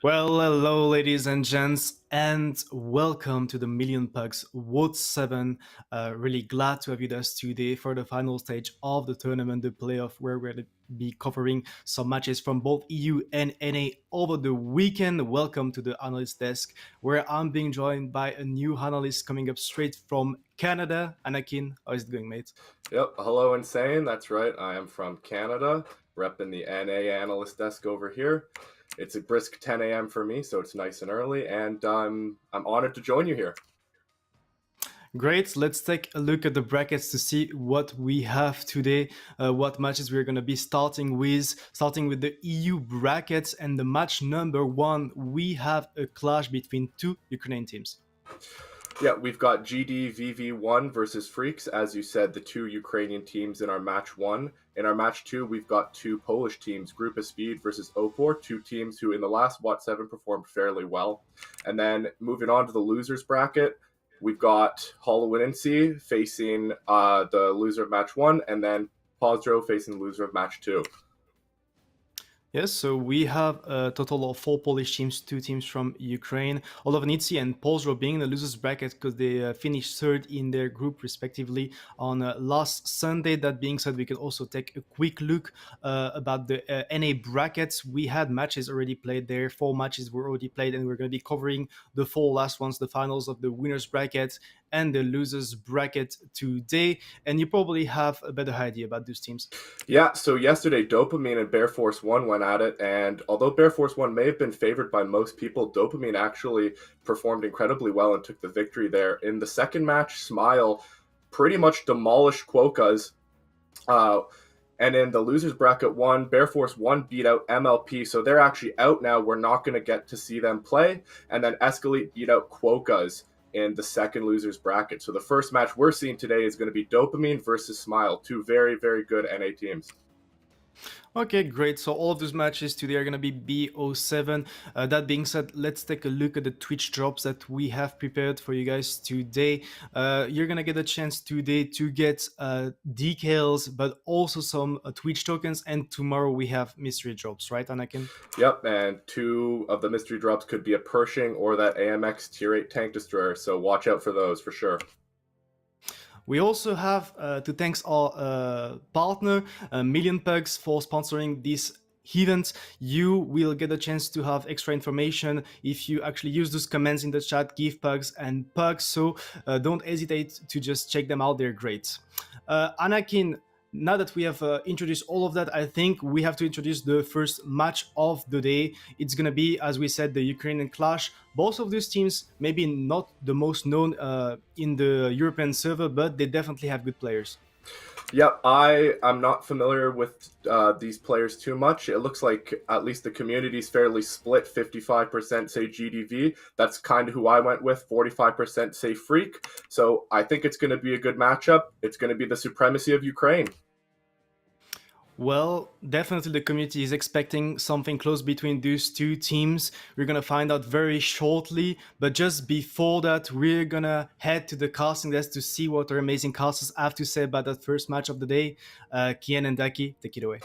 Well, hello, ladies and gents, and welcome to the MillionPugs WoT7. Really glad to have you with us today for the final stage of the tournament, the playoff, where we're going to be covering some matches from both EU and NA over the weekend. Welcome to the analyst desk, where I'm being joined by a new analyst coming up straight from Canada. Anakin, how is it going, mate? Yep, hello Insane, that's right, I am from Canada, repping the NA analyst desk over here. It's a brisk 10 a.m. for me, so it's nice and early, and I'm honored to join you here. Great. Let's take a look at the brackets to see what we have today, what matches we're going to be starting with. Starting with the EU brackets and the match number one, we have a clash between two Ukrainian teams. Yeah, we've got GDVV1 versus Freaks, as you said, the two Ukrainian teams in our match one. In our match two, we've got two Polish teams, Group of Speed versus Opor, two teams who in the last WoT7 performed fairly well. And then moving on to the losers bracket, we've got Hollow-Winancy facing the loser of match one, and then Pozdro facing the loser of match two. Yes, so we have a total of four Polish teams, two teams from Ukraine. Hollow-Winancy and Pozdro being in the losers bracket because they finished third in their group respectively on last Sunday. That being said, we can also take a quick look about the NA brackets. We had matches already played there. 4 matches were already played, and we're going to be covering the 4 last ones, the finals of the winners bracket and the losers bracket today. And you probably have a better idea about those teams. Yeah, so yesterday, Dopamine and Bear Force 1 went at it, and although Bear Force 1 may have been favored by most people, Dopamine actually performed incredibly well and took the victory there. In the second match, Smile pretty much demolished Quokkas, and in the losers bracket 1, Bear Force 1 beat out MLP, so they're actually out now. We're not going to get to see them play, and then Escalate beat out Quokkas in the second losers bracket. So the first match we're seeing today is going to be Dopamine versus Smile, two very, very good NA teams. Okay, great. So all of those matches today are going to be WoT7. That being said, let's take a look at the Twitch drops that we have prepared for you guys today. You're going to get a chance today to get decals, but also some Twitch tokens. And tomorrow we have mystery drops, right, Anakin? Yep, and 2 of the mystery drops could be a Pershing or that AMX Tier 8 Tank Destroyer, so watch out for those for sure. We also have to thank our partner, MillionPugs, for sponsoring this event. You will get a chance to have extra information if you actually use those comments in the chat, give pugs and pugs. So don't hesitate to just check them out. They're great. Anakin, now that we have introduced all of that, I think we have to introduce the first match of the day. It's going to be, as we said, the Ukrainian clash. Both of these teams, maybe not the most known in the European server, but they definitely have good players. Yep, I'm not familiar with these players too much. It looks like at least the community's fairly split, 55% say GDV. That's kind of who I went with, 45% say Freak. So I think it's going to be a good matchup. It's going to be the supremacy of Ukraine. Well, definitely the community is expecting something close between those two teams. We're going to find out very shortly. But just before that, we're going to head to the casting desk to see what our amazing casters have to say about that first match of the day. Kian and Daki, take it away.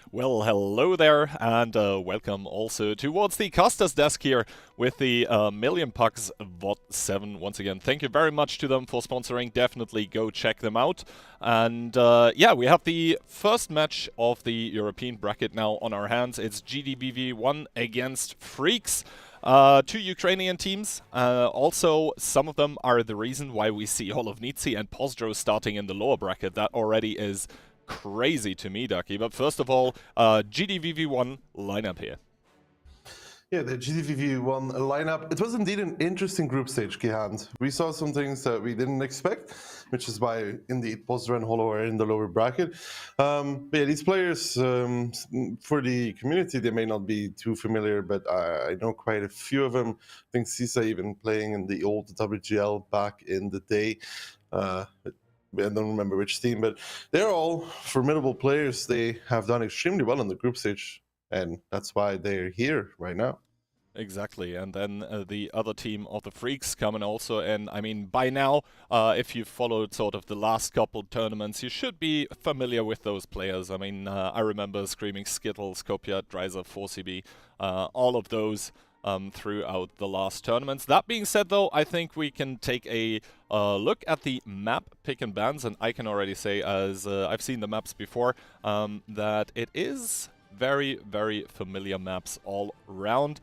Well, hello there, and welcome also towards the caster's desk here with the MillionPugs WoT7. Once again, thank you very much to them for sponsoring. Definitely go check them out. And yeah, we have the first match of the European bracket now on our hands. It's GDBV1 against Freaks. 2 Ukrainian teams. Also, some of them are the reason why we see Hollow-Winancy and Pozdro starting in the lower bracket. That already is crazy to me, Ducky. But first of all, GDVV1 lineup here. Yeah, the GDVV1 lineup. It was indeed an interesting group stage, Gihand. We saw some things that we didn't expect, which is why indeed Pozdro and Hollow are in the lower bracket. But yeah, these players, for the community, they may not be too familiar, but I know quite a few of them. I think Sisa even playing in the old WGL back in the day. I don't remember which team, but they're all formidable players. They have done extremely well in the group stage, and that's why they're here right now. Exactly, and then the other team of the Freaks coming also in. I mean, by now, if you've followed sort of the last couple tournaments, you should be familiar with those players. I mean, I remember screaming Skittles, Kopia, Dreiser, 4CB, all of those throughout the last tournaments. That being said, though, I think we can take a look at the map pick and bans, and I can already say, as I've seen the maps before, that it is very, very familiar maps all around.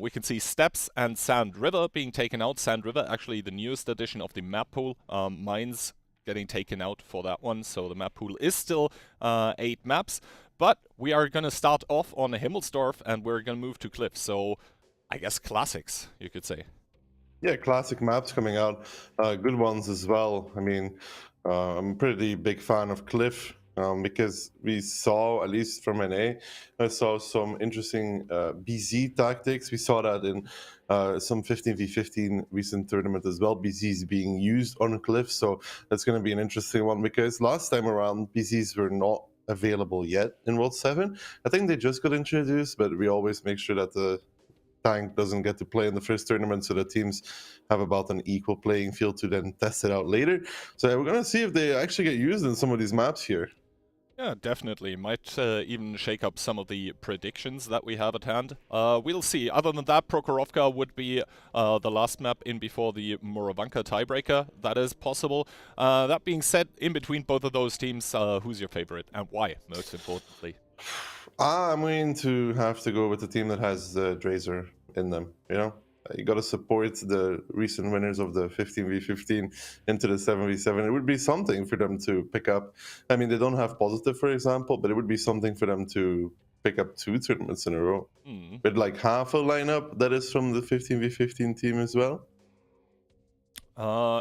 We can see Steps and Sand River being taken out. Sand River, actually the newest edition of the map pool. Mines getting taken out for that one, so the map pool is still 8 maps. But we are going to start off on Himmelsdorf, and we're going to move to Cliff. So I guess classics, you could say. Yeah, classic maps coming out. Good ones as well. I mean, I'm a pretty big fan of Cliff. Because we saw, at least from NA, I saw some interesting BZ tactics. We saw that in some 15v15 recent tournament as well. BZs being used on Cliff, so that's going to be an interesting one because last time around, BZs were not available yet in WoT7. I think they just got introduced, but we always make sure that the tank doesn't get to play in the first tournament, so the teams have about an equal playing field to then test it out later. So we're going to see if they actually get used in some of these maps here. Yeah, definitely. Might even shake up some of the predictions that we have at hand. We'll see. Other than that, Prokhorovka would be the last map in before the Moravanka tiebreaker. That is possible. That being said, in between both of those teams, who's your favorite and why, most importantly? I'm going to have to go with the team that has Dreiser in them, you know? You got to support the recent winners of the 15v15 into the 7v7. It would be something for them to pick up. I mean, they don't have Positive, for example, but it would be something for them to pick up 2 tournaments in a row. With like half a lineup that is from the 15v15 team as well.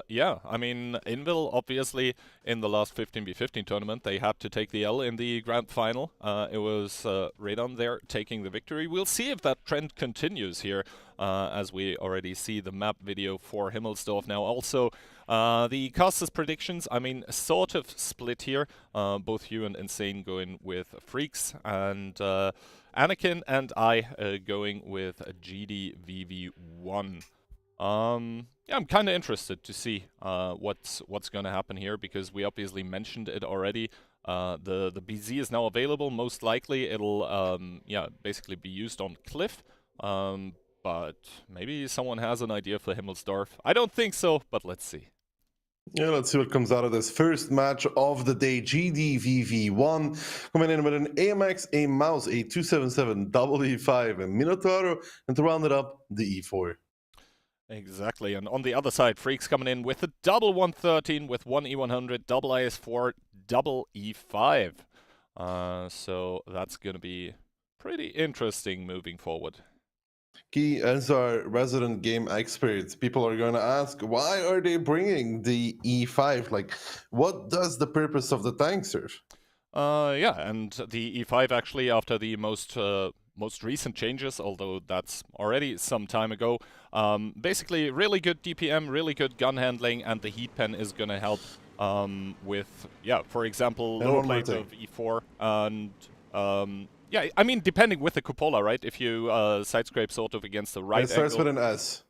Yeah, I mean, Invil, obviously, in the last 15v15 tournament, they had to take the L in the grand final. It was Radon there taking the victory. We'll see if that trend continues here, as we already see the map video for Himmelsdorf now. Also, the casters' predictions, I mean, sort of split here. Both Hugh and Insane going with Freaks, and Anakin and I going with GDVV1. Yeah, I'm kind of interested to see what's going to happen here, because we obviously mentioned it already. The BZ is now available. Most likely it'll yeah, basically be used on Cliff. But maybe someone has an idea for Himmelsdorf. I don't think so, but let's see. Yeah, let's see what comes out of this first match of the day. GDVV1 coming in with an AMX, a Mouse, a 277, double E5, a Minotauro, and to round it up, the E4. Exactly, and on the other side, Freaks coming in with a double 113 with one E100, double IS4, double E5. So that's going to be pretty interesting moving forward. Key, as our resident game experts, people are going to ask, why are they bringing the E5? Like, what does the purpose of the tank serve? Yeah, and the E5 actually, after the most recent changes, although that's already some time ago, basically really good DPM, really good gun handling, and the heat pen is going to help with, yeah, for example, lower plate of E4, and yeah, I mean, depending with the cupola, right? If you side scrape sort of against the right It starts angle, with an S.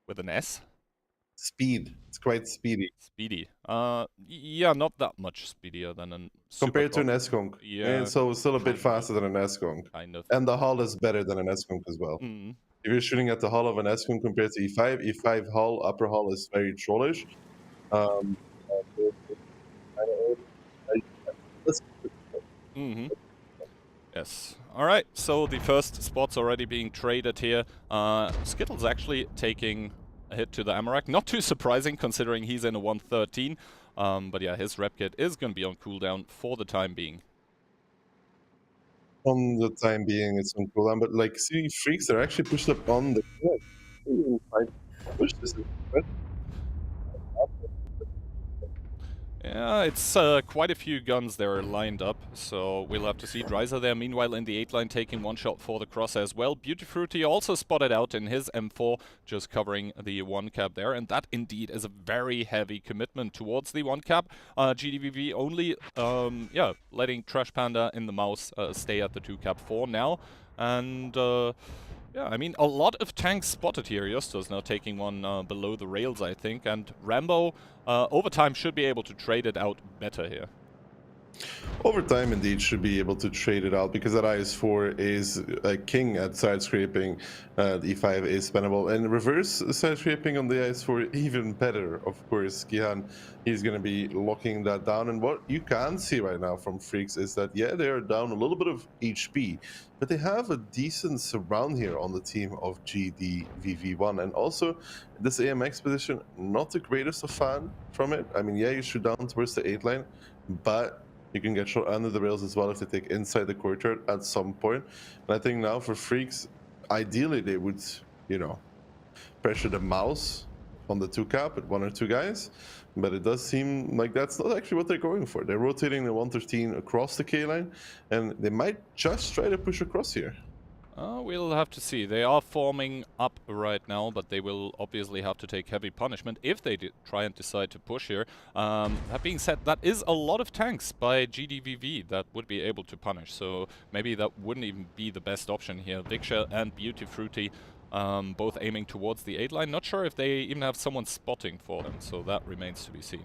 with an S? Speed. It's quite speedy. Speedy. Yeah, not that much speedier than an compared to an S-Conk. Yeah. And so it's still a bit faster than an S-Conk. Kind of. And the hull is better than an S-Conk as well. Mm. If you're shooting at the hull of an S-Conk compared to E5, E5 hull, upper hull is very trollish. Mm-hmm. Yes. All right. So the first spot's already being traded here. Skittles actually taking a hit to the Amarak. Not too surprising considering he's in a 113. But yeah, his rep kit is going to be on cooldown for the time being. On the time being, it's on cooldown. But like, see, Freaks are actually pushed up on the push this. Yeah, it's quite a few guns there lined up, so we'll have to see. Dreiser there, meanwhile, in the 8 line, taking one shot for the cross as well. Beauty Fruity also spotted out in his M4, just covering the 1 cap there, and that indeed is a very heavy commitment towards the 1 cap. GDVV only, yeah, letting Trash Panda in the Mouse stay at the 2 cap for now, and Yeah, I mean, a lot of tanks spotted here. Justus now taking one below the rails, I think, and Rambo over time should be able to trade it out better here. Over time, indeed, should be able to trade it out because that IS-4 is a king at side scraping. The E5 is spendable, and reverse side scraping on the IS-4 even better. Of course, Gihan, he's going to be locking that down. And what you can see right now from Freaks is that, yeah, they are down a little bit of HP, but they have a decent surround here on the team of GDVV1. And also, this AMX position, not the greatest of fan from it. I mean, yeah, you shoot down towards the 8 line, but you can get shot under the rails as well if they take inside the courtyard at some point. And I think now for Freaks, ideally they would, you know, pressure the mouse on the 2-cap with 1 or 2 guys. But it does seem like that's not actually what they're going for. They're rotating the 113 across the K line, and they might just try to push across here. We'll have to see. They are forming up right now, but they will obviously have to take heavy punishment if they try and decide to push here. That being said, that is a lot of tanks by GDVV that would be able to punish, so maybe that wouldn't even be the best option here. Victor and Beauty Fruity both aiming towards the 8 line. Not sure if they even have someone spotting for them, so that remains to be seen.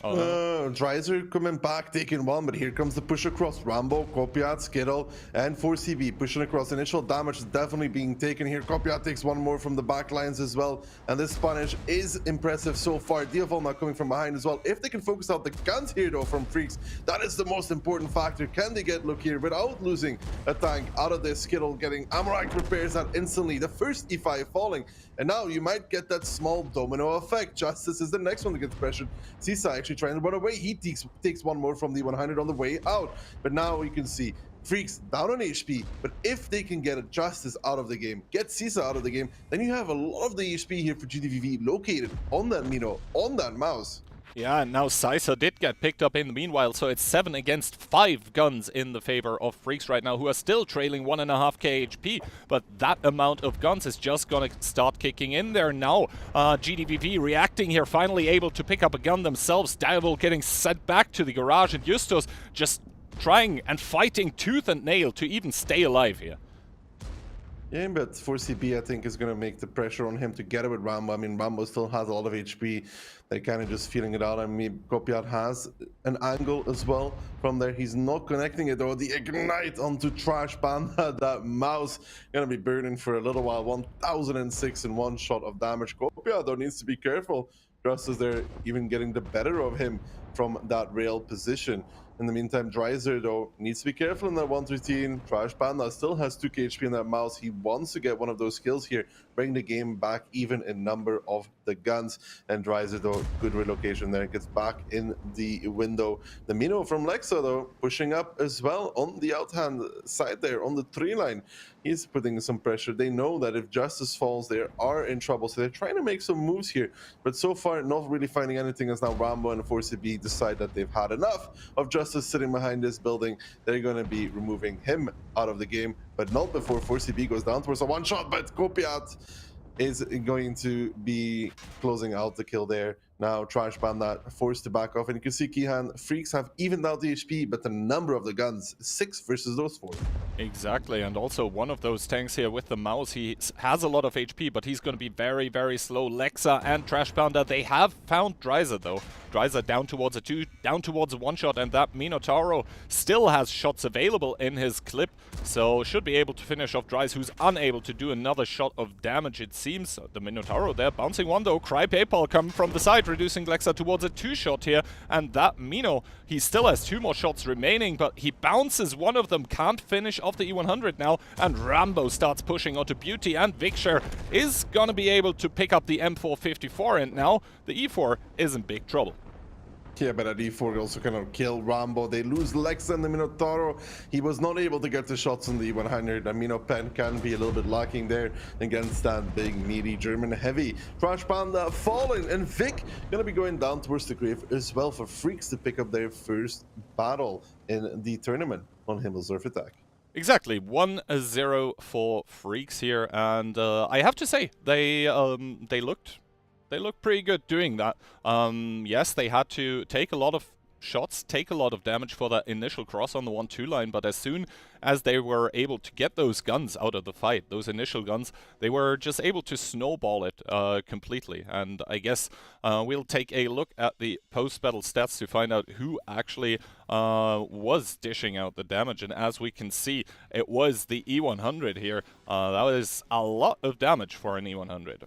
Dreiser coming back, taking one, but here comes the push across. Rambo, Kopiat, Skittle, and 4CB pushing across. Initial damage is definitely being taken here. Kopiat takes one more from the back lines as well, and this punish is impressive so far. Diaval now coming from behind as well. If they can focus out the guns here though from Freaks, that is the most important factor. Can they get look here without losing a tank out of this? Skittle getting Amorak repairs that instantly. The first E5 falling, and now you might get that small domino effect. Justice is the next one that gets pressured. Sisa actually trying to run away. He takes one more from the 100 on the way out. But now you can see Freaks down on HP. But if they can get a Justice out of the game, get Sisa out of the game, then you have a lot of the HP here for GDVV located on that Mino, on that mouse. Yeah, and now Sisa did get picked up in the meanwhile, so it's 7 against 5 guns in the favor of Freaks right now, who are still trailing 1.5k HP, but that amount of guns is just gonna start kicking in there now. GDVV reacting here, finally able to pick up a gun themselves. Diabol getting sent back to the garage, and Justus just trying and fighting tooth and nail to even stay alive here. Yeah, but 4CB, I think, is going to make the pressure on him together with Rambo. I mean, Rambo still has a lot of HP. They're kind of just feeling it out. I mean, Kopiat has an angle as well from there. He's not connecting it, though. The Ignite onto Trash Panda. That mouse going to be burning for a little while. 1006 in one shot of damage. Kopiat, though, needs to be careful. Just as they're even getting the better of him from that rail position. In the meantime, Dreiser, though, needs to be careful in that 113. Trash Panda still has 2k HP in that mouse. He wants to get one of those kills here, bring the game back even in number of the guns. And Dreiser, though, good relocation there, gets back in the window. The Mino from Lexa, though, pushing up as well on the outhand side there, on the 3 line. He's putting some pressure. They know that if Justice falls, they are in trouble. So they're trying to make some moves here. But so far, not really finding anything, as now Rambo and 4CB decide that they've had enough of Justice sitting behind this building. They're going to be removing him out of the game, but not before 4CB goes down towards a one-shot. But Kopiat is going to be closing out the kill there. Now Trash Panda forced to back off, and you can see Kihan, Freaks have evened out the HP, but the number of the guns, 6 versus those 4. Exactly, and also one of those tanks here with the mouse, he has a lot of HP, but he's going to be very, very slow. Lexa and Trash Panda, they have found Dreiser though. Dreiser down towards a 2, down towards a 1-shot, and that Minotauro still has shots available in his clip, so should be able to finish off Dreiser, who's unable to do another shot of damage, it seems. The Minotauro there, bouncing one though. Cry PayPal coming from the side, reducing Lexa towards a 2-shot here, and that Mino, he still has 2 more shots remaining, but he bounces one of them, can't finish off the E100 now, and Rambo starts pushing onto Beauty, and Victor is gonna be able to pick up the M454, and now the E4 is in big trouble. Yeah, but at E4 also kind of kill Rambo. They lose Lexa and the Minotauro. He was not able to get the shots on the E100. The Mino Pen can be a little bit lacking there against that big, meaty German heavy. Trash Panda falling, and Vic gonna be going down towards the grave as well for Freaks to pick up their first battle in the tournament on Himmelsurf Attack. Exactly, 1-0 for Freaks here, and I have to say, they looked pretty good doing that. Yes, they had to take a lot of shots, take a lot of damage for that initial cross on the 1-2 line, but as soon as they were able to get those guns out of the fight, those initial guns, they were just able to snowball it completely. And I guess we'll take a look at the post-battle stats to find out who actually was dishing out the damage. And as we can see, it was the E100 here. That was a lot of damage for an E100.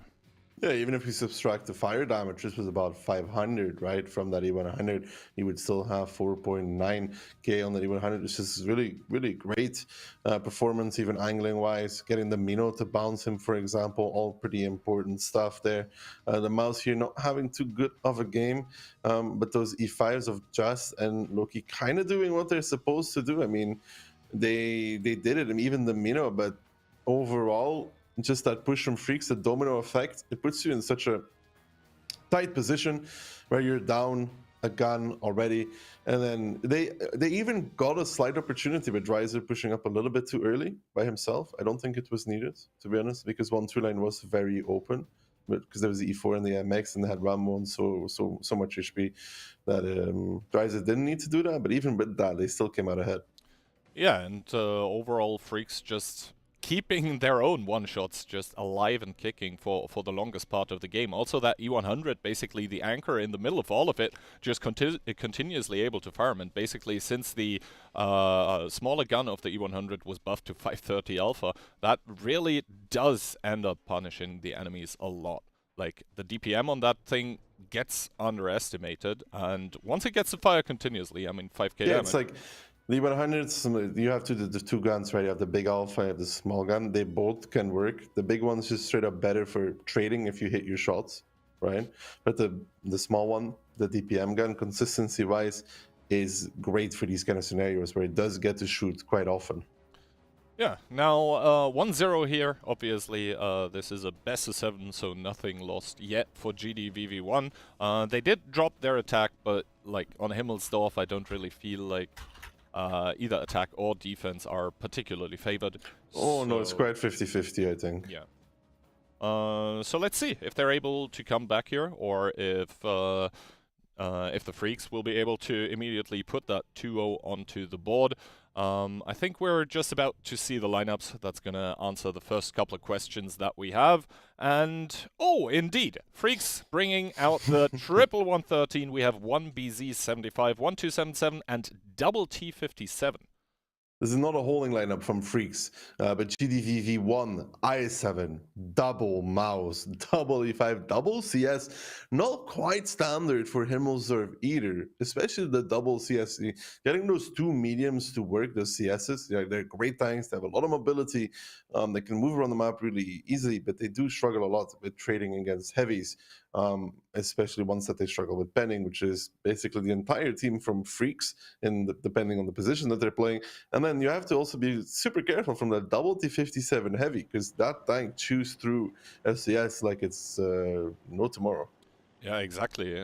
Yeah, even if you subtract the fire damage, this was about 500, right? From that E100, you would still have 4.9k on the E100, which is really, really great performance, even angling-wise. Getting the Mino to bounce him, for example, all pretty important stuff there. The Mouse here not having too good of a game, but those E5s of Just and Loki kind of doing what they're supposed to do. I mean, they did it, and even the Mino, but overall, just that push from Freaks, the domino effect, it puts you in such a tight position where you're down a gun already. And then they even got a slight opportunity with Dreiser pushing up a little bit too early by himself. I don't think it was needed, to be honest, because 1-2 line was very open. But because there was the E4 and the MX, and they had Ramon so much HP that Dreiser didn't need to do that. But even with that, they still came out ahead. Yeah, and overall, Freaks just keeping their own one-shots just alive and kicking for the longest part of the game. Also that E100, basically the anchor in the middle of all of it, just continuously able to farm. And basically since the smaller gun of the E100 was buffed to 530 alpha, that really does end up punishing the enemies a lot. Like, the DPM on that thing gets underestimated, and once it gets to fire continuously, I mean, 5k yeah, damage. It's like the 100s, you have the two guns, right? You have the big alpha, you have the small gun. They both can work. The big one's just straight up better for trading if you hit your shots, right? But the small one, the DPM gun, consistency-wise, is great for these kind of scenarios where it does get to shoot quite often. Yeah, now 1-0 here. Obviously, this is a best of 7, so nothing lost yet for GDVV1. They did drop their attack, but like on Himmelsdorf, I don't really feel like either attack or defense are particularly favored. Oh, so, no, it's quite 50-50, I think. Yeah. So let's see if they're able to come back here, or if the Freaks will be able to immediately put that 2-0 onto the board. I think we're just about to see the lineups. That's going to answer the first couple of questions that we have. And, oh, indeed, Freaks bringing out the triple 113. We have one BZ75, 1277, and double T57. This is not a holding lineup from Freaks, but GDVV1, I7, double Mouse, double E5, double CS, not quite standard for Himmelsdorf either, especially the double CS. Getting those two mediums to work, those CSs, they're great tanks, they have a lot of mobility, they can move around the map really easily, but they do struggle a lot with trading against heavies, especially ones that they struggle with penning, which is basically the entire team from Freaks, depending on the position that they're playing. And then you have to also be super careful from the double T57 heavy, because that tank chews through FCS like it's no tomorrow. Yeah, exactly.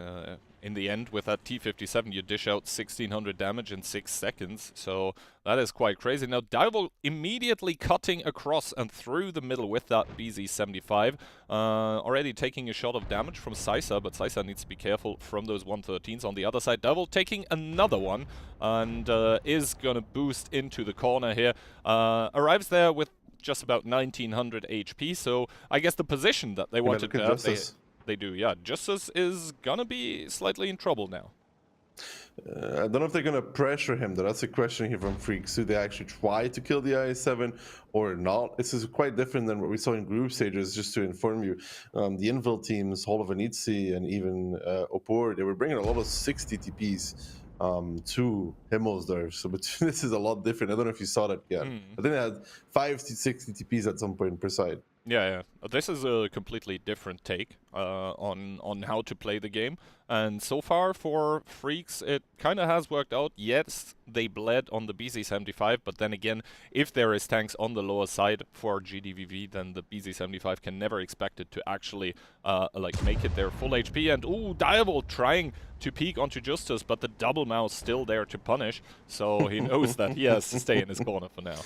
In the end, with that T57, you dish out 1600 damage in 6 seconds, so that is quite crazy. Now, Dival immediately cutting across and through the middle with that BZ75, already taking a shot of damage from Sisa, but Sisa needs to be careful from those 113s. On the other side, Dival taking another one, and is gonna boost into the corner here. Arrives there with just about 1900 HP, so I guess the position that they wanted to they do, yeah. Justice is gonna be slightly in trouble now. I don't know if they're gonna pressure him, though. That's a question here from Freaks. Do they actually try to kill the I7 or not? This is quite different than what we saw in group stages, just to inform you. The Invil teams, Hall of Anitsi and even Opor, they were bringing a lot of 60 TPs to Himmelsdorf. So but this is a lot different. I don't know if you saw that yet. I think they had 5 to 60 TPs at some point per side. Yeah. This is a completely different take on how to play the game. And so far for Freaks, it kind of has worked out. Yes, they bled on the BZ75, but then again, if there is tanks on the lower side for GDVV, then the BZ75 can never expect it to actually like make it their full HP. And ooh, Diable trying to peek onto Justus, but the double mouse still there to punish, so he knows that he has to stay in his corner for now.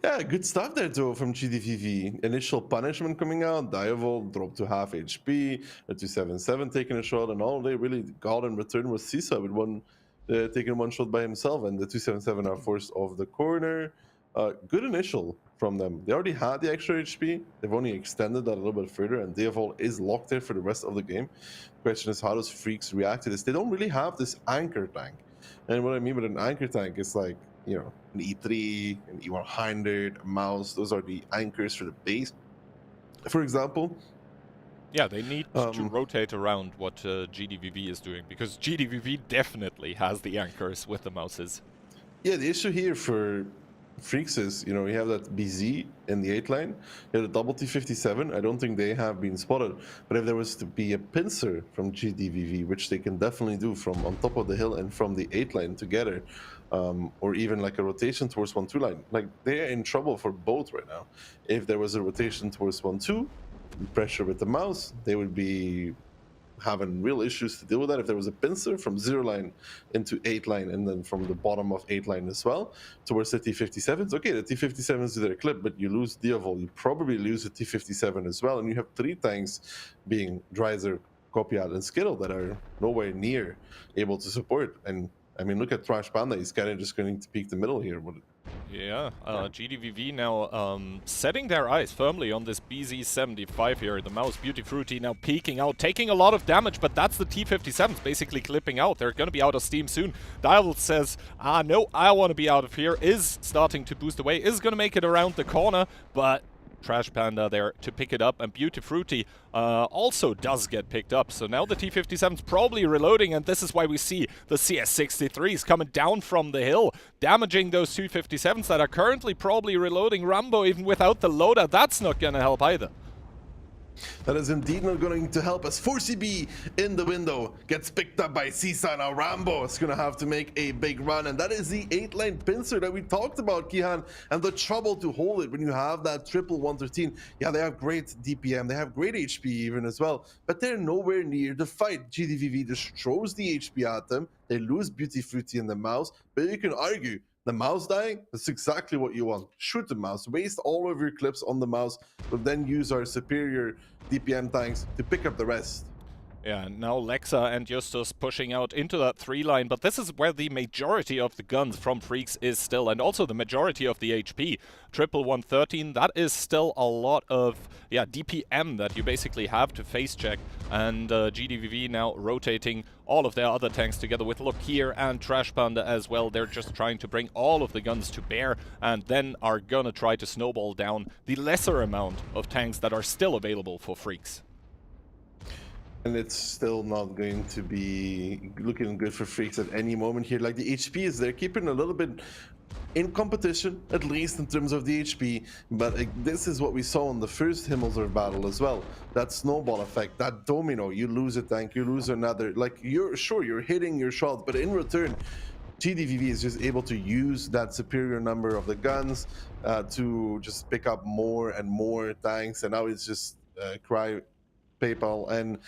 Yeah, good stuff there, though, from GDVV. Initial punishment coming out, Dival dropped to half HP, a 277 taking a shot, and all they really got in return was Sisa with one taking one shot by himself, and the 277 are forced off the corner. Good initial from them. They already had the extra HP. They've only extended that a little bit further, and Deovol is locked there for the rest of the game. Question is, how does Freaks react to this? They don't really have this anchor tank. And what I mean with an anchor tank is like, you know, an E3, an E100, a mouse. Those are the anchors for the base. For example, yeah, they need to rotate around what GDVV is doing, because GDVV definitely has the anchors with the mouses. Yeah, the issue here for Freaks is, you know, you have that BZ in the 8 line, you have the double T57. I don't think they have been spotted, but if there was to be a pincer from GDVV, which they can definitely do from on top of the hill and from the 8 line together, or even like a rotation towards 1-2 line, like they're in trouble for both right now. If there was a rotation towards 1-2, pressure with the mouse, they would be having real issues to deal with that. If there was a pincer from 0 line into 8 line, and then from the bottom of 8 line as well towards the T57s, okay, the T57s do their clip, but you lose Deovol, you probably lose the T57 as well, and you have 3 tanks being Dreiser, Copiat, and Skittle that are nowhere near able to support. And I mean, look at Trash Panda, he's kind of just going to peek the middle here. Yeah, GDVV now setting their eyes firmly on this BZ75 here. The mouse Beauty Fruity now peeking out, taking a lot of damage, but that's the T57s basically clipping out. They're going to be out of steam soon. Dial says, no, I want to be out of here, is starting to boost away, is going to make it around the corner, but Trash Panda there to pick it up, and Beauty Fruity also does get picked up. So now the T57's probably reloading, and this is why we see the CS63s coming down from the hill, damaging those 257s that are currently probably reloading. Rambo, even without the loader, that's not gonna help either. That is indeed not going to help us. 4CB in the window gets picked up by Sisa. Now Rambo is going to have to make a big run, and that is the 8-line pincer that we talked about, Kihan, and the trouble to hold it when you have that triple 113. Yeah, they have great DPM, they have great HP even as well, but they're nowhere near the fight. GDVV just throws the HP at them. They lose Beauty Fruity in the mouse, but you can argue the mouse dying, that's exactly what you want. Shoot the mouse, waste all of your clips on the mouse, but then use our superior DPM tanks to pick up the rest. Yeah, now Lexa and Justus pushing out into that 3 line, but this is where the majority of the guns from Freaks is still, and also the majority of the HP. Triple 113, that is still a lot of, yeah, DPM that you basically have to face check, and GDVV now rotating all of their other tanks together with Look Here and Trash Panda as well. They're just trying to bring all of the guns to bear, and then are gonna try to snowball down the lesser amount of tanks that are still available for Freaks. And it's still not going to be looking good for Freaks at any moment here. Like, the HP is there, keeping a little bit in competition, at least in terms of the HP. But this is what we saw in the first Himmelsdorf battle as well. That snowball effect, that domino. You lose a tank, you lose another. Like, you're hitting your shot, but in return, GDVV is just able to use that superior number of the guns to just pick up more and more tanks. And now it's just PayPal and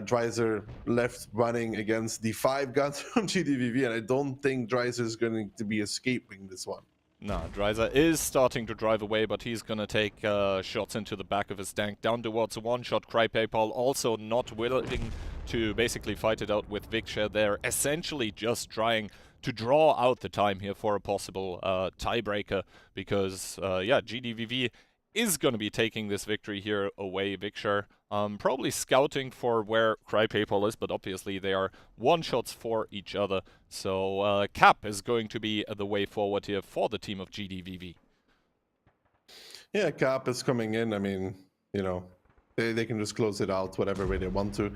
Dreiser left running against the 5 guns from GDVV, and I don't think Dreiser is going to be escaping this one. No, Dreiser is starting to drive away, but he's gonna take shots into the back of his tank down towards a one-shot. PayPal also not willing to basically fight it out with Vikshare. They're essentially just trying to draw out the time here for a possible tiebreaker, because yeah, GDVV is going to be taking this victory here away. Vikshare probably scouting for where PayPal is, but obviously they are one-shots for each other. So Cap is going to be the way forward here for the team of GDVV. Yeah, Cap is coming in. I mean, you know, they can just close it out whatever way they want to.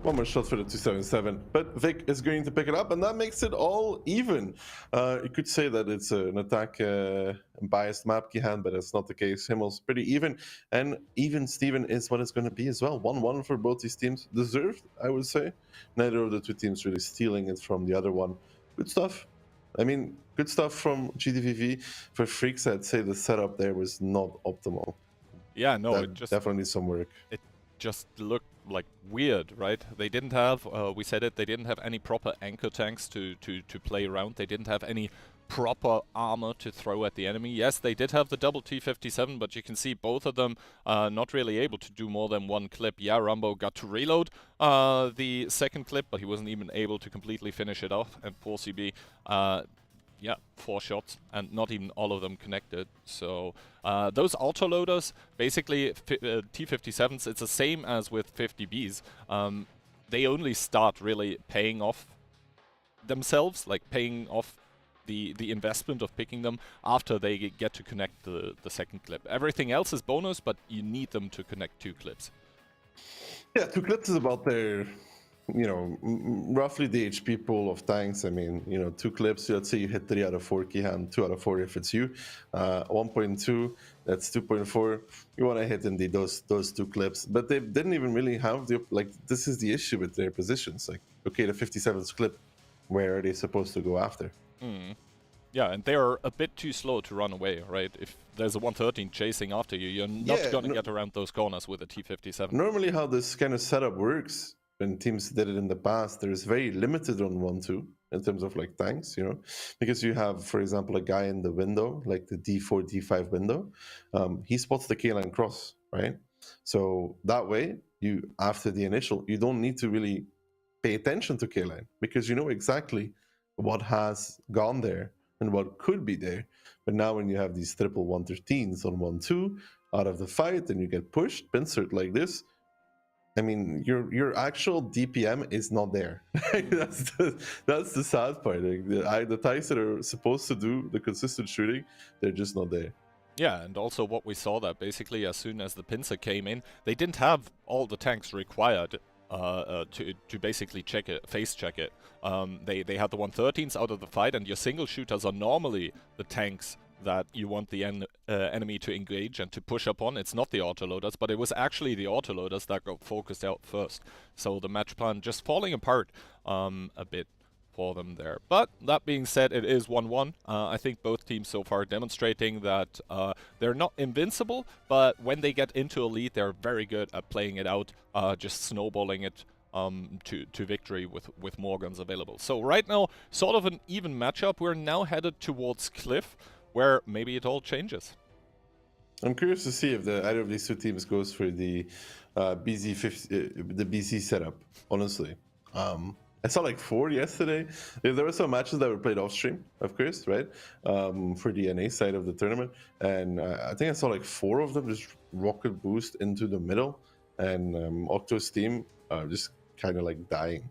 One more shot for the 277, but Vic is going to pick it up, and that makes it all even. You could say that it's an attack biased map, Kihan, but that's not the case. Himmel's pretty even, and even Steven is what it's going to be as well. 1-1 for both these teams. Deserved, I would say. Neither of the two teams really stealing it from the other one. Good stuff. I mean, good stuff from GDVV. For Freaks, I'd say the setup there was not optimal. Yeah, no, that it just definitely some work. It just looked like weird, right? They didn't have, we said it, they didn't have any proper anchor tanks to play around. They didn't have any proper armor to throw at the enemy. Yes, they did have the double T57, but you can see both of them not really able to do more than one clip. Yeah, Rumbo got to reload the second clip, but he wasn't even able to completely finish it off. And poor CB, yeah, 4 shots, and not even all of them connected. So those autoloaders, basically T57s, it's the same as with 50Bs. They only start really paying off themselves, like paying off the investment of picking them after they get to connect the second clip. Everything else is bonus, but you need them to connect 2 clips. Yeah, 2 clips is about their, you know, roughly the HP pool of tanks. I mean, you know, 2 clips, let's say you hit 3 out of 4 Keyhand, 2 out of 4 if it's you. 1.2, that's 2.4. You want to hit indeed those 2 clips. But they didn't even really have the, like, this is the issue with their positions. Like, okay, the 57th clip, where are they supposed to go after? Yeah, and they're a bit too slow to run away, right? If there's a 113 chasing after you, you're not going to get around those corners with a T57. Normally how this kind of setup works, when teams did it in the past, there's very limited on 1-2 in terms of like tanks, you know, because you have, for example, a guy in the window, like the D4, D5 window, he spots the K-line cross, right? So that way, you after the initial, you don't need to really pay attention to K-line because you know exactly what has gone there and what could be there. But now when you have these triple 113s on 1-2 out of the fight and you get pushed, pincert like this, I mean, your actual DPM is not there. that's the sad part. Like, the tanks that are supposed to do the consistent shooting, they're just not there. Yeah, and also what we saw that basically as soon as the pincer came in, they didn't have all the tanks required to basically check it, face check it. They had the 113s out of the fight, and your single shooters are normally the tanks that you want the enemy to engage and to push upon. It's not the autoloaders, but it was actually the autoloaders that got focused out first. So the match plan just falling apart a bit for them there. But that being said, it is 1-1. I think both teams so far demonstrating that they're not invincible, but when they get into a lead, they're very good at playing it out, just snowballing it to victory with more guns available. So right now, sort of an even matchup. We're now headed towards Cliff, where maybe it all changes. I'm curious to see if either of these 2 teams goes for the BZ setup, honestly. I saw like 4 yesterday. There were some matches that were played off stream, of course, right? For the NA side of the tournament. And I think I saw like 4 of them just rocket boost into the middle. And Octo's team just kind of like dying.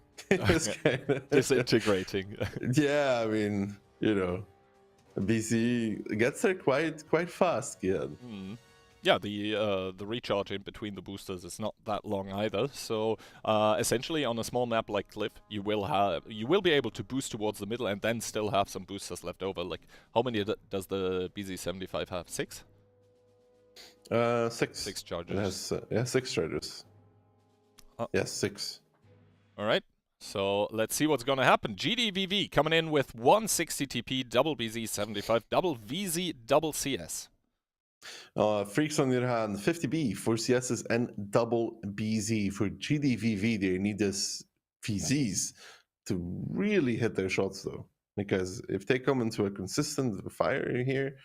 Disintegrating. Yeah, I mean, you know, BC gets there quite fast, yeah. Yeah, the recharge in between the boosters is not that long either. So essentially, on a small map like Cliff, you will be able to boost towards the middle and then still have some boosters left over. Like, how many does the BZ75 have? 6? 6. 6 charges. It has 6 charges. Yes, 6. All right. So let's see what's going to happen. GDVV coming in with 160 TP, double BZ75, double VZ, double CS. Freaks on the other hand, 50B for CSs and double BZ for GDVV. They need this VZs to really hit their shots though, because if they come into a consistent fire here,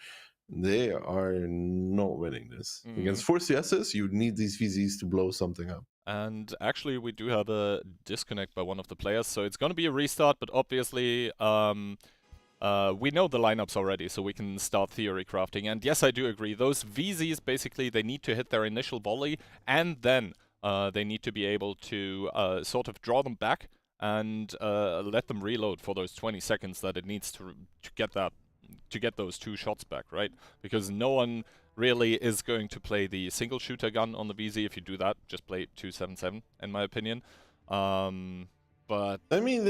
they are not winning this. Against 4 CSs, you need these VZs to blow something up. And actually, we do have a disconnect by one of the players, so it's going to be a restart, but obviously we know the lineups already, so we can start theory crafting. And yes, I do agree. Those VZs, basically, they need to hit their initial volley, and then they need to be able to sort of draw them back and let them reload for those 20 seconds that it needs to get those 2 shots back, right? Because no one really is going to play the single shooter gun on the VZ. If you do that, just play 277, in my opinion. But I mean,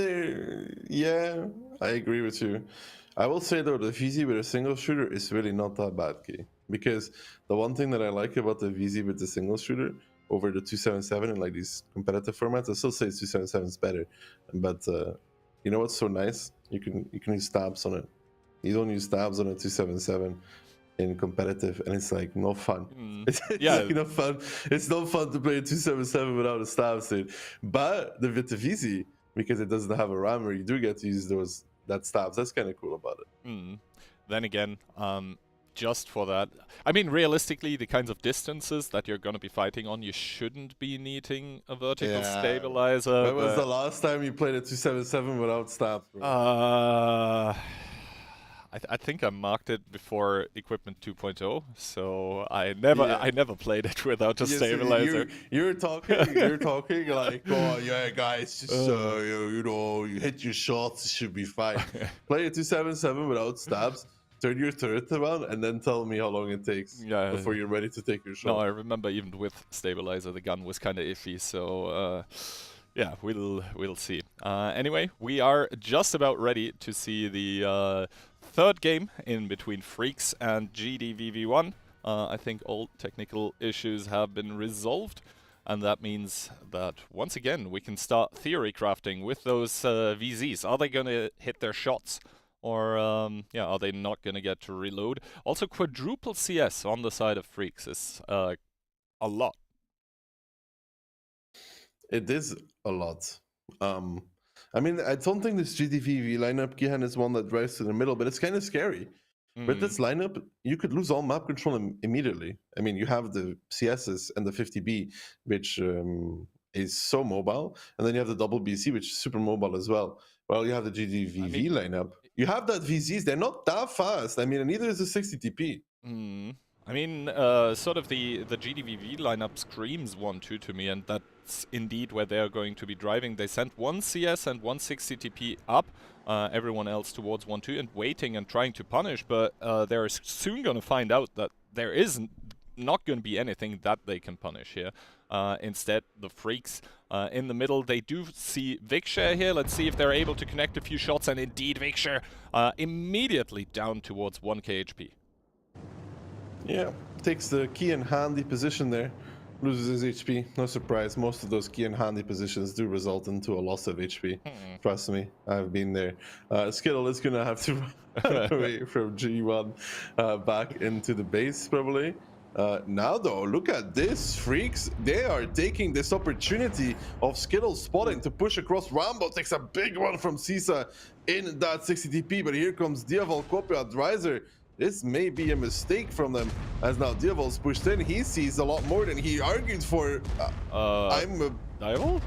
yeah, I agree with you. I will say though, the VZ with a single shooter is really not that bad, Key. Because the one thing that I like about the VZ with the single shooter over the 277 in like these competitive formats, I still say 277 is better. But you know what's so nice? You can use stabs on it. You don't use stabs on a 277 in competitive, and it's like no fun. It's like no fun. It's no fun to play a 277 without a stab suit. But with the VZ, because it doesn't have a rammer, you do get to use those that stabs. That's kind of cool about it. Then again, just for that, I mean, realistically, the kinds of distances that you're going to be fighting on, you shouldn't be needing a vertical stabilizer. When was the last time you played a 277 without stabs, bro? I think I marked it before equipment 2.0, so I never played it without a stabilizer. You're talking like, oh yeah, guys, just you hit your shots, it should be fine. Play a 277 without stabs, turn your turret around, and then tell me how long it takes before you're ready to take your shot. No, I remember even with stabilizer, the gun was kind of iffy, so yeah, we'll see. Anyway, we are just about ready to see the third game in between Freaks and GDVV1. I think all technical issues have been resolved, and that means that once again we can start theory crafting with those VZs. Are they going to hit their shots? Or, are they not going to get to reload? Also, quadruple CS on the side of Freaks is a lot. It is a lot. I mean, I don't think this GDVV lineup, Gihan, is one that drives to the middle, but it's kind of scary. With this lineup, you could lose all map control immediately. I mean, you have the CSs and the 50B, which is so mobile, and then you have the double BC, which is super mobile as well. Well, you have the GDVV lineup. You have that VZs, they're not that fast. I mean, and neither is the 60 TP. I mean, sort of the GDVV lineup screams 1-2 to me, and that's indeed where they're going to be driving. They sent one CS and one 60 TP up, everyone else towards 1-2 and waiting and trying to punish, but they're soon going to find out that there isn't not going to be anything that they can punish here. Instead, the Freaks in the middle, they do see Vikshare here. Let's see if they're able to connect a few shots, and indeed Vikshare immediately down towards 1k HP. Yeah, takes the key and handy position there, loses his HP. No surprise, most of those key and handy positions do result into a loss of HP. Trust me, I've been there. Skittle is gonna have to run away from G1 back into the base probably. Now though, look at this, Freaks. They are taking this opportunity of Skittle spotting to push across. Rambo takes a big one from Sisa in that 60 TP, but here comes Diaval, Kopia, Dreiser. This may be a mistake from them, as now Diaval's pushed in. He sees a lot more than he argued for. Diaval?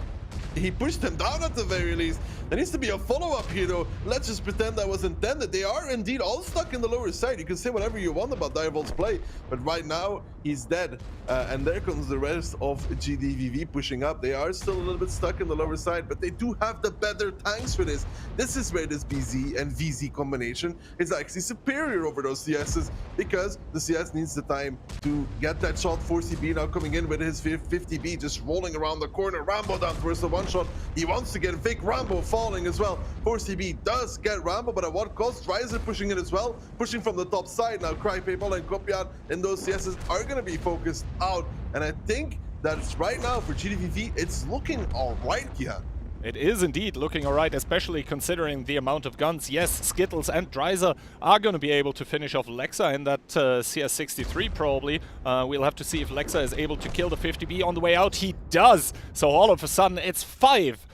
He pushed him down at the very least. There needs to be a follow-up here, though. Let's just pretend that was intended. They are indeed all stuck in the lower side. You can say whatever you want about Diavol's play, but right now, he's dead. And there comes the rest of GDVV pushing up. They are still a little bit stuck in the lower side, but they do have the better tanks for this. This is where this BZ and VZ combination is actually superior over those CSs, because the CS needs the time to get that shot. 4CB now coming in with his 50B, just rolling around the corner. Rambo down towards the one shot. He wants to get Vic. Rambo falling as well. 4CB does get Rambo, but at what cost? Dreiser pushing in as well, pushing from the top side. Now Crypapal and Kopian in those CSs are going to be focused out, and I think that right now for GDVV, it's looking all right, Kihan. It is indeed looking alright, especially considering the amount of guns. Yes, Skittles and Dreiser are going to be able to finish off Lexa in that CS63 probably. We'll have to see if Lexa is able to kill the 50B on the way out. He does! So all of a sudden it's 5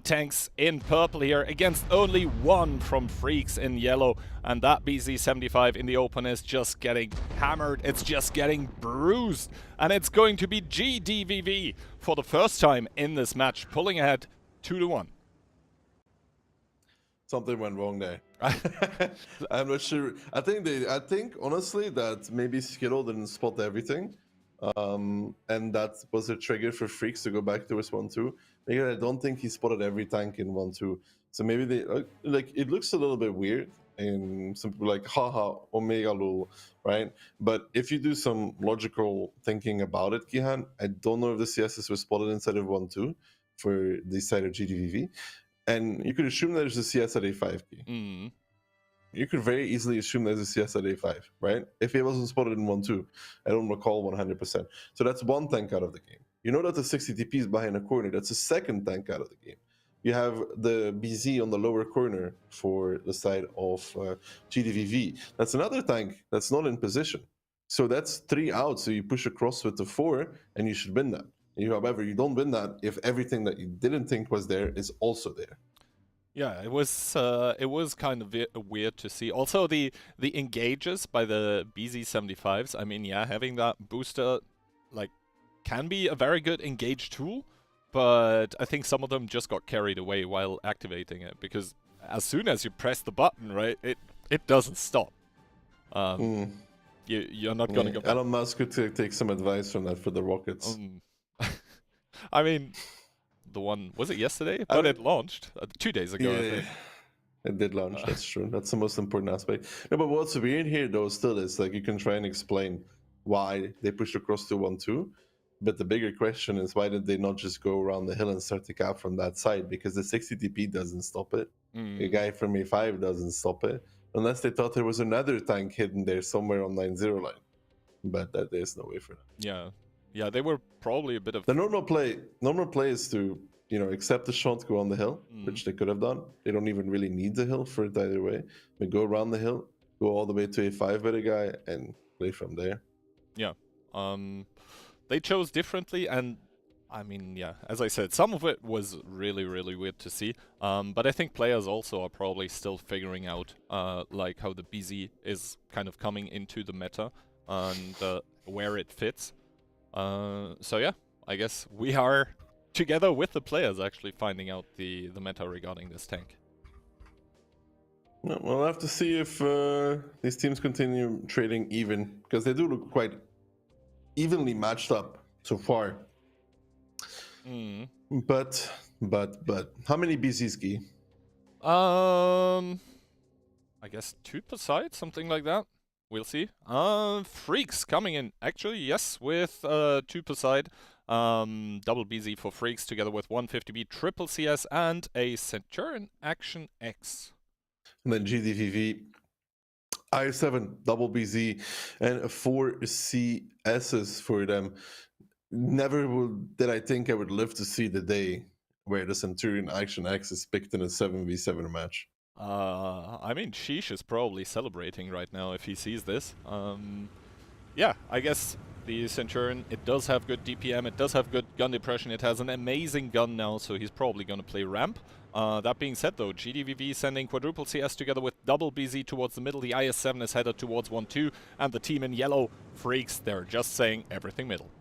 tanks in purple here against only 1 from Freaks in yellow. And that BZ75 in the open is just getting hammered. It's just getting bruised. And it's going to be GDVV for the first time in this match, pulling ahead 2-1. Something went wrong there. I'm not sure. I think honestly that maybe Skittle didn't spot everything. And that was a trigger for Freaks to go back towards 1-2. Because I don't think he spotted every tank in 1-2. So maybe they like it looks a little bit weird, and some people like haha Omega lul, right? But if you do some logical thinking about it, Kihan, I don't know if the CSs were spotted inside of 1-2 for this side of GDVV, and you could assume there's a CS at A5 key. You could very easily assume there's a CS at A5, right? If it wasn't spotted in 1-2, I don't recall 100%. So that's one tank out of the game. You know that the 60 TP is behind a corner. That's a second tank out of the game. You have the BZ on the lower corner for the side of GDVV. That's another tank that's not in position. So that's 3 out. So you push across with the 4, and you should win that. However, you don't win that if everything that you didn't think was there is also there. Yeah, it was kind of weird to see. Also, the engages by the BZ75s. I mean, yeah, having that booster, like, can be a very good engage tool, but I think some of them just got carried away while activating it, because as soon as you press the button, right, it doesn't stop. You're not gonna go back. Elon Musk could take some advice from that for the rockets. I mean, the one, was it yesterday? But it launched 2 days ago, I think. It did launch, that's true. That's the most important aspect. No, but what's weird here, though, still is, like, you can try and explain why they pushed across to 1-2, but the bigger question is, why did they not just go around the hill and start the cap from that side? Because the 60 TP doesn't stop it. The guy from A5 doesn't stop it. Unless they thought there was another tank hidden there somewhere on 9-0 line. But there's no way for that. Yeah, they were probably a bit of... The normal play is to, accept the shot, go on the hill, which they could have done. They don't even really need the hill for it either way. But go around the hill, go all the way to A5 with a guy, and play from there. Yeah. They chose differently, and I mean, yeah, as I said, some of it was really, really weird to see. But I think players also are probably still figuring out, like, how the BZ is kind of coming into the meta and where it fits. So yeah, I guess we are together with the players actually finding out the meta regarding this tank. We'll have to see if these teams continue trading even, because they do look quite evenly matched up so far. But how many BZs, Guy? I guess 2 per side, something like that. We'll see. Freaks coming in, actually, yes, with 2 per side. Double BZ for Freaks together with 150B triple CS and a Centurion Action X. And then GDVV, I7, double BZ, and 4 CSs for them. Never did I think I would live to see the day where the Centurion Action X is picked in a 7v7 match. I mean, Sheesh is probably celebrating right now if he sees this. Yeah, I guess the Centurion, it does have good DPM, it does have good gun depression, it has an amazing gun now, so he's probably going to play ramp. That being said, though, GDVV sending quadruple CS together with double BZ towards the middle. The IS-7 is headed towards 1-2, and the team in yellow, Freaks, they're just saying everything middle.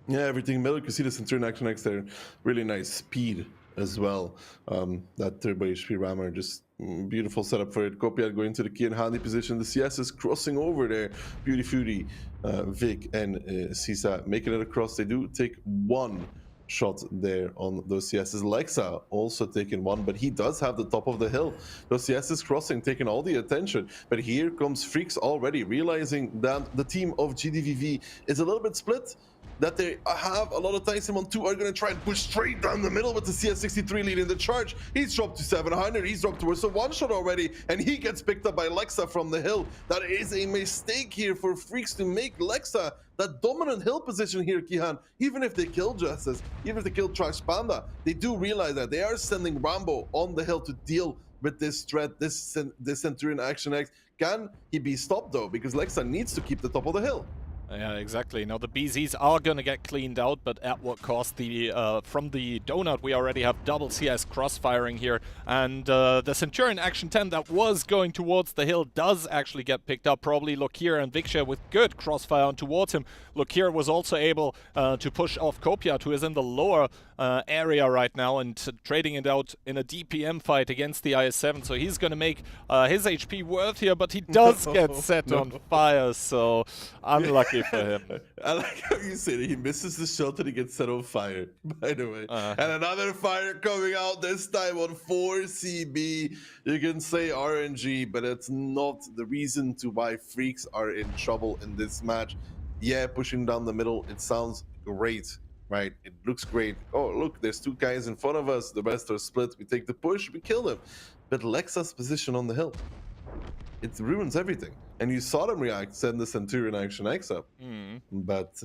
Yeah, everything middle. You can see the Centurion Action X there. Really nice speed as well. That turbo HP rammer, just beautiful setup for it. Copiad going to the key and handy position. The CS is crossing over there. Beauty Fury, Vic, and Sisa making it across. They do take 1 shot there on those CSs. Lexa also taking 1, but he does have the top of the hill. Those CSs crossing, taking all the attention. But here comes Freaks already realizing that the team of GDVV is a little bit split. That they have a lot of tanks, and 1-2 are going to try and push straight down the middle with the CS63 leading the charge. He's dropped to 700, he's dropped towards a 1-shot already, and he gets picked up by Lexa from the hill. That is a mistake here for Freaks to make Lexa that dominant hill position here, Kihan. Even if they kill Justice, even if they kill Trash Panda, they do realize that they are sending Rambo on the hill to deal with this threat, this Centurion Action X. Can he be stopped though? Because Lexa needs to keep the top of the hill. Yeah, exactly. Now the BZs are gonna get cleaned out, but at what cost? From the donut we already have double CS crossfiring here, and the Centurion Action 10 that was going towards the hill does actually get picked up. Probably Lokir and Viksha with good crossfire on towards him. Lokir was also able to push off Kopiat, who is in the lower area right now and trading it out in a DPM fight against the IS-7, so he's gonna make his HP worth here, but he does get set on fire, so unlucky for him. I like how you say that he misses the shot and he gets set on fire, by the way. And another fire coming out, this time on 4CB. You can say RNG, but it's not the reason to why Freaks are in trouble in this match. Yeah, pushing down the middle, it sounds great, right? It looks great. Oh, look, there's 2 guys in front of us. The rest are split. We take the push, we kill them. But Lexa's position on the hill, it ruins everything. And you saw them react, send the Centurion Action X up. But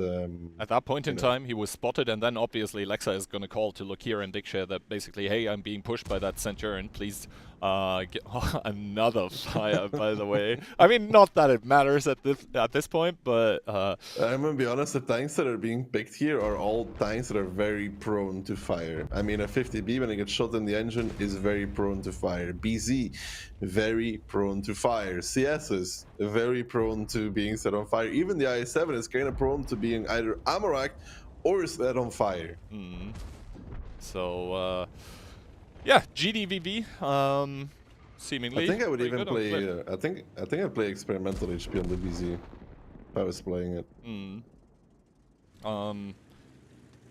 at that point in time, he was spotted, and then obviously Lexa is going to call to Lokir and Dickshare that basically, hey, I'm being pushed by that Centurion, please Another fire, by the way. I mean, not that it matters at this point, but I'm gonna be honest, the tanks that are being picked here are all tanks that are very prone to fire. I mean, a 50B when it gets shot in the engine is very prone to fire. BZ, very prone to fire. CS is very prone to being set on fire. Even the i7 is kind of prone to being either ammo-racked or set on fire. So, yeah, GDVV, seemingly. I think I would pretty even good on play. Cliff. I think I'd play experimental HP on the BZ if I was playing it.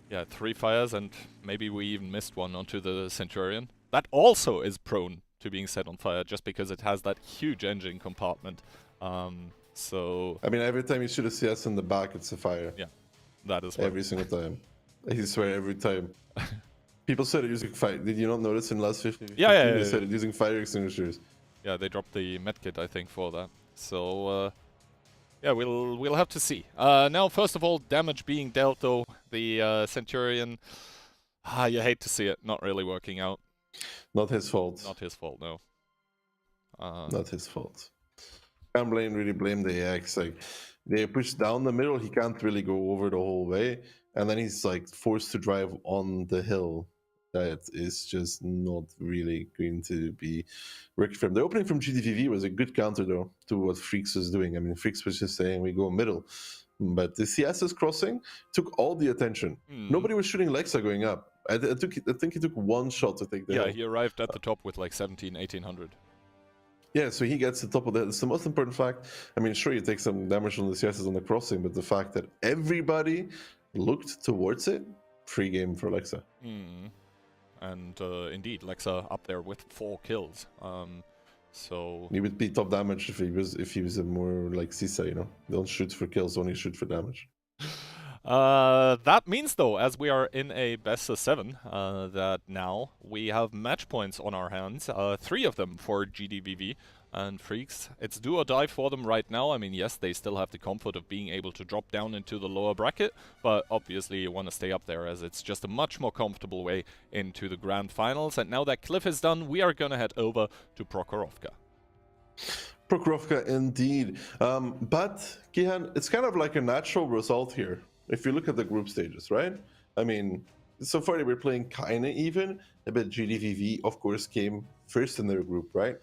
Yeah, 3 fires, and maybe we even missed one onto the Centurion. That also is prone to being set on fire, just because it has that huge engine compartment. So I mean, every time you shoot a CS in the back, it's a fire. yeah, that is what. Every single time. I swear, every time. People started using fire. Did you not notice in last 50? Yeah, They started using fire extinguishers. Yeah, they dropped the medkit, I think, for that. So, yeah, we'll have to see. Now, first of all, damage being dealt, though. The Centurion, you hate to see it not really working out. Not his fault. Not his fault, no. Not his fault. Can't really blame the AX. Like, they push down the middle, he can't really go over the whole way. And then he's like forced to drive on the hill. That is just not really going to be working for him. The opening from GDVV was a good counter, though, to what Freaks was doing. I mean, Freaks was just saying we go middle. But the CS's crossing took all the attention. Nobody was shooting Lexa going up. I think he took one shot to take the hill. He arrived at the top with like 1800. Yeah, so he gets the top of that. It's the most important fact. I mean, sure, you take some damage on the CS's on the crossing, but the fact that everybody looked towards it, free game for Lexa. And indeed, Lexa up there with 4 kills. So he would be top damage if he was a more like Sisa, you know. Don't shoot for kills, only shoot for damage. That means, though, as we are in a best of 7, that now we have match points on our hands. 3 of them for GDVV and Freaks. It's do or die for them right now. I mean, yes, they still have the comfort of being able to drop down into the lower bracket, but obviously you want to stay up there, as it's just a much more comfortable way into the grand finals. And now that Cliff is done, we are going to head over to Prokhorovka. Prokhorovka, indeed. But, Kihan, it's kind of like a natural result here. If you look at the group stages, right? I mean, so far they were playing kind of even, but GDVV, of course, came first in their group, right?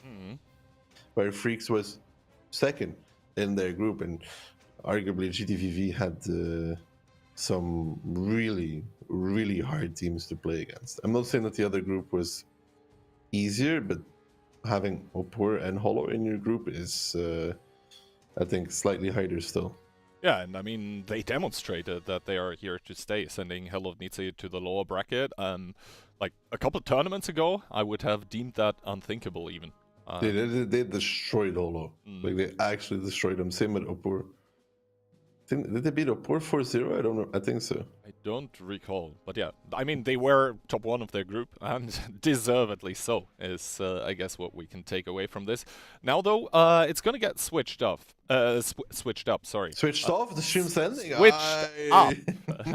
Where Freaks was second in their group, and arguably GDVV had some really, really hard teams to play against. I'm not saying that the other group was easier, but having Opor and Hollow in your group is, I think, slightly harder still. Yeah, and I mean, they demonstrated that they are here to stay, sending Helovnice to the lower bracket. Like, a couple of tournaments ago, I would have deemed that unthinkable, even. They destroyed Hollow. Like, they actually destroyed them. Same with Opor. Did they beat Opor 4-0? I don't know. I think so. I don't recall. But yeah, I mean, they were top 1 of their group, and deservedly so, is, I guess, what we can take away from this. Now, though, it's going to get switched up. Switched up, sorry. Switched off? The stream's ending? Switched up,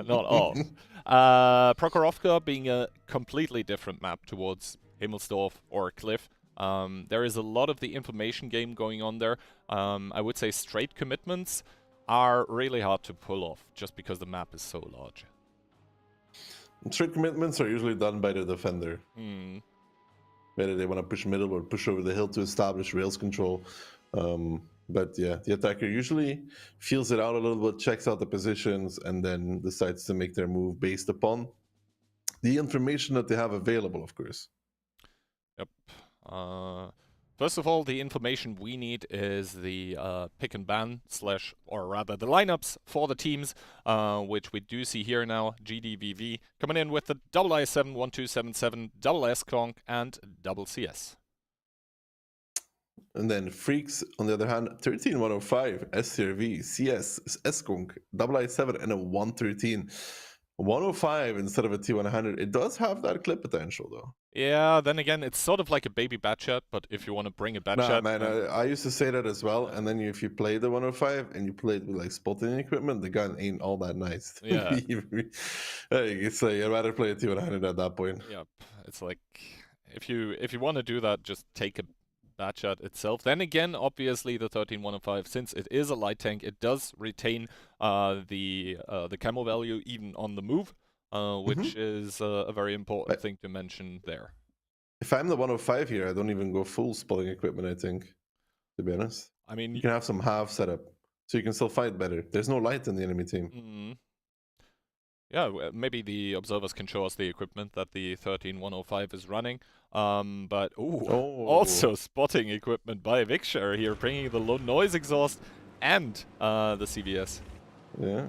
not off. Prokhorovka being a completely different map towards Himmelsdorf or Cliff. There is a lot of the information game going on there. I would say straight commitments are really hard to pull off, just because the map is so large. Straight commitments are usually done by the defender. Whether they want to push middle or push over the hill to establish rails control. But yeah, the attacker usually feels it out a little bit, checks out the positions, and then decides to make their move based upon the information that they have available, of course. Yep. First of all, the information we need is the pick and ban or rather the lineups for the teams, which we do see here now. GDVV coming in with the I7 1277, S-Conk, and CS. And then Freaks, on the other hand, 13105, SCRV, CS, S-Conk, I7, and a 113. 105 instead of a T100. It does have that clip potential, though. Yeah, then again, it's sort of like a baby Batchat, but if you want to bring a Batchat... man, I used to say that as well, and then if you play the 105 and you play it with like spotting equipment, the gun ain't all that nice. Yeah. It's like, I'd rather play a T100 at that point. Yep, it's like... if you want to do that, just take a bat shot itself. Then again, obviously the 13105, since it is a light tank, it does retain the camo value even on the move, which is a very important thing to mention there. If I'm the 105 here, I don't even go full spotting equipment, I think, to be honest. I mean, you can have some half setup, so you can still fight better. There's no light in the enemy team. Yeah, maybe the observers can show us the equipment that the 13105 is running. But also spotting equipment by Vikshar here, bringing the low noise exhaust and the CVS. Yeah,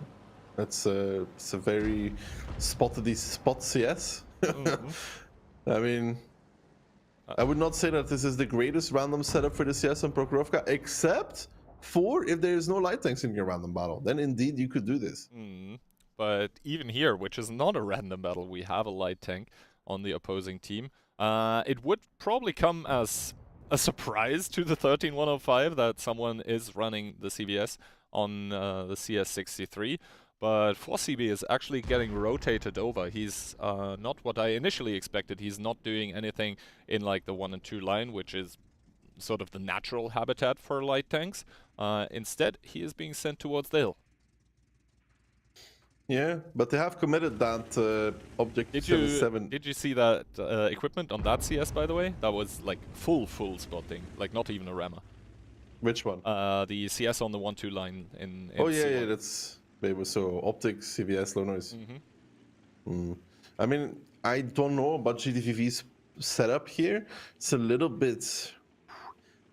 it's a very spotty spot CS. I mean, I would not say that this is the greatest random setup for the CS on Prokhorovka, except for if there is no light tanks in your random battle. Then indeed you could do this. But even here, which is not a random battle, we have a light tank on the opposing team. It would probably come as a surprise to the 13105 that someone is running the CVS on the CS63. But 4CB is actually getting rotated over. He's not what I initially expected. He's not doing anything in like the 1 and 2 line, which is sort of the natural habitat for light tanks. Instead, he is being sent towards the hill. Yeah, but they have committed that object 77. Did you see that equipment on that CS, by the way? That was like full spotting, like not even a rammer. Which one? The CS on the 1-2 line in oh yeah, C1. yeah, that's maybe so optics, CVS, low noise. I mean, I don't know about GDVV's setup here. It's a little bit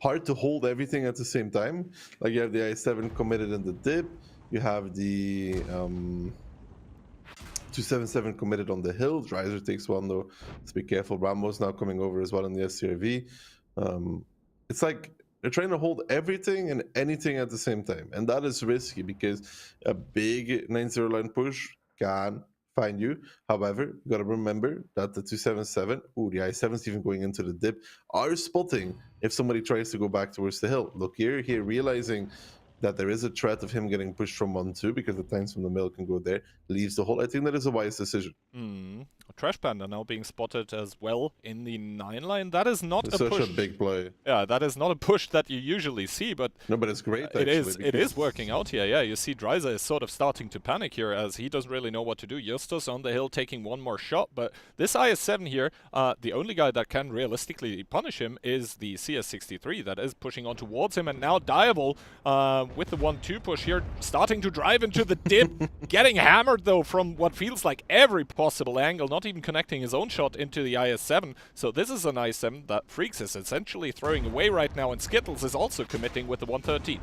hard to hold everything at the same time. Like you have the i7 committed in the dip. You have the 277 committed on the hill. Dreiser takes one though. Let's be careful. Rambo's now coming over as well in the SCRV. It's like they're trying to hold everything and anything at the same time. And that is risky because a big 9-0 line push can find you. However, you got to remember that the 277, the i7's even going into the dip, are spotting if somebody tries to go back towards the hill. Look here, realizing that there is a threat of him getting pushed from 1-2 because the tanks from the mill can go there, leaves the hole. I think that is a wise decision. Trash Panda now being spotted as well in the 9 line. That is not a push. Such a big play. Yeah, that is not a push that you usually see, but no, but it's great. It is working out here. Yeah, you see Dreiser is sort of starting to panic here as he doesn't really know what to do. Justus on the hill taking one more shot, but this IS-7 here, the only guy that can realistically punish him is the CS63 that is pushing on towards him, and now Diable with the 1-2 push here, starting to drive into the dip, getting hammered though from what feels like every possible angle, not even connecting his own shot into the IS-7. So this is an IS-7 that Freaks is essentially throwing away right now, and Skittles is also committing with the 113.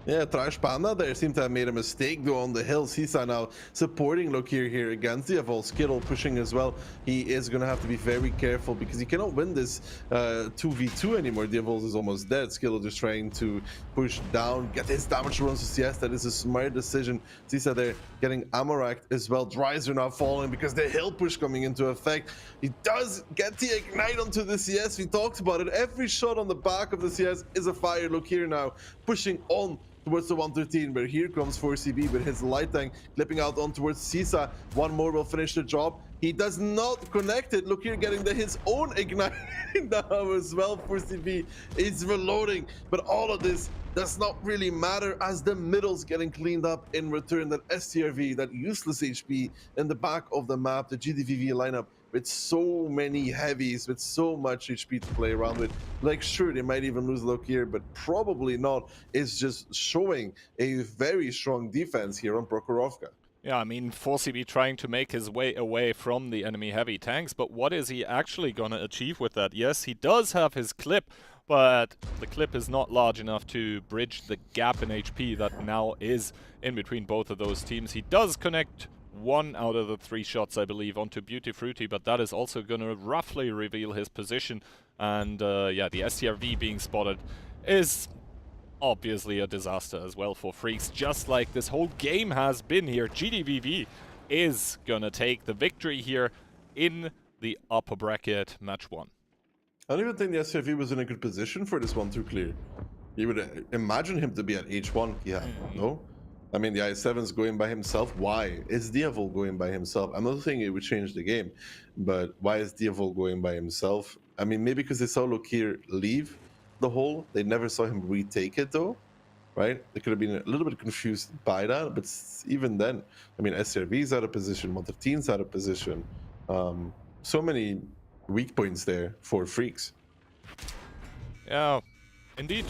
Yeah, Trash Panda there seemed to have made a mistake though on the hills. He's now supporting Lokir here against Diavol. Skittle pushing as well. He is going to have to be very careful because he cannot win this 2v2 anymore. Diavol is almost dead. Skittle just trying to push down, get his damage runs to CS. That is a smart decision. Sisa there getting Amorak as well. Dreiser now falling because the hill push coming into effect. He does get the ignite onto the CS. We talked about it. Every shot on the back of the CS is a fire. Lokir now pushing on towards the 113, but here comes 4CB with his light tank clipping out on towards Sisa. One more will finish the job. He does not connect it. Look here, getting his own ignite now as well. 4CB is reloading, but all of this does not really matter as the middle's getting cleaned up in return. That STRV, that useless HP in the back of the map, the GDVV lineup with so many heavies, with so much HP to play around with. Like, sure, they might even lose Loki here, but probably not. It's just showing a very strong defense here on Prokhorovka. Yeah, I mean, 4CB trying to make his way away from the enemy heavy tanks, but what is he actually going to achieve with that? Yes, he does have his clip, but the clip is not large enough to bridge the gap in HP that now is in between both of those teams. He does connect 1 out of the 3 shots, I believe, onto Beauty Fruity, but that is also going to roughly reveal his position. And yeah, the STRV being spotted is obviously a disaster as well for Freaks, just like this whole game has been here. GDVV is going to take the victory here in the upper bracket match 1. I don't even think the STRV was in a good position for this 1-2 clear. You would imagine him to be at H1, yeah, no? I mean, the i7's going by himself. Why is Diavol going by himself? I'm not saying it would change the game, but why is Diavol going by himself? I mean, maybe because they saw Lokir leave the hole. They never saw him retake it, though, right? They could have been a little bit confused by that, but even then, I mean, SRV's out of position, Montertine's out of position. So many weak points there for Freaks. Yeah, indeed.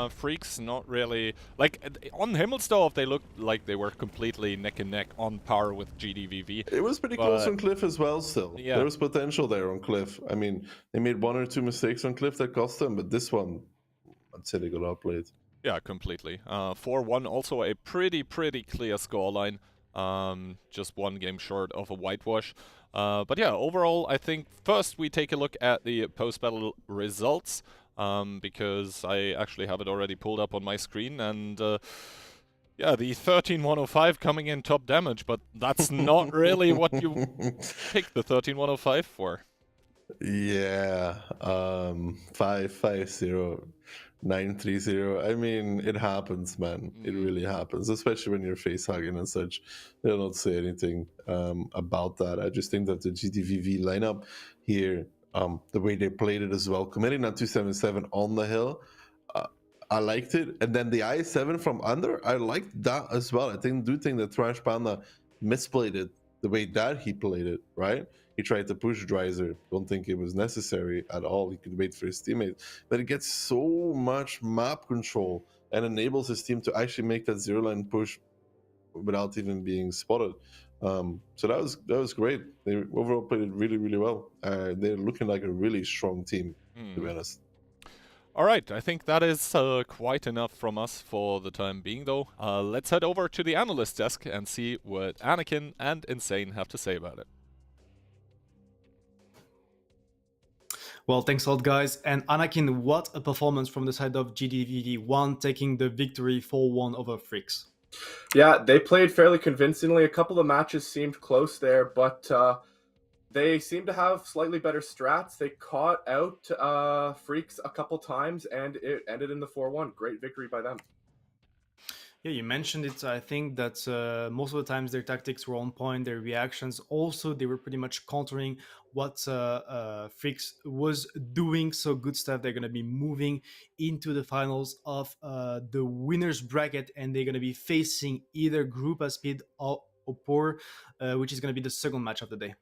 Freaks not really... Like, on Himmelsdorf, they looked like they were completely neck and neck on par with GDVV. It was pretty close on Cliff as well, still. Yeah. There was potential there on Cliff. I mean, they made 1 or 2 mistakes on Cliff that cost them, but this one, I'd say they got outplayed. Yeah, completely. 4-1, also a pretty clear scoreline. Just 1 game short of a whitewash. But yeah, overall, I think first we take a look at the post-battle results. Because I actually have it already pulled up on my screen, and yeah, the 13-105 coming in top damage, but that's not really what you pick the 13-105 for. Yeah, 5-5-0, 9-3-0. I mean, it happens, man. It really happens, especially when you're face hugging and such. They'll not say anything about that. I just think that the GTVV lineup here, the way they played it as well, committing that 277 on the hill, I liked it. And then the i7 from under, I liked that as well. I do think that Thrash Panda misplayed it the way that he played it, right? He tried to push Dreiser. Don't think it was necessary at all. He could wait for his teammate. But it gets so much map control and enables his team to actually make that zero-line push without even being spotted. So that was great. They overall played it really well. They're looking like a really strong team, to be honest. All right, I think that is quite enough from us for the time being, though. Let's head over to the analyst desk and see what Anakin and Insane have to say about it. Well, thanks a lot, guys. And Anakin, what a performance from the side of GDVD1, taking the victory 4-1 over Freaks. Yeah, they played fairly convincingly. A couple of matches seemed close there, but they seem to have slightly better strats. They caught out Freaks a couple times, and it ended in the 4-1. Great victory by them. Yeah, you mentioned it. I think that most of the times their tactics were on point, their reactions also, they were pretty much countering what Freaks was doing. So good stuff. They're going to be moving into the finals of the winners bracket, and they're going to be facing either Group of Speed or Opor, which is going to be the second match of the day.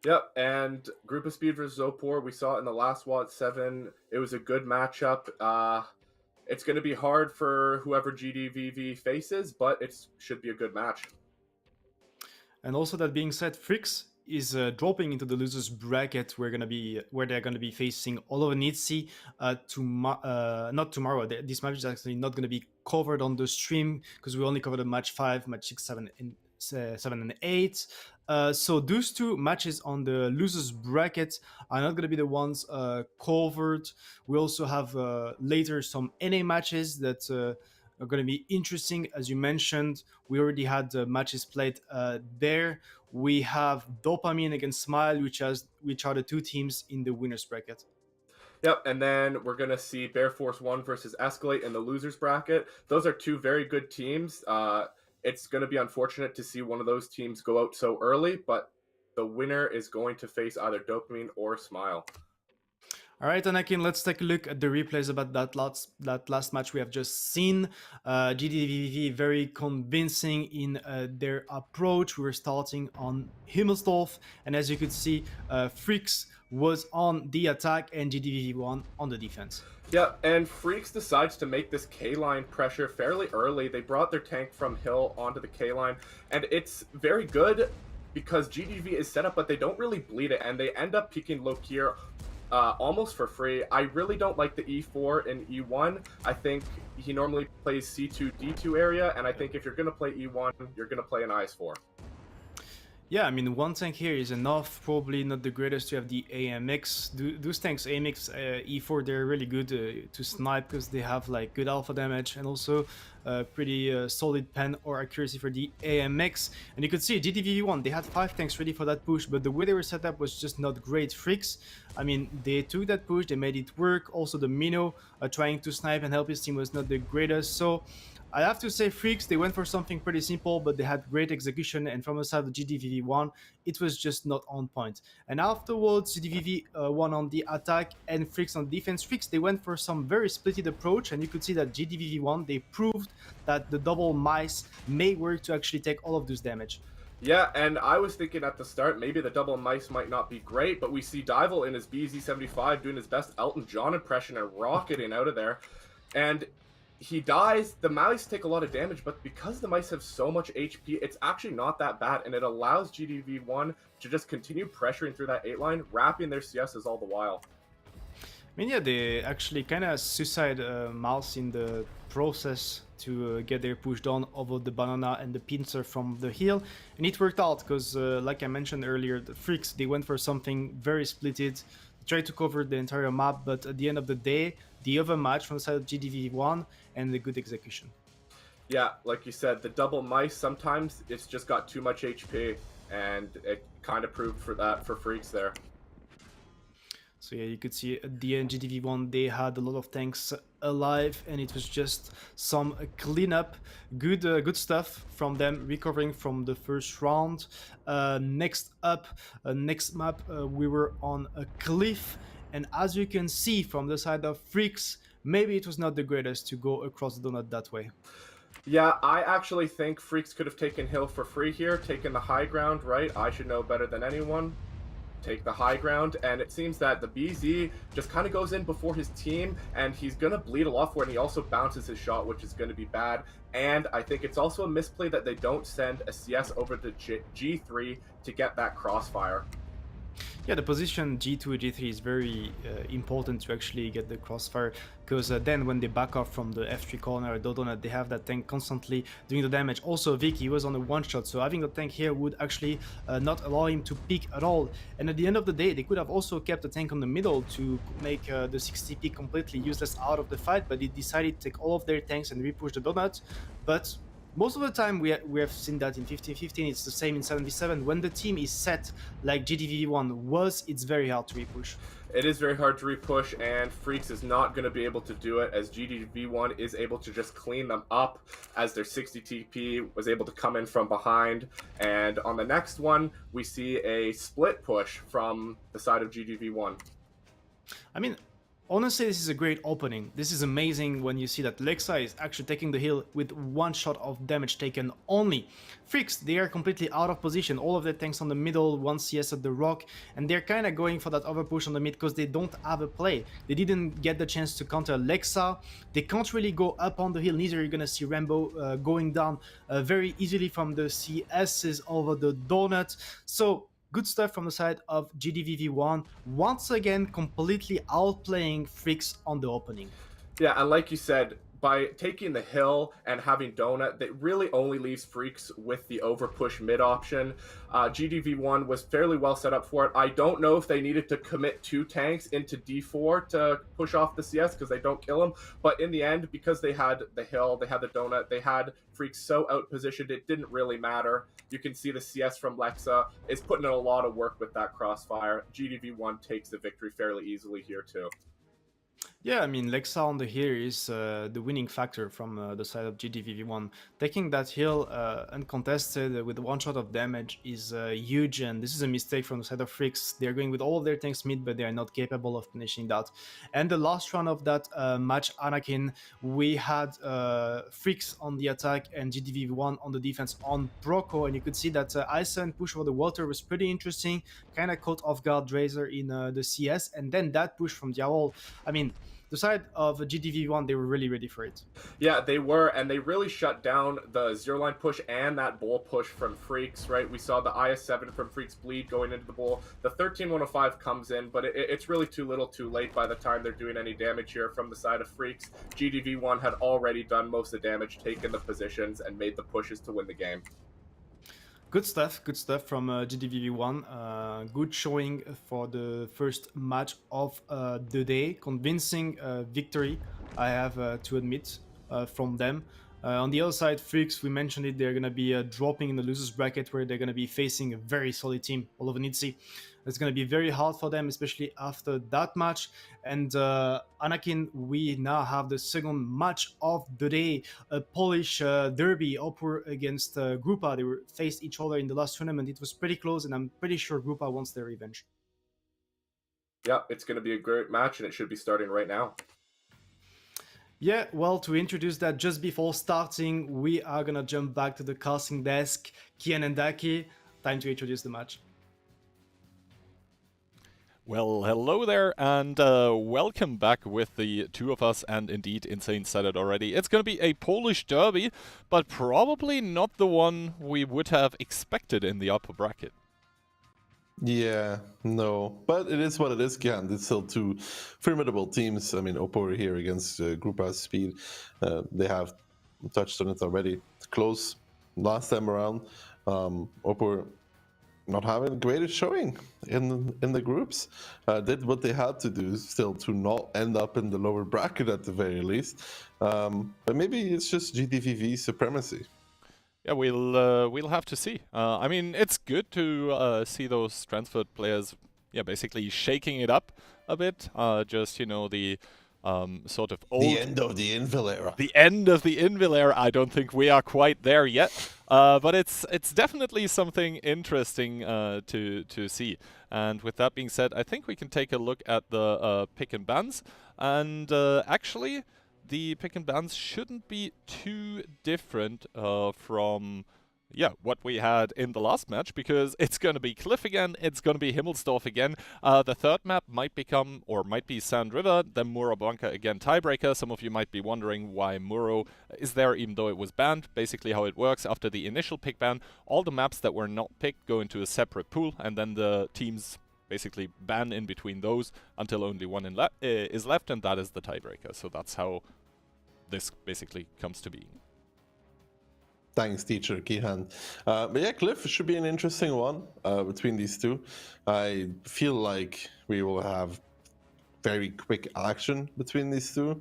Yep, and Group of Speed versus Opor, we saw it in the last WoT7. It was a good matchup. It's going to be hard for whoever GDVV faces, but it should be a good match. And also, that being said, Freaks is dropping into the losers bracket. Where they're going to be facing Oliver Nitsi not tomorrow. This match is actually not going to be covered on the stream because we only covered the match 5, match 6, 7, and 8. So those 2 matches on the losers bracket are not going to be the ones covered. We also have later some NA matches that are going to be interesting. As you mentioned, we already had matches played there. We have Dopamine against Smile, which are the 2 teams in the winners bracket. Yep, and then we're going to see Bear Force 1 versus Escalate in the losers bracket. Those are 2 very good teams. It's going to be unfortunate to see one of those teams go out so early, but the winner is going to face either Dopamine or Smile. All right, Anakin, let's take a look at the replays about that last match we have just seen. GDVV very convincing in their approach. We were starting on Himmelsdorf, and as you could see, Freaks was on the attack and GDVV1 on the defense. Yeah, and Freaks decides to make this K-line pressure fairly early. They brought their tank from Hill onto the K-line, and it's very good because GDV is set up, but they don't really bleed it, and they end up peeking Lokir almost for free. I really don't like the E4 and E1. I think he normally plays C2, D2 area, and I think if you're going to play E1, you're going to play an IS4. Yeah, I mean, 1 tank here is enough. Probably not the greatest to have the AMX. Those tanks, AMX, E4, they're really good to snipe because they have like good alpha damage and also pretty solid pen or accuracy for the AMX. And you could see GDVV1, they had 5 tanks ready for that push, but the way they were set up was just not great. Freaks, I mean, they took that push, they made it work. Also, the Minnow trying to snipe and help his team was not the greatest. So I have to say, Freaks, they went for something pretty simple, but they had great execution, and from the side of GDVV1, it was just not on point. And afterwards, GDVV won on the attack, and Freaks on defense. Freaks, they went for some very splitted approach, and you could see that GDVV1, they proved that the double mice may work to actually take all of this damage. Yeah, and I was thinking at the start, maybe the double mice might not be great, but we see Dival in his BZ75 doing his best Elton John impression and rocketing out of there. And he dies, the mice take a lot of damage, but because the mice have so much HP, it's actually not that bad, and it allows GDV1 to just continue pressuring through that 8 line, wrapping their CSs all the while. I mean, yeah, they actually kind of suicide mouse in the process to get their push down over the banana and the pincer from the hill, and it worked out because, like I mentioned earlier, the Freaks, they went for something very splitted, tried to cover the entire map, but at the end of the day, the other match from the side of GDV1 and the good execution. Yeah, like you said, the double mice, sometimes it's just got too much HP, and it kind of proved for that for Freaks there. So yeah, you could see at the end, GDV1, they had a lot of tanks alive, and it was just some cleanup, good stuff from them, recovering from the first round. Next up, next map, we were on a cliff, and as you can see from the side of Freaks, maybe it was not the greatest to go across the donut that way. Yeah, I actually think Freaks could have taken hill for free here, taken the high ground, right? I should know better than anyone. Take the high ground, and it seems that the BZ just kind of goes in before his team, and he's going to bleed a lot for it, and he also bounces his shot, which is going to be bad. And I think it's also a misplay that they don't send a CS over to G3 to get that crossfire. Yeah, the position G2 G3 is very important to actually get the crossfire, because then when they back off from the F3 corner or Dodonut, they have that tank constantly doing the damage. Also, Vicky was on a one-shot, so having the tank here would actually not allow him to peek at all. And at the end of the day, they could have also kept the tank on the middle to make the 60 peek completely useless out of the fight, but they decided to take all of their tanks and repush the Donut. But most of the time we have seen that in 15-15, it's the same in 7v7. When the team is set like GDV1 was, it's very hard to repush. It is very hard to repush, and Freaks is not going to be able to do it, as GDV1 is able to just clean them up as their 60 TP was able to come in from behind. And on the next one, we see a split push from the side of GDV1. I mean, honestly, this is a great opening. This is amazing when you see that Lexa is actually taking the hill with one shot of damage taken only. Freaks, they are completely out of position. All of their tanks on the middle, one CS at the rock, and they're kind of going for that overpush on the mid because they don't have a play. They didn't get the chance to counter Lexa. They can't really go up on the hill. Neither you're gonna see Rambo going down very easily from the CSs over the donut. So good stuff from the side of GDVV1, once again completely outplaying Freaks on the opening. Yeah, and like you said, by taking the hill and having Donut, that really only leaves Freaks with the overpush mid option. GDV1 was fairly well set up for it. I don't know if they needed to commit 2 tanks into D4 to push off the CS because they don't kill him, but in the end, because they had the hill, they had the Donut, they had Freaks so out-positioned, it didn't really matter. You can see the CS from Lexa is putting in a lot of work with that crossfire. GDV1 takes the victory fairly easily here too. Yeah, I mean, Lexa on the hill is the winning factor from the side of GDVV1. Taking that hill uncontested with one shot of damage is huge, and this is a mistake from the side of Freaks. They're going with all of their tanks mid, but they are not capable of finishing that. And the last round of that match, Anakin, we had Freaks on the attack and GDVV1 on the defense on Broco, and you could see that Ison push over the water was pretty interesting, kind of caught off guard Razor in the CS, and then that push from Diawol. I mean, the side of GDV1, they were really ready for it. Yeah, they were, and they really shut down the zero line push and that bull push from Freaks, right? We saw the IS-7 from Freaks bleed going into the bull. The 13-105 comes in, but it's really too little too late by the time they're doing any damage here from the side of Freaks. GDV1 had already done most of the damage, taken the positions, and made the pushes to win the game. Good stuff from GDVV1. Good showing for the first match of the day. Convincing victory, I have to admit, from them. On the other side, Fuchs, we mentioned it, they're going to be dropping in the losers bracket where they're going to be facing a very solid team, WoT7. It's going to be very hard for them, especially after that match. And Anakin, we now have the second match of the day, a Polish derby, Opur against Grupa. They faced each other in the last tournament. It was pretty close, and I'm pretty sure Grupa wants their revenge. Yeah, it's going to be a great match, and it should be starting right now. Yeah, well, to introduce that just before starting, we are gonna jump back to the casting desk. Kian and Daki, time to introduce the match. Well, hello there, and welcome back with the two of us, and indeed, Insane said it already. It's going to be a Polish derby, but probably not the one we would have expected in the upper bracket. Yeah, no, but it is what it is, Gant. It's still two formidable teams. I mean, Oppo here against Grupa Speed. They have touched on it already. Close last time around. Oppo not having the greatest showing in the groups. Did what they had to do still to not end up in the lower bracket at the very least. But maybe it's just GTVV supremacy. Yeah, we'll have to see. I mean, it's good to see those transferred players, yeah, basically shaking it up a bit. Just, you know, the sort of old... The end of the Invil era. The end of the Invil era. I don't think we are quite there yet. But it's definitely something interesting to see. And with that being said, I think we can take a look at the pick and bans. And actually... the pick and bans shouldn't be too different from what we had in the last match, because it's going to be Cliff again, it's going to be Himmelsdorf again. The third map might be Sand River, then Muro Blanca again tiebreaker. Some of you might be wondering why Muro is there even though it was banned. Basically how it works, after the initial pick ban, all the maps that were not picked go into a separate pool, and then the teams basically ban in between those until only one is left, and that is the tiebreaker. So that's how this basically comes to being. Thanks, teacher Kihan. But yeah, Cliff should be an interesting one between these two. I feel like we will have very quick action between these two.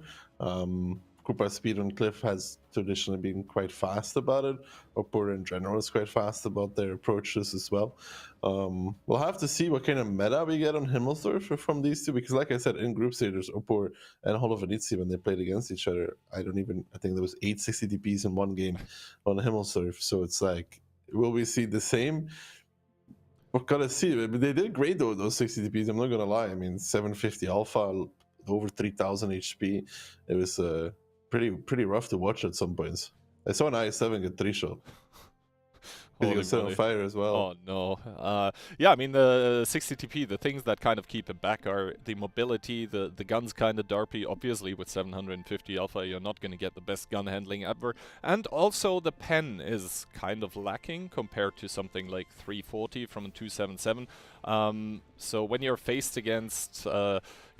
Cooper Speed and Cliff has traditionally been quite fast about it. Opur in general is quite fast about their approaches as well. We'll have to see what kind of meta we get on Himmelsdorf from these two, because like I said, in group stages, Opur and WoT7, when they played against each other, I think there was 8 60 DPs in one game on Himmelsdorf. So it's like, will we see the same? We're gonna see. They did great though, those 60 DPs, I'm not gonna lie. I mean, 750 alpha, over 3000 HP. It was pretty rough to watch at some points. I saw an IS7 get 3-shot. He was set on fire as well. Oh no. Yeah, I mean the 60 TP, the things that kind of keep it back are the mobility, the gun's kind of derpy. Obviously with 750 alpha you're not going to get the best gun handling ever. And also the pen is kind of lacking compared to something like 340 from a 277. So when you're faced against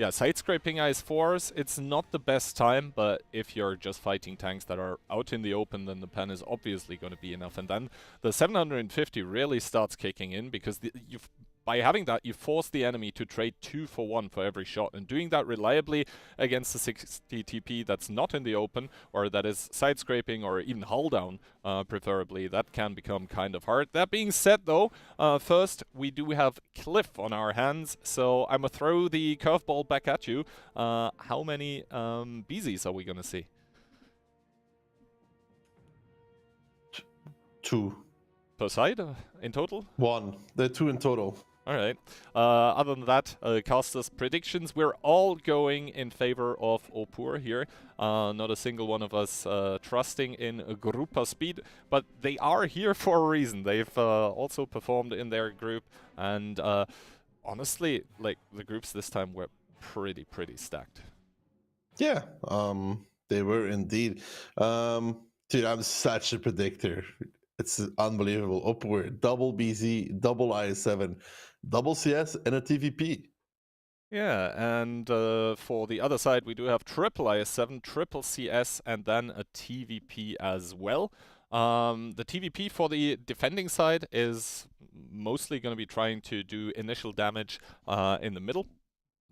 side-scraping IS-4s, it's not the best time, but if you're just fighting tanks that are out in the open, then the pen is obviously going to be enough. And then the 750 really starts kicking in, because by having that, you force the enemy to trade 2 for 1 for every shot, and doing that reliably against the 60 TP that's not in the open, or that is side-scraping, or even hull down, preferably, that can become kind of hard. That being said, though, first, we do have Cliff on our hands, so I'm gonna throw the curveball back at you. How many BZs are we gonna see? 2. Per side, in total? 1. They're 2 in total. Alright. Other than that, casters' predictions, we're all going in favor of Opur here. Not a single one of us trusting in Grupa Speed, but they are here for a reason. They've also performed in their group, and honestly, like, the groups this time were pretty stacked. Yeah, they were indeed. Dude, I'm such a predictor. It's unbelievable. Upward, double BZ, double IS7, double CS, and a TVP. Yeah, and for the other side, we do have triple IS7, triple CS, and then a TVP as well. The TVP for the defending side is mostly going to be trying to do initial damage in the middle.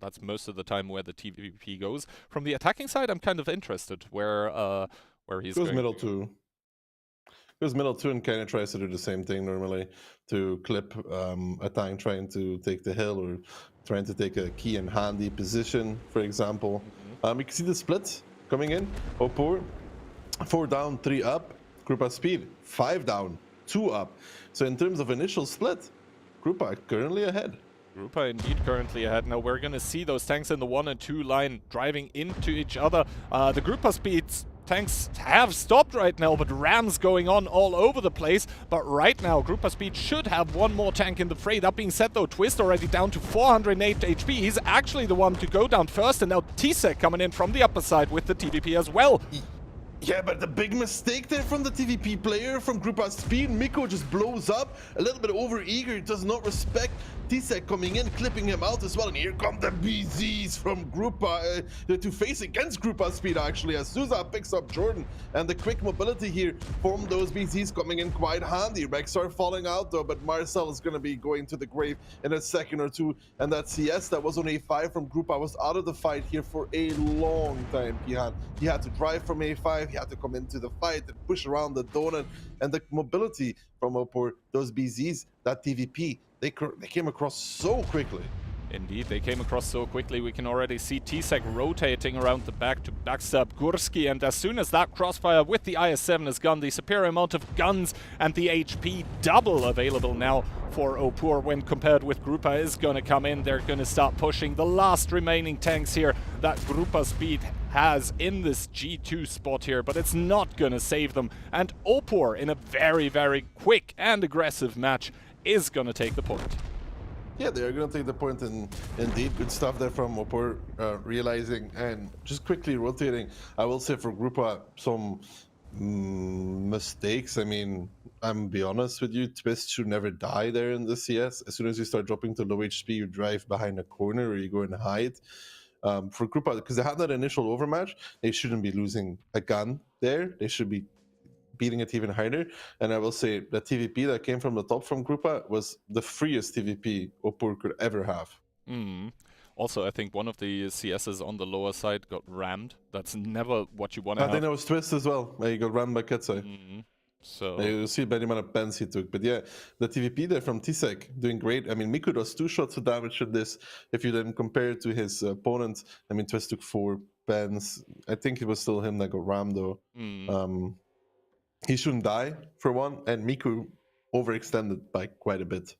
That's most of the time where the TVP goes. From the attacking side, I'm kind of interested where where he's Goes going middle to go. two. Goes middle two and kind of tries to do the same thing normally to clip a tank trying to take the hill or trying to take a key and handy position, for example. You can see the split coming in. Opor, 4 down, 3 up. Grupa Speed, 5 down, 2 up. So in terms of initial split, Grupa currently ahead. Grupa indeed currently ahead. Now we're going to see those tanks in the 1 and 2 line driving into each other. The Grupa Speeds tanks have stopped right now, but rams going on all over the place. But right now, Grupa Speed should have one more tank in the fray. That being said, though, Twist already down to 408 HP. He's actually the one to go down first, and now T-Sec coming in from the upper side with the TVP as well. Yeah, but the big mistake there from the TVP player from Grupa Speed. Miko just blows up, a little bit over-eager, does not respect T-Sec coming in, clipping him out as well. And here come the BZs from Grupa to face against Grupa Speed, actually, as Souza picks up Jordan. And the quick mobility here from those BZs coming in quite handy. Rexar falling out, though, but Marcel is going to be going to the grave in a second or two. And that CS that was on A5 from Grupa was out of the fight here for a long time, Kihan. He had to drive from A5. He had to come into the fight and push around the donut, and the mobility from Opor, those BZs, that TVP, they came across so quickly. Indeed, they came across so quickly. We can already see T-Sec rotating around the back to backstab Gurski, and as soon as that crossfire with the IS-7 is gone, the superior amount of guns and the HP double available now for Opor when compared with Grupa is going to come in. They're going to start pushing the last remaining tanks here that Grupa Speed has in this G2 spot here, but it's not going to save them. And Opor, in a very, very quick and aggressive match, is going to take the point. Yeah, they're going to take the point, and indeed, good stuff there from Opor, realizing and just quickly rotating. I will say for Grupa, some mistakes. I mean, I'm be honest with you, Twist should never die there in the CS. As soon as you start dropping to low HP, you drive behind a corner or you go and hide. For Grupa, because they had that initial overmatch, they shouldn't be losing a gun there. They should be beating it even harder. And I will say the TVP that came from the top from Grupa was the freest TVP Opor could ever have. Also, I think one of the CSs on the lower side got rammed. That's never what you want to have. I think that was Twist as well. He got rammed by Ketsai. So you see by the amount of bends he took. But yeah, the TVP there from T-Sec doing great. I mean, Miku does 2 shots of damage in this. If you then compare it to his opponent, I mean, Twist took 4 bends. I think it was still him that got rammed though. He shouldn't die for one, and Miku overextended by quite a bit.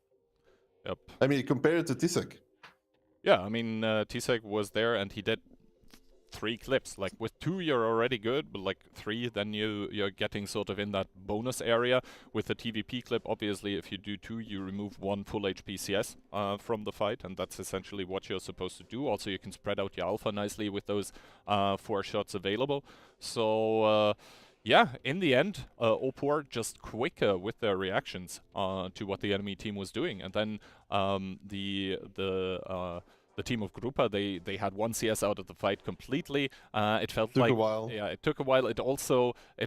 Yep. I mean, compare it to T-Sec. Yeah, I mean, T-Sec was there and he did 3 clips. Like with 2 you're already good, but like 3 then you're getting sort of in that bonus area. With the TVP clip, obviously if you do 2 you remove 1 full HP CS from the fight, and that's essentially what you're supposed to do. Also you can spread out your alpha nicely with those 4 shots available. So yeah, in the end, Opor just quicker with their reactions to what the enemy team was doing, and then the team of Grupa, they had 1 CS out of the fight completely. It felt took like a while. Yeah, it took a while. It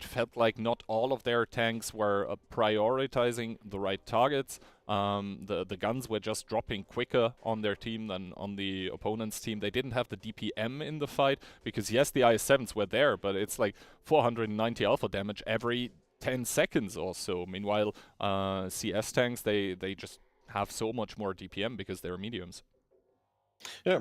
felt like not all of their tanks were prioritizing the right targets. The guns were just dropping quicker on their team than on the opponent's team. They didn't have the DPM in the fight because yes, the IS-7s were there, but it's like 490 alpha damage every 10 seconds or so. Meanwhile, CS tanks, they just have so much more DPM because they're mediums. Yeah,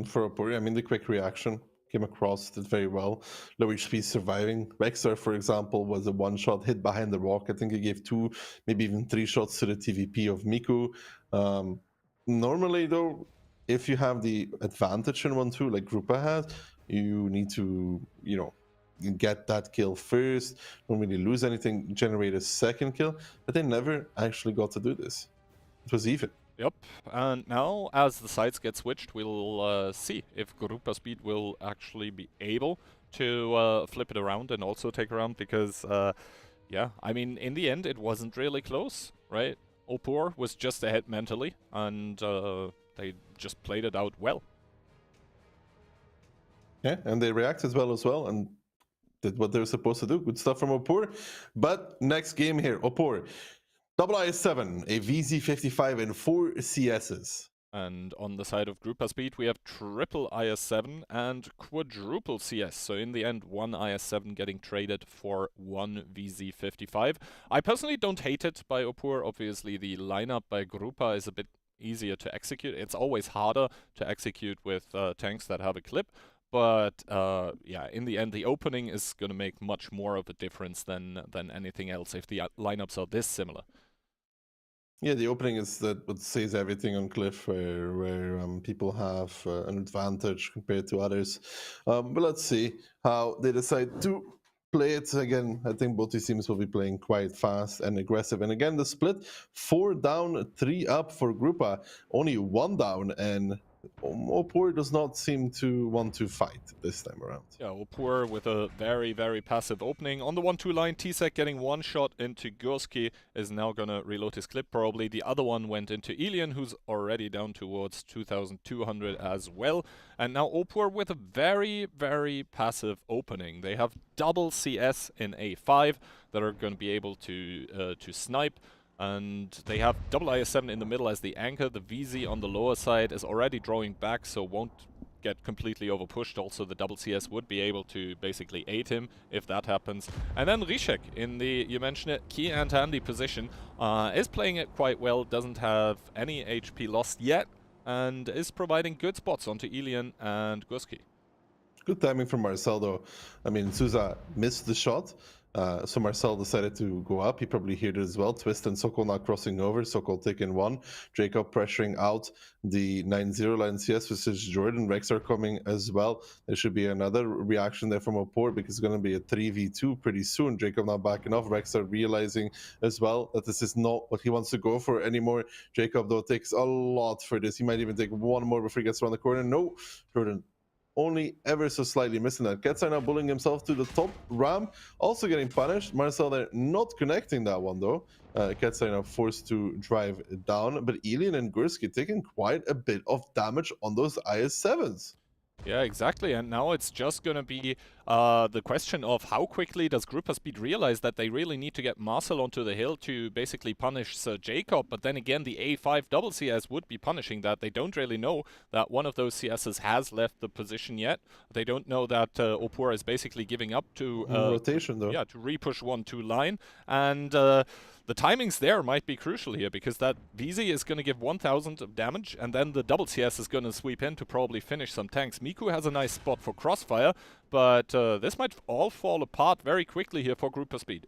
for Opor, I mean, the quick reaction came across, did very well. Low HP surviving. Rexar, for example, was a 1-shot hit behind the rock. I think he gave 2, maybe even 3 shots to the TVP of Miku. Normally, though, if you have the advantage in 1-2, like Grupa has, you need to, get that kill first, don't really lose anything, generate a second kill. But they never actually got to do this. It was even. Yep, and now as the sides get switched, we'll see if Grupa Speed will actually be able to flip it around and also take around, because, yeah, I mean, in the end, it wasn't really close, right? Opor was just ahead mentally, and they just played it out well. Yeah, and they reacted well, and did what they were supposed to do. Good stuff from Opor. But next game here, Opor. IS-7, a VZ55 and 4 CSs. And on the side of Grouper Speed, we have triple IS7 and quadruple CS. So in the end, one IS7 getting traded for one VZ55. I personally don't hate it by Opur. Obviously, the lineup by Grupa is a bit easier to execute. It's always harder to execute with tanks that have a clip. But yeah, in the end, the opening is going to make much more of a difference than anything else if the lineups are this similar. Yeah, the opening is that what says everything on Cliff, where people have an advantage compared to others. But let's see how they decide to play it. Again, I think both these teams will be playing quite fast and aggressive. And again, the split, 4 down, 3 up for Grupa, only 1 down, and Opur does not seem to want to fight this time around. Yeah, Opur with a very, very passive opening. On the 1-2 line, T-Sec getting one shot into Gursky is now gonna reload his clip probably. The other one went into Elian, who's already down towards 2,200 as well. And now Opur with a very, very passive opening. They have double CS in A5 that are gonna be able to snipe. And they have double IS7 in the middle as the anchor. The VZ on the lower side is already drawing back, so won't get completely overpushed. Also, the double CS would be able to basically aid him if that happens. And then Rishek in the, you mentioned it, key and handy position, is playing it quite well, doesn't have any HP lost yet, and is providing good spots onto Elian and Gursky. Good timing from Marcel, though. I mean, Souza missed the shot, so Marcel decided to go up. He probably heard it as well. Twist and Sokol now crossing over. Sokol taking one. Jacob pressuring out the 9-0 line CS versus Jordan. Rex are coming as well. There should be another reaction there from Opor because it's going to be a 3v2 pretty soon. Jacob now backing off. Rex are realizing as well that this is not what he wants to go for anymore. Jacob, though, takes a lot for this. He might even take one more before he gets around the corner. No, Jordan only ever so slightly missing that. Ketzer now bullying himself to the top ramp, also getting punished. Marcel there not connecting that one though. Ketzer now forced to drive down, but Elian and Gursky taking quite a bit of damage on those IS-7s. Yeah, exactly. And now it's just going to be the question of how quickly does Grouper Speed realize that they really need to get Marcel onto the hill to basically punish Sir Jacob. But then again, the A5 double CS would be punishing that. They don't really know that one of those CSs has left the position yet. They don't know that Opur is basically giving up to rotation though. Yeah, to repush 1-2 line. And the timings there might be crucial here because that VZ is going to give 1,000 of damage and then the double CS is going to sweep in to probably finish some tanks. Miku has a nice spot for crossfire, but this might all fall apart very quickly here for Grouper Speed.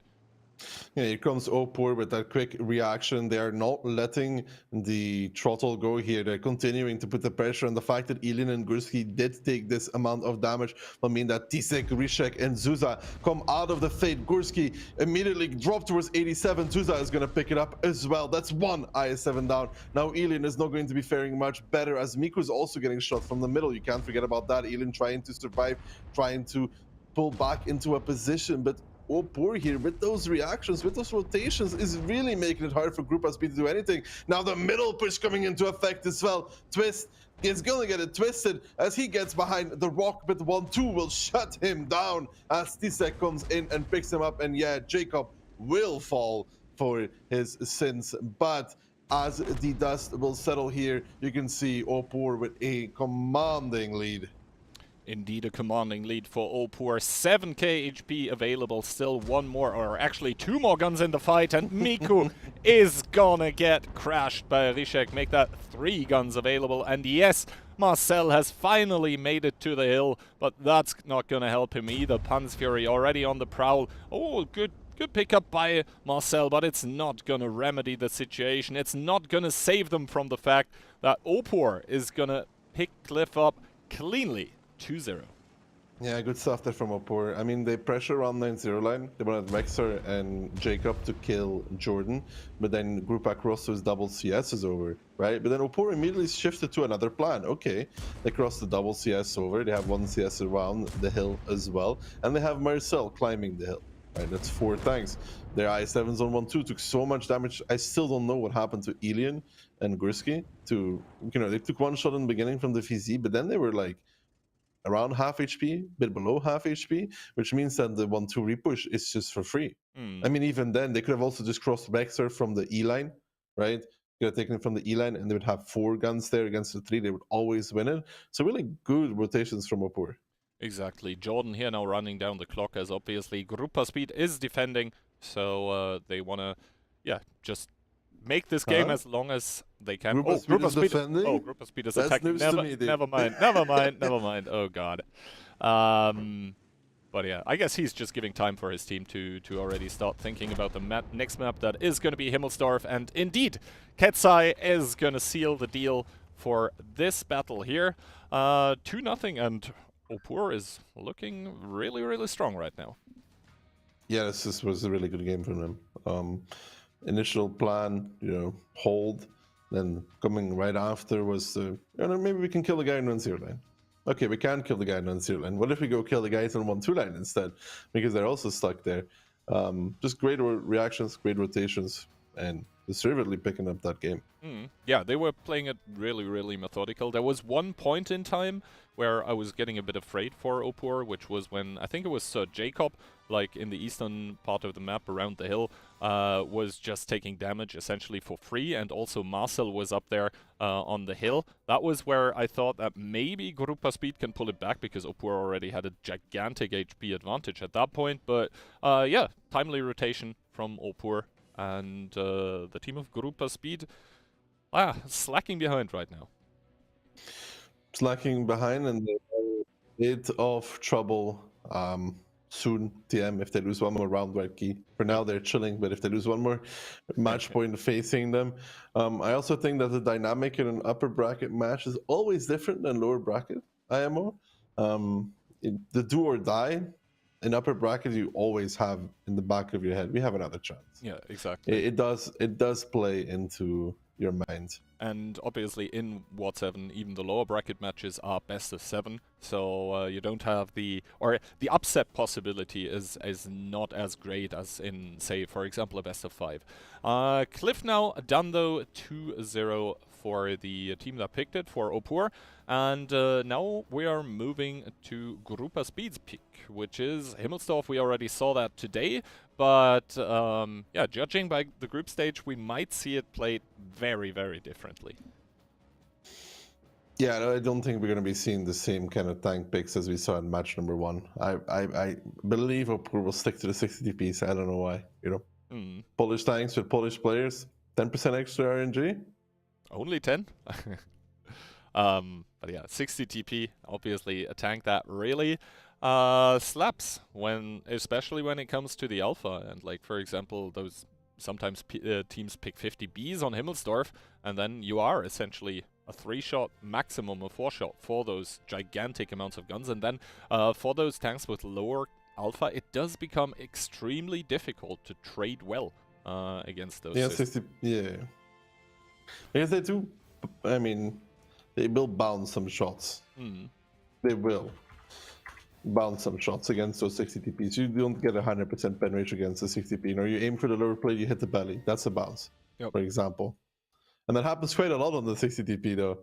Yeah, here comes Opur with that quick reaction. They are not letting the throttle go here. They're continuing to put the pressure on. The fact that Elian and Gursky did take this amount of damage will mean that T-Sec, Rishek, and Zuza come out of the fade. Gursky immediately drop towards 87. Zuza is going to pick it up as well. That's one IS-7 down. Now Elian is not going to be faring much better as Miku is also getting shot from the middle. You can't forget about that. Elian trying to survive, trying to pull back into a position, but Opur here with those reactions, with those rotations, is really making it hard for Grouper Speed to do anything. Now the middle push coming into effect as well. Twist is going to get it twisted as he gets behind the rock, but 1-2 will shut him down as T-Sec comes in and picks him up. And yeah, Jacob will fall for his sins. But as the dust will settle here, you can see Opur with a commanding lead. Indeed, a commanding lead for Opur. 7k HP available, still one more, or actually two more guns in the fight, and Miku is gonna get crashed by Rishek, make that 3 guns available. And yes, Marcel has finally made it to the hill, but that's not gonna help him either. Pan's Fury already on the prowl. Oh, good pickup by Marcel, but it's not gonna remedy the situation. It's not gonna save them from the fact that Opur is gonna pick Cliff up cleanly. 2-0. Yeah, good stuff there from Opur. I mean, they pressure around 9-0 line. They wanted Rexer and Jacob to kill Jordan, but then group across to his double CS is over, right? But then Opur immediately shifted to another plan. Okay, they cross the double CS over. They have one CS around the hill as well, and they have Marcel climbing the hill. Right, that's 4 tanks. Their I7s on 1-2 took so much damage. I still don't know what happened to Elian and Gursky. They took one shot in the beginning from the VZ, but then they were like around half HP, bit below half HP, which means that the 1-2 repush is just for free. I mean, even then, they could have also just crossed Rexer from the E line, right? could have taken it from the E line, and they would have 4 guns there against the 3. They would always win it. So really good rotations from Opur. Exactly. Jordan here now running down the clock, as obviously Grupa Speed is defending, so they want to, yeah, just make this game as long as they can. Grupa Speed is defending? Oh, Grupa Speed is That's attacking. news to me, dude. Never mind. Never mind. Oh god. But yeah, I guess he's just giving time for his team to already start thinking about the next map that is going to be Himmelsdorf, and indeed, Ketsai is going to seal the deal for this battle here. 2-0, and Opur is looking really, really strong right now. Yeah, this was a really good game from them. Initial plan, hold. Then coming right after was, maybe we can kill the guy in 1-0 line. Okay, we can't kill the guy in 1-0 line. What if we go kill the guys on 1-2 line instead? Because they're also stuck there. Just great reactions, great rotations, and deservedly picking up that game. Yeah, they were playing it really, really methodical. There was one point in time where I was getting a bit afraid for Opur, which was when, I think it was Sir Jacob, like in the eastern part of the map around the hill, was just taking damage essentially for free, and also Marcel was up there on the hill. That was where I thought that maybe Grupa Speed can pull it back, because Opur already had a gigantic HP advantage at that point, but yeah, timely rotation from Opur, and the team of Grupa Speed slacking behind right now. Slacking behind, and they're in a bit of trouble soon, TM, if they lose one more round right key. For now, they're chilling, but if they lose one more match point facing them. I also think that the dynamic in an upper bracket match is always different than lower bracket IMO. The do or die in upper bracket, you always have in the back of your head, we have another chance. Yeah, exactly. It does play into your mind. And obviously in WoT7, even the lower bracket matches are best of 7, so you don't have the upset possibility is not as great as in, say, for example, a best of 5. Cliff now done though, 2-0 for the team that picked it, for Opur. And now we are moving to Grupa Speed's pick, which is Himmelsdorf. We already saw that today, but yeah, judging by the group stage, we might see it played very, very differently. Yeah, I don't think we're going to be seeing the same kind of tank picks as we saw in match number 1. I believe Opur will stick to the 60 TPs. I don't know why. Polish tanks with Polish players, 10% extra RNG. Only 10? But yeah, 60 TP, obviously a tank that really slaps, especially when it comes to the alpha. And like, for example, those sometimes teams pick 50 Bs on Himmelsdorf, and then you are essentially a 3-shot, maximum of 4-shot for those gigantic amounts of guns. And then for those tanks with lower alpha, it does become extremely difficult to trade well against those. Yeah, 60, yeah. Because they do, I mean, they will bounce some shots. They will bounce some shots against those 60 TPs. You don't get 100% pen rate against the 60 TP. You aim for the lower plate, you hit the belly. That's a bounce, for example. And that happens quite a lot on the 60 TP, though.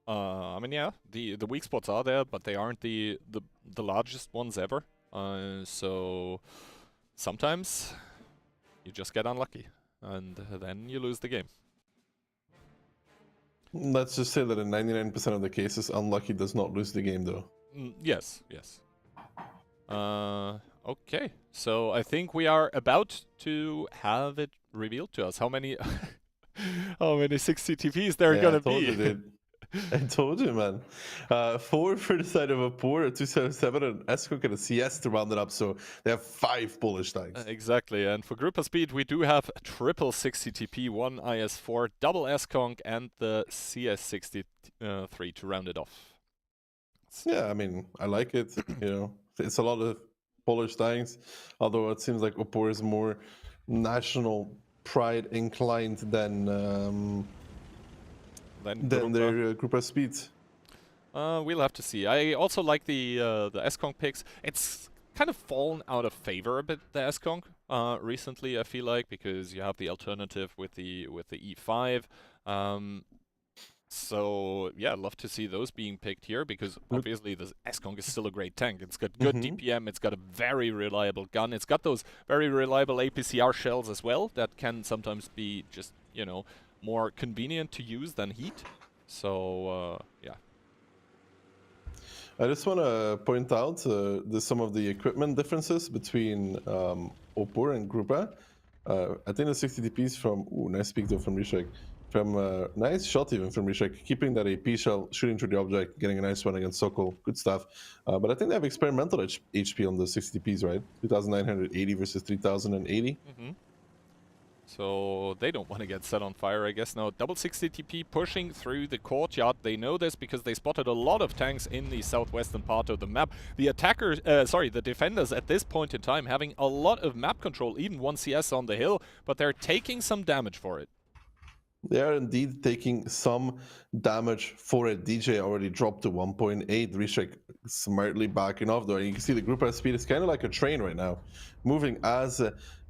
I mean, yeah, the weak spots are there, but they aren't the largest ones ever. So sometimes you just get unlucky, and then you lose the game. Let's just say that in 99% of the cases, unlucky does not lose the game, though. Yes, yes. Okay, so I think we are about to have it revealed to us. How many, how many 60 TPs there are gonna be? I told you, man. 4 for the side of Opur, a 277, and Eskok and a CS to round it up, so they have 5 Polish tanks. Exactly, and for Grupa Speed, we do have triple 60 TP, 1 IS4, double Eskong, and the CS63 to round it off. Yeah, I mean, I like it. It's a lot of Polish tanks, although it seems like Opur is more national pride inclined than their Grupa Speed. We'll have to see. I also like the Eskong picks. It's kind of fallen out of favor a bit, the Eskong, recently, I feel like, because you have the alternative with the E5. So yeah, I'd love to see those being picked here, because obviously the Eskong is still a great tank. It's got good DPM, it's got a very reliable gun, it's got those very reliable APCR shells as well that can sometimes be just, more convenient to use than heat. So, yeah. I just want to point out some of the equipment differences between Opur and Grupa. I think the 60 DPs from nice peek though from Rishek. From nice shot even from Rishek, keeping that AP shell, shooting through the object, getting a nice one against Sokol, good stuff. But I think they have experimental HP on the 60 DPs, right? 2,980 versus 3,080. So they don't want to get set on fire, I guess. Now, double 60 TP pushing through the courtyard. They know this because they spotted a lot of tanks in the southwestern part of the map. The attackers, the defenders at this point in time having a lot of map control, even 1 CS on the hill, but they're taking some damage for it. They are indeed taking some damage for it. DJ already dropped to 1.8. Rishek smartly backing off though. And you can see the group speed is kind of like a train right now, moving as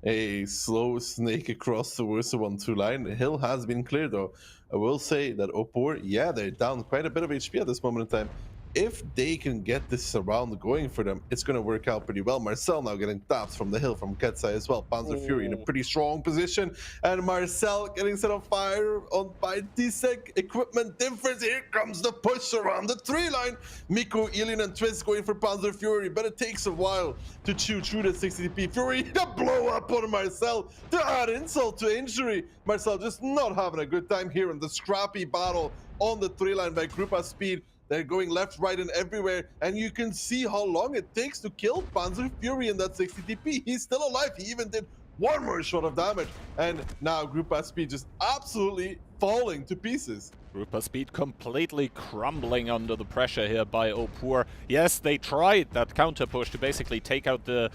a slow snake across the WoT7 line. The hill has been cleared though. I will say that Opur, yeah, they're down quite a bit of HP at this moment in time. If they can get this surround going for them, it's going to work out pretty well. Marcel now getting taps from the hill from Ketsai as well. Panzer Fury in a pretty strong position. And Marcel getting set on fire on by T-Sec. Equipment difference. Here comes the push around the 3-line. Miku, Alien, and Twist going for Panzer Fury. But it takes a while to chew through the 60 DP. Fury, the blow up on Marcel to add insult to injury. Marcel just not having a good time here in the scrappy battle on the 3-line by Grupa Speed. They're going left, right, and everywhere, and you can see how long it takes to kill Panzer Fury in that 60 TP. He's still alive. He even did one more shot of damage, and now Grupa Speed just absolutely falling to pieces. Grupa Speed completely crumbling under the pressure here by Opur. Yes, they tried that counter push to basically take out the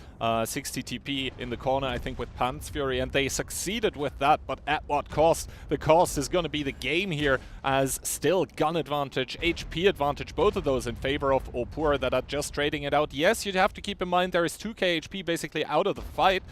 60 TP in the corner, I think, with Panzer Fury, and they succeeded with that, but at what cost? The cost is going to be the game here, as still gun advantage, HP advantage, both of those in favor of Opur that are just trading it out. Yes, you'd have to keep in mind there is 2k HP basically out of the fight,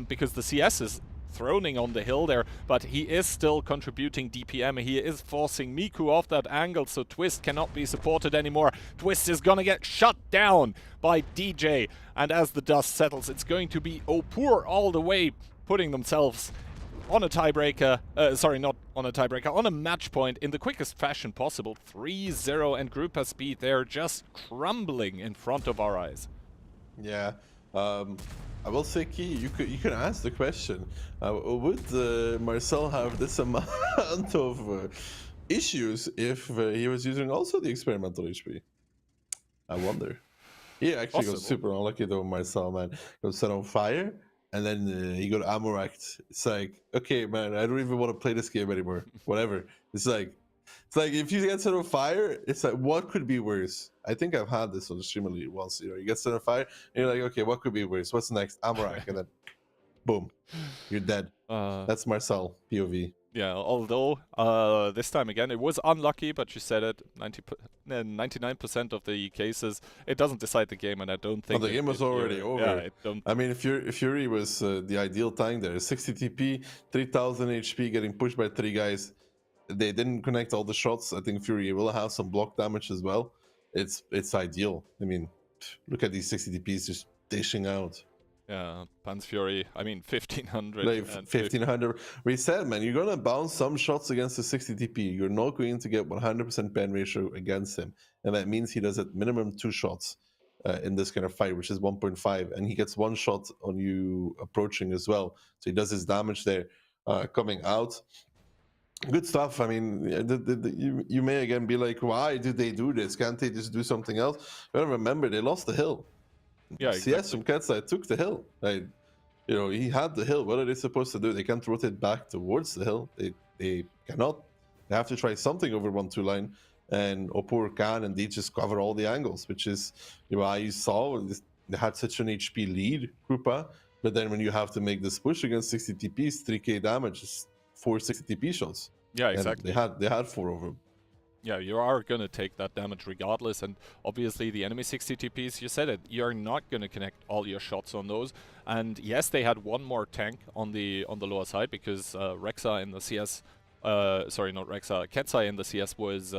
because the CS is throning on the hill there, but he is still contributing DPM. He is forcing Miku off that angle, so Twist cannot be supported anymore. Twist is gonna get shut down by DJ, and as the dust settles, it's going to be Opur all the way, putting themselves on a tiebreaker, sorry, not on a tiebreaker, on a match point in the quickest fashion possible. 3-0, and Grupa Speed, they're just crumbling in front of our eyes. Yeah. I will say, Key, you can ask the question. Would Marcel have this amount of issues if he was using also the experimental HP? I wonder. He actually got super unlucky though, Marcel, man. Got set on fire, and then he got ammo racked. It's like, okay, man, I don't even want to play this game anymore. Whatever. It's like if you get set on fire, it's like, what could be worse? I think I've had this on the stream once. You know, you get set on fire, and you're like, okay, what could be worse? What's next? Ammo rack, and then boom, you're dead. That's Marcel POV. Yeah, although this time again it was unlucky, but you said it, 99% of the cases it doesn't decide the game, and I don't think the game was already over. Yeah, I mean, if Fury was the ideal tank there, 60 TP, 3,000 HP, getting pushed by 3 guys. They didn't connect all the shots. I think Fury will have some block damage as well. It's ideal. I mean, look at these 60 DPs just dishing out. Yeah, Panzer Fury, I mean, 1500. Like 1500. We said, man, you're going to bounce some shots against the 60 DP. You're not going to get 100% pen ratio against him. And that means he does at minimum 2 shots in this kind of fight, which is 1.5. And he gets 1 shot on you approaching as well. So he does his damage there coming out. Good stuff. I mean, you may again be like, why did they do this? Can't they just do something else? But remember, they lost the hill. Yeah, CS exactly. from Ketsai took the hill. Like, you know, he had the hill. What are they supposed to do? They can't rotate back towards the hill. They cannot. They have to try something over 1-2 line. And Opur can indeed just cover all the angles, which is, you know, I saw they had such an HP lead, Grupa. But then when you have to make this push against 60 TPs, 3k damage, 4 60 TP shots. Yeah, exactly. And they had 4 of them. Yeah, you are going to take that damage regardless, and obviously the enemy 60 TPs, you said it, you're not going to connect all your shots on those. And yes, they had 1 more tank on the lower side, because Rexa in the CS sorry, not Rexa, Ketsai in the CS was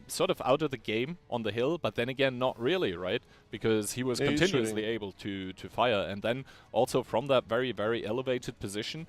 sort of out of the game on the hill, but then again, not really, right? Because he was Yeah, he's continuously shooting. able to fire, and then also from that very, very elevated position,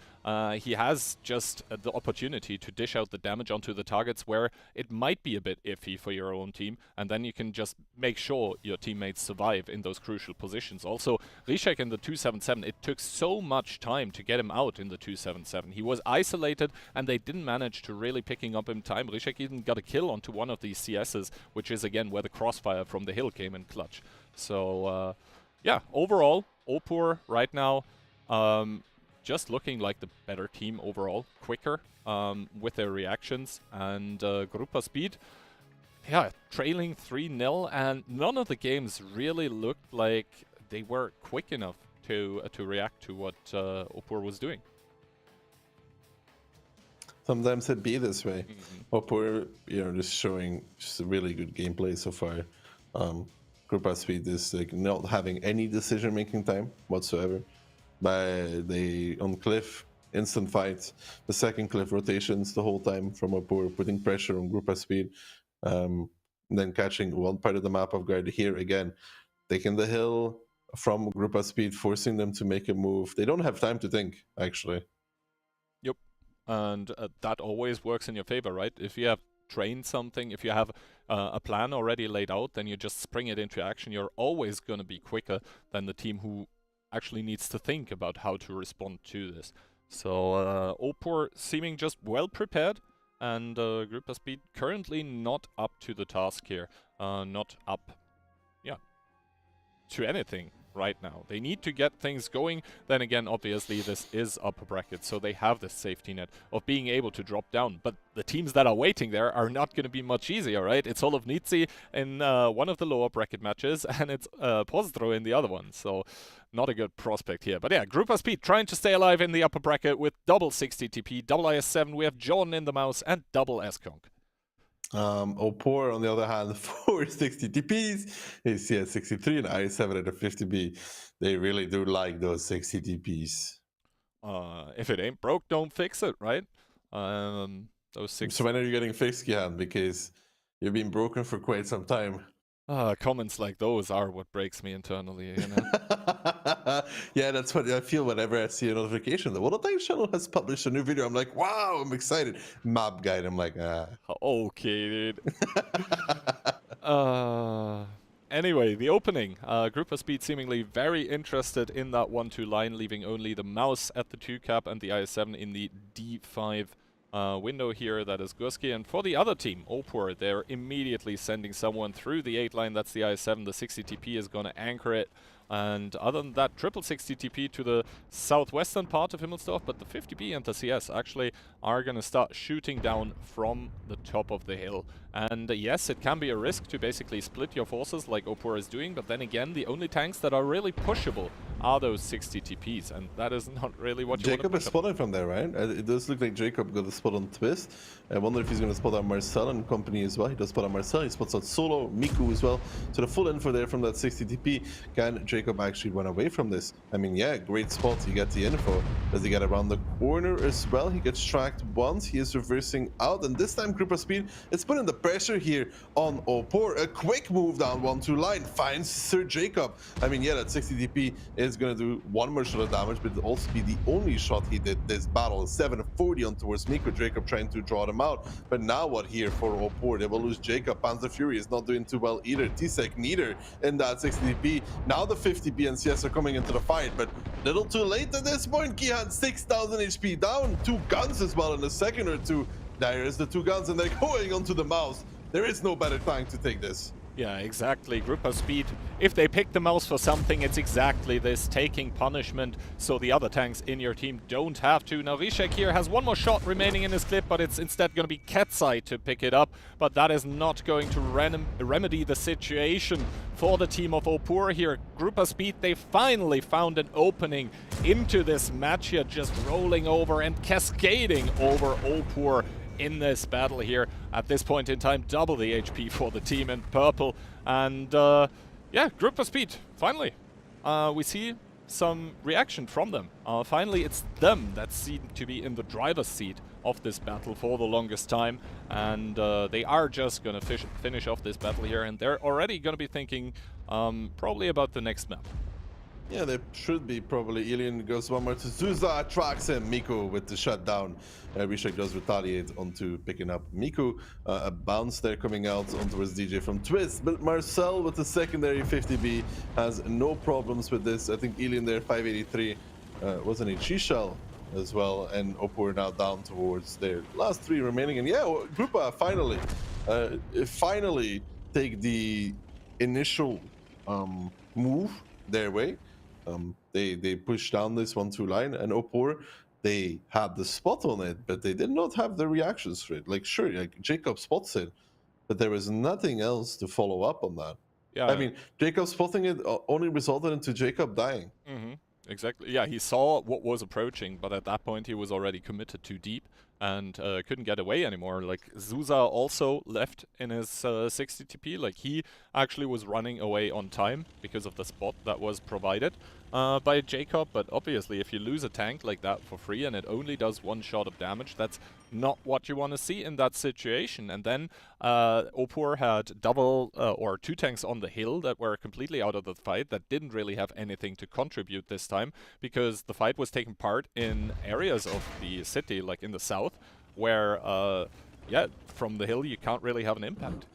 he has just the opportunity to dish out the damage onto the targets where it might be a bit iffy for your own team, and then you can just make sure your teammates survive in those crucial positions. Also, Rishek in the 277, it took so much time to get him out in the 277. He was isolated, and they didn't manage to really picking up in time. Rishek even got a kill onto one of these CSs, which is again where the crossfire from the hill came in clutch. So yeah, overall, Opur right now just looking like the better team overall, quicker with their reactions, and Grupa Speed, yeah, trailing 3-0, and none of the games really looked like they were quick enough to react to what Opur was doing. Sometimes it be this way. Opur, just showing just a really good gameplay so far. Grupa Speed is like not having any decision-making time whatsoever. But they on Cliff, instant fights. The second Cliff rotations the whole time from Opur, putting pressure on Grupa Speed. Then catching one part of the map off guard here again, taking the hill from Grupa Speed, forcing them to make a move. They don't have time to think, actually. Yep, and that always works in your favor, right? If you have trained something, if you have a plan already laid out, then you just spring it into action. You're always going to be quicker than the team who actually needs to think about how to respond to this. So Opur seeming just well prepared, and Grupa Speed currently not up to the task here. Not up, yeah, to anything right now. They need to get things going. Then again, obviously, this is upper bracket, so they have this safety net of being able to drop down. But the teams that are waiting there are not going to be much easier, right? It's all of Nitsi in one of the lower bracket matches, and it's Pozdro in the other one. So not a good prospect here. But yeah, Grupa Speed trying to stay alive in the upper bracket with double 60 TP, double IS7. We have John in the mouse and double S-Conk. Opur, on the other hand, 460 TPs, AC at 63 and I7 at a 50B. They really do like those 60 TPs. If it ain't broke, don't fix it, right? Those six. So when are you getting fixed, Kian? Because you've been broken for quite some time. Comments like those are what breaks me internally, you know? Yeah, that's what I feel whenever I see a notification. The WoT7 channel has published a new video. I'm like, wow, I'm excited. Map guide, I'm like, ah. Okay, dude. Anyway, the opening. Grupa Speed seemingly very interested in that 1-2 line, leaving only the mouse at the 2 cap and the IS7 in the D5 window here. That is Gurski. And for the other team, Opur, they're immediately sending someone through the 8 line. That's the IS7. The 60 TP is going to anchor it. And other than that, triple 60 TP to the southwestern part of Himmelsdorf, but the 50B and the CS actually are going to start shooting down from the top of the hill. And yes, it can be a risk to basically split your forces like Opur is doing, but then again, the only tanks that are really pushable are those 60 TPs, and that is not really what you Jacob want is to spotting from there, right? It does look like Jacob got a spot on Twist. I wonder if he's going to spot on Marcel and company as well. He does spot on Marcel, he spots on Solo, Miku as well. So the full info there from that 60 TP. Can Jacob actually run away from this? I mean, yeah, great spot. You get the info. Does he get around the corner as well? He gets tracked once. He is reversing out, and this time Grupa Speed is putting the pressure here on Opur. A quick move down 1-2 line finds Sir Jacob. I mean, yeah, that 60 TP is going to do one more shot of damage, but it'll also be the only shot he did this battle. 740 on towards Miku. Jacob trying to draw them out. But now what here for Opur? They will lose Jacob. Panzer Fury is not doing too well either. T-Sec neither in that 60 TP. Now the 50B and CS are coming into the fight, but little too late at this point. Kihan 6,000 HP down. 2 guns as well in a second or two. There is the 2 guns, and they're going onto the mouse. There is no better time to take this. Yeah, exactly. Grupa Speed, if they pick the mouse for something, it's exactly this, taking punishment, so the other tanks in your team don't have to. Now Rishek here has one more shot remaining in his clip, but it's instead going to be Ketsai to pick it up, but that is not going to remedy the situation for the team of Opur here. Grupa Speed, they finally found an opening into this match here, just rolling over and cascading over Opur in this battle here. At this point in time, double the HP for the team in purple. And yeah, Grupa Speed, finally. We see some reaction from them. Finally, it's them that seem to be in the driver's seat of this battle for the longest time, and they are just gonna finish off this battle here, and they're already gonna be thinking probably about the next map. Yeah, they should be probably. Alien goes one more to Zuza, tracks him. Miku with the shutdown. Rishak does retaliate onto picking up Miku. A bounce there coming out on towards DJ from Twist. But Marcel with the secondary 50B has no problems with this. I think Alien there, 583, was an HE shell as well. And Oppo are now down towards their last 3 remaining. And yeah, Grupa finally take the initial move their way. They pushed down this 1-2 line, and Opor, they had the spot on it, but they did not have the reactions for it. Like, sure, like Jacob spots it, but there was nothing else to follow up on that. Yeah, I mean, Jacob spotting it only resulted into Jacob dying. Exactly. Yeah, he saw what was approaching, but at that point he was already committed too deep and couldn't get away anymore. Like, Zuza also left in his 60 TP. Like, he actually was running away on time because of the spot that was provided by Jacob. But obviously, if you lose a tank like that for free and it only does 1 shot of damage, that's not what you want to see in that situation. And then Opor had double or 2 tanks on the hill that were completely out of the fight, that didn't really have anything to contribute this time, because the fight was taking part in areas of the city, like in the south, where, yeah, from the hill you can't really have an impact.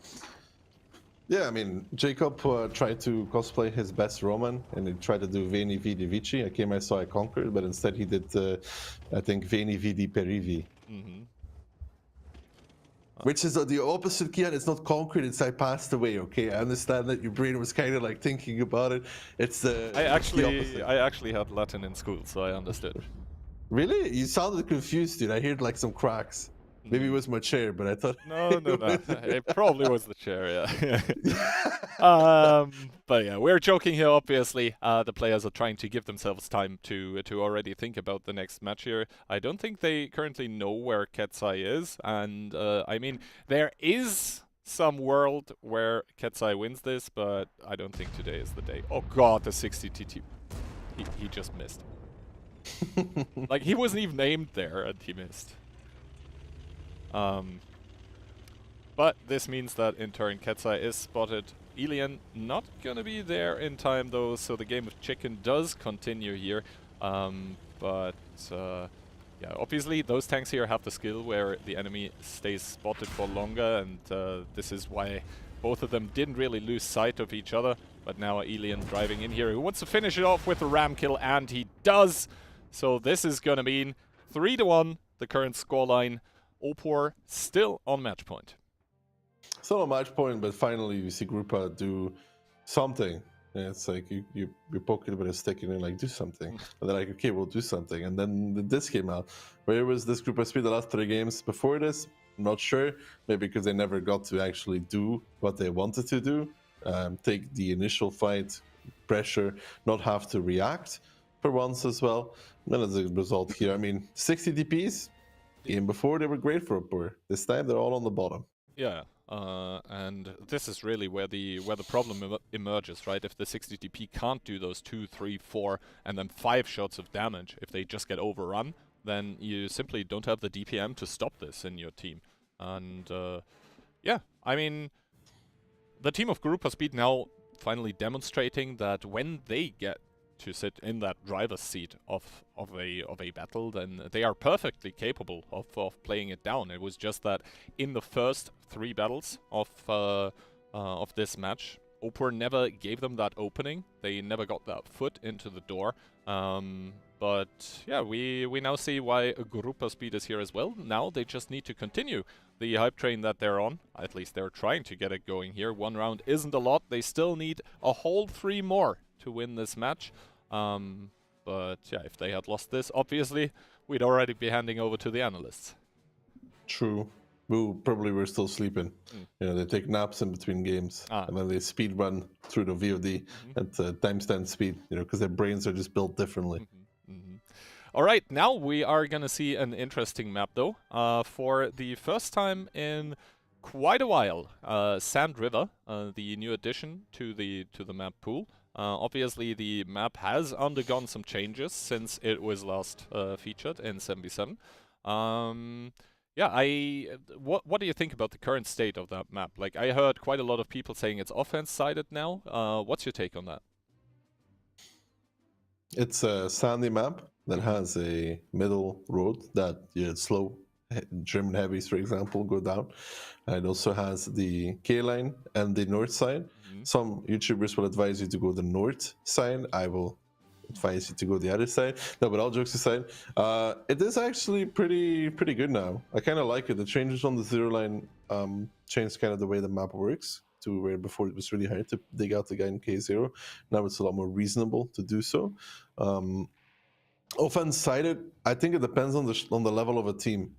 Yeah, I mean, Jacob tried to cosplay his best Roman, and he tried to do Veni Vidi Vici. I came, I saw, I conquered, but instead he did, I think, Veni Vidi Perivi. Which is the opposite, Kian. It's not conquered, it's I passed away, okay? I understand that your brain was kind of like thinking about it. It's the I opposite. actually had Latin in school, so I understood. Really? You sounded confused, dude. I heard like some cracks. Maybe it was my chair, but I thought... No. It probably was the chair, yeah. But yeah, we're joking here, obviously. The players are trying to give themselves time to already think about the next match here. I don't think they currently know where Ketsai is, and I mean, there is some world where Ketsai wins this, but I don't think today is the day. Oh god, the 60 TT. He just missed. Like, he wasn't even aimed there, and he missed. But this means that in turn Ketsai is spotted. Elian not gonna be there in time though, so the game of chicken does continue here. Yeah, obviously those tanks here have the skill where the enemy stays spotted for longer, and this is why both of them didn't really lose sight of each other. But now Elian driving in here, who wants to finish it off with a ram kill, and he does! So this is gonna mean 3-1, the current scoreline. Opor still on match point. Still on match point, but finally you see Grupa do something. And it's like you poke it with a stick and you're like, do something. And they're like, okay, we'll do something. And then this came out. Where was this Grupa speed the last 3 games before this? I'm not sure. Maybe because they never got to actually do what they wanted to do. Take the initial fight, pressure, not have to react for once as well. And as a result here, I mean, 60 DPs. Game before they were great for Opor. This time they're all on the bottom. Yeah, and this is really where the problem emerges, right? If the 60 DP can't do those 2, 3, 4, and then 5 shots of damage, if they just get overrun, then you simply don't have the DPM to stop this in your team. And yeah, I mean, the team of Grupa Speed now finally demonstrating that when they get to sit in that driver's seat of a battle, then they are perfectly capable of playing it down. It was just that in the first 3 battles of this match, Opor never gave them that opening. They never got that foot into the door. But yeah, we now see why Grupa Speed is here as well. Now they just need to continue the hype train that they're on. At least they're trying to get it going here. 1 round isn't a lot. They still need a whole 3 more to win this match. But yeah, if they had lost this, obviously, we'd already be handing over to the analysts. True. We probably were still sleeping. You know, they take naps in between games, and then they speed run through the VOD at timestamp speed, you know, because their brains are just built differently. All right, now we are going to see an interesting map, though. For the first time in quite a while, Sand River, the new addition to the map pool. Obviously, the map has undergone some changes since it was last featured in 77. Yeah, what do you think about the current state of that map? Like, I heard quite a lot of people saying it's offense-sided now. What's your take on that? It's a sandy map that has a middle road that slow German heavies, for example, go down. It also has the K line and the north side. Some YouTubers will advise you to go the north side. I will advise you to go the other side. No, but all jokes aside, it is actually pretty good now. I kind of like it. The changes on the zero line changed kind of the way the map works to where before it was really hard to dig out the guy in K0. Now it's a lot more reasonable to do so. Offense sided, I think it depends on the level of a team.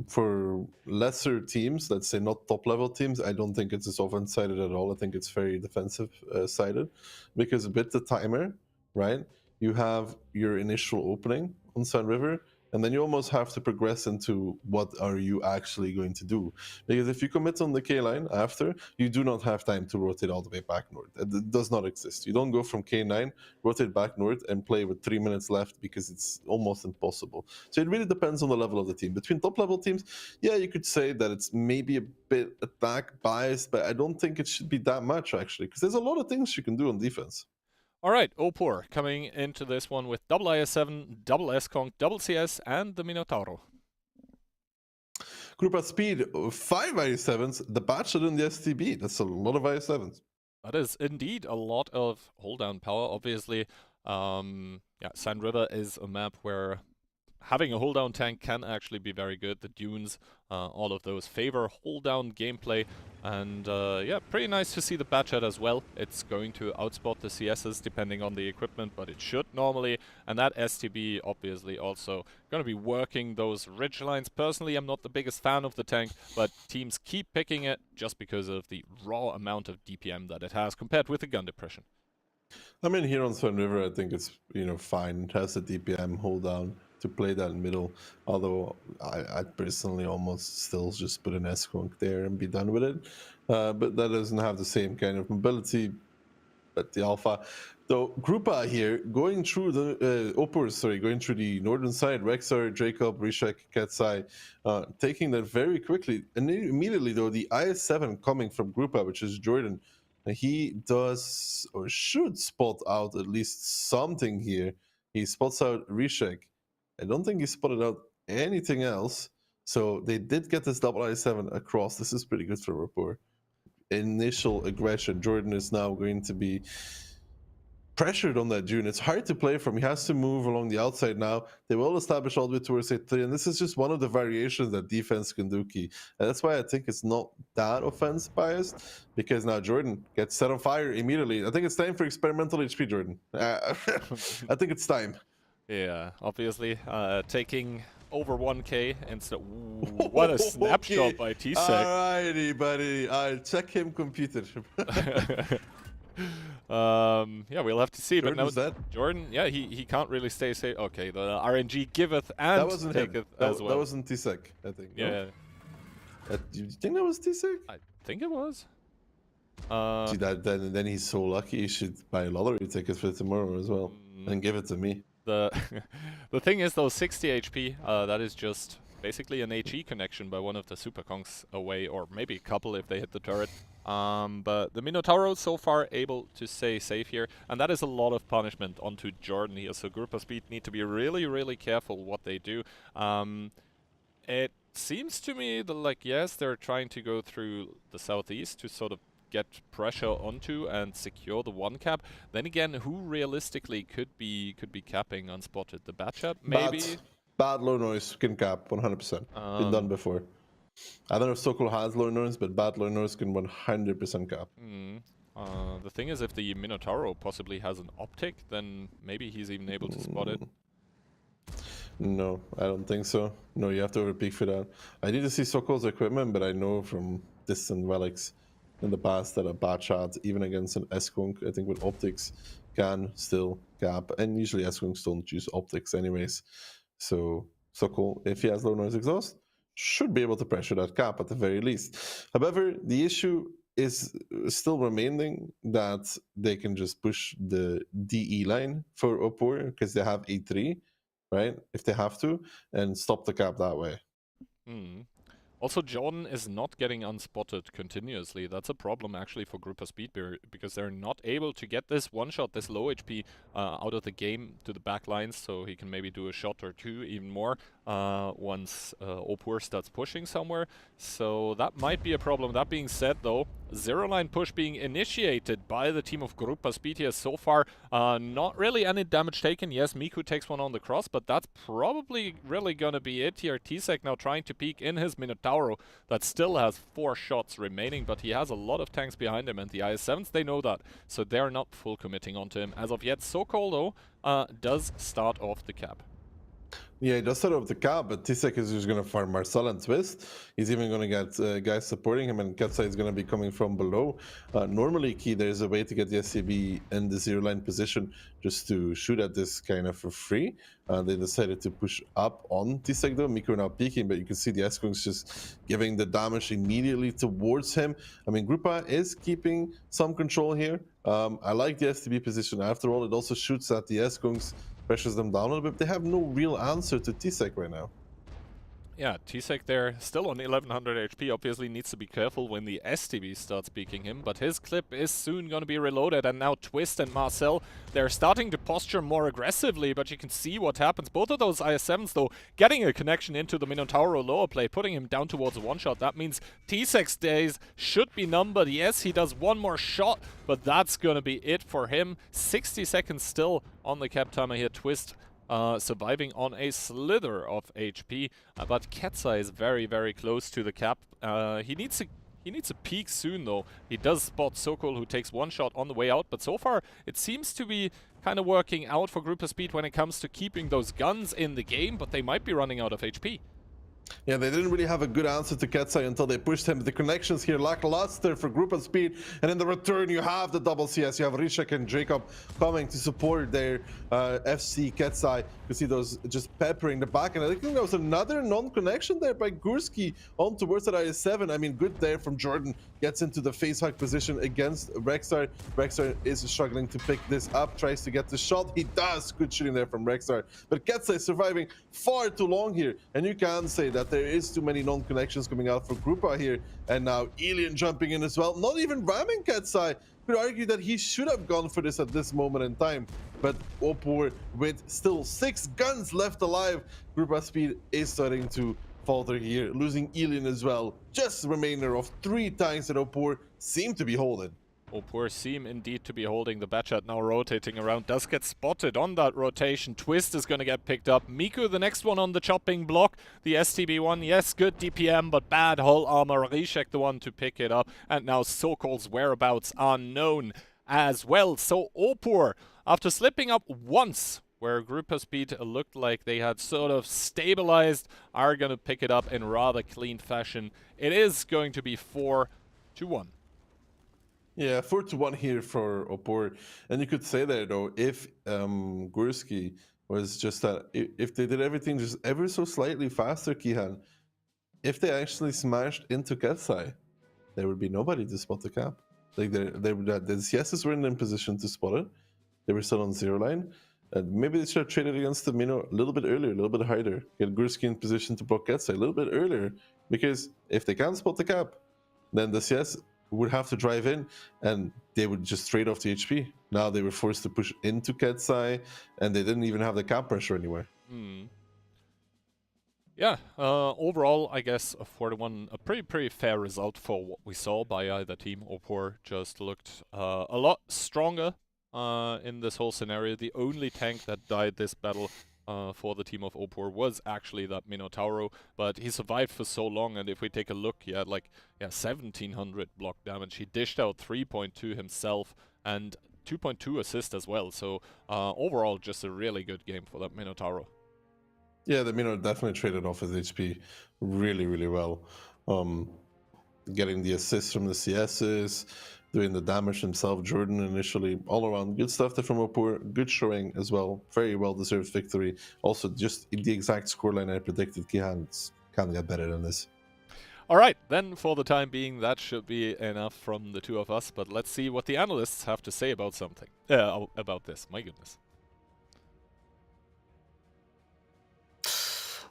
For lesser teams, let's say not top level teams, I don't think it's as offense sided at all. I think it's very defensive sided, because with the timer, right, you have your initial opening on Sun River, and then you almost have to progress into what are you actually going to do. Because if you commit on the K line after, you do not have time to rotate all the way back north. It does not exist. You don't go from K9, rotate back north, and play with 3 minutes left, because it's almost impossible. So it really depends on the level of the team. Between top level teams, yeah, you could say that it's maybe a bit attack biased, but I don't think it should be that much, actually, because there's a lot of things you can do on defense. All right, Opor coming into this one with double IS7, double S-Conk, double CS, and the Minotauro. Group at speed, 5 IS7s, the Bachelor and the STB. That's a lot of IS7s. That is indeed a lot of hold down power. Obviously, yeah, Sand River is a map where having a hold down tank can actually be very good. The dunes, all of those favor hold down gameplay, and yeah, pretty nice to see the Batchat as well. It's going to outspot the CSs depending on the equipment, but it should normally, and that STB obviously also going to be working those ridge lines. Personally, I'm not the biggest fan of the tank, but teams keep picking it just because of the raw amount of DPM that it has compared with the gun depression. I mean, here on Sun River, I think it's fine. It has a DPM hold down to play that middle. Although I personally almost still just put an S-Conk there and be done with it. But that doesn't have the same kind of mobility. But the Alpha, though, Group A here going through the going through the northern side. Rexar, Jacob, Rishek, Katsai, taking that very quickly. And immediately though, the IS7 coming from Group A, which is Jordan. He does or should spot out at least something here. He spots out Rishek. I don't think he spotted out anything else. So they did get this double I7 across. This is pretty good for Rapport. Initial aggression. Jordan is now going to be pressured on that dune. It's hard to play from. He has to move along the outside now. They will establish all the way towards A3, and this is just one of the variations that defense can do, Key. And that's why I think it's not that offense biased, because now Jordan gets set on fire immediately. I think it's time for experimental HP, Jordan. I think it's time. Yeah, obviously, taking over 1k instead. Ooh, what a snapshot by T-Sec. Alrighty, buddy. I'll check him computer. Yeah, we'll have to see. Jordan, but now is that? Jordan, yeah, he can't really stay safe. Okay, the RNG giveth and That wasn't him. taketh as well. That wasn't T-Sec, I think. Yeah, No? Do you think that was T-Sec? I think it was. See, then he's so lucky. He should buy a lottery ticket for tomorrow as well and give it to me. The the thing is, though, 60 HP, that is just basically an HE connection by one of the Super Kongs away, or maybe a couple if they hit the turret. But the Minotauro so far able to stay safe here, and that is a lot of punishment onto Jordan here, so Group of Speed need to be really, really careful what they do. It seems to me that, like, yes, they're trying to go through the southeast to sort of get pressure onto and secure the one cap. Then again, who realistically could be capping unspotted? The Batchat, maybe? Bad low noise can cap 100%. Been done before. I don't know if Sokol has low noise, but bad low noise can 100% cap. The thing is, if the Minotauro possibly has an optic, then maybe he's even able to spot it. No, I don't think so. No, you have to overpeak for that. I need to see Sokol's equipment, but I know from distant relics in the past that a Batchat, even against an S-Conk, I think with optics, can still cap. And usually S-Conks don't use optics anyways. So Sokol, if he has low noise exhaust, should be able to pressure that cap at the very least. However, the issue is still remaining that they can just push the DE line for Opor because they have A3, right? If they have to, and stop the cap that way. Also, Jordan is not getting unspotted continuously. That's a problem actually for Grouper Speed because they're not able to get this one shot, this low HP, out of the game to the back lines, so he can maybe do a shot or two, even more, once Opur starts pushing somewhere. So that might be a problem. That being said, though, zero line push being initiated by the team of Grouper Speed here so far. Not really any damage taken. Yes, Miku takes one on the cross, but that's probably really gonna be it here. T-Sec now trying to peek in his Minotauro that still has 4 shots remaining, but he has a lot of tanks behind him, and the IS-7s, they know that, so they're not full committing onto him as of yet. Sokol, though, does start off the cap. Yeah, he does start off the cap, but T-Sec is just going to farm Marcel and Twist. He's even going to get guys supporting him, and Ketsai is going to be coming from below. Normally, Key, there's a way to get the SCB in the zero-line position just to shoot at this kind of for free. They decided to push up on T-Sec, though. Miko now peeking, but you can see the S-Kungs just giving the damage immediately towards him. I mean, Grupa is keeping some control here. I like the STB position. After all, it also shoots at the S-Kungs, pressures them down a little bit. They have no real answer to T-Sec right now. Yeah, T-Sec there, still on 1100 HP, obviously needs to be careful when the STB starts peeking him, but his clip is soon going to be reloaded, and now Twist and Marcel, they're starting to posture more aggressively, but you can see what happens. Both of those IS-7s, though, getting a connection into the Minotauro lower plate, putting him down towards a one-shot. That means T-Sec's days should be numbered. Yes, he does one more shot, but that's going to be it for him. 60 seconds still on the cap timer here. Twist surviving on a slither of HP, but Ketsai is very, very close to the cap. He needs to peek soon, though. He does spot Sokol, who takes one shot on the way out, but so far it seems to be kind of working out for Grouper Speed when it comes to keeping those guns in the game, but they might be running out of HP. Yeah, they didn't really have a good answer to Ketsai until they pushed him. The connections here lackluster for Group of Speed, and in the return you have the double CS. You have Rishak and Jacob coming to support their FC Ketsai. You see those just peppering the back, and I think there was another non-connection there by Gursky on towards that IS-7. I mean, good there from Jordan. Gets into the face hug position against Rexar. Rexar is struggling to pick this up, tries to get the shot. He does. Good shooting there from Rexar. But Ketsai surviving far too long here, and you can say that there is too many non-connections coming out for Grupa here, and now Alien jumping in as well, not even ramming Ketsai. Could argue that he should have gone for this at this moment in time, but Opor, with still 6 guns left alive, Grupa Speed is starting to falter here, losing Alien as well. Just a remainder of 3 tanks that Opor seem to be holding. Opor seem indeed to be holding. The Batchat now rotating around, does get spotted on that rotation. Twist is going to get picked up. Miku, the next one on the chopping block. The STB one, yes, good DPM, but bad hull armor. Rishek the one to pick it up. And now Sokol's whereabouts are known as well. So Opor, after slipping up once, where Grouper Speed looked like they had sort of stabilized, are going to pick it up in rather clean fashion. It is going to be 4-1. Yeah, 4-1 here for Opor. And you could say there, though, if Gursky was just that, if they did everything just ever so slightly faster, Kihan, if they actually smashed into Ketsai, there would be nobody to spot the cap. Like, the CSs were in position to spot it. They were still on zero line. Maybe they should have traded against the Mino a little bit earlier, a little bit harder. Get Gursky in position to block Ketsai a little bit earlier. Because if they can't spot the cap, then the CS would have to drive in, and they would just trade off the HP. Now they were forced to push into Ketsai, and they didn't even have the cap pressure anywhere. Yeah, overall, I guess a 4-1, a pretty fair result for what we saw by either team. Opor just looked a lot stronger in this whole scenario. The only tank that died this battle for the team of Opor was actually that Minotauro, but he survived for so long, and if we take a look, he had like 1700 block damage. He dished out 3.2 himself and 2.2 assist as well, so overall just a really good game for that Minotauro. Yeah, the Mino definitely traded off his HP really, really well. Getting the assists from the CSs, doing the damage himself, Jordan initially, all around. Good stuff there from Opor, good showing as well. Very well-deserved victory. Also, just the exact scoreline I predicted. Kihan can't get better than this. All right, then for the time being, that should be enough from the two of us. But let's see what the analysts have to say about something. About this. My goodness.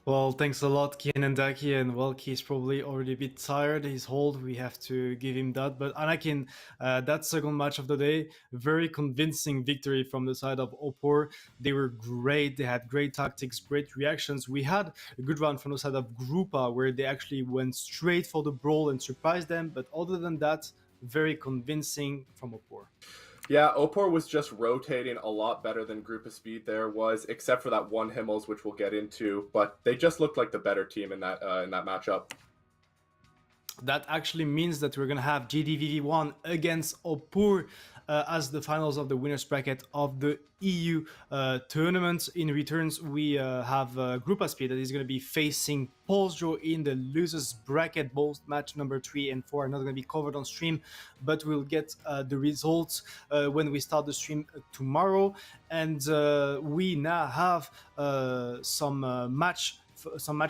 Well, thanks a lot, Kian and Daki, and well, he's probably already a bit tired. He's old, we have to give him that. But Anakin, that second match of the day, very convincing victory from the side of Opor. They were great. They had great tactics, great reactions. We had a good round from the side of Grupa, where they actually went straight for the brawl and surprised them. But other than that, very convincing from Opor. Yeah, Opor was just rotating a lot better than Group of Speed there was, except for that one Himmels, which we'll get into. But they just looked like the better team in that matchup. That actually means that we're going to have GDVV1 against Opur as the finals of the winners bracket of the EU tournament. In returns, we have Grupa Speed that is going to be facing Polsjo in the losers bracket. Both match number 3 and 4 are not going to be covered on stream, but we'll get the results when we start the stream tomorrow. And we now have some match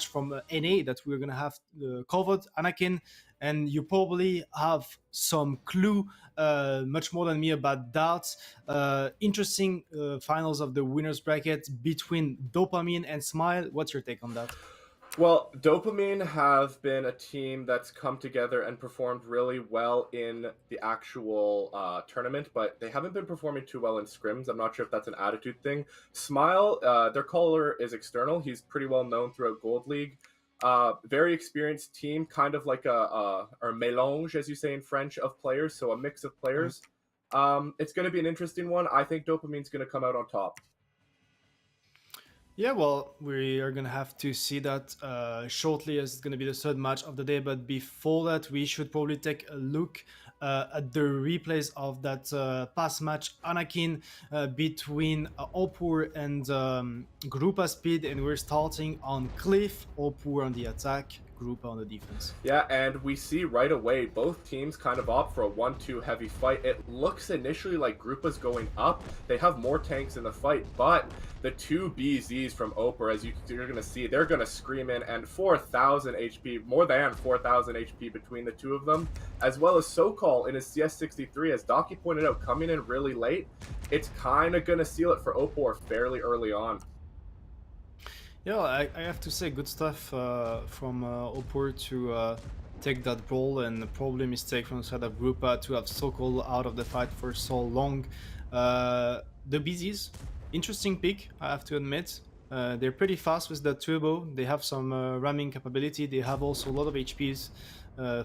from NA that we're gonna have covered, Anakin, and you probably have some clue, much more than me, about that. Interesting finals of the winners bracket between Dopamine and Smile. What's your take on that? Well, Dopamine have been a team that's come together and performed really well in the actual tournament, but they haven't been performing too well in scrims. I'm not sure if that's an attitude thing. Smile, their caller is external. He's pretty well known throughout Gold League. Very experienced team, kind of like a mélange, as you say in French, of players, so a mix of players. It's going to be an interesting one. I think Dopamine's going to come out on top. Yeah, well, we are going to have to see that shortly, as it's going to be the third match of the day. But before that, we should probably take a look at the replays of that past match, Anakin, between Opur and Grupa Speed. And we're starting on Cliff, Opur on the attack, Grupa on the defense. Yeah, and we see right away both teams kind of opt for a 1-2 heavy fight. It looks initially like Grupa's going up. They have more tanks in the fight, but the two BZs from Opur, as you're going to see, they're going to scream in, and 4,000 HP, more than 4,000 HP between the two of them, as well as Sokol in his CS63, as Daki pointed out, coming in really late. It's kind of going to seal it for Opur fairly early on. Yeah, I have to say, good stuff from Opur to take that brawl, and probably a mistake from the side of Grupa to have Sokol out of the fight for so long. The BZs, interesting pick, I have to admit. They're pretty fast with that turbo. They have some ramming capability. They have also a lot of HPs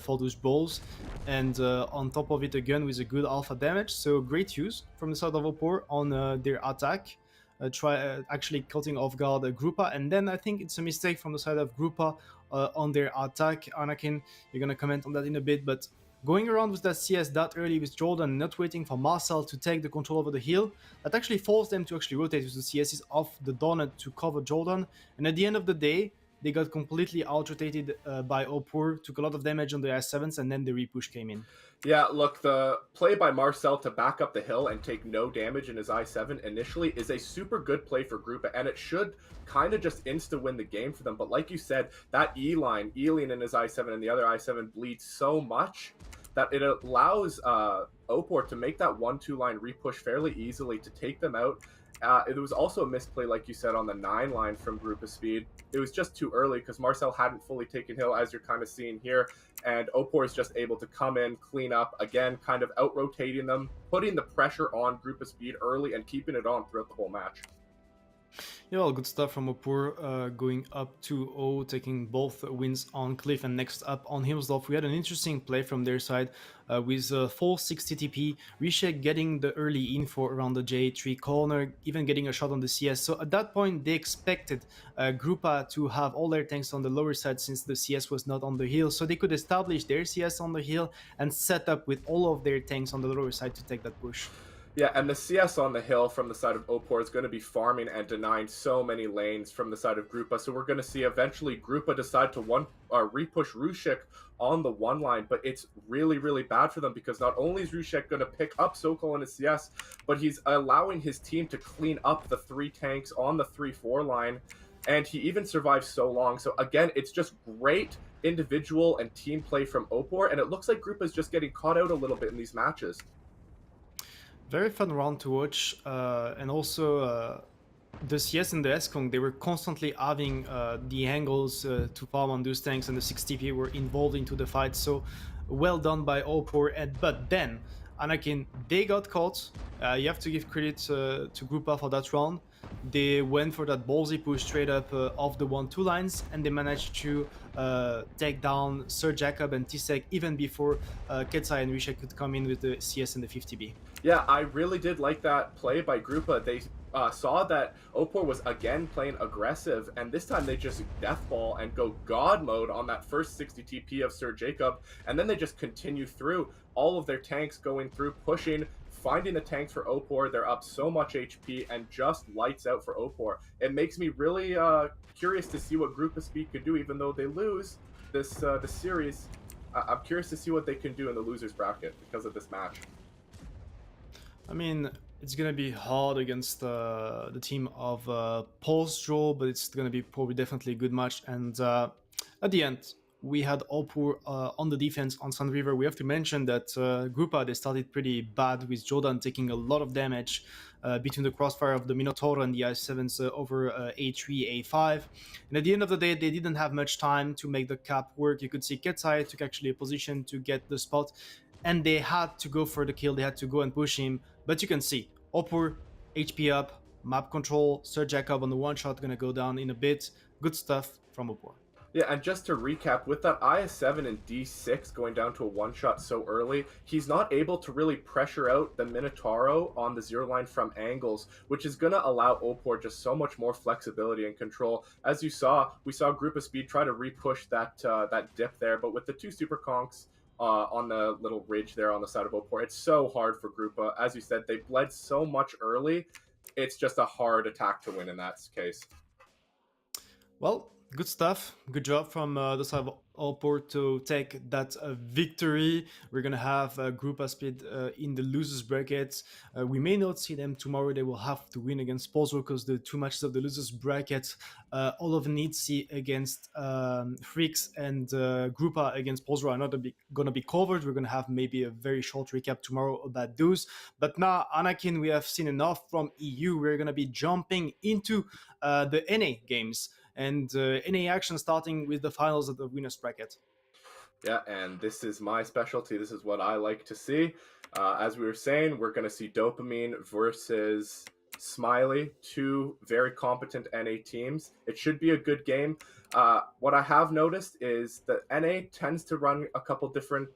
for those balls. And on top of it, again, with a good alpha damage. So great use from the side of Opur on their attack. Actually cutting off guard Grupa, and then I think it's a mistake from the side of Grupa on their attack. Anakin, you're gonna comment on that in a bit, but going around with that CS that early with Jordan, not waiting for Marcel to take the control over the hill, that actually forced them to actually rotate with the CSs off the Donut to cover Jordan, and at the end of the day, they got completely out-rotated by Opur, took a lot of damage on the I7s, and then the repush came in. Yeah, look, the play by Marcel to back up the hill and take no damage in his I7 initially is a super good play for Grupa, and it should kind of just insta-win the game for them. But like you said, that E-line, Elian in his I7 and the other I7 bleeds so much that it allows Opor to make that 1-2 line repush fairly easily to take them out. It was also a misplay, like you said, on the 9 line from Grupa Speed. It was just too early because Marcel hadn't fully taken hill, as you're kind of seeing here. And Opor is just able to come in, clean up, again, kind of out-rotating them, putting the pressure on Grupa Speed early and keeping it on throughout the whole match. Yeah, well, good stuff from Opur, going up 2-0, taking both wins on Cliff, and next up on Himsdorf. We had an interesting play from their side with 460 TP, Rishek getting the early info around the J3 corner, even getting a shot on the CS. So at that point, they expected Grupa to have all their tanks on the lower side since the CS was not on the hill, so they could establish their CS on the hill and set up with all of their tanks on the lower side to take that push. Yeah, and the CS on the hill from the side of Opor is going to be farming and denying so many lanes from the side of Grupa. So we're going to see eventually Grupa decide to repush Rushik on the 1 line, but it's really, really bad for them because not only is Rushik going to pick up Sokol in his CS, but he's allowing his team to clean up the 3 tanks on the 3-4 line. and he even survived so long. So again, it's just great individual and team play from Opor, and it looks like Grupa is just getting caught out a little bit in these matches. Very fun round to watch, and also the CS and the S-Kong, they were constantly having the angles to farm on those tanks, and the 6TP were involved into the fight, so well done by Opor. But then, Anakin, they got caught. You have to give credit to Grupa for that round. They went for that ballsy push straight up off the 1-2 lines, and they managed to take down Sir Jacob and Tisek even before Ketsai and Risha could come in with the CS and the 50B. Yeah, I really did like that play by Grupa. They saw that Opor was again playing aggressive, and this time they just deathball and go god mode on that first 60 TP of Sir Jacob, and then they just continue through all of their tanks going through, pushing, finding the tanks for Opor. They're up so much HP and just lights out for Opor. It makes me really curious to see what Grupa Speed could do, even though they lose this series. I'm curious to see what they can do in the losers bracket because of this match. I mean, it's gonna be hard against the team of Postdraw, but it's gonna be probably definitely a good match. And at the end, we had Opor on the defense on Sun River. We have to mention that Grupa, they started pretty bad with Jordan taking a lot of damage between the crossfire of the Minotaur and the i7s over A3, A5. And at the end of the day, they didn't have much time to make the cap work. You could see Ketsai took actually a position to get the spot, and they had to go for the kill. They had to go and push him. But you can see, Opor, HP up, map control, Sir Jacob on the one shot, gonna go down in a bit. Good stuff from Opor. Yeah, and just to recap, with that IS-7 and D6 going down to a one-shot so early, he's not able to really pressure out the Minotauro on the zero line from angles, which is going to allow Opor just so much more flexibility and control. As you saw, we saw Grupa Speed try to re-push that dip there, but with the two Super Conks on the little ridge there on the side of Opor, it's so hard for Grupa. As you said, they bled so much early, it's just a hard attack to win in that case. Well, good stuff. Good job from the side of Opor to take that victory. We're going to have Grupa Speed in the losers bracket. We may not see them tomorrow. They will have to win against Pozzo because the two matches of the losers bracket, all of Nitsi against Freaks and Grupa against Pozzo are not going to be covered. We're going to have maybe a very short recap tomorrow about those. But now, Anakin, we have seen enough from EU. We're going to be jumping into the NA games. And NA action starting with the finals of the winners bracket. Yeah, and this is my specialty. This is what I like to see. As we were saying, we're going to see Dopamine versus Smiley, two very competent NA teams. It should be a good game. What I have noticed is that NA tends to run a couple different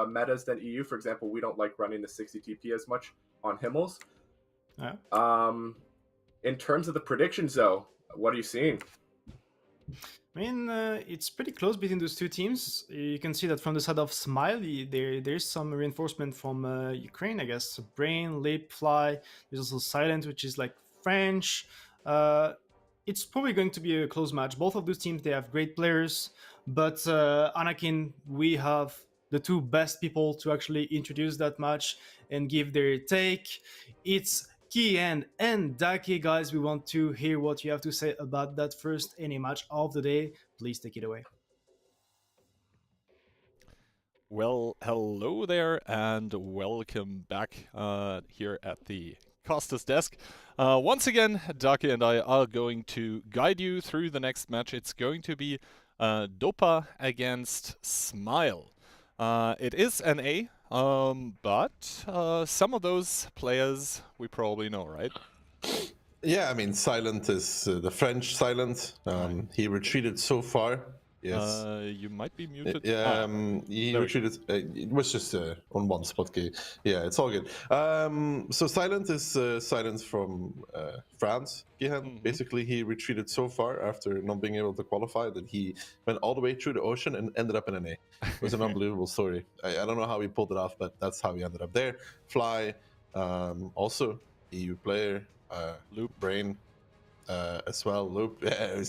metas than EU. For example, we don't like running the 60 TP as much on Himmels. Yeah. In terms of the predictions, though, what are you seeing? I mean, it's pretty close between those two teams. You can see that from the side of Smiley, there's some reinforcement from Ukraine, I guess. Brain, Lip, Fly. There's also Silent, which is like French. It's probably going to be a close match. Both of those teams, they have great players. But Anakin, we have the two best people to actually introduce that match and give their take. It's Kian and Dake, guys. We want to hear what you have to say about that first NA match of the day. Please take it away. Well, hello there, and welcome back here at the Costas desk. Once again, Dake and I are going to guide you through the next match. It's going to be Dopa against Smile. It is NA. But some of those players we probably know, right? Yeah, I mean, Silent is the French Silent. He retreated so far. Yes. You might be muted. He retreated. It was just on one spot. Yeah, it's all good. So Silent is Silent from France. Basically, he retreated so far after not being able to qualify that he went all the way through the ocean and ended up in NA. It was an unbelievable story. I don't know how he pulled it off, but that's how he ended up there. Fly, also EU player, Loop Brain. As well, Loop. Yeah,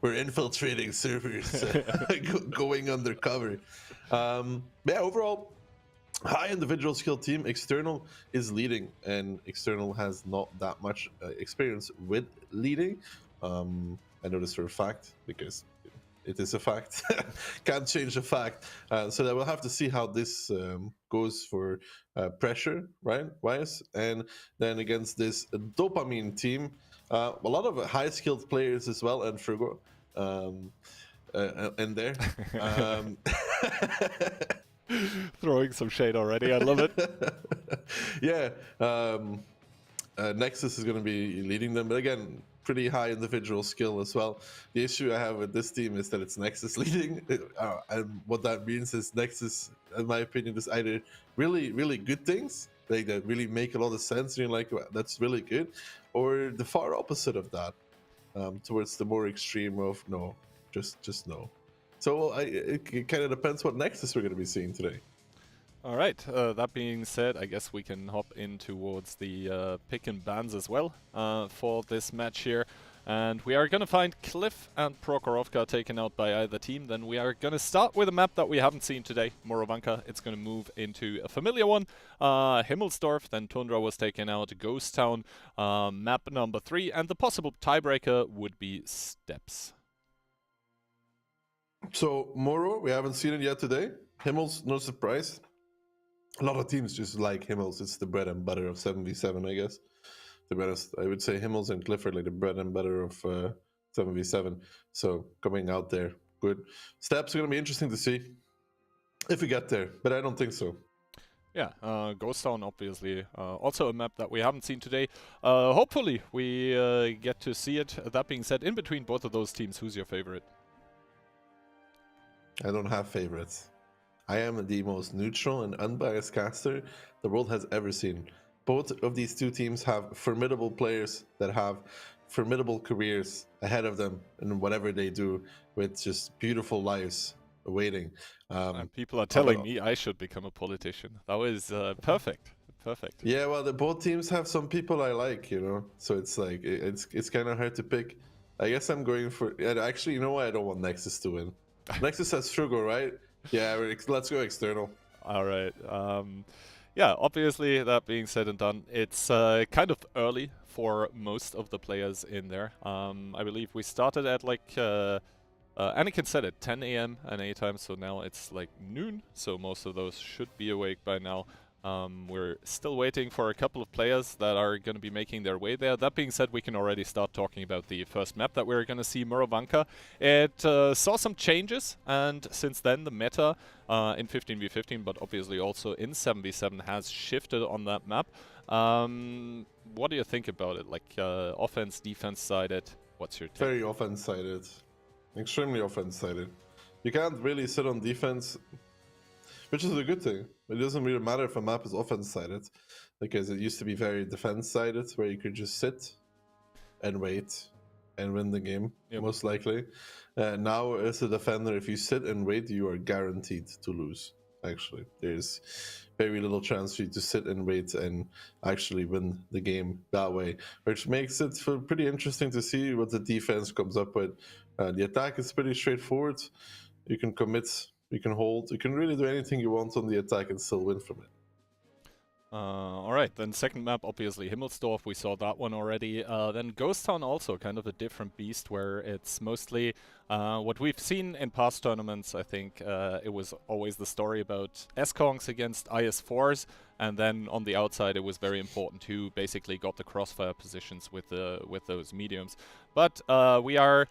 we're infiltrating servers, going undercover. Yeah, overall, high individual skill team. External is leading, and External has not that much experience with leading. I know this for a fact because it is a fact. Can't change the fact. So I will have to see how this goes for pressure, right? Wise, and then against this dopamine team, a lot of high-skilled players as well, and Frugo in there. Throwing some shade already. I love it. Yeah. Nexus is going to be leading them, but again, pretty high individual skill as well. The issue I have with this team is that it's Nexus leading, and what that means is Nexus, in my opinion, is either really, really good things, like that really make a lot of sense, and you're like, well, that's really good, or the far opposite of that, towards the more extreme of no, just no. So it kind of depends what Nexus we're going to be seeing today. All right, that being said, I guess we can hop in towards the pick and bans as well for this match here. And we are going to find Cliff and Prokhorovka taken out by either team. Then we are going to start with a map that we haven't seen today, Morovanka. It's going to move into a familiar one, Himmelsdorf. Then Tundra was taken out, Ghost Town, map number 3. And the possible tiebreaker would be Steps. So Moro, we haven't seen it yet today. Himmels, no surprise. A lot of teams just like Himmels. It's the bread and butter of 7v7, I guess. To be honest, I would say Himmels and Cliff are like the bread and butter of 7v7. So coming out there, good. Steps are going to be interesting to see if we get there, but I don't think so. Yeah, Ghost Town, obviously, also a map that we haven't seen today. Hopefully we get to see it. That being said, in between both of those teams, who's your favorite? I don't have favorites. I am the most neutral and unbiased caster the world has ever seen. Both of these two teams have formidable players that have formidable careers ahead of them in whatever they do, with just beautiful lives awaiting. And people are telling me I should become a politician. That was perfect. Perfect. Yeah, well, both teams have some people I like, you know, so it's like it's kind of hard to pick. I guess I'm going for. Actually, you know what? I don't want Nexus to win. Nexus has Frugo, right? Yeah, let's go external. All right. Yeah, obviously, that being said and done, it's kind of early for most of the players in there. I believe we started at like, Anakin said it, 10 a.m. NA time, so now it's like noon, so most of those should be awake by now. We're still waiting for a couple of players that are going to be making their way there. That being said, we can already start talking about the first map that we're going to see, Morovanka. It saw some changes, and since then the meta in 15v15, but obviously also in 7v7 has shifted on that map. What do you think about it? Like offense, defense sided? What's your take? Very offense sided. Extremely offense sided. You can't really sit on defense, which is a good thing. It doesn't really matter if a map is offense-sided, because it used to be very defense-sided, where you could just sit and wait and win the game, most likely. Now, as a defender, if you sit and wait, you are guaranteed to lose, actually. There's very little chance for you to sit and wait and actually win the game that way, which makes it pretty interesting to see what the defense comes up with. The attack is pretty straightforward. You can commit, you can hold, you can really do anything you want on the attack and still win from it. Alright, then second map, obviously Himmelsdorf, we saw that one already. Then Ghost Town, also kind of a different beast, where it's mostly what we've seen in past tournaments. I think it was always the story about S-Kongs against IS-4s, and then on the outside it was very important who basically got the crossfire positions with those mediums. But we are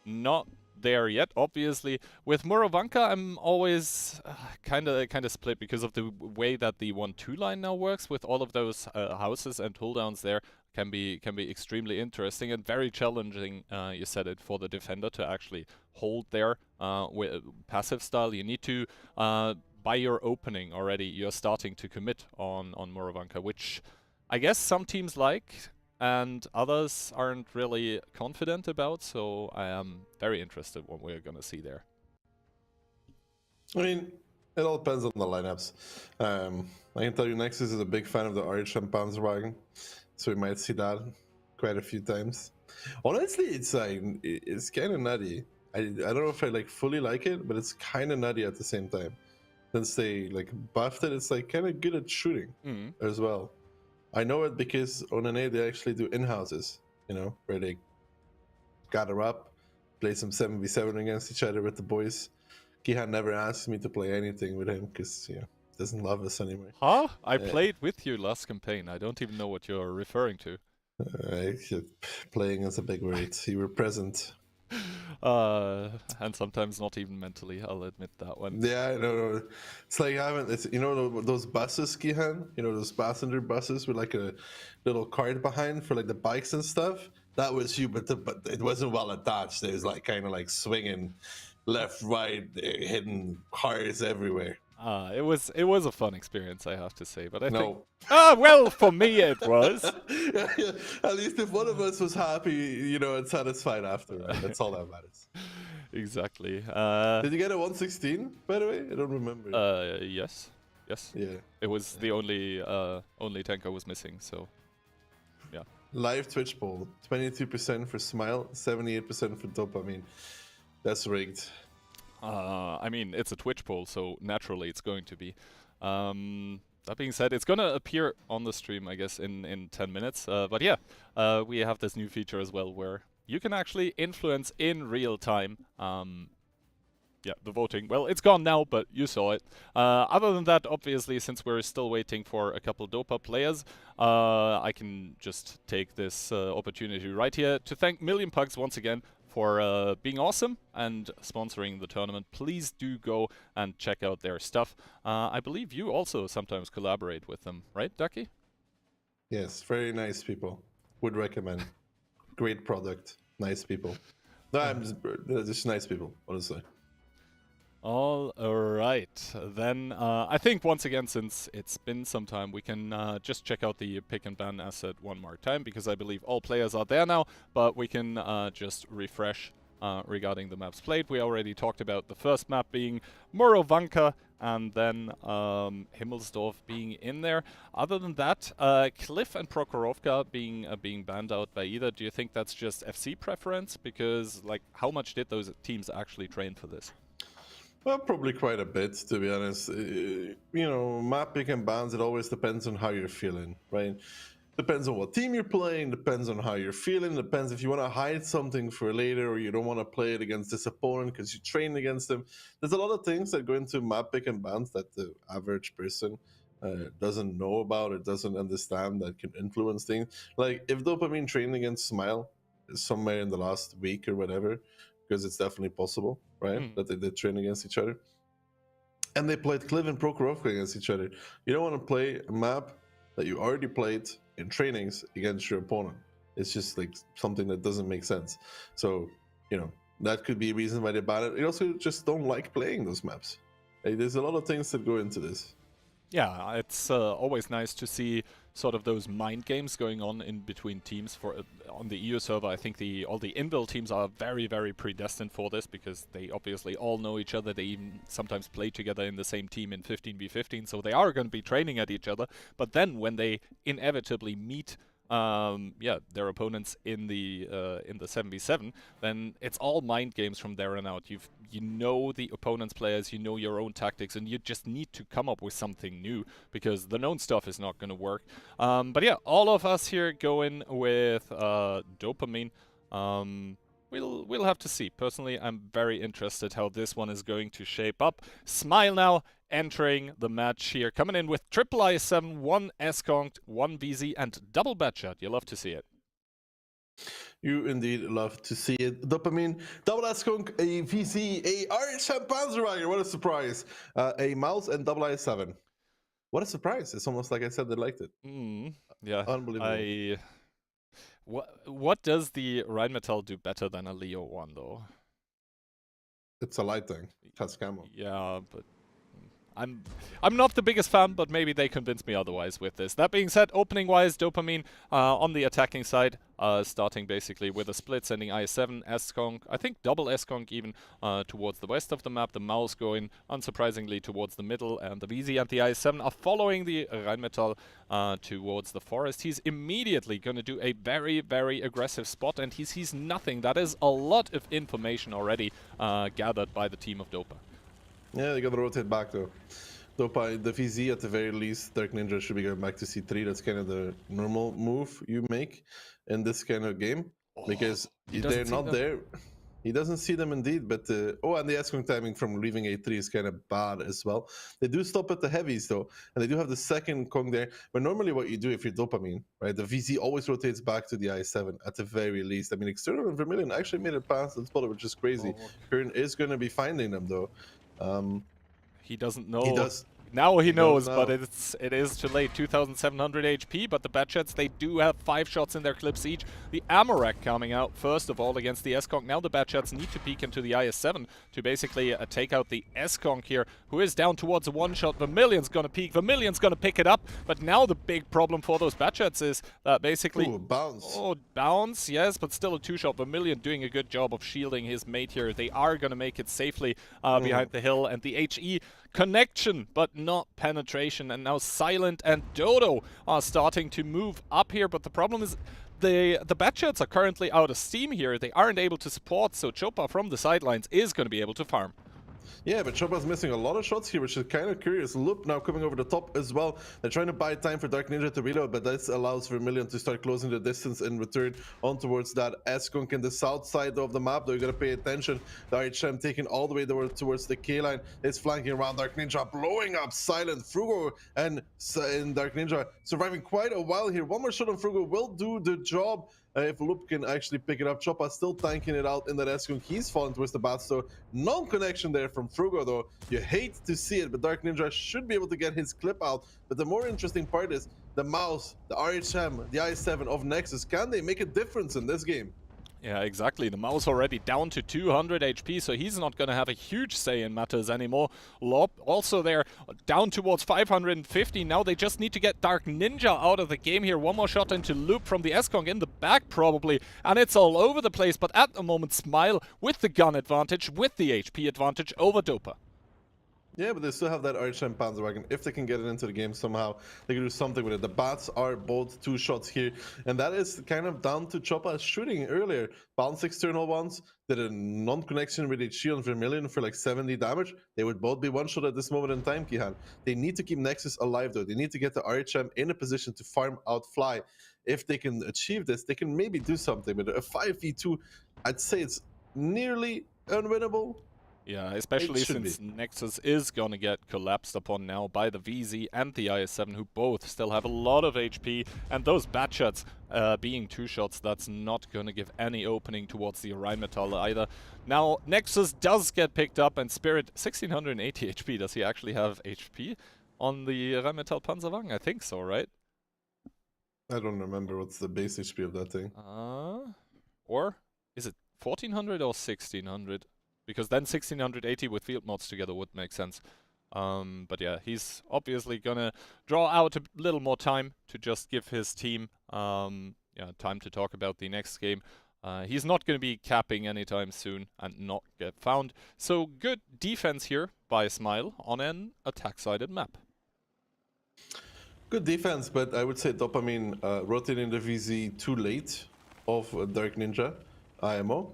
not there yet, obviously. With Morovanka, I'm always kind of split because of the way that the 1-2 line now works with all of those houses and cooldowns there. Can be extremely interesting and very challenging, you said it, for the defender to actually hold there with passive style. You need to, by your opening already, you're starting to commit on Morovanka, which I guess some teams like and others aren't really confident about, so I am very interested what we're gonna see there. I mean, it all depends on the lineups. I can tell you Nexus is a big fan of the Arch and Panzerwagen, so we might see that quite a few times. Honestly, it's like, it's kind of nutty. I don't know if I like fully like it, but it's kind of nutty at the same time. Since they like buffed it, it's like kind of good at shooting as well. I know it because on NA they actually do in-houses, you know, where they gather up play some 7v7 against each other with the boys. Gihan never asks me to play anything with him because doesn't love us anymore. Huh? I played with you last campaign. I don't even know what you're referring to. Playing is a big word. You were present. And sometimes not even mentally, I'll admit that one. Yeah, I know. It's like having those buses, Gihan. Those passenger buses with like a little cart behind for like the bikes and stuff. That was you, but it wasn't well attached. It was like kind of like swinging left, right, hitting cars everywhere. It was a fun experience, I have to say. But I think well, for me it was. At least if one of us was happy, and satisfied after, right? That's all that matters. Exactly. Did you get a 116, by the way? I don't remember. Yes. Yeah. It was the only tank I was missing, so yeah. Live Twitch poll: 22% for Smile, 78% for Dopamine. That's rigged. I mean, it's a Twitch poll, so naturally it's going to be. That being said, it's gonna appear on the stream, I guess, in 10 minutes. But yeah, we have this new feature as well where you can actually influence in real time. Yeah, the voting. Well, it's gone now, but you saw it. Other than that, obviously, since we're still waiting for a couple Dopa players, I can just take this opportunity right here to thank MillionPugs once again for being awesome and sponsoring the tournament. Please do go and check out their stuff. I believe you also sometimes collaborate with them, right, Ducky? Yes, very nice people. Would recommend. Great product. Nice people. No, I'm just nice people, honestly. All right, then I think once again, since it's been some time, we can just check out the pick and ban asset one more time, because I believe all players are there now, but we can just refresh regarding the maps played. We already talked about the first map being Morovanka, and then Himmelsdorf being in there. Other than that, Cliff and Prokhorovka being banned out by either. Do you think that's just FC preference? Because, like, how much did those teams actually train for this? Well, probably quite a bit, to be honest. Map pick and bans, it always depends on how you're feeling, right? Depends on what team you're playing, depends on how you're feeling, depends if you want to hide something for later or you don't want to play it against this opponent because you trained against them. There's a lot of things that go into map pick and bans that the average person doesn't know about, or doesn't understand, that can influence things. Like, if Dopamine trained against Smile somewhere in the last week or whatever, because it's definitely possible, right? That they did train against each other. And they played Cliff and Prokhorovka against each other. You don't want to play a map that you already played in trainings against your opponent. It's just like something that doesn't make sense. So, that could be a reason why they ban it. You also just don't like playing those maps. There's a lot of things that go into this. Yeah, it's always nice to see sort of those mind games going on in between teams. For on the EU server, I think all the inbuilt teams are very, very predestined for this, because they obviously all know each other. They even sometimes play together in the same team in 15v15, so they are going to be training at each other. But then when they inevitably meet their opponents in the 7v7, then it's all mind games from there on out. You know the opponent's players, you know your own tactics, and you just need to come up with something new, because the known stuff is not going to work. But yeah, all of us here going with Dopamine. We'll have to see. Personally, I'm very interested how this one is going to shape up. Smile now entering the match here, coming in with triple IS7, 1 S-Conk, 1 VZ, and double Batshot. You love to see it. You indeed love to see it. Dopamine, double S-Conk, a VZ, a RHM Panzerwagen, what a surprise. A mouse and double IS7. What a surprise. It's almost like I said they liked it. Yeah. Unbelievable. What does the Rheinmetall do better than a Leo 1, though? It's a light thing. It has camo. Yeah, but I'm not the biggest fan, but maybe they convince me otherwise with this. That being said, opening-wise, Dopamine on the attacking side, starting basically with a split, sending IS7, S-Conk, I think double S-Conk even, towards the west of the map. The mouse going, unsurprisingly, towards the middle, and the VZ and the IS7 are following the Rheinmetall towards the forest. He's immediately going to do a very, very aggressive spot, and he sees nothing. That is a lot of information already gathered by the team of Dopa. Yeah, they gotta rotate back though. Dopa, the VZ at the very least, Dark Ninja should be going back to C3. That's kind of the normal move you make in this kind of game, because they're not there. He doesn't see them indeed, but and the S-Kong timing from leaving A3 is kind of bad as well. They do stop at the heavies though, and they do have the second Kong there. But normally what you do if you're Dopamine, right, the VZ always rotates back to the I7 at the very least. I mean, External and Vermilion actually made it past the spot, which is crazy. Kern is going to be finding them though. He doesn't know. He does. Now he knows, knows but it is too late. 2,700 HP, but the Batchets, they do have 5 shots in their clips each. The Amorak coming out first of all against the S-Kong. Now the Batchets need to peek into the IS-7 to basically take out the S-Kong here, who is down towards a one-shot. Vermilion's gonna peek, Vermilion's gonna pick it up, but now the big problem for those Batchets is that basically... Ooh, bounce. Oh, bounce, yes, but still a 2-shot. Vermilion doing a good job of shielding his mate here. They are gonna make it safely behind the hill, and the HE connection, but not penetration. And now Silent and Dodo are starting to move up here, but the problem is the Batchets are currently out of steam here. They aren't able to support, so Chopa from the sidelines is going to be able to farm. Yeah, but Chopa's missing a lot of shots here, which is kind of curious. Loop now coming over the top as well. They're trying to buy time for Dark Ninja to reload, but this allows Vermilion to start closing the distance in return on towards that S-Kunk in the south side of the map. Though you gotta pay attention. The RHM taking all the way towards the K-line. It's flanking around Dark Ninja, blowing up Silent. Frugo and Dark Ninja surviving quite a while here. One more shot on Frugo will do the job. If Loop can actually pick it up. Chopa still tanking it out in that S-Kunk. He's falling towards the bat, so non-connection there from Frugo though. You hate to see it, but Dark Ninja should be able to get his clip out. But the more interesting part is the mouse, the RHM, the I7 of Nexus. Can they make a difference in this game? Yeah, exactly. The mouse already down to 200 HP, so he's not going to have a huge say in matters anymore. Lob also there down towards 550. Now they just need to get Dark Ninja out of the game here. One more shot into Loop from the S-Kong in the back probably, and it's all over the place. But at the moment, Smile with the gun advantage, with the HP advantage over Dopa. Yeah, but they still have that RHM Panzerwagen. If they can get it into the game somehow, they can do something with it. The bats are both 2 shots here, and that is kind of down to Chopa shooting earlier. Bounce external ones, did a non-connection with HG on Vermilion for like 70 damage. They would both be 1 shot at this moment in time, Kihan. They need to keep Nexus alive though. They need to get the RHM in a position to farm out Fly. If they can achieve this, they can maybe do something. But a 5v2, I'd say it's nearly unwinnable. Yeah, especially since Nexus is gonna get collapsed upon now by the VZ and the IS-7, who both still have a lot of HP, and those Batchets being 2 shots, that's not gonna give any opening towards the Rheinmetall either. Now, Nexus does get picked up, and Spirit, 1680 HP, does he actually have HP on the Rheinmetall Panzerwagen? I think so, right? I don't remember what's the base HP of that thing. Or is it 1400 or 1600? Because then 1680 with field mods together would make sense. But yeah, he's obviously gonna draw out a little more time to just give his team time to talk about the next game. He's not gonna be capping anytime soon and not get found. So good defense here by Smile on an attack-sided map. Good defense, but I would say Dopamine rotating the VZ too late of Dark Ninja IMO.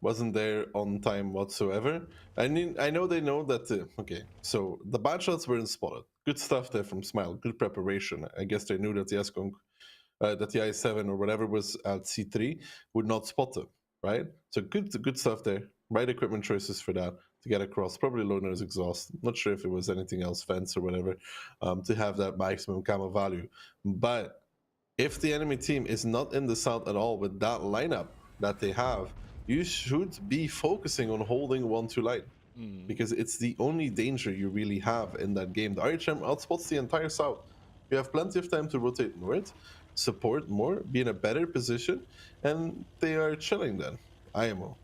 Wasn't there on time whatsoever. I mean, I know they know that. Okay, so the bad shots weren't spotted. Good stuff there from Smile. Good preparation. I guess they knew that the S-Kong, that the I7 or whatever was at C3 would not spot them, right? So good stuff there. Right equipment choices for that to get across. Probably loaner's exhaust. Not sure if it was anything else, fence or whatever, to have that maximum camo value. But if the enemy team is not in the south at all with that lineup that they have, you should be focusing on holding 1-2 line, because it's the only danger you really have in that game. The RHM outspots the entire south. You have plenty of time to rotate north, support more, be in a better position, and they are chilling then. IMO.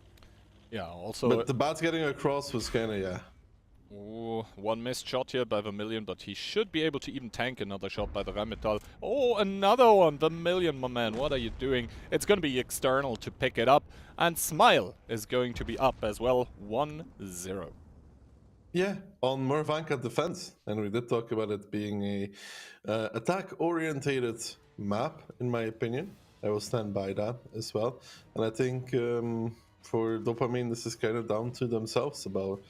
Yeah, also... But the bats getting across was kind of, yeah. Ooh, one missed shot here by Vermilion, but he should be able to even tank another shot by the Rheinmetall. Oh, another one! Vermilion, my man, what are you doing? It's going to be external to pick it up, and Smile is going to be up as well, 1-0. Yeah, on more Vanka defense, and we did talk about it being a attack-orientated map, in my opinion. I will stand by that as well. And I think for Dopamine, this is kind of down to themselves about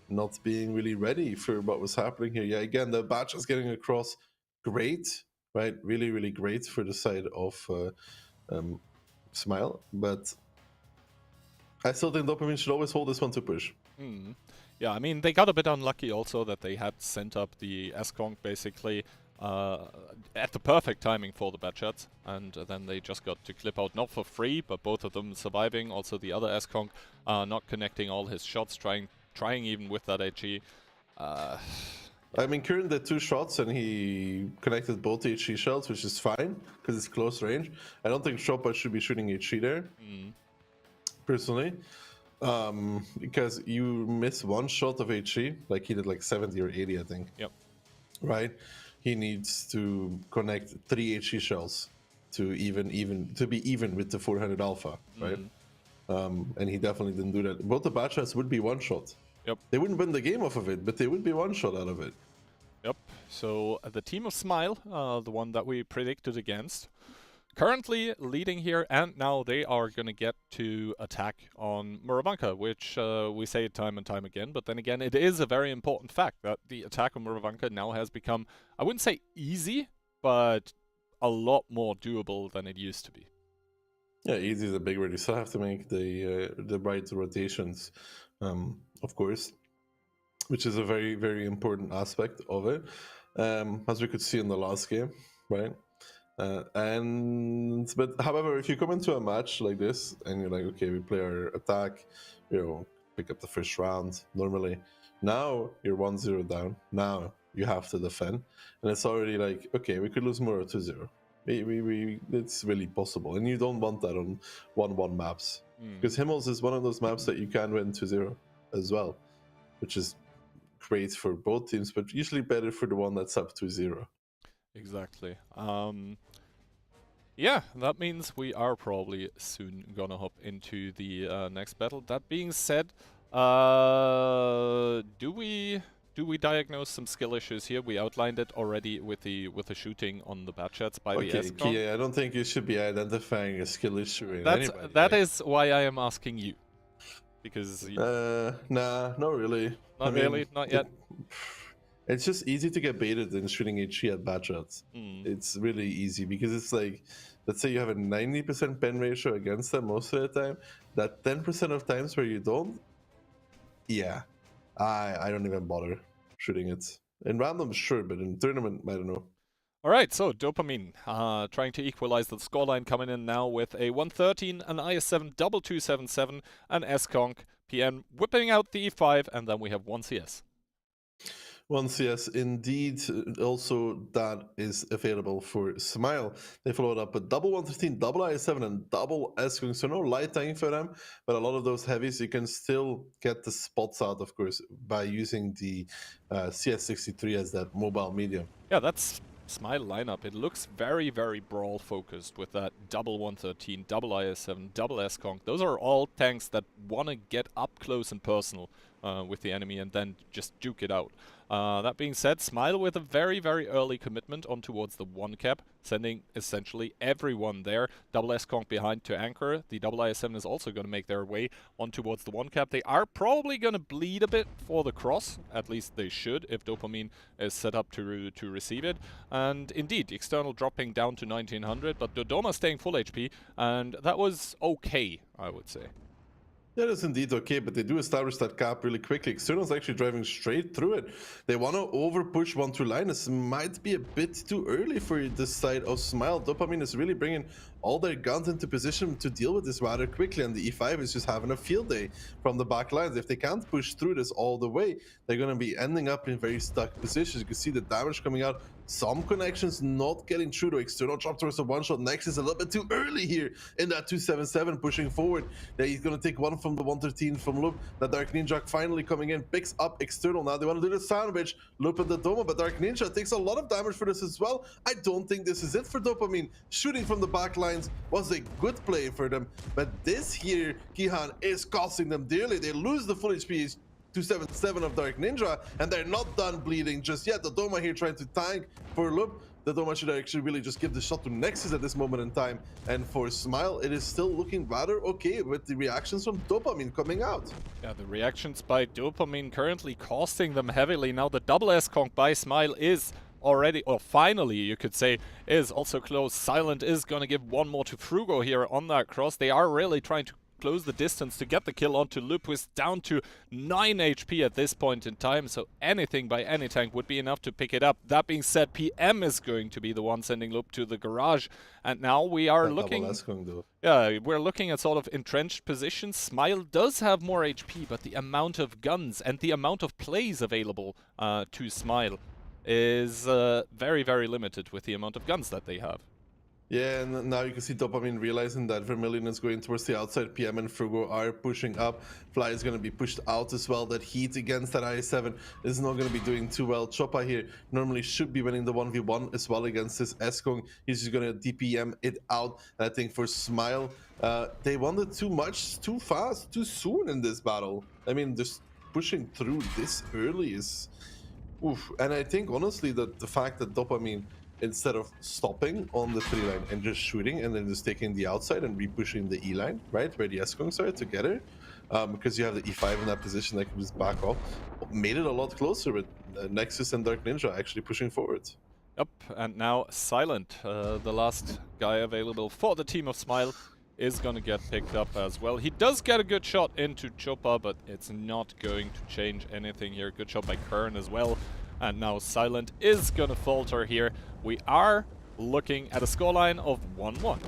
not being really ready for what was happening here. Yeah, again, the batch is getting across great, right? Really, really great for the side of Smile. But I still think Dopamine should always hold this one to push. Yeah, I mean, they got a bit unlucky also that they had sent up the S-Conk basically at the perfect timing for the bad shots, and then they just got to clip out, not for free, but both of them surviving. Also the other S-Conk not connecting all his shots, trying even with that HE. I mean, Kieran did 2 shots and he connected both HE shells, which is fine because it's close range. I don't think Choppa should be shooting HE there, personally, because you miss 1 shot of HE, like he did like 70 or 80, I think. Yep. Right? He needs to connect 3 HE shells to be even with the 400 alpha, right? And he definitely didn't do that. Both the bad shots would be 1 shot. Yep. They wouldn't win the game off of it, but they would be 1 shot out of it. Yep. So the team of Smile, the one that we predicted against, currently leading here, and now they are going to get to attack on Muravanka, which we say time and time again, but then again, it is a very important fact that the attack on Muravanka now has become, I wouldn't say easy, but a lot more doable than it used to be. Yeah, easy is a big word. You still have to make the right rotations, of course, which is a very, very important aspect of it, as we could see in the last game, right? But however, if you come into a match like this and you're like, okay, we play our attack, pick up the first round normally. Now you're 1-0 down. Now you have to defend, and it's already like, okay, we could lose more or 2-0. It's really possible, and you don't want that on 1-1 maps, because Himmels is one of those maps that you can win 2-0 as well, which is great for both teams, but usually better for the one that's up 2-0. Exactly. Yeah, that means we are probably soon gonna hop into the next battle. That being said, do we diagnose some skill issues here? We outlined it already with the shooting on the bad shots by the S-Conk. Yeah, I don't think you should be identifying a skill issue in anybody. That is why I am asking you, because nah, not really. Not really, not yet. It's just easy to get baited in shooting HE at bad shots. It's really easy because it's like, let's say you have a 90% pen ratio against them most of the time. That 10% of times where you don't, yeah, I don't even bother shooting it. In random, sure, but in tournament, I don't know. All right, so Dopamine trying to equalize the scoreline, coming in now with a 113, an IS-7 double 277, an S-Conk, PN whipping out the E5, and then we have 1 CS. 1 CS, indeed. Also, that is available for Smile. They followed up with double 113, double IS-7, and double S-Conk. So no light tank for them, but a lot of those heavies, you can still get the spots out, of course, by using the CS63 as that mobile medium. Yeah, that's Smile lineup. It looks very, very brawl focused with that double 113, double IS-7, double S-Conk. Those are all tanks that want to get up close and personal with the enemy and then just duke it out. That being said, Smile with a very, very early commitment on towards the 1 cap, sending essentially everyone there. Double S-Conk behind to anchor. The double IS-7 is also going to make their way on towards the 1 cap. They are probably going to bleed a bit for the cross. At least they should, if Dopamine is set up to receive it. And indeed, external dropping down to 1900, but Dodoma staying full HP, and that was okay, I would say. That is indeed okay, but they do establish that cap really quickly. External's actually driving straight through it. They want to over-push 1-2 line. This might be a bit too early for this side of Smile. Dopamine is really bringing all their guns into position to deal with this rather quickly, and the E5 is just having a field day from the back lines. If they can't push through this all the way, they're going to be ending up in very stuck positions. You can see the damage coming out. Some connections not getting through to External. Drop towards the 1-shot. Next is a little bit too early here in that 277 pushing forward. That he's going to take one from the 113 from Loop. That Dark Ninja finally coming in, picks up External. Now they want to do the sandwich. Loop at the Doma, but Dark Ninja takes a lot of damage for this as well. I don't think this is it for Dopamine. Shooting from the back lines was a good play for them, but this here, Kihan, is costing them dearly. They lose the full HP 277 of Dark Ninja, and they're not done bleeding just yet. The Doma here trying to tank for Loop. The Doma should actually really just give the shot to Nexus at this moment in time. And for Smile, it is still looking rather okay with the reactions from Dopamine coming out. Yeah, the reactions by Dopamine currently costing them heavily. Now the double S-Conk by Smile is already, or finally you could say, is also close. Silent is gonna give one more to Frugo here on that cross. They are really trying to close the distance to get the kill onto Loop, who is down to 9 HP at this point in time, so anything by any tank would be enough to pick it up. That being said, PM is going to be the one sending Loop to the garage, and now we are looking... Yeah, we're looking at sort of entrenched positions. Smile does have more HP, but the amount of guns and the amount of plays available to Smile is very, very limited with the amount of guns that they have. Yeah, and now you can see Dopamine realizing that Vermilion is going towards the outside. PM and Frugo are pushing up. Fly is going to be pushed out as well. That heat against that I7 is not going to be doing too well. Choppa here normally should be winning the 1v1 as well against this Eskong. He's just going to DPM it out. And I think for Smile, they wanted too much, too fast, too soon in this battle. I mean, just pushing through this early is... Oof. And I think, honestly, that the fact that Dopamine, instead of stopping on the 3 line and just shooting and then just taking the outside and re-pushing the E line, right, where the Eskongs are together, because you have the E5 in that position that can just back off, made it a lot closer with Nexus and Dark Ninja actually pushing forward. Yep, and now Silent, the last guy available for the team of Smile, is going to get picked up as well. He does get a good shot into Choppa, but it's not going to change anything here. Good shot by Kern as well. And now Silent is going to falter here. We are looking at a scoreline of 1-1.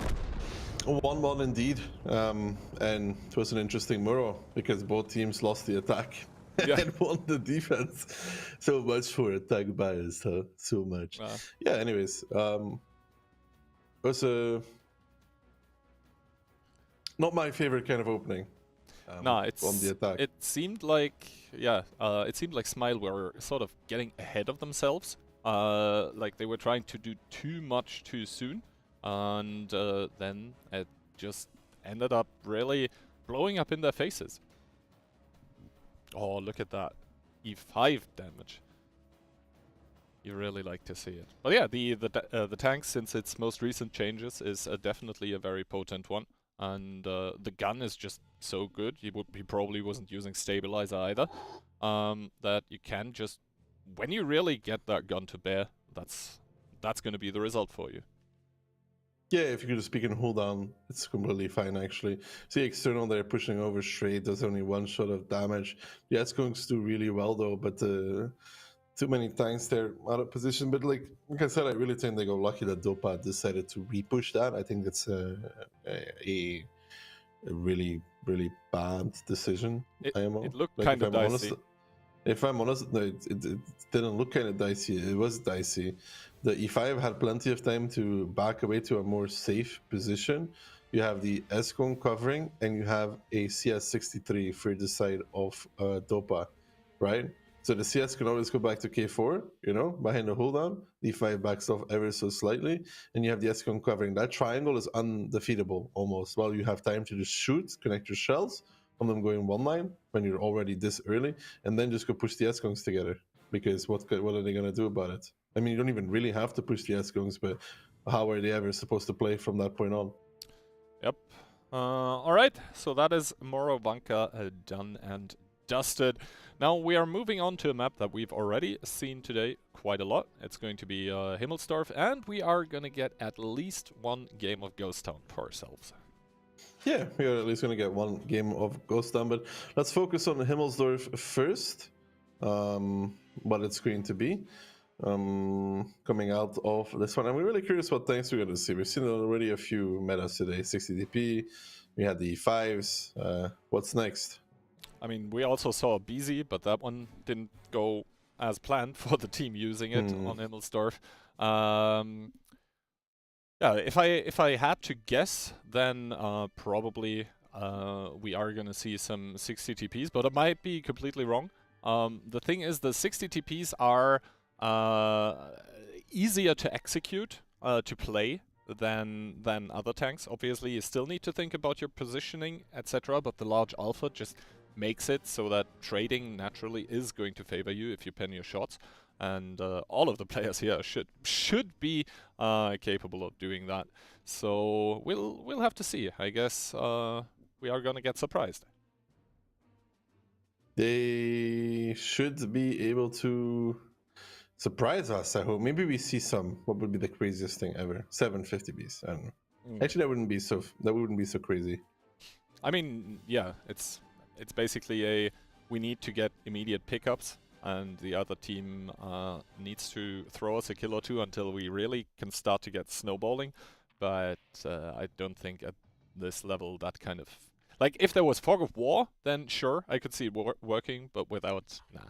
1-1 indeed. And it was an interesting mirror because both teams lost the attack and won the defense. So much for attack bias, huh? So much. Yeah, anyways. It was not my favorite kind of opening. No, it's on the attack. It seemed like, it seemed like Smile were sort of getting ahead of themselves. Like they were trying to do too much too soon, and then it just ended up really blowing up in their faces. Oh, look at that. E5 damage. You really like to see it. But yeah, the tank, since its most recent changes, is definitely a very potent one. And the gun is just so good. He probably wasn't using stabilizer either. That you can just, when you really get that gun to bear, that's going to be the result for you. Yeah, if you could just speak and hold down, it's completely fine actually. See external there pushing over straight, does only 1 shot of damage. Yeah, it's going to do really well though, but too many tanks there out of position. But like I said, I really think they got lucky that Dopa decided to re-push that. I think that's a really, really bad decision. It looked kind of dicey. If I'm honest, no, it didn't look kind of dicey. It was dicey. The E5 had plenty of time to back away to a more safe position. You have the Eskong covering, and you have a CS63 for the side of Dopa, right? So the CS can always go back to K4, you know, behind the hold down. The E5 backs off ever so slightly, and you have the Eskong covering. That triangle is undefeatable almost. Well, you have time to just shoot, connect your shells on them going 1 line when you're already this early, and then just go push the Eskongs together. Because what are they going to do about it? I mean, you don't even really have to push the Eskongs, but how are they ever supposed to play from that point on? Yep. Alright, so that is Morovanka done and dusted. Now we are moving on to a map that we've already seen today quite a lot. It's going to be Himmelsdorf, and we are going to get at least 1 game of Ghost Town for ourselves. Yeah, we are at least going to get 1 game of Ghost Town, but let's focus on Himmelsdorf first. What it's going to be coming out of this one. And we're really curious what tanks we're going to see. We've seen already a few metas today. 60 DP, we had the E5s. What's next? I mean, we also saw a BZ, but that one didn't go as planned for the team using it on Himmelsdorf. Yeah, if I had to guess, then probably we are going to see some 60 TPs, but I might be completely wrong. The thing is, the 60 TPs are easier to execute, to play, than other tanks. Obviously, you still need to think about your positioning, etc., but the large alpha just makes it so that trading naturally is going to favor you if you pen your shots. And all of the players here should be capable of doing that. So we'll have to see. I guess we are gonna get surprised. They should be able to surprise us, I hope. Maybe we see some. What would be the craziest thing ever? 750 Bs. I don't know. Actually, that wouldn't be so crazy. I mean, yeah, it's basically a we need to get immediate pickups, and the other team needs to throw us a kill or two until we really can start to get snowballing. But I don't think at this level that kind of like if there was fog of war, then sure I could see it working, but without, nah.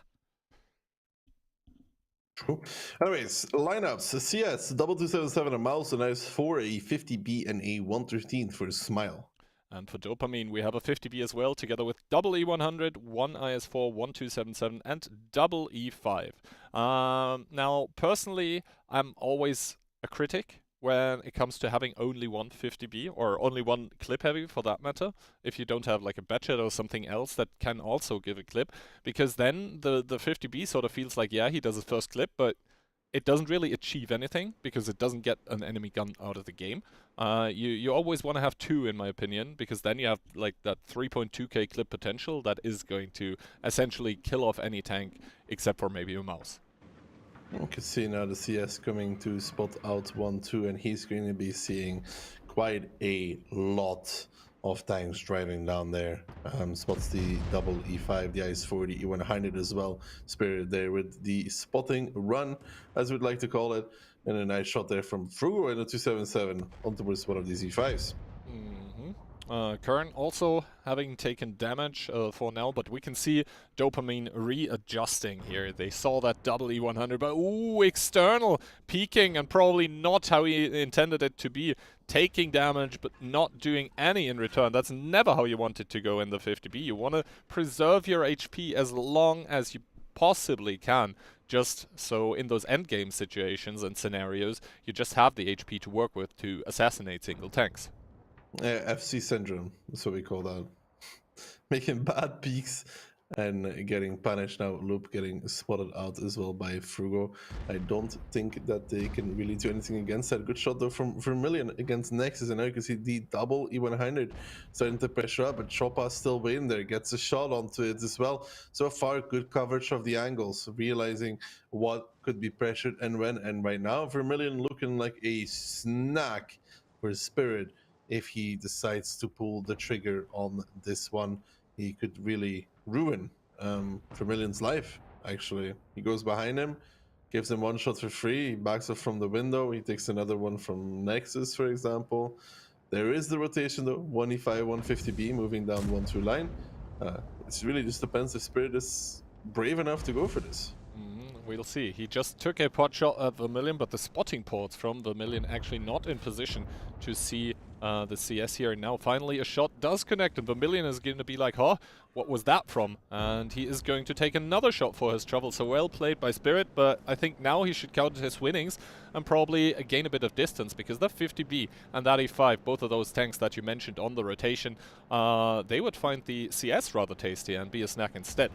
True. Anyways, lineups: CS, double 277 a mouse, an IS4, a 50B, and a 113 for Smile. And for Dopamine, we have a 50B as well, together with double E100, one IS4, 1277, and double E5. Now, personally, I'm always a critic when it comes to having only one 50B, or only one clip heavy for that matter, if you don't have like a Batchet or something else that can also give a clip, because then the 50B sort of feels like, yeah, he does his first clip, but it doesn't really achieve anything because it doesn't get an enemy gun out of the game. You always want to have two, in my opinion, because then you have like that 3.2k clip potential that is going to essentially kill off any tank except for maybe a mouse. You can see now the CS coming to spot out 1-2, and he's going to be seeing quite a lot of tanks driving down there. Spots the double E5, the IS-4, the E100 as well. Spirit there with the spotting run, as we'd like to call it. And a nice shot there from Frugo in the 277 on towards one of these E5s. Kern also having taken damage for now, but we can see Dopamine readjusting here. They saw that double E100, but ooh, external peeking and probably not how he intended it to be. Taking damage, but not doing any in return. That's never how you want it to go in the 50B. You want to preserve your HP as long as you possibly can, just so in those endgame situations and scenarios, you just have the HP to work with to assassinate single tanks. FC syndrome, that's what we call that. Making bad peaks and getting punished now. Loop getting spotted out as well by Frugo. I don't think that they can really do anything against that. Good shot though from Vermilion against Nexus, and now you can see the double E100 starting to pressure up, but Choppa still waiting there, gets a shot onto it as well. So far, good coverage of the angles, realizing what could be pressured and when, and right now Vermilion looking like a snack for Spirit. If he decides to pull the trigger on this one, he could really ruin Vermilion's life, actually. He goes behind him, gives him one shot for free, he backs up from the window, he takes another one from Nexus, for example. There is the rotation though, 1E5, 150B moving down 1-2 line. It really just depends if Spirit is brave enough to go for this. We'll see. He just took a pot shot at Vermilion, but the spotting ports from Vermilion actually not in position to see the CS here. Now finally a shot does connect, and Vermilion is going to be like, huh, what was that from? And he is going to take another shot for his trouble. So well played by Spirit, but I think now he should count his winnings and probably gain a bit of distance, because that 50B and that E5, both of those tanks that you mentioned on the rotation, they would find the CS rather tasty and be a snack instead.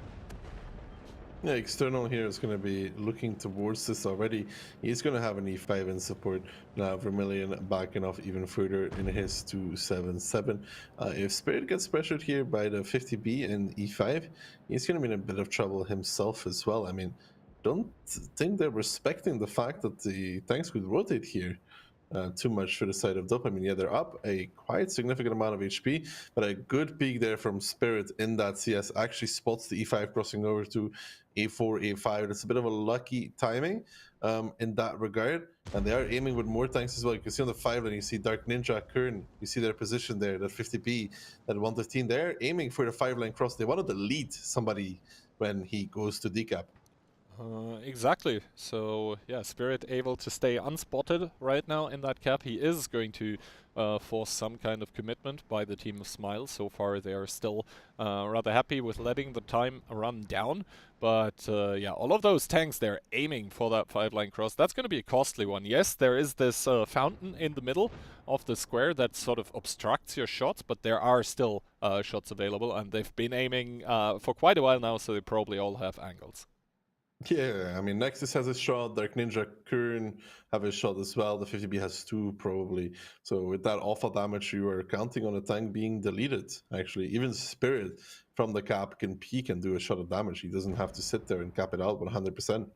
Yeah, external here is going to be looking towards this already. He's going to have an E5 in support. Now Vermilion backing off even further in his 277. If Spirit gets pressured here by the 50B and E5, he's going to be in a bit of trouble himself as well. I mean, don't think they're respecting the fact that the tanks could rotate here. Too much for the side of Dopamine. Yeah, they're up a quite significant amount of HP, but a good peek there from Spirit in that CS actually spots the E5 crossing over to A4, A5. That's a bit of a lucky timing in that regard. And they are aiming with more tanks as well. You can see on the 5 lane, you see Dark Ninja, Kern. You see their position there, that 50B, that 115. They're aiming for the 5 lane cross. They wanted to lead somebody when he goes to decap. Exactly. So yeah, Spirit able to stay unspotted right now in that cap. He is going to force some kind of commitment by the team of Smile. So far they are still rather happy with letting the time run down. But yeah, all of those tanks, they're aiming for that 5-line cross. That's going to be a costly one. Yes, there is this fountain in the middle of the square that sort of obstructs your shots, but there are still shots available, and they've been aiming for quite a while now, so they probably all have angles. Yeah, I mean, Nexus has a shot, Dark Ninja, Kern have a shot as well, the 50B has 2 probably. So with that awful damage, you are counting on a tank being deleted, actually. Even Spirit from the cap can peek and do a shot of damage. He doesn't have to sit there and cap it out 100%.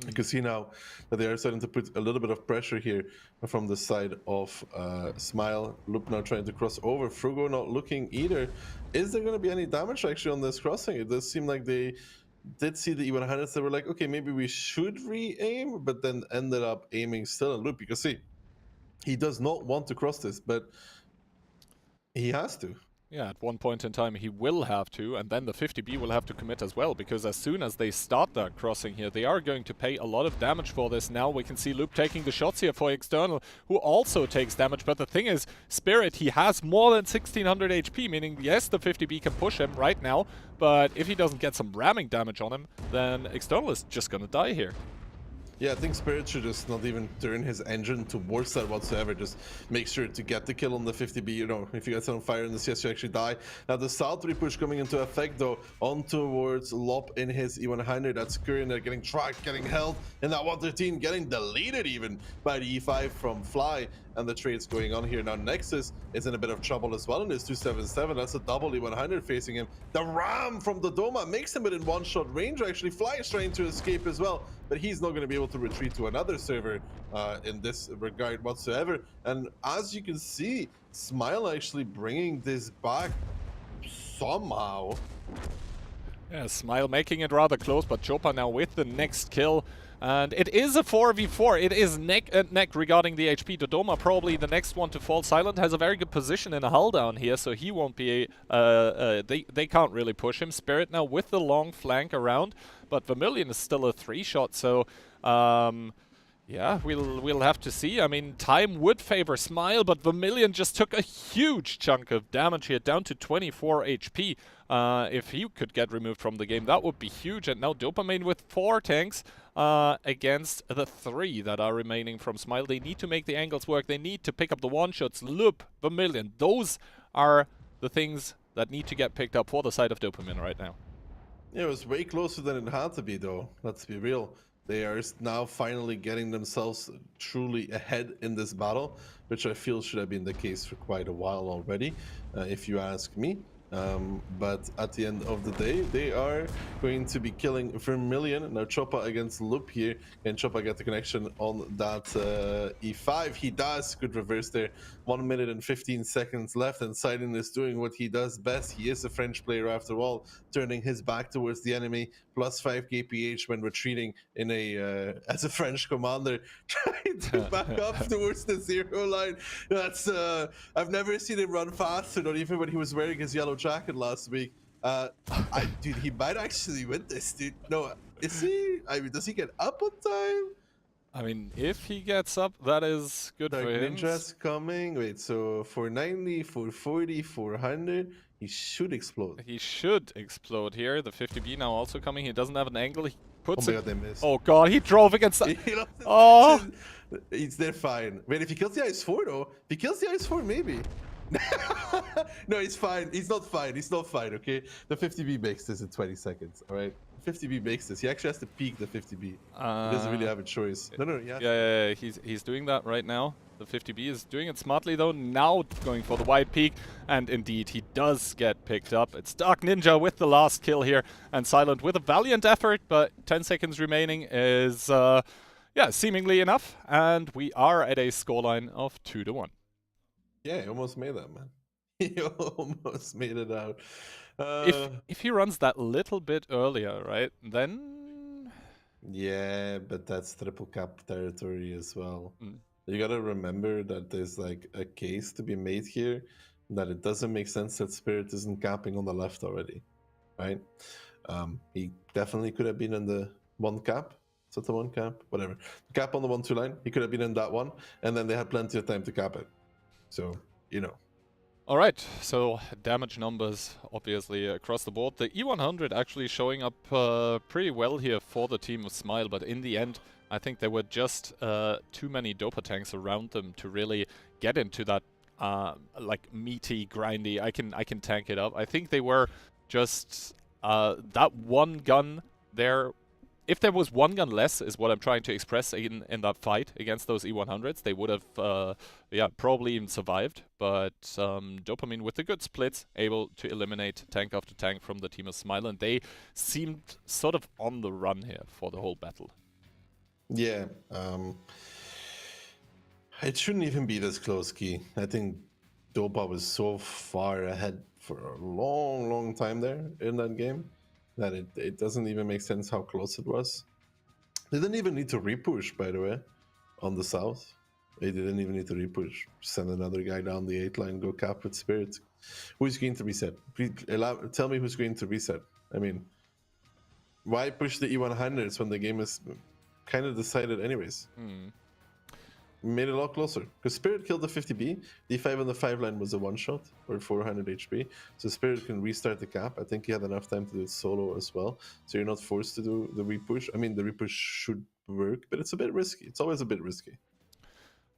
You can see now that they are starting to put a little bit of pressure here from the side of Smile. Loop now trying to cross over. Frugo not looking either. Is there going to be any damage actually on this crossing? It does seem like they did see the E100s. They were like, okay, maybe we should re-aim, but then ended up aiming still on Loop. You can see he does not want to cross this, but he has to. Yeah, at one point in time he will have to, and then the 50B will have to commit as well, because as soon as they start that crossing here, they are going to pay a lot of damage for this. Now we can see Loop taking the shots here for External, who also takes damage, but the thing is, Spirit, he has more than 1600 HP, meaning yes, the 50B can push him right now, but if he doesn't get some ramming damage on him, then External is just gonna die here. Yeah, I think Spirit should just not even turn his engine towards that whatsoever. Just make sure to get the kill on the 50B. You know, if you get set on fire in the CS, you actually die. Now the South repush coming into effect though, on towards Lop in his E100. That's Curran, they're getting tracked, getting held in that 113, getting deleted even by the E5 from Fly. And the trades going on here. Now Nexus is in a bit of trouble as well in his 277. That's a double E100 facing him. The ram from the Doma makes him within one-shot range. Actually, Fly is trying to escape as well, but he's not going to be able to retreat to another server in this regard whatsoever. And as you can see, Smile actually bringing this back somehow. Yeah, Smile making it rather close, but Chopa now with the next kill. And it is a 4v4. It is neck and neck regarding the HP. Dodoma, probably the next one to fall silent, has a very good position in a hull down here, so he won't be... they can't really push him. Spirit now with the long flank around, but Vermilion is still a 3-shot, so... yeah, we'll have to see. I mean, time would favor Smile, but Vermilion just took a huge chunk of damage here, down to 24 HP. If he could get removed from the game, that would be huge. And now Dopamine with 4 tanks against the 3 that are remaining from Smile. They need to make the angles work. They need to pick up the one-shots. Loop, Vermilion, those are the things that need to get picked up for the side of Dopamine right now. Yeah, it was way closer than it had to be, though. Let's be real. They are now finally getting themselves truly ahead in this battle, which I feel should have been the case for quite a while already, if you ask me. But at the end of the day, they are going to be killing Vermilion. Now Choppa against Loop here. Can Choppa get the connection on that E5? He does. Good reverse there. 1 minute and 15 seconds left, and Silent is doing what he does best. He is a French player after all, turning his back towards the enemy. +5 KPH when retreating in a as a French commander, trying to back up towards the 0 line. That's I've never seen him run faster, not even when he was wearing his yellow jacket last week. Dude, he might actually win this, dude. No, is he? I mean, does he get up on time? I mean, if he gets up, that is good Dark for him. Ninja's coming. Wait, so 490, 440, 400. He should explode. He should explode here. The 50B now also coming. He doesn't have an angle. He puts Oh my it. god, they missed. Oh god, he drove against that. He lost his Oh! position. They're fine. Wait, if he kills the IS-4 though, if he kills the IS-4, maybe. No, he's fine. He's not fine. He's not fine, okay? The 50B makes this in 20 seconds, alright? 50B makes this. He actually has to peek the 50B. He doesn't really have a choice. No, Yeah, he's doing that right now. The 50B is doing it smartly though, now going for the wide peak, and indeed he does get picked up. It's Dark Ninja with the last kill here, and Silent with a valiant effort, but 10 seconds remaining is, yeah, seemingly enough, and we are at a scoreline of 2-1. Yeah, he almost made that, man. He almost made it out. If he runs that little bit earlier, right, then... Yeah, but that's triple cap territory as well. Mm. You gotta remember that there's like a case to be made here that it doesn't make sense that Spirit isn't capping on the left already, right? He definitely could have been in the 1 cap. Is that the 1 cap? Whatever. Cap on the 1-2 line. He could have been in that one, and then they had plenty of time to cap it. So, you know. Alright, so damage numbers obviously across the board. The E100 actually showing up pretty well here for the team of Smile, but in the end I think there were just too many Dopa tanks around them to really get into that like meaty, grindy, I can tank it up. I think they were just that one gun there. If there was one gun less, is what I'm trying to express in that fight against those E100s, they would have, yeah, probably even survived. But Dopamine with the good splits, able to eliminate tank after tank from the team of Smile, and they seemed sort of on the run here for the whole battle. Yeah. It shouldn't even be this close, Key. I think Dopa was so far ahead for a long, long time there in that game that it doesn't even make sense how close it was. They didn't even need to repush, by the way, on the south. They didn't even need to repush. Send another guy down the 8 line, go cap with Spirit. Who's going to reset? Please tell me who's going to reset. I mean, why push the E100s when the game is kind of decided anyways? Made it a lot closer because Spirit killed the 50B. D5 on the 5 line was a one shot or 400 HP, so Spirit can restart the cap. I think he had enough time to do it solo as well, so you're not forced to do the repush. I mean, the repush should work, but it's a bit risky. It's always a bit risky.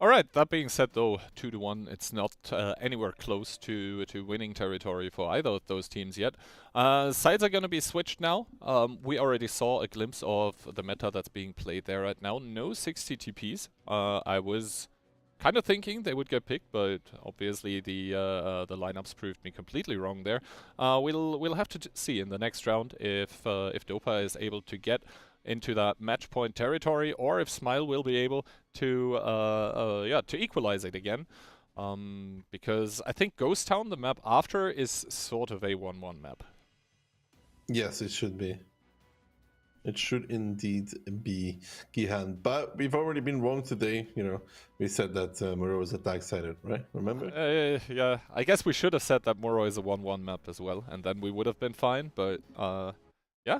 Alright, that being said though, 2-1, it's not anywhere close to winning territory for either of those teams yet. Sides are gonna be switched now. We already saw a glimpse of the meta that's being played there right now. No 60 TPs. I was kind of thinking they would get picked, but obviously the lineups proved me completely wrong there. We'll have to see in the next round if Dopa is able to get into that match point territory, or if Smile will be able to equalize it again. Because I think Ghost Town, the map after, is sort of a 1-1 map. Yes, it should be. It should indeed be Gihan. But we've already been wrong today. You know, we said that Muro was attack-sided, right? Remember? Yeah, I guess we should have said that Muro is a 1-1 map as well, and then we would have been fine, but yeah.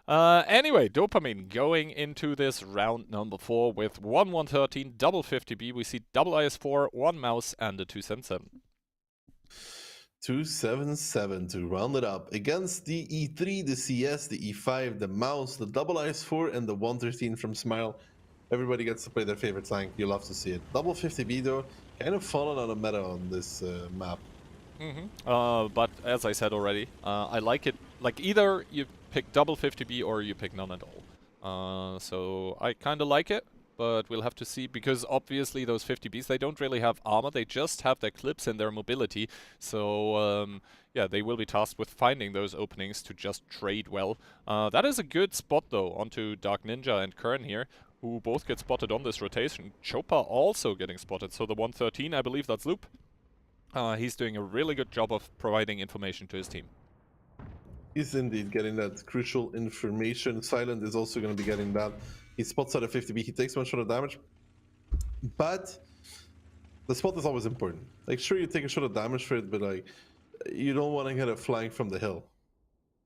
Anyway, Dopamine going into this round number 4 with 1-1-13, double 50B. We see double IS4, 1 mouse, and a 277. 277 to round it up against the E3, the CS, the E5, the mouse, the double IS4, and the 113 from Smile. Everybody gets to play their favorite tank. You love to see it. Double 50B though, kind of fallen on a meta on this map. But as I said already, I like it. Like either you pick double 50B or you pick none at all. So I kind of like it, but we'll have to see, because obviously those 50Bs, they don't really have armor, they just have their clips and their mobility. So yeah, they will be tasked with finding those openings to just trade well. That is a good spot though onto Dark Ninja and Kern here, who both get spotted on this rotation. Chopa also getting spotted, so the 113, I believe that's Loop. He's doing a really good job of providing information to his team. He's indeed getting that crucial information. Silent is also going to be getting that. He spots out a 50B. He takes 1 shot of damage. But the spot is always important. Like, sure, you take a shot of damage for it, but like, you don't want to get a flank from the hill.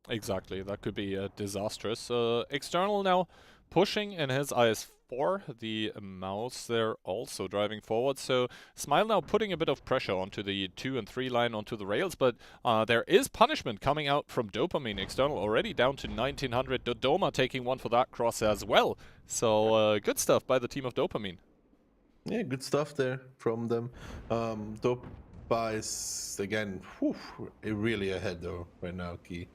Exactly, that could be disastrous. External now pushing in his IS4, the mouse there also driving forward. So Smile now putting a bit of pressure onto the 2 and 3 line onto the rails, but there is punishment coming out from Dopamine. External already down to 1900. Dodoma taking 1 for that cross as well. So good stuff by the team of Dopamine. Yeah, good stuff there from them. Dopa is, again, really ahead though right now, Key.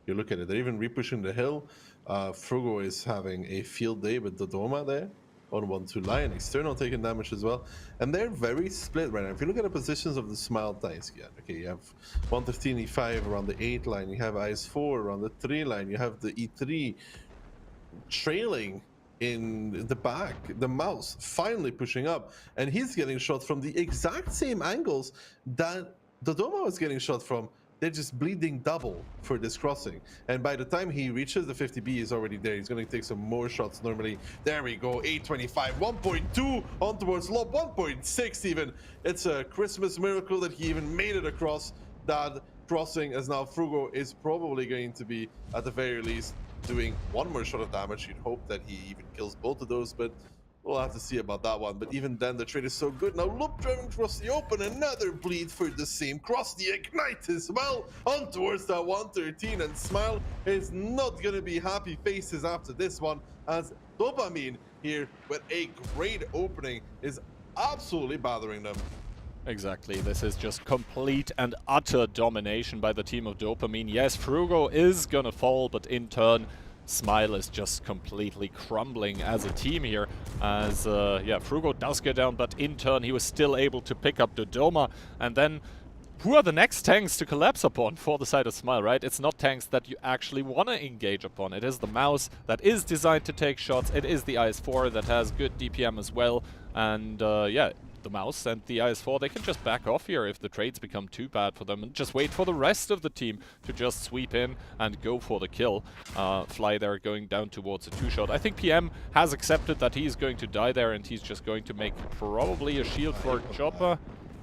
You look at it, they're even repushing the hill. Frugo is having a field day with Dodoma there on 1-2 line. External taking damage as well. And they're very split right now. If you look at the positions of the Smile dice, yeah, okay, you have 113 E5 around the 8 line, you have IS4 around the 3 line, you have the E3 trailing in the back, the mouse finally pushing up, and he's getting shot from the exact same angles that Dodoma was getting shot from. They're just bleeding double for this crossing. And by the time he reaches the 50B, he's already there. He's going to take some more shots normally. There we go, 825, 1.2 on towards lob, 1.6 even. It's a Christmas miracle that he even made it across that crossing, as now Frugo is probably going to be, at the very least, doing 1 more shot of damage. You'd hope that he even kills both of those, but we'll have to see about that one. But even then, the trade is so good. Now Loop driving across the open, another bleed for the same cross. The Ignite as well on towards that 113, and Smile is not going to be happy faces after this one, as Dopamine here with a great opening is absolutely bothering them. Exactly, this is just complete and utter domination by the team of Dopamine. Yes, Frugo is gonna fall, but in turn, Smile is just completely crumbling as a team here, as yeah, Frugo does go down, but in turn he was still able to pick up Dodoma, and then who are the next tanks to collapse upon for the side of Smile, right? It's not tanks that you actually want to engage upon. It is the Mouse that is designed to take shots. It is the IS-4 that has good DPM as well. And yeah, the Mouse and the IS-4, they can just back off here if the trades become too bad for them and just wait for the rest of the team to just sweep in and go for the kill. Fly there going down towards a 2-shot. I think PM has accepted that he's going to die there and he's just going to make probably a shield for Chopper.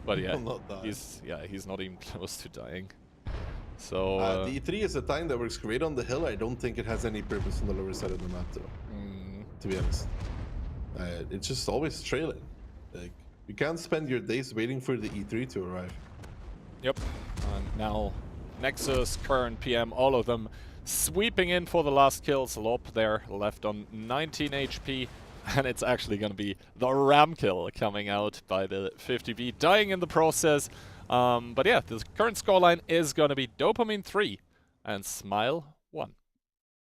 But yeah, he's not even close to dying. So the E3 is a tank that works great on the hill. I don't think it has any purpose on the lower side of the map, though. To be honest, it's just always trailing. Like, you can't spend your days waiting for the E3 to arrive. Yep. And now Nexus, Current, PM, all of them sweeping in for the last kills. Lop there left on 19 HP. And it's actually going to be the ram kill coming out by the 50B, dying in the process. But yeah, the current scoreline is going to be Dopamine 3 and Smile 1.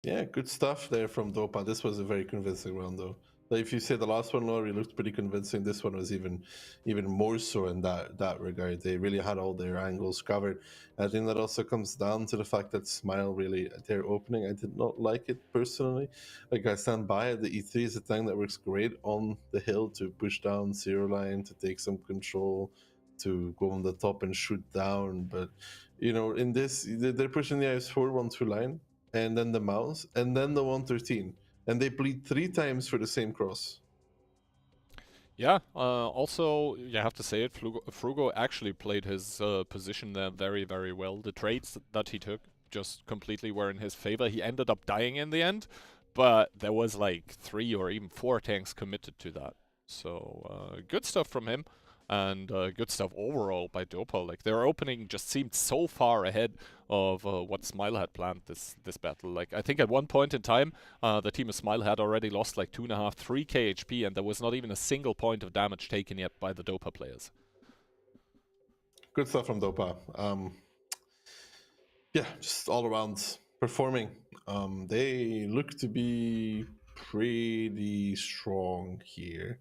Yeah, good stuff there from Dopa. This was a very convincing round, though. Like, if you say the last one, Laurie, looked pretty convincing. This one was even more so in that regard. They really had all their angles covered. I think that also comes down to the fact that Smile really, their opening, I did not like it personally. Like, I stand by it. The E3 is a thing that works great on the hill to push down zero line, to take some control, to go on the top and shoot down. But, you know, in this, they're pushing the IS-4 1-2 line, and then the Mouse, and then the 113. And they bleed 3 times for the same cross. Yeah, also, you have to say it, Frugo actually played his position there very, very well. The trades that he took just completely were in his favor. He ended up dying in the end, but there was like 3 or even 4 tanks committed to that. So, good stuff from him. And good stuff overall by Dopa. Like, their opening just seemed so far ahead of what Smile had planned this battle. Like, I think at one point in time, the team of Smile had already lost like 2.5, 3 KHP, and there was not even a single point of damage taken yet by the Dopa players. Good stuff from Dopa. Yeah, just all around performing. They look to be pretty strong here.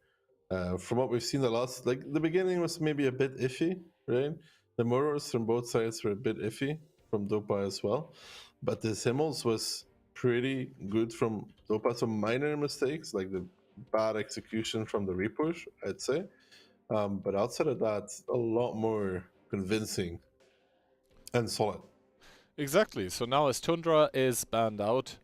From what we've seen the last, like, the beginning was maybe a bit iffy, right? The mirrors from both sides were a bit iffy from Dopa as well, but the Simmels was pretty good from Dopa. Some minor mistakes, like the bad execution from the repush, I'd say. But outside of that, a lot more convincing and solid. Exactly. So now as Tundra is banned out,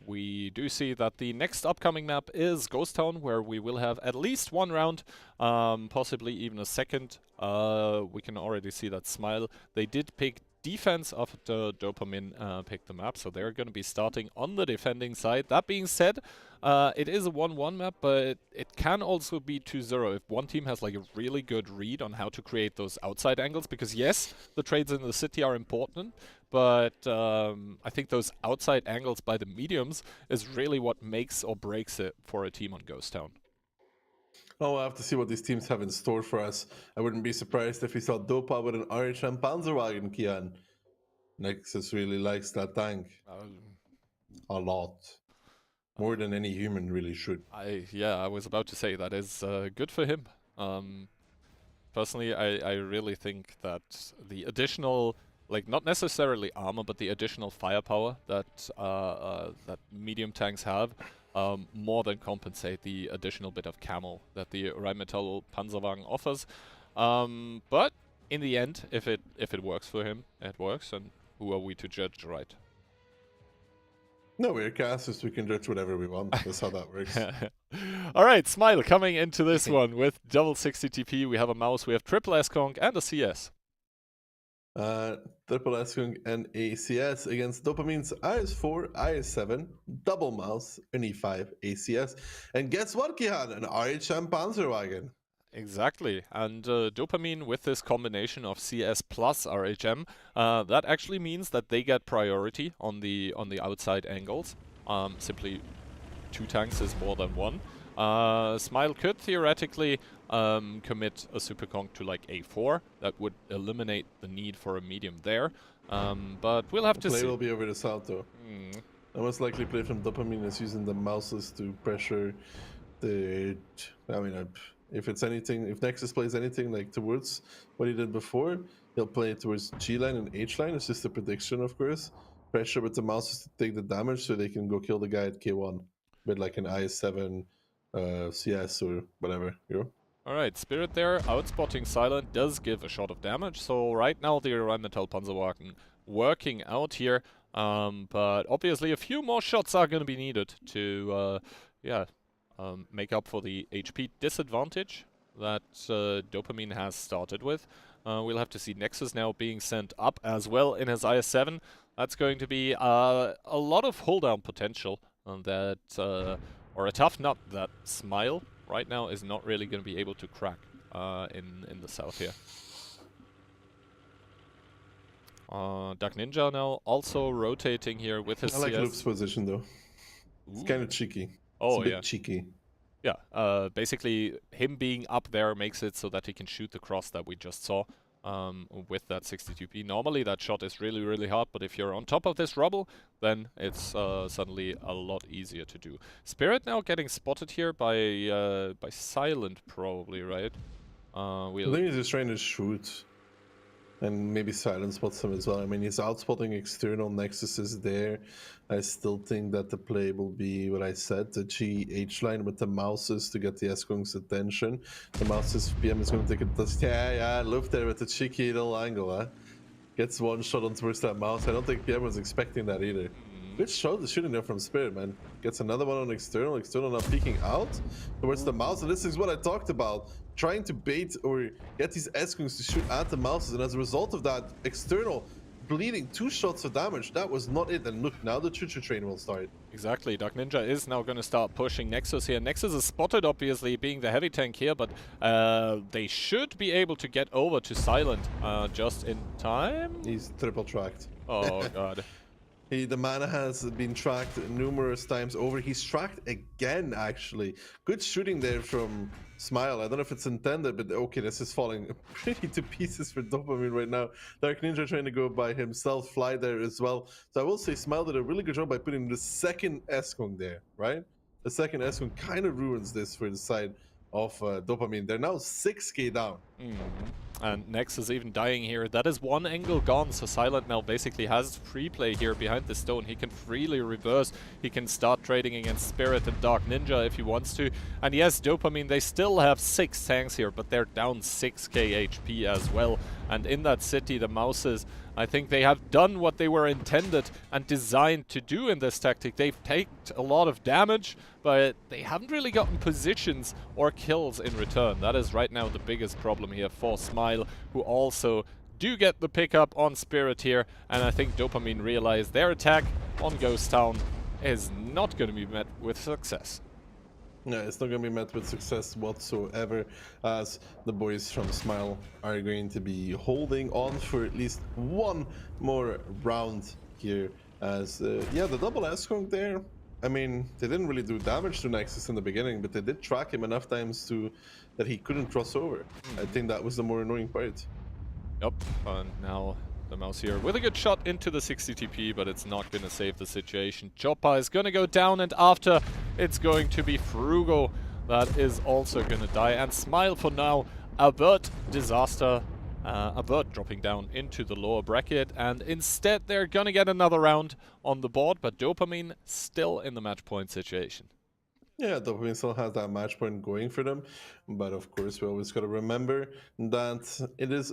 we do see that the next upcoming map is Ghost Town, where we will have at least 1 round, possibly even a second. We can already see that Smile, they did pick defense after Dopamine picked the map, so they're going to be starting on the defending side. That being said, it is a 1-1 map, but it can also be 2-0 if one team has like a really good read on how to create those outside angles, because yes, the trades in the city are important, but I think those outside angles by the mediums is really what makes or breaks it for a team on Ghost Town. Oh, we'll have to see what these teams have in store for us. I wouldn't be surprised if we saw Dopa with an RHM Panzerwagen, Kian. Nexus really likes that tank. A lot. More than any human really should. Yeah, I was about to say that is good for him. Personally, I really think that the additional, like, not necessarily armor, but the additional firepower that that medium tanks have more than compensate the additional bit of camo that the Rheinmetall Panzerwagen offers. But in the end, if it works for him, it works, and who are we to judge, right? No, we're casters, we can judge whatever we want. That's how that works. Alright, Smile coming into this one with double 60 TP. We have a Mouse, we have triple S-Conk, and a CS. Triple S-Conk and a CS against Dopamine's IS-4, IS-7, double Mouse, an E5, ACS. And guess what, Kihan? An RHM Panzerwagen. Exactly, and Dopamine with this combination of CS plus RHM, that actually means that they get priority on the outside angles. Simply 2 tanks is more than 1. Smile could theoretically commit a Super Conk to like A4. That would eliminate the need for a medium there. But we'll have to see. Play will be over the south though. The most likely play from Dopamine is using the mouses to pressure the... I mean, if it's anything, if Nexus plays anything like towards what he did before, He'll play towards G line and H line. It's just a prediction, of course. Pressure with the mouses to take the damage so they can go kill the guy at K1 with like an IS-7 CS or whatever, you know? Alright, Spirit there, outspotting Silent does give a shot of damage, so right now the Rheinmetall Panzerwagen working out here, but obviously a few more shots are going to be needed to, make up for the HP disadvantage that Dopamine has started with. We'll have to see Nexus now being sent up as well in his IS-7. That's going to be a lot of hold-down potential that, or a tough nut that Smile right now is not really going to be able to crack in the south here. Dark Ninja now also rotating here with his I like CS. Loop's position though. It's kind of cheeky. Oh, it's a bit yeah. cheeky. Yeah, basically him being up there makes it so that he can shoot the cross that we just saw with that 62p. Normally that shot is really, really hard, but if you're on top of this rubble, then it's suddenly a lot easier to do. Spirit now getting spotted here by Silent, probably, right? I think he's just trying to shoot. And maybe Silent spots him as well. I mean, he's outspotting external, Nexus is there. I still think that the play will be what I said, the GH line with the mouses to get the Eskong's attention. The mouses PM is going to take a... Yeah, look there with the cheeky little angle, huh? Gets one shot on towards that mouse. I don't think PM was expecting that either. Good shot, the shooting there from Spirit, man. Gets another one on external. External now peeking out towards the mouse. And this is what I talked about. Trying to bait or get these Eskungs to shoot at the mouses. And as a result of that, external bleeding 2 shots of damage. That was not it. And look, now the choo-choo train will start. Exactly, Dark Ninja is now going to start pushing Nexus here. Nexus is spotted, obviously, being the heavy tank here, but they should be able to get over to Silent just in time. He's triple tracked. Oh, God. The mana has been tracked numerous times over. He's tracked again, actually. Good shooting there from Smile. I don't know if it's intended, but okay, this is falling pretty to pieces for Dopamine right now. Dark Ninja trying to go by himself, fly there as well. So I will say Smile did a really good job by putting the second Eskong there, right? The second Eskong kind of ruins this for the side of Dopamine. They're now 6k down. And Nexus even dying here. That is one angle gone, so Silent now basically has free play here behind the stone. He can freely reverse. He can start trading against Spirit and Dark Ninja if he wants to. And yes, Dopamine, they still have 6 tanks here, but they're down 6k HP as well. And in that city, the Mouses, I think they have done what they were intended and designed to do in this tactic. They've taken a lot of damage, but they haven't really gotten positions or kills in return. That is right now the biggest problem here for Smile, who also do get the pickup on Spirit here. And I think Dopamine realized their attack on Ghost Town is not going to be met with success. No, it's not going to be met with success whatsoever, as the boys from Smile are going to be holding on for at least one more round here. As, yeah, the double Eskong there, I mean, they didn't really do damage to Nexus in the beginning, but they did track him enough times to that he couldn't cross over. I think that was the more annoying part. Yep, and now the Mouse here with a good shot into the 60 TP, but it's not going to save the situation. Choppa is going to go down, and after it's going to be Frugo that is also going to die. And Smile for now avert disaster, avert dropping down into the lower bracket, and instead they're going to get another round on the board, but Dopamine still in the match point situation. Yeah, Dopamine still has that match point going for them, but of course we always got to remember that it is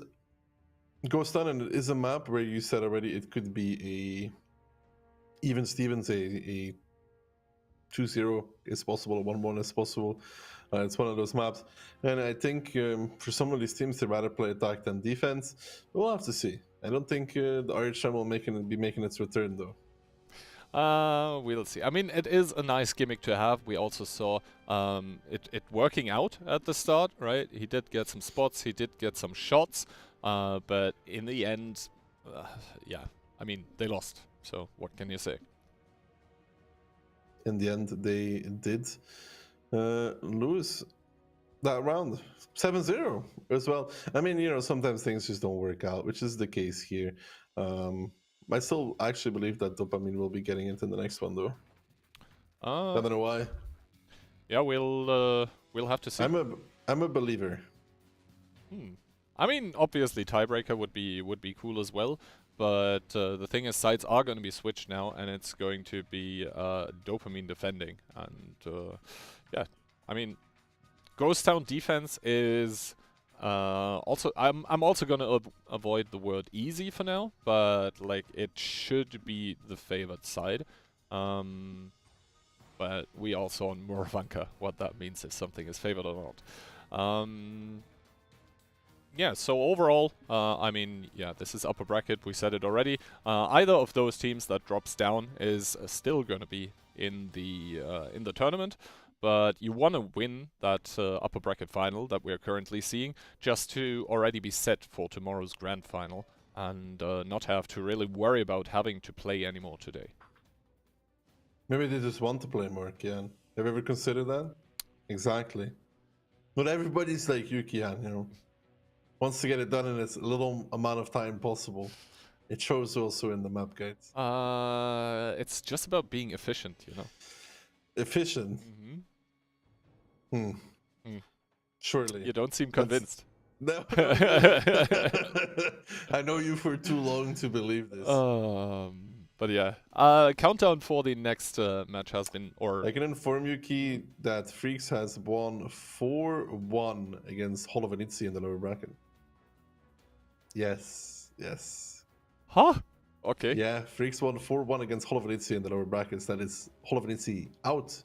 Ghost Town, and it is a map where you said already it could be a even Stevens, a 2-0 is possible, a 1-1 is possible. It's one of those maps, and I think for some of these teams they'd rather play attack than defense. We'll have to see. I don't think the RHM will be making its return though. We'll see. I mean, it is a nice gimmick to have. We also saw it working out at the start, right? He did get some spots, he did get some shots, but in the end, yeah, I mean, they lost. So what can you say? In the end, they did lose that round 7-0 as well. I mean, you know, sometimes things just don't work out, which is the case here. I still actually believe that Dopamine will be getting into the next one, though. I don't know why. Yeah, we'll have to see. I'm a believer. I mean, obviously tiebreaker would be cool as well, but the thing is, sides are going to be switched now, and it's going to be Dopamine defending, and yeah, I mean, Ghost Town defense is also. I'm also going to avoid the word easy for now, but like it should be the favored side. But we all saw in Moravanka what that means if something is favored or not. Yeah, so overall, I mean, yeah, this is upper bracket, we said it already. Either of those teams that drops down is still going to be in the tournament, but you want to win that upper bracket final that we're currently seeing just to already be set for tomorrow's grand final and not have to really worry about having to play anymore today. Maybe they just want to play more, Kian. Have you ever considered that? Exactly. Not everybody's like you, Kian, you know. Wants to get it done in as little amount of time possible. It shows also in the map guides. It's just about being efficient, you know. Efficient? Surely. You don't seem convinced. No. I know you for too long to believe this. But yeah, countdown for the next match has been, or I can inform you, Key, that Freaks has won 4-1 against Holovenitsi in the lower bracket. Yes. huh? Okay. Yeah, Freaks won 4-1 against Holovenitsi in the lower brackets. That is Holovenitsi out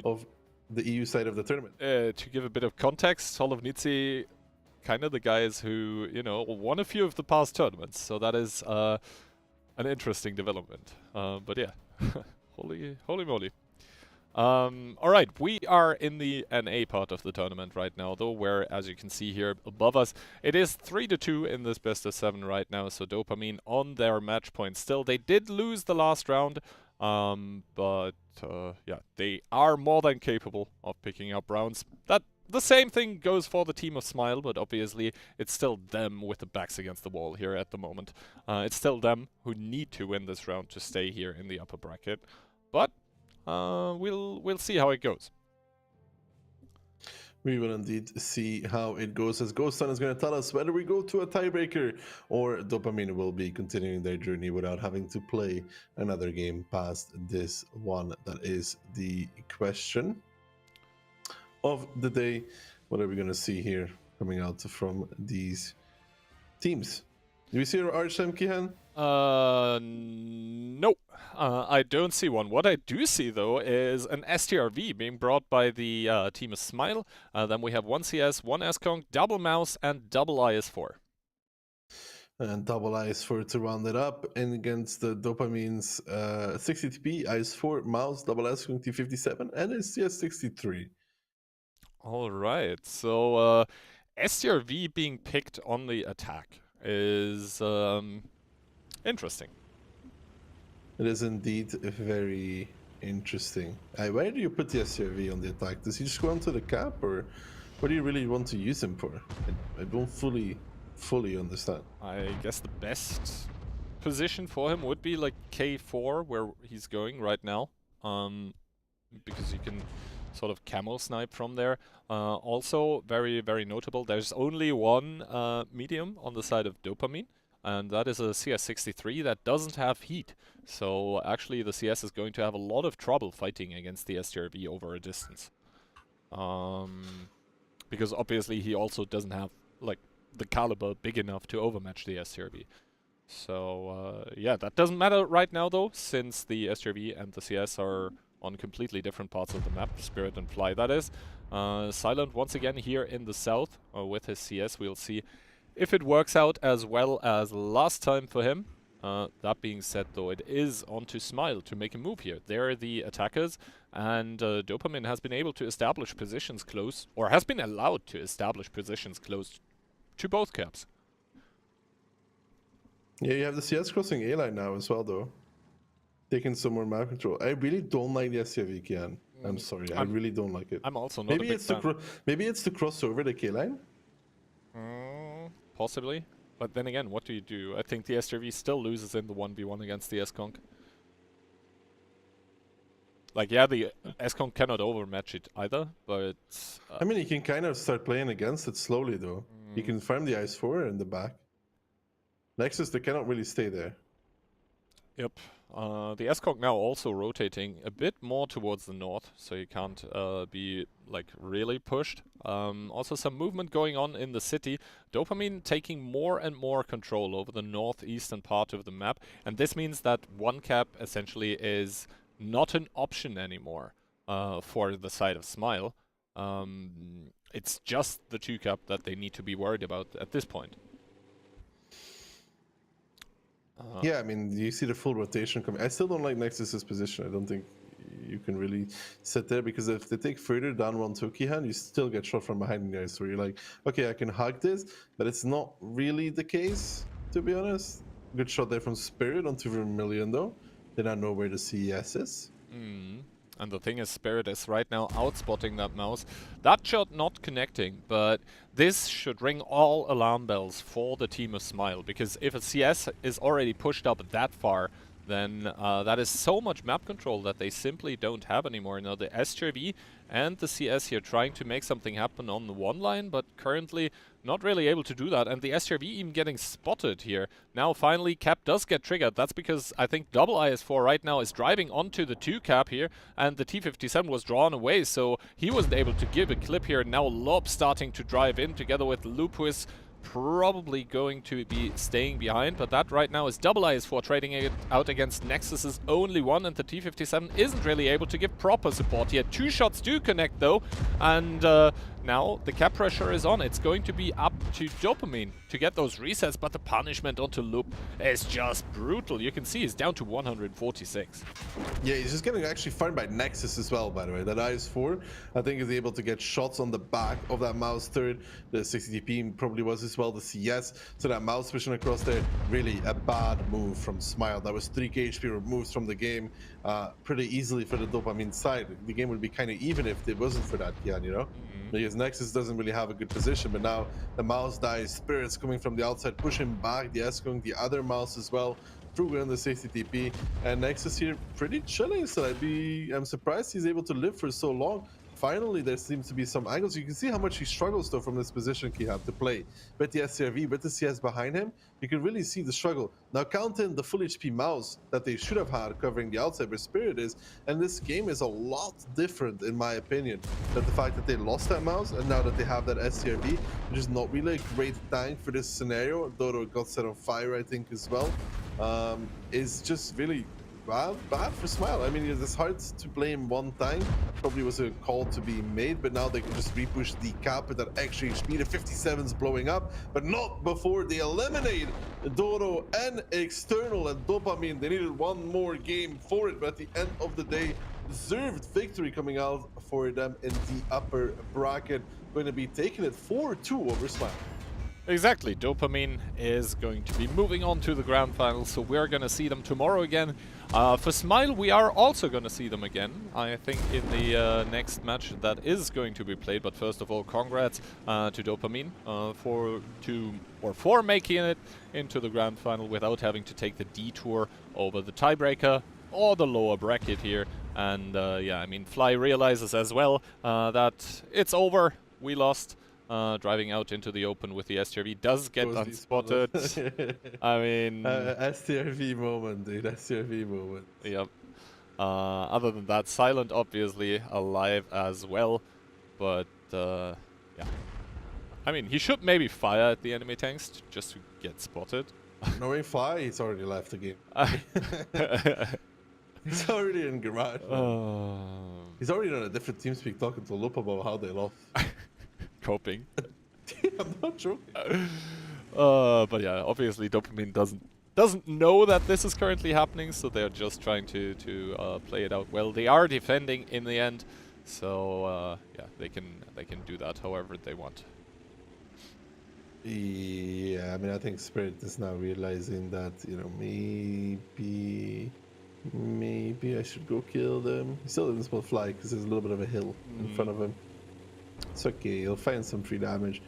of the EU side of the tournament. To give a bit of context, Holovnici, kind of the guys who, you know, won a few of the past tournaments. So that is an interesting development. But yeah, holy moly. Alright, we are in the NA part of the tournament right now, though, where, as you can see here above us, it is 3-2 in this best of 7 right now, so Dopamine on their match point still. They did lose the last round, but yeah, they are more than capable of picking up rounds. The same thing goes for the team of Smile, but obviously it's still them with the backs against the wall here at the moment. It's still them who need to win this round to stay here in the upper bracket, but we'll see how it goes. We will indeed see how it goes, as Ghost Sun is going to tell us whether we go to a tiebreaker or Dopamine will be continuing their journey without having to play another game past this one. That is the question of the day. What are we going to see here coming out from these teams? Do we see our RHM, Kihan? No. I don't see one. What I do see, though, is an STRV being brought by the team of Smile. Then we have one CS, one S-Kong, double Mouse, and double IS4. And double IS4 to round it up. And against the Dopamine's 60 TP, IS4, Mouse, double S-Kong T57, and a CS63. All right. So STRV being picked on the attack is interesting. It is indeed very interesting. Why do you put the STRV on the attack? Does he just go onto the cap, or what do you really want to use him for? I don't fully understand. I guess the best position for him would be like K4, where he's going right now, because you can sort of camo snipe from there. Also, very, very notable, there's only one medium on the side of Dopamine, and that is a CS63 that doesn't have heat. So actually the CS is going to have a lot of trouble fighting against the STRV over a distance. Because obviously he also doesn't have like the caliber big enough to overmatch the STRV. So yeah, that doesn't matter right now though, since the STRV and the CS are on completely different parts of the map, Spirit and Fly that is. Silent once again here in the south with his CS. We'll see if it works out as well as last time for him. That being said though, it is on to Smile to make a move here. They're the attackers, and Dopamine has been able to establish positions close, or has been allowed to establish positions close to both caps. Yeah, you have the CS crossing A line now as well though. Taking some more map control. I really don't like the SCV, Kian. I'm sorry, I really don't like it. I'm also not maybe a big it's fan. Maybe it's to cross over the K line. Possibly. But then again, what do you do? I think the STRV still loses in the 1v1 against the S-Conk. Like, yeah, the S-Conk cannot overmatch it either, but... I mean, you can kind of start playing against it slowly, though. You can farm the Ice 4 in the back. Nexus, they cannot really stay there. Yep. The Escort now also rotating a bit more towards the north, so you can't be like really pushed. Also some movement going on in the city. Dopamine taking more and more control over the northeastern part of the map, and this means that one cap essentially is not an option anymore for the side of Smile. It's just the 2 cap that they need to be worried about at this point. Yeah, I mean, you see the full rotation coming. I still don't like Nexus's position. I don't think you can really sit there, because if they take further down one Toki hand, you still get shot from behind the ice. Where you're like, okay, I can hug this, but it's not really the case, to be honest. Good shot there from Spirit onto Vermilion, though. They now know where the CES is. And the thing is, Spirit is right now outspotting that mouse. That shot not connecting, but this should ring all alarm bells for the team of Smile, because if a CS is already pushed up that far, then that is so much map control that they simply don't have anymore. Now the SJV and the CS here trying to make something happen on the 1 line, but currently not really able to do that, and the SJV even getting spotted here. Now finally cap does get triggered. That's because I think double IS4 right now is driving onto the 2 cap here, and the T57 was drawn away, so he wasn't able to give a clip here. Now Lob starting to drive in together with Lupus, probably going to be staying behind, but that right now is double IS4 trading it out against Nexus's only one, and the T57 isn't really able to give proper support here. 2 shots do connect though, and now the cap pressure is on. It's going to be up to Dopamine to get those resets, but the punishment onto Loop is just brutal. You can see he's down to 146. Yeah, he's just getting actually farmed by Nexus as well, by the way. That IS4, I think, is able to get shots on the back of that mouse third. The 60 TP probably was as well, the CS. So that mouse pushing across there, really a bad move from Smile. That was 3k HP removed from the game pretty easily for the Dopamine side. The game would be kind of even if it wasn't for that, Kian, you know? Because Nexus doesn't really have a good position, but now the mouse dies. Spirit's coming from the outside, pushing back. The S going the other mouse as well. Through on the safety TP, and Nexus here pretty chilling. So I'm surprised he's able to live for so long. Finally, there seems to be some angles. You can see how much he struggles though from this position he had to play. With the SCRV, with the CS behind him, you can really see the struggle. Now count in the full HP mouse that they should have had covering the outside where Spirit is, and this game is a lot different in my opinion. That the fact that they lost that mouse and now that they have that SCRV, which is not really a great tank for this scenario, though it got set on fire I think as well, is just really bad for Smile. I mean, it's hard to blame one tank. Probably was a call to be made, but now they can just repush the cap with that extra HP. The 57's blowing up, but not before they eliminate Dodo and External and Dopamine. They needed one more game for it, but at the end of the day, deserved victory coming out for them in the upper bracket. Going to be taking it 4-2 over Smile. Exactly, Dopamine is going to be moving on to the grand final, so we're going to see them tomorrow again. For Smile, we are also going to see them again, I think, in the next match that is going to be played. But first of all, congrats to Dopamine for making it into the grand final without having to take the detour over the tiebreaker or the lower bracket here. And yeah, I mean, Fly realizes as well that it's over, we lost. Driving out into the open with the STRV does get unspotted. I mean... STRV moment, dude. STRV moment. Yep. Other than that, Silent obviously alive as well. But, yeah. I mean, he should maybe fire at the enemy tanks just to get spotted. Knowing Fly, he's already left the game. He's already in garage. He's already on a different TeamSpeak talking to Lupa about how they lost. Coping. I'm not joking. But yeah, obviously Dopamine doesn't know that this is currently happening, so they're just trying to play it out well. They are defending in the end, so yeah, they can do that however they want. Yeah, I mean, I think Spirit is now realizing that, you know, maybe I should go kill them. He still doesn't spot Fly because there's a little bit of a hill in front of him. It's okay, he'll find some free damage.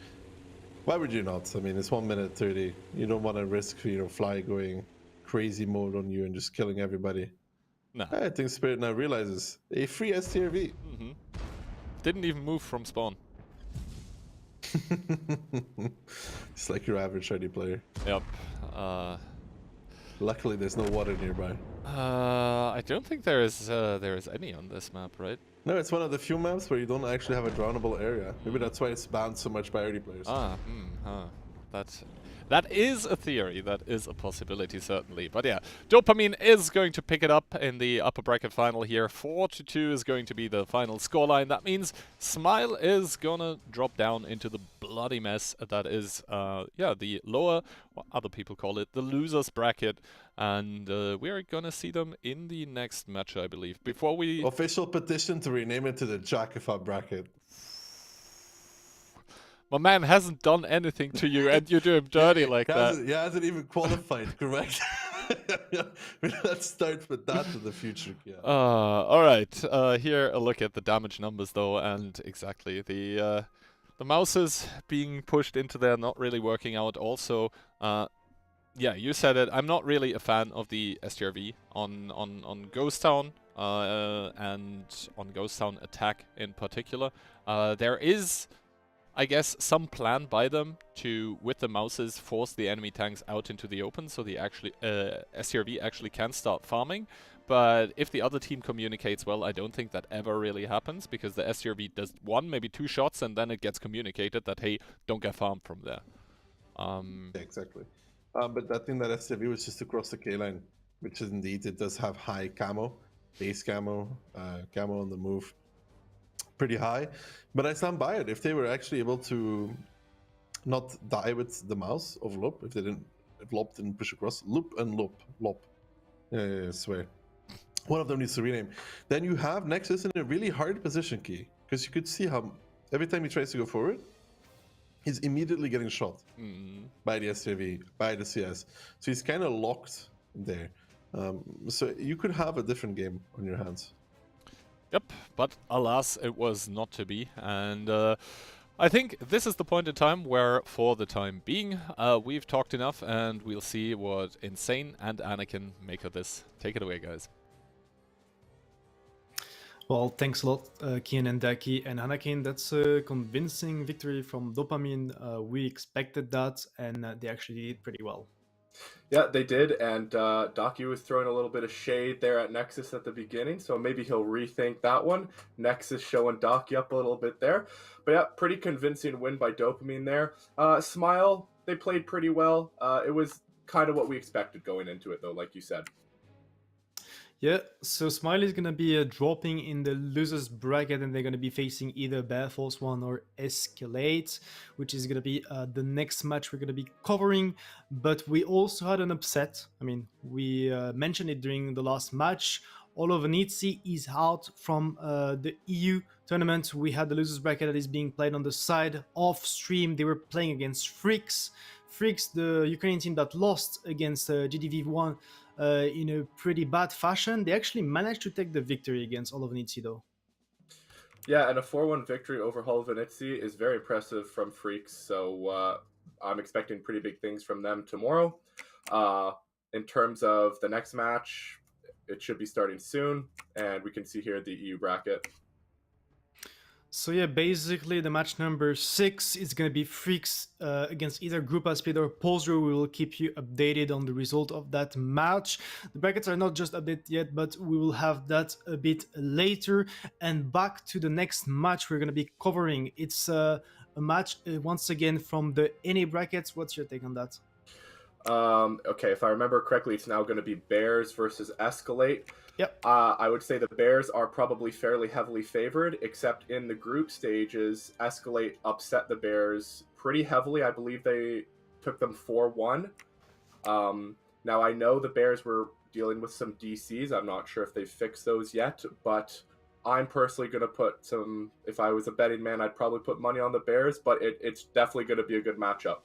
Why would you not? I mean, it's 1 minute 30. You don't want to risk, you know, Fly going crazy mode on you and just killing everybody. No. I think Spirit now realizes a free STRV. Didn't even move from spawn. It's like your average shiny player. Yep. Luckily, there's no water nearby. I don't think there is any on this map, right? No, it's one of the few maps where you don't actually have a drownable area. Maybe that's why it's banned so much by early players. That is a theory. That is a possibility, certainly. But yeah, Dopamine is going to pick it up in the upper bracket final here. 4-2 is going to be the final scoreline. That means Smile is gonna drop down into the bloody mess that is, the lower, what other people call it, the losers bracket. And we're gonna see them in the next match, I believe. Before we... Official petition to rename it to the Jackafa bracket. My man hasn't done anything to you, and you do him dirty like that. He hasn't even qualified, correct? Let's start with that in the future. Yeah. All right. Here a look at the damage numbers, though, and exactly the mouses being pushed into there, not really working out. Also, yeah, you said it. I'm not really a fan of the STRV on Ghost Town and on Ghost Town attack in particular. There is, I guess, some plan by them to, with the mouses, force the enemy tanks out into the open so the STRV actually can start farming. But if the other team communicates well, I don't think that ever really happens, because the STRV does one, maybe two shots, and then it gets communicated that, hey, don't get farmed from there. Yeah, exactly. But I think that STRV was just across the K line, which is indeed, it does have high camo, base camo, camo on the move. Pretty high, but I stand by it. If they were actually able to not die with the mouse of Lop, if Lop didn't push across, Loop and Lop. Yeah, I swear. One of them needs to rename. Then you have Nexus in a really hard position, Key, because you could see how every time he tries to go forward, he's immediately getting shot by the STRV, by the CS. So he's kind of locked there. So you could have a different game on your hands. Yep, but alas, it was not to be, and I think this is the point in time where, for the time being, we've talked enough, and we'll see what Insane and Anakin make of this. Take it away, guys. Well, thanks a lot, Kian and Daki and Anakin. That's a convincing victory from Dopamine. We expected that, and they actually did pretty well. Yeah, they did, and Daki was throwing a little bit of shade there at Nexus at the beginning, so maybe he'll rethink that one. Nexus showing Daki up a little bit there. But yeah, pretty convincing win by Dopamine there. Smile, they played pretty well. It was kind of what we expected going into it, though, like you said. Yeah, so Smiley is going to be dropping in the losers bracket, and they're going to be facing either Bear Force 1 or Escalate, which is going to be the next match we're going to be covering. But we also had an upset. I mean, we mentioned it during the last match. WoT7 is out from the EU tournament. We had the losers bracket that is being played on the side off stream. They were playing against Freaks. Freaks, the Ukrainian team that lost against GDV1 in a pretty bad fashion. They actually managed to take the victory against WoT7 though. Yeah, and a 4-1 victory over WoT7 is very impressive from Freaks, so I'm expecting pretty big things from them tomorrow. In terms of the next match, it should be starting soon, and we can see here the EU bracket. So yeah, basically the match number 6 is going to be Freaks against either Grupa Speed or Polsro. We will keep you updated on the result of that match. The brackets are not just updated yet, but we will have that a bit later. And back to the next match we're going to be covering. It's a match once again from the NA brackets. What's your take on that? Okay, if I remember correctly, it's now going to be Bears versus Escalate. Yep. I would say the Bears are probably fairly heavily favored, except in the group stages, Escalate upset the Bears pretty heavily. I believe they took them 4-1. Now, I know the Bears were dealing with some DCs. I'm not sure if they've fixed those yet, but I'm personally going to put some, if I was a betting man, I'd probably put money on the Bears, but it's definitely going to be a good matchup.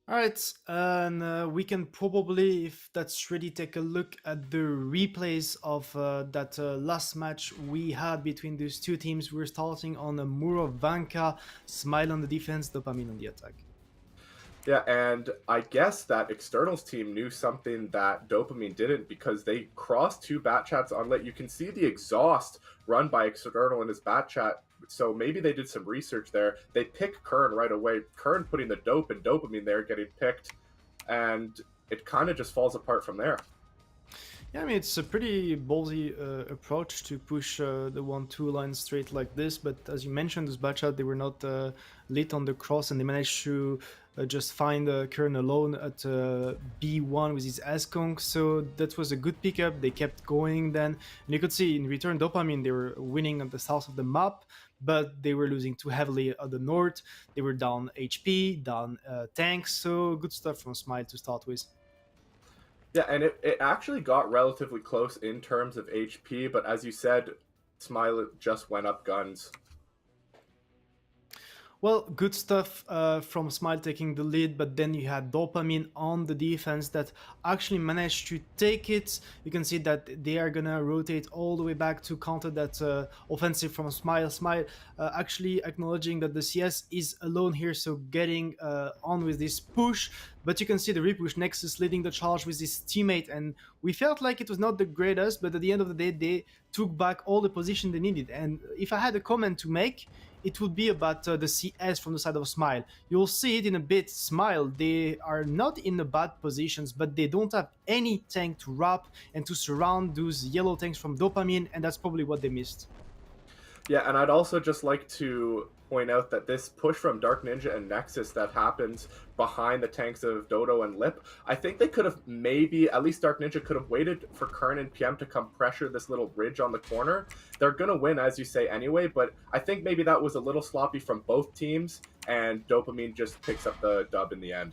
All right, and we can probably, if that's ready, take a look at the replays of that last match we had between those two teams. We're starting on Muro Vanka, Smile on the defense, Dopamine on the attack. Yeah, and I guess that Externals team knew something that Dopamine didn't because they crossed two bat chats on lit. You can see the exhaust run by External in his bat chat. So maybe they did some research there. They pick Kern right away. Kern putting the dope and Dopamine there getting picked. And it kind of just falls apart from there. Yeah, I mean, it's a pretty ballsy approach to push the 1-2 line straight like this, but as you mentioned, this batch out, they were not lit on the cross, and they managed to just find Kern alone at B1 with his Skunk, so that was a good pickup. They kept going then, and you could see in return, Dopamine, they were winning on the south of the map, but they were losing too heavily at the north. They were down HP, down tanks, so good stuff from Smile to start with. Yeah, and it actually got relatively close in terms of HP, but as you said, Smile just went up guns. Well, good stuff from Smile taking the lead, but then you had Dopamine on the defense that actually managed to take it. You can see that they are gonna rotate all the way back to counter that offensive from Smile. Smile actually acknowledging that the CS is alone here, so getting on with this push. But you can see the repush, Nexus leading the charge with his teammate, and we felt like it was not the greatest, but at the end of the day, they took back all the position they needed. And if I had a comment to make, it would be about the CS from the side of Smile. You'll see it in a bit. Smile, they are not in the bad positions, but they don't have any tank to wrap and to surround those yellow tanks from Dopamine, and that's probably what they missed. Yeah, and I'd also just like to point out that this push from Dark Ninja and Nexus that happens behind the tanks of Dodo and Lip, I think they could have maybe, at least Dark Ninja could have waited for Kern and PM to come pressure this little ridge on the corner. They're going to win, as you say, anyway, but I think maybe that was a little sloppy from both teams, and Dopamine just picks up the dub in the end.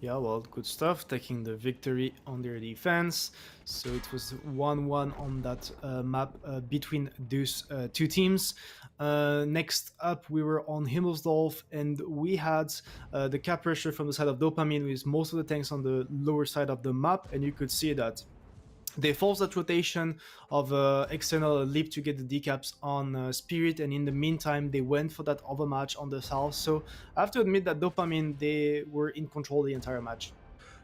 Yeah, well, good stuff, taking the victory on their defense. So it was 1-1 on that map between those two teams. Next up, we were on Himmelsdorf, and we had the cap pressure from the side of Dopamine with most of the tanks on the lower side of the map, and you could see that they forced that rotation of external leap to get the decaps on Spirit, and in the meantime, they went for that overmatch on the south. So I have to admit that Dopamine, they were in control the entire match.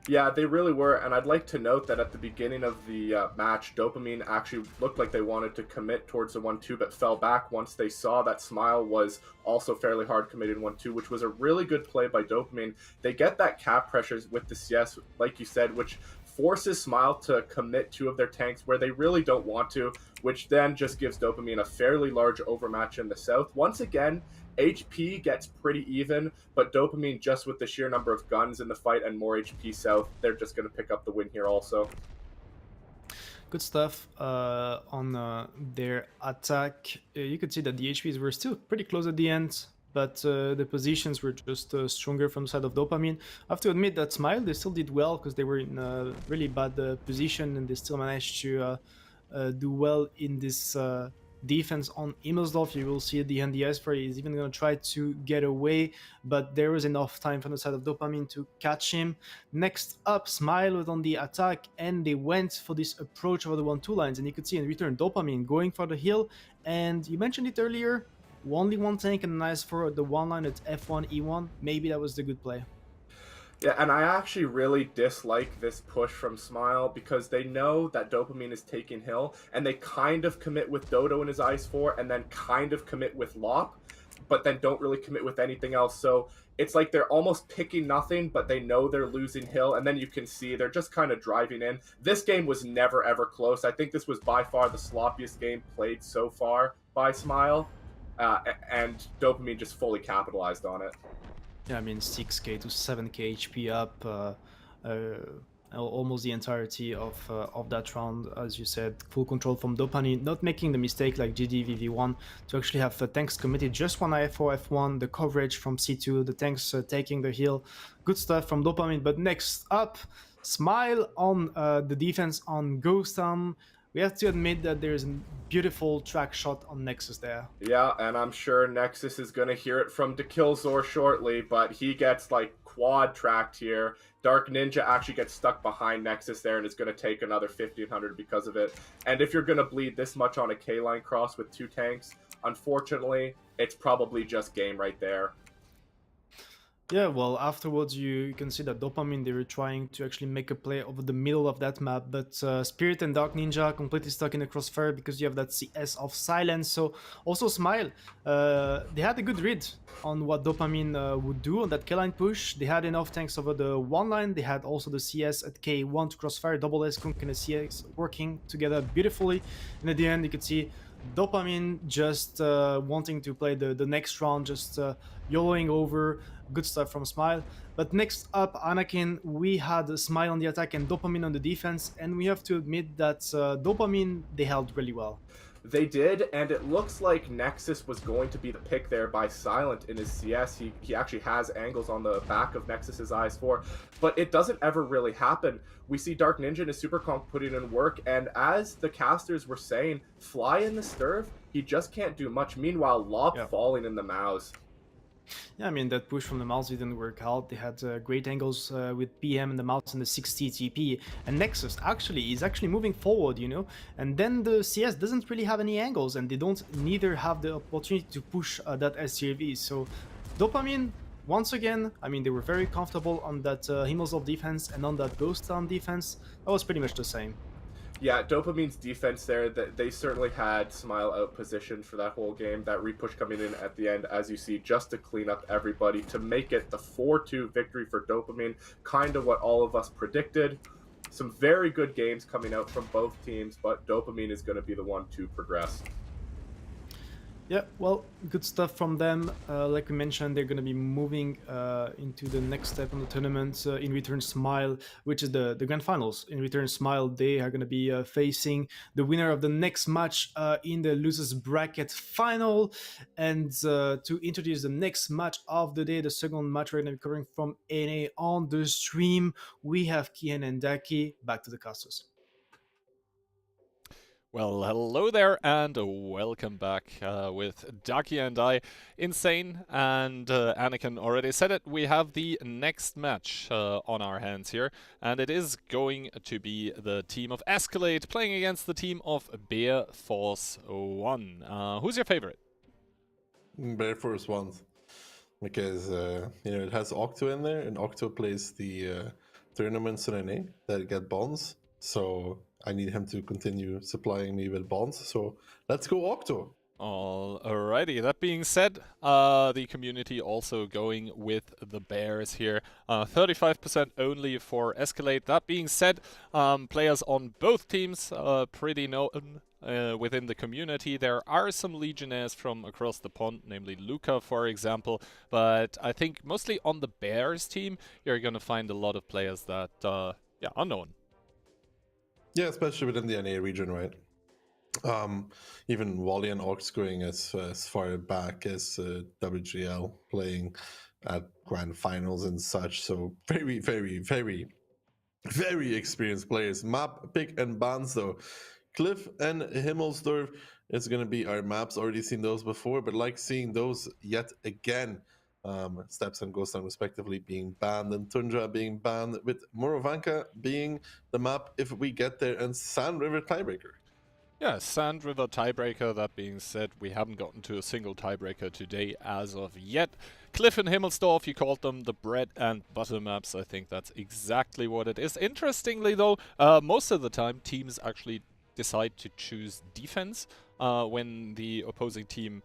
Yeah, they really were, and I'd like to note that at the beginning of the match, Dopamine actually looked like they wanted to commit towards the 1-2, but fell back once they saw that Smile was also fairly hard committed 1-2, which was a really good play by Dopamine. They get that cap pressures with the CS, like you said, which forces Smile to commit two of their tanks where they really don't want to, which then just gives Dopamine a fairly large overmatch in the south. Once again, HP gets pretty even, but Dopamine, just with the sheer number of guns in the fight and more HP south, they're just going to pick up the win here also. Good stuff on their attack. You could see that the HPs were still pretty close at the end, but the positions were just stronger from the side of Dopamine. I have to admit that Smile, they still did well because they were in a really bad position, and they still managed to do well in this defense on Himmelsdorf. You will see at the end the Esprit is even going to try to get away, but there was enough time from the side of Dopamine to catch him. Next up, Smile was on the attack, and they went for this approach over the 1-2 lines, and you could see in return Dopamine going for the hill, and you mentioned it earlier, only one tank and a nice for the one line at F1, E1. Maybe that was the good play. Yeah, and I actually really dislike this push from Smile because they know that Dopamine is taking hill, and they kind of commit with Dodo in his Ice 4 and then kind of commit with Lop, but then don't really commit with anything else. So it's like they're almost picking nothing, but they know they're losing hill, and then you can see they're just kind of driving in. This game was never, ever close. I think this was by far the sloppiest game played so far by Smile, and Dopamine just fully capitalized on it. Yeah, I mean 6k to 7k HP up, almost the entirety of that round, as you said, full control from Dopamine, not making the mistake like GDVV1 to actually have tanks committed just one IF4 F1, the coverage from C2, the tanks taking the hill, good stuff from Dopamine. But next up, Smile on the defense on Ghost Town. We have to admit that there's a beautiful track shot on Nexus there. Yeah, and I'm sure Nexus is going to hear it from Dekillzor shortly, but he gets like quad tracked here. Dark Ninja actually gets stuck behind Nexus there and is going to take another 1500 because of it. And if you're going to bleed this much on a K-line cross with two tanks, unfortunately, it's probably just game right there. Yeah, well, afterwards you can see that Dopamine, they were trying to actually make a play over the middle of that map, but Spirit and Dark Ninja completely stuck in the crossfire because you have that CS of silence. So also Smile, they had a good read on what Dopamine would do on that K-line push. They had enough tanks over the one line. They had also the CS at K1 to crossfire, double S, Kunk and the CS working together beautifully. And at the end, you could see Dopamine just wanting to play the next round, just YOLOing over. Good stuff from Smile. But next up, Anakin, we had Smile on the attack and Dopamine on the defense, and we have to admit that Dopamine, they held really well. They did, and it looks like Nexus was going to be the pick there by Silent in his CS. He actually has angles on the back of Nexus's IS-4, but it doesn't ever really happen. We see Dark Ninja and his Super Conk putting in work, and as the casters were saying, Fly in the Sturf, he just can't do much. Meanwhile, Lob falling in the mouse. Yeah, I mean, that push from the mouse didn't work out. They had great angles with PM and the mouse and the 60 TP. And Nexus actually is actually moving forward, you know? And then the CS doesn't really have any angles, and they don't neither have the opportunity to push that SCRV. So Dopamine, once again, I mean, they were very comfortable on that Himmelsdorf defense, and on that Ghost Town defense, that was pretty much the same. Yeah, Dopamine's defense there, they certainly had Smile out positioned for that whole game. That repush coming in at the end, as you see, just to clean up everybody, to make it the 4-2 victory for Dopamine, kind of what all of us predicted. Some very good games coming out from both teams, but Dopamine is going to be the one to progress. Yeah, well, good stuff from them. Like we mentioned, they're going to be moving into the next step in the tournament. In return, Smile, which is the grand finals. In return, Smile, they are going to be facing the winner of the next match in the losers bracket final. And to introduce the next match of the day, the second match we're going to be covering from NA on the stream, we have Kian and Daki. Back to the casters. Well, hello there and welcome back with Daki and I. Insane, and Anakin already said it, we have the next match on our hands here, and it is going to be the team of Escalate playing against the team of Bear Force 1. Who's your favorite? Bear Force 1, because you know, it has Octo in there, and Octo plays the tournaments in NA that get bonds, so I need him to continue supplying me with bonds, so let's go Octo. Alrighty, that being said, the community also going with the Bears here. 35% only for Escalate. That being said, players on both teams pretty known within the community. There are some Legionnaires from across the pond, namely Luca, for example, but I think mostly on the Bears team, you're going to find a lot of players that, yeah, unknown. Yeah, especially within the NA region, right? Even Wally and Ox going as far back as WGL, playing at grand finals and such. So very, very, very, very experienced players. Map pick and bans though. Cliff and Himmelsdorf is going to be our maps. Already seen those before, but like seeing those yet again. Steps and Ghost Town respectively being banned, and Tundra being banned, with Morovanka being the map if we get there, and Sand River tiebreaker. Yeah, Sand River tiebreaker. That being said, we haven't gotten to a single tiebreaker today as of yet. Cliff and Himmelsdorf, you called them the bread and butter maps. I think that's exactly what it is. Interestingly though, most of the time teams actually decide to choose defense when the opposing team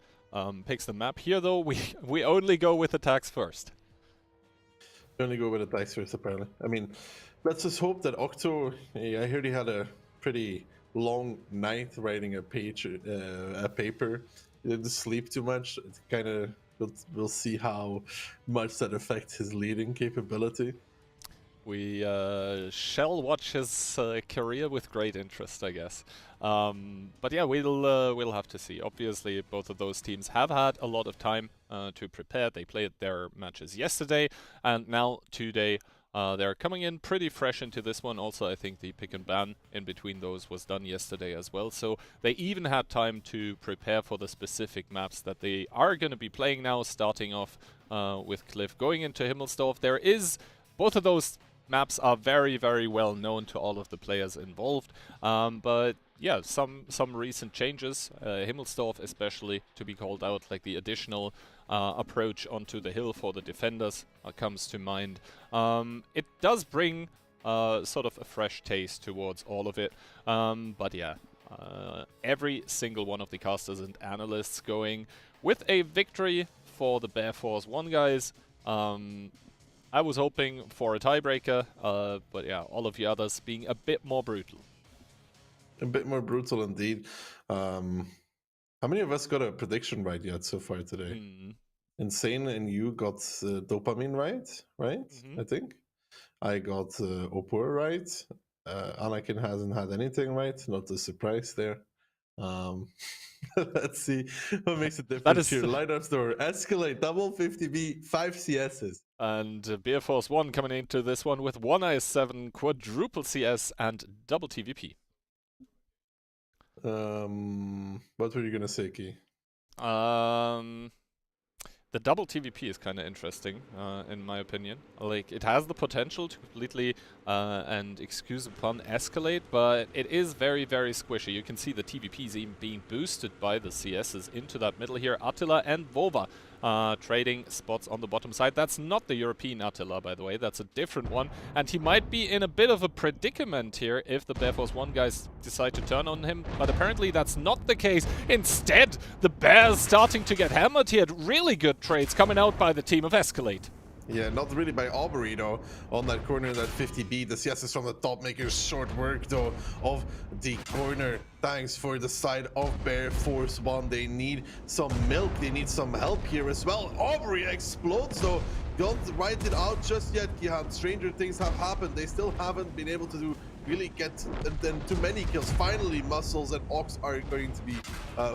picks the map. Here though, we only go with attacks first. We only go with attacks first, apparently. I mean, let's just hope that Octo, I heard he had a pretty long night writing a paper. He didn't sleep too much. It kind of, we'll see how much that affects his leading capability. We shall watch his career with great interest, I guess. But yeah, we'll have to see. Obviously, both of those teams have had a lot of time to prepare. They played their matches yesterday, and now today they're coming in pretty fresh into this one. Also, I think the pick and ban in between those was done yesterday as well. So they even had time to prepare for the specific maps that they are going to be playing now, starting off with Cliff going into Himmelsdorf. There is both of those maps are very, very well known to all of the players involved, but yeah, some recent changes, Himmelsdorf especially to be called out, like the additional approach onto the hill for the defenders comes to mind. It does bring sort of a fresh taste towards all of it, but yeah, every single one of the casters and analysts going with a victory for the Bear Force 1 guys. I was hoping for a tiebreaker, but yeah, all of the others being a bit more brutal. A bit more brutal indeed. How many of us got a prediction right yet so far today? Insane and you got Dopamine right? I think. I got Opur right. Anakin hasn't had anything right. Not a surprise there. Let's see what makes it different here. Lineup store, Escalate, double 50B, 5 CSs. And Bear Force 1 coming into this one with 1 IS-7, quadruple CS, and double TVP. What were you gonna say, Key? The double TVP is kind of interesting, in my opinion. Like, it has the potential to completely, and excuse the pun, escalate, but it is very, very squishy. You can see the TVPs even being boosted by the CSs into that middle here. Attila and Vova trading spots on the bottom side. That's not the European Attila, by the way. That's a different one. And he might be in a bit of a predicament here if the Bear Force 1 guys decide to turn on him. But apparently that's not the case. Instead, the Bears starting to get hammered here. Really good trades coming out by the team of Escalate. Yeah, not really by Aubrey though. On that corner, that 50B, the CS is from the top, making short work though of the corner. Thanks for the side of Bear Force 1. They need some milk, they need some help here as well. Aubrey explodes though. Don't write it out just yet, Gihan. Stranger things have happened. They still haven't been able to really get them too many kills. Finally, Muscles and Ox are going to be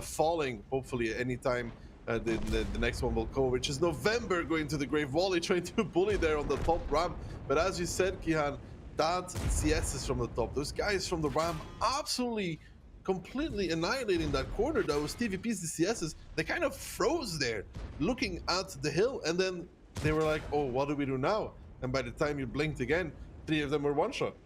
falling, hopefully at any time. The next one will go, which is November going to the grave. Wally trying to bully there on the top ramp. But as you said, Kihan, that CS is from the top. Those guys from the ramp absolutely completely annihilating that corner. Those TVPs, the CSs, they kind of froze there looking at the hill. And then they were like, oh, what do we do now? And by the time you blinked again, 3 of them were one shot.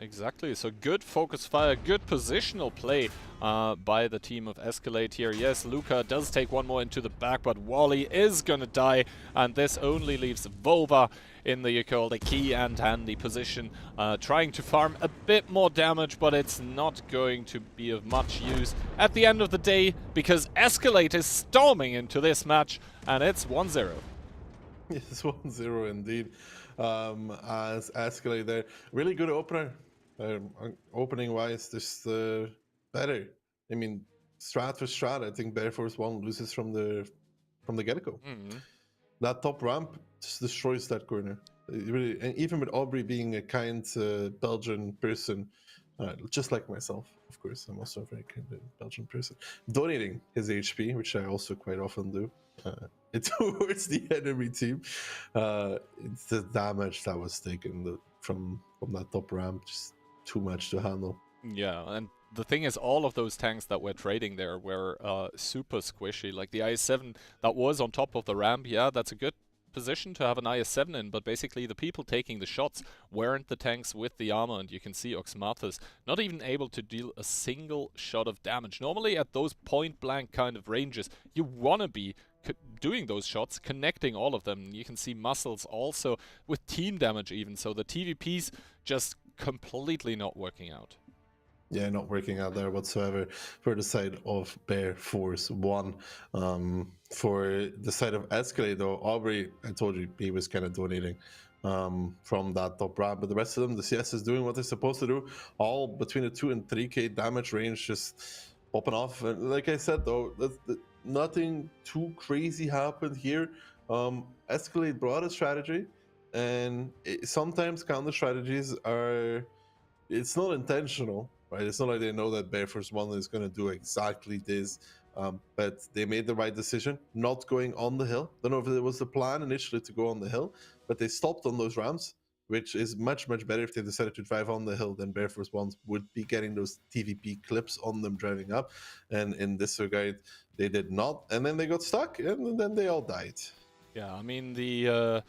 Exactly, so good focus fire, good positional play by the team of Escalate here. Yes, Luca does take one more into the back, but Wally is gonna die, and this only leaves Vova in the key and handy position, trying to farm a bit more damage, but it's not going to be of much use at the end of the day, because Escalate is storming into this match, and it's 1-0. Yes, 1-0 indeed. As Escalate there, really good opener. Opening wise, just better. I mean, strat for strat, I think Bear Force 1 loses from the get-go. That top ramp just destroys that corner. Really, and even with Aubrey being a kind Belgian person, just like myself, of course, I'm also a very kind Belgian person, donating his HP, which I also quite often do, towards the enemy team. It's the damage that was taken from that top ramp, just too much to handle. Yeah, and the thing is, all of those tanks that we're trading there were super squishy. Like the IS-7 that was on top of the ramp, yeah, that's a good position to have an IS-7 in, but basically the people taking the shots weren't the tanks with the armor, and you can see Oxmathus not even able to deal a single shot of damage. Normally at those point-blank kind of ranges, you want to be doing those shots, connecting all of them. You can see Muscles also with team damage even, so the TVPs just completely not working out. Yeah, not working out there whatsoever for the side of Bear Force 1. For the side of Escalade, though, Aubrey, I told you, he was kind of donating from that top ramp, but the rest of them, the CS is doing what they're supposed to do, all between the 2 and 3k damage range, just popping off. And like I said, though, nothing too crazy happened here. Escalade brought a strategy, and sometimes counter strategies are, it's not intentional, right? It's not like they know that Bear Force 1 is going to do exactly this, but they made the right decision not going on the hill. Don't know if it was the plan initially to go on the hill, but they stopped on those ramps, which is much better. If they decided to drive on the hill, then Bear Force 1 would be getting those TVP clips on them driving up, and in this regard they did not, and then they got stuck, and then they all died. Yeah, I mean, the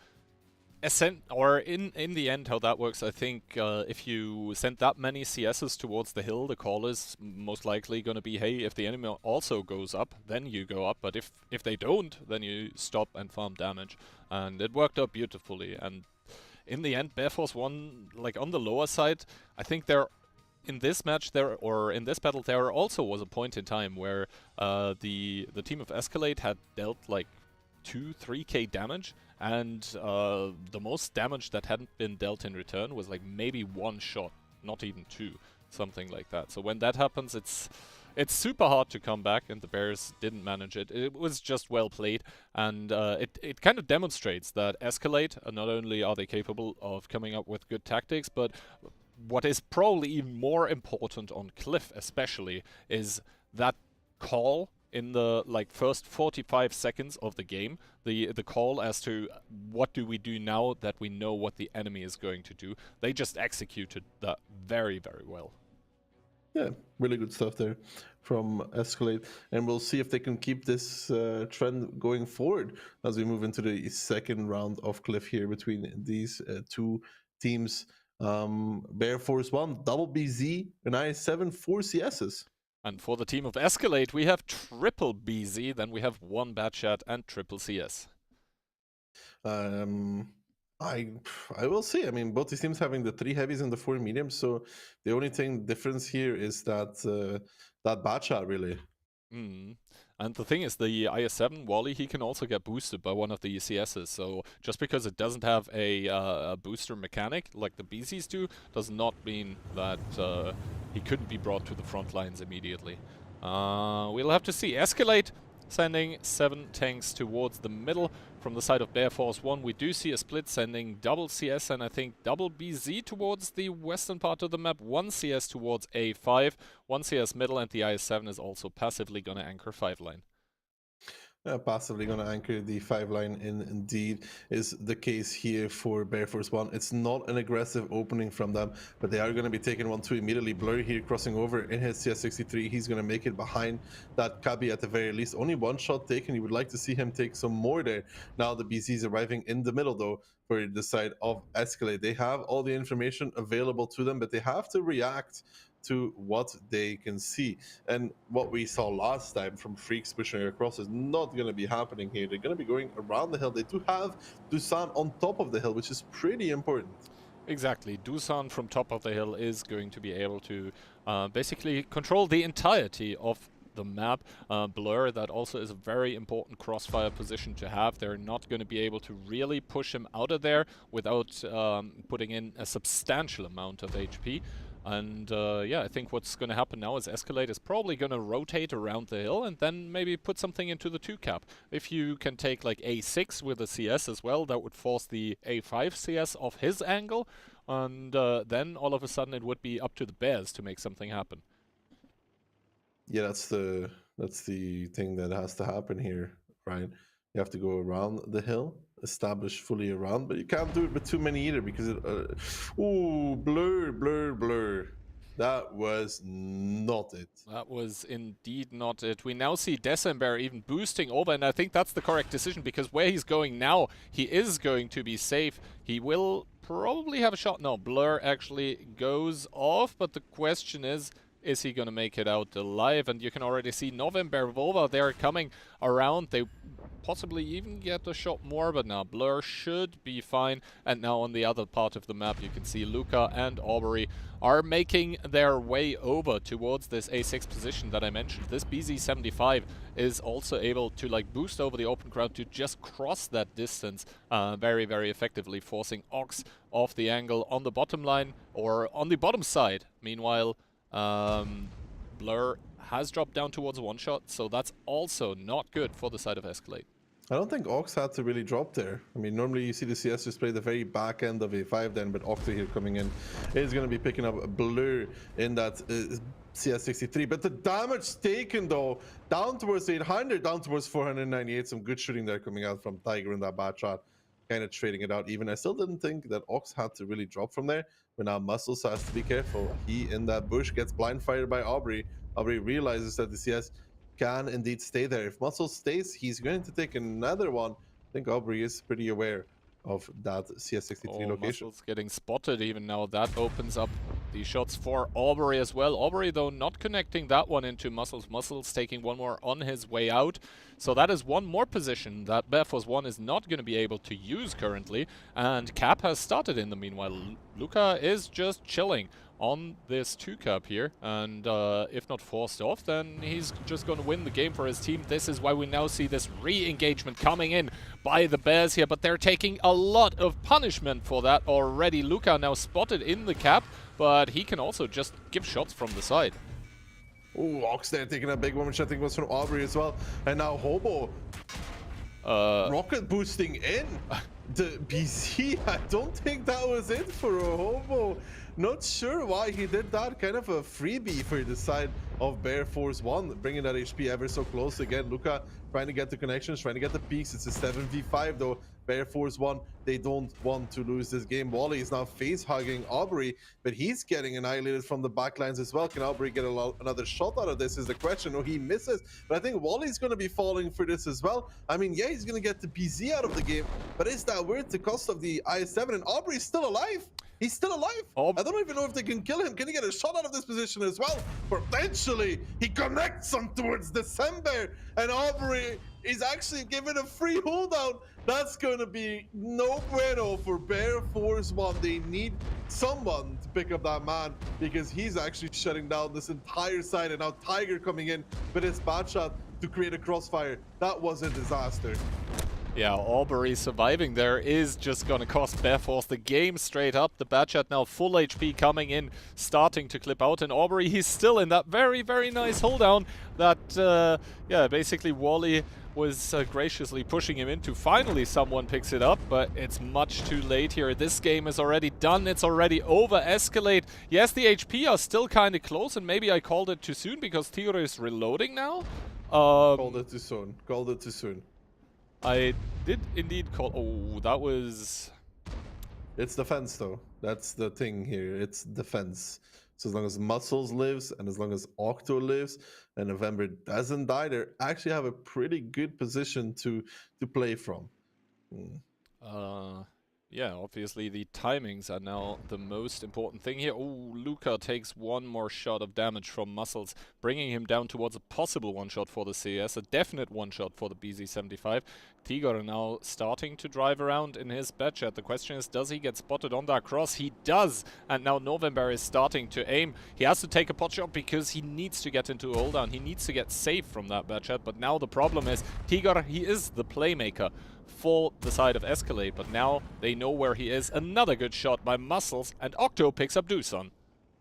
in the end, how that works, I think if you send that many CSs towards the hill, the call is most likely going to be, hey, if the enemy also goes up, then you go up. But if they don't, then you stop and farm damage. And it worked out beautifully. And in the end, Bear Force won, like on the lower side. I think in this match or in this battle, there also was a point in time where the team of Escalade had dealt like 2-3k damage, and the most damage that hadn't been dealt in return was like maybe one shot, not even two, something like that. So when that happens, it's super hard to come back, and the Bears didn't manage it. It was just well played, and it kind of demonstrates that Escalade, not only are they capable of coming up with good tactics, but what is probably even more important on Cliff especially is that call in the like first 45 seconds of the game, the call as to what do we do now that we know what the enemy is going to do. They just executed that very, very well. Yeah, really good stuff there from Escalade, and we'll see if they can keep this trend going forward as we move into the second round of Cliff here between these two teams. Bear Force 1, double BZ, and IS7, 4 CSs. And for the team of Escalade, we have triple BZ, then we have one Bad Chat and triple CS. I will see. I mean, both these teams having the 3 heavies and the 4 mediums, so the only difference here is that that Bad Chat really. And the thing is, the IS7 Wally, he can also get boosted by one of the CSs, so just because it doesn't have a booster mechanic like the BZs do, does not mean that he couldn't be brought to the front lines immediately. We'll have to see. Escalade sending 7 tanks towards the middle. From the side of Bear Force 1, we do see a split sending double CS and I think double BZ towards the western part of the map, 1 CS towards A5, 1 CS middle, and the IS7 is also passively going to anchor 5 line. Passively going to anchor the 5 line indeed is the case here for Bear Force 1. It's not an aggressive opening from them, but they are going to be taking 1-2 immediately. Blur here crossing over in his CS63. He's going to make it behind that Kabi at the very least. Only 1 shot taken. You would like to see him take some more there. Now the BC's arriving in the middle though for the side of Escalade. They have all the information available to them, but they have to react to what they can see. And what we saw last time from Freaks pushing across is not going to be happening here. They're going to be going around the hill. They do have Dusan on top of the hill, which is pretty important. Exactly. Dusan from top of the hill is going to be able to basically control the entirety of the map. Blur, that also is a very important crossfire position to have. They're not going to be able to really push him out of there without putting in a substantial amount of HP. And yeah, I think what's going to happen now is Escalade is probably going to rotate around the hill and then maybe put something into the 2 cap. If you can take like A6 with a CS as well, that would force the A5 CS off his angle, and then all of a sudden it would be up to the Bears to make something happen. Yeah, that's the thing that has to happen here, right? You have to go around the hill, establish fully around, but you can't do it with too many either because it. Ooh, blur. That was not it. That was indeed not it. We now see December even boosting over, and I think that's the correct decision because where he's going now, he is going to be safe. He will probably have a shot. No, Blur actually goes off, but the question is he going to make it out alive? And you can already see November Volva, they're coming around. They possibly even get a shot more, but now Blur should be fine. And now on the other part of the map, you can see Luca and Aubrey are making their way over towards this A6 position that I mentioned. This BZ75 is also able to like boost over the open ground to just cross that distance very, very effectively, forcing Ox off the angle on the bottom line or on the bottom side. Meanwhile, Blur has dropped down towards 1 shot, so that's also not good for the side of Escalade. I don't think Ox had to really drop there. I mean, normally you see the CS just play the very back end of A5 then, but Octa here coming in is going to be picking up a Blur in that CS63. But the damage taken though, down towards 800, down towards 498. Some good shooting there coming out from Tiger in that bad shot. Kind of trading it out even. I still didn't think that Ox had to really drop from there, but now Muscles has to be careful. He in that bush gets blind fired by Aubrey. Aubrey realizes that the CS can indeed stay there. If Muscles stays, he's going to take another one. I think Aubrey is pretty aware of that CS63 location. Muscles getting spotted even now. That opens up the shots for Aubrey as well. Aubrey, though, not connecting that one into Muscles. Muscles taking one more on his way out. So that is one more position that BearForce1 is not going to be able to use currently. And Cap has started in the meanwhile. Luca is just chilling on this 2-cap here, and if not forced off, then he's just going to win the game for his team. This is why we now see this re-engagement coming in by the Bears here, but they're taking a lot of punishment for that already. Luca now spotted in the cap, but he can also just give shots from the side. Oh, Ox there taking a big one, which I think was from Aubrey as well. And now Hobo rocket boosting in the BC. I don't think that was it for a Hobo. Not sure why he did that. Kind of a freebie for the side of BearForce1, bringing that HP ever so close again. Luca trying to get the connections, trying to get the peaks. It's a 7v5 though. BearForce1, they don't want to lose this game. Wally is now face hugging Aubrey, but he's getting annihilated from the backlines as well. Can Aubrey get another shot out of this is the question. No, he misses, but I think Wally's going to be falling for this as well. I mean, yeah, he's going to get the BZ out of the game, but is that worth the cost of the IS-7? And Aubrey's still alive. He's still alive. I don't even know if they can kill him. Can he get a shot out of this position as well? Potentially, he connects on towards December, and Aubrey is actually given a free holdout. That's going to be no bueno for BearForce1. They need someone to pick up that man because he's actually shutting down this entire side, and now Tiger coming in with his bad shot to create a crossfire. That was a disaster. Yeah, Aubrey surviving there is just going to cost BearForce the game straight up. The Badchat now full HP coming in, starting to clip out. And Aubrey, he's still in that very, very nice hold down that, yeah, basically Wally was graciously pushing him into. Finally, someone picks it up, but it's much too late here. This game is already done. It's already over. Escalate. Yes, the HP are still kind of close, and maybe I called it too soon because Tigre is reloading now. Called it too soon. Called it too soon. I did indeed call. Oh, that was. It's defense, though. That's the thing here. It's defense. So as long as Muscles lives and as long as Octo lives and November doesn't die, they actually have a pretty good position to play from. Yeah, obviously the timings are now the most important thing here. Oh, Luca takes one more shot of damage from Muscles, bringing him down towards a possible one-shot for the CS, a definite one-shot for the BZ75. Tigor now starting to drive around in his Badchat. The question is, does he get spotted on that cross? He does, and now November is starting to aim. He has to take a pot shot because he needs to get into a hold down. He needs to get safe from that Badchat, but now the problem is, Tigor, he is the playmaker for the side of Escalate, but now they know where he is. Another good shot by Muscles, and Octo picks up Doosan.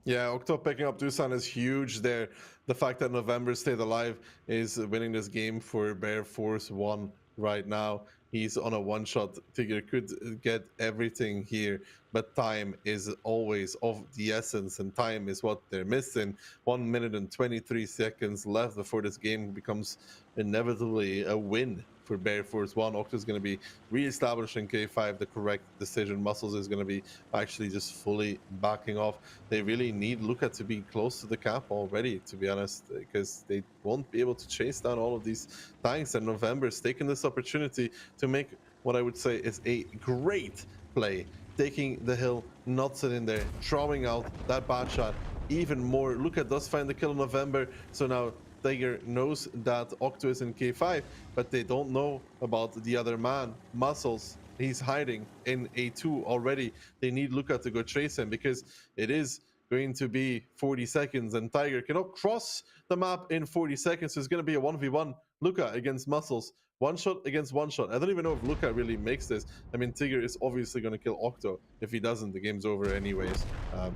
Yeah, Octo picking up Doosan is huge there. The fact that November stayed alive is winning this game for BearForce1 right now. He's on a one-shot. Tigger could get everything here, but time is always of the essence, and time is what they're missing. 1 minute and 23 seconds left before this game becomes inevitably a win for BearForce1. Octo is going to be re-establishing K5 the correct decision. Muscles is going to be actually just fully backing off. They really need Luca to be close to the cap already, to be honest, because they won't be able to chase down all of these tanks. And November's taking this opportunity to make what I would say is a great play, taking the hill, not sitting there, throwing out that bad shot even more. Luca does find the kill in November, so now Tiger knows that Octo is in K5, but they don't know about the other man, Muscles. He's hiding in A2 already. They need Luca to go chase him because it is going to be 40 seconds and Tiger cannot cross the map in 40 seconds. So it's going to be a 1v1 Luca against Muscles. One shot against one shot. I don't even know if Luca really makes this. I mean, Tigger is obviously going to kill Octo. If he doesn't, the game's over anyways.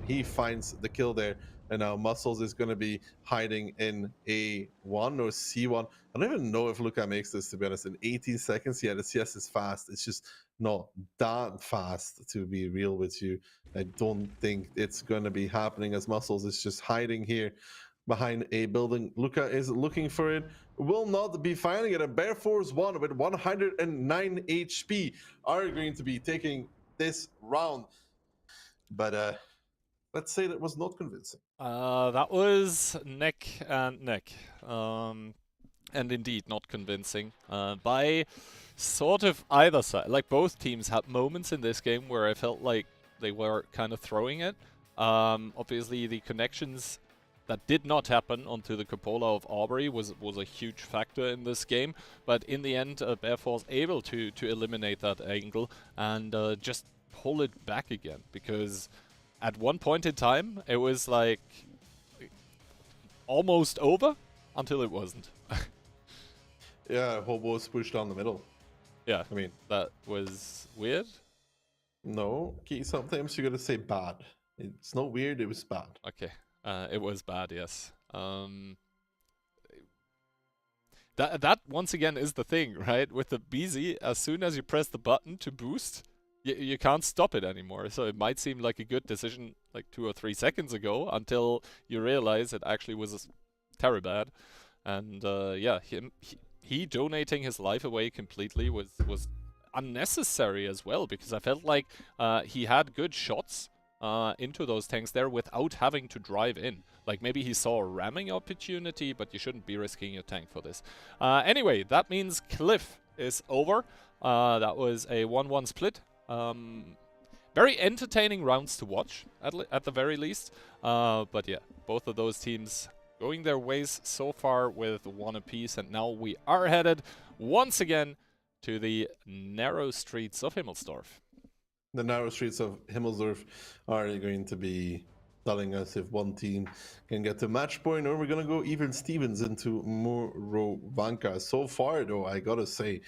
He finds the kill there. And now Muscles is going to be hiding in A1 or C1. I don't even know if Luca makes this, to be honest. In 18 seconds, yeah, the CS is fast. It's just not that fast, to be real with you. I don't think it's going to be happening, as Muscles is just hiding here behind a building. Luca is looking for it. Will not be finding it. And BearForce1 with 109 HP are going to be taking this round. But let's say that was not convincing. That was neck and neck. and indeed not convincing by sort of either side. Like, both teams had moments in this game where I felt like they were kind of throwing it. Obviously, the connections that did not happen onto the cupola of Aubrey was a huge factor in this game, but in the end, Bearforce able to eliminate that angle and just pull it back again, because at one point in time, it was like almost over until it wasn't. Yeah, Hobo's pushed down the middle. Yeah, I mean, that was weird. no, sometimes you gotta say bad. It's not weird, it was bad. Okay, it was bad, yes. That once again is the thing, right? With the BZ, as soon as you press the button to boost, you can't stop it anymore. So it might seem like a good decision like 2 or 3 seconds ago until you realize it actually was terribly bad. And yeah, he donating his life away completely was unnecessary as well, because I felt like he had good shots into those tanks there without having to drive in. Like, maybe he saw a ramming opportunity, but you shouldn't be risking your tank for this. Anyway, that means Cliff is over. That was a 1-1 split. Very entertaining rounds to watch, at the very least. But yeah, both of those teams going their ways so far with 1 apiece, and now we are headed once again to the narrow streets of Himmelsdorf. The narrow streets of Himmelsdorf are going to be telling us if one team can get to match point, or we're going to go even Stevens into Morovanka. So far, though, I gotta say,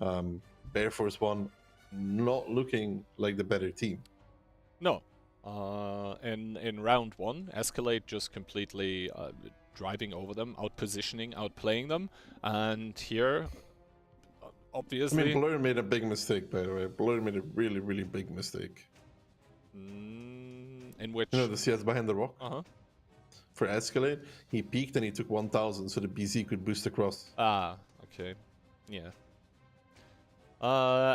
Bearforce 1 not looking like the better team. No. In round 1, Escalade just completely driving over them, out-positioning, outplaying them, and here, obviously... I mean, Blur made a big mistake, by the way. Blur made a really, really big mistake. In which... You know, the CS behind the rock? Uh-huh. For Escalade, he peaked and he took 1000 so the BZ could boost across. Ah, okay. Yeah.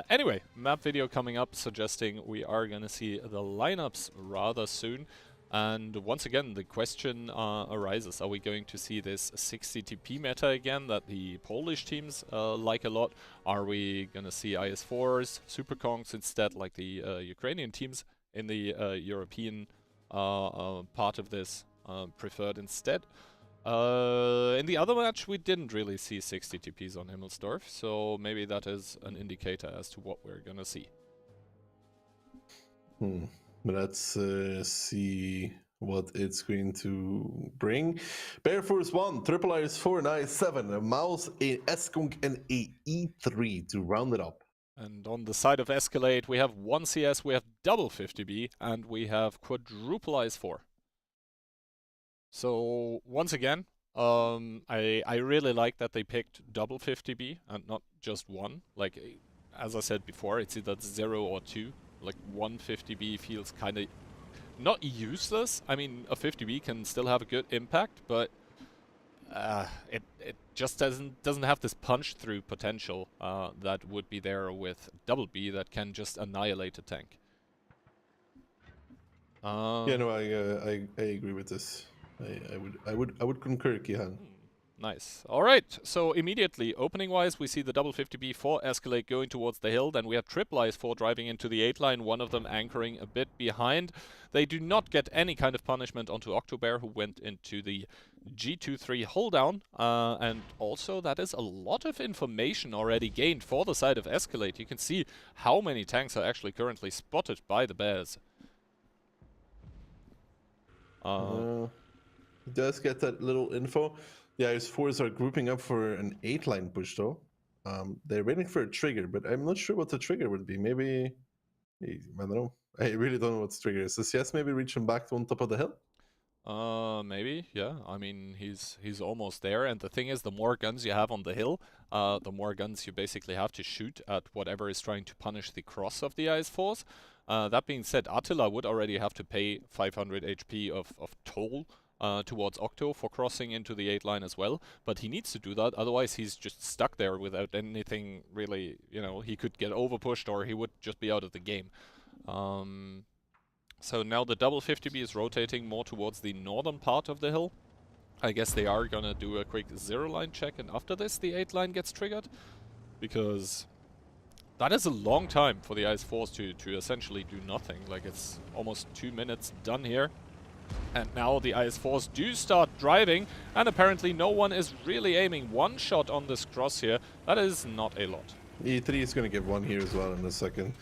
Anyway, map video coming up suggesting we are gonna see the lineups rather soon. And once again, the question arises, are we going to see this 60 TP meta again that the Polish teams like a lot? Are we gonna see IS4s, Super Kongs instead, like the Ukrainian teams in the European part of this preferred instead? In the other match, we didn't really see 60 TPs on Himmelsdorf, so maybe that is an indicator as to what we're gonna see. Let's see what it's going to bring. Bearforce 1, Triple IS4, and IS7, a Mouse, a Eskunk, and a E3 to round it up. And on the side of Escalade, we have 1 CS, we have double 50B, and we have quadruple IS4. So, once again, I really like that they picked double 50B and not just 1. Like, as I said before, it's either 0 or 2. Like, 1 50B feels kind of not useless. I mean, a 50B can still have a good impact, but it just doesn't have this punch-through potential that would be there with double B that can just annihilate a tank. Yeah, no, I agree with this. I would concur, Kihan. Nice. Alright, so immediately, opening-wise, we see the double 50B for Escalade going towards the hill, then we have triple IS4 driving into the 8 line, one of them anchoring a bit behind. They do not get any kind of punishment onto Octobear, who went into the G23 hold down, and also that is a lot of information already gained for the side of Escalade. You can see how many tanks are actually currently spotted by the Bears. He does get that little info. The IS4s are grouping up for an 8 line push though. They're waiting for a trigger, but I'm not sure what the trigger would be. Maybe, I don't know. I really don't know what the trigger is. Does yes maybe reach him back to on top of the hill? Maybe, yeah. I mean, he's almost there, and the thing is, the more guns you have on the hill, the more guns you basically have to shoot at whatever is trying to punish the cross of the IS4s. That being said, Attila would already have to pay 500 HP of toll towards Octo for crossing into the 8 line as well, but he needs to do that, otherwise he's just stuck there without anything really, you know, he could get overpushed or he would just be out of the game. So now the double 50B is rotating more towards the northern part of the hill. I guess they are gonna do a quick 0-line check, and after this the 8-line gets triggered, because that is a long time for the Ice Force to essentially do nothing. Like, it's almost 2 minutes done here. And now the Ice Force do start driving, and apparently no one is really aiming one shot on this cross here. That is not a lot. E3 is going to get one here as well in a second.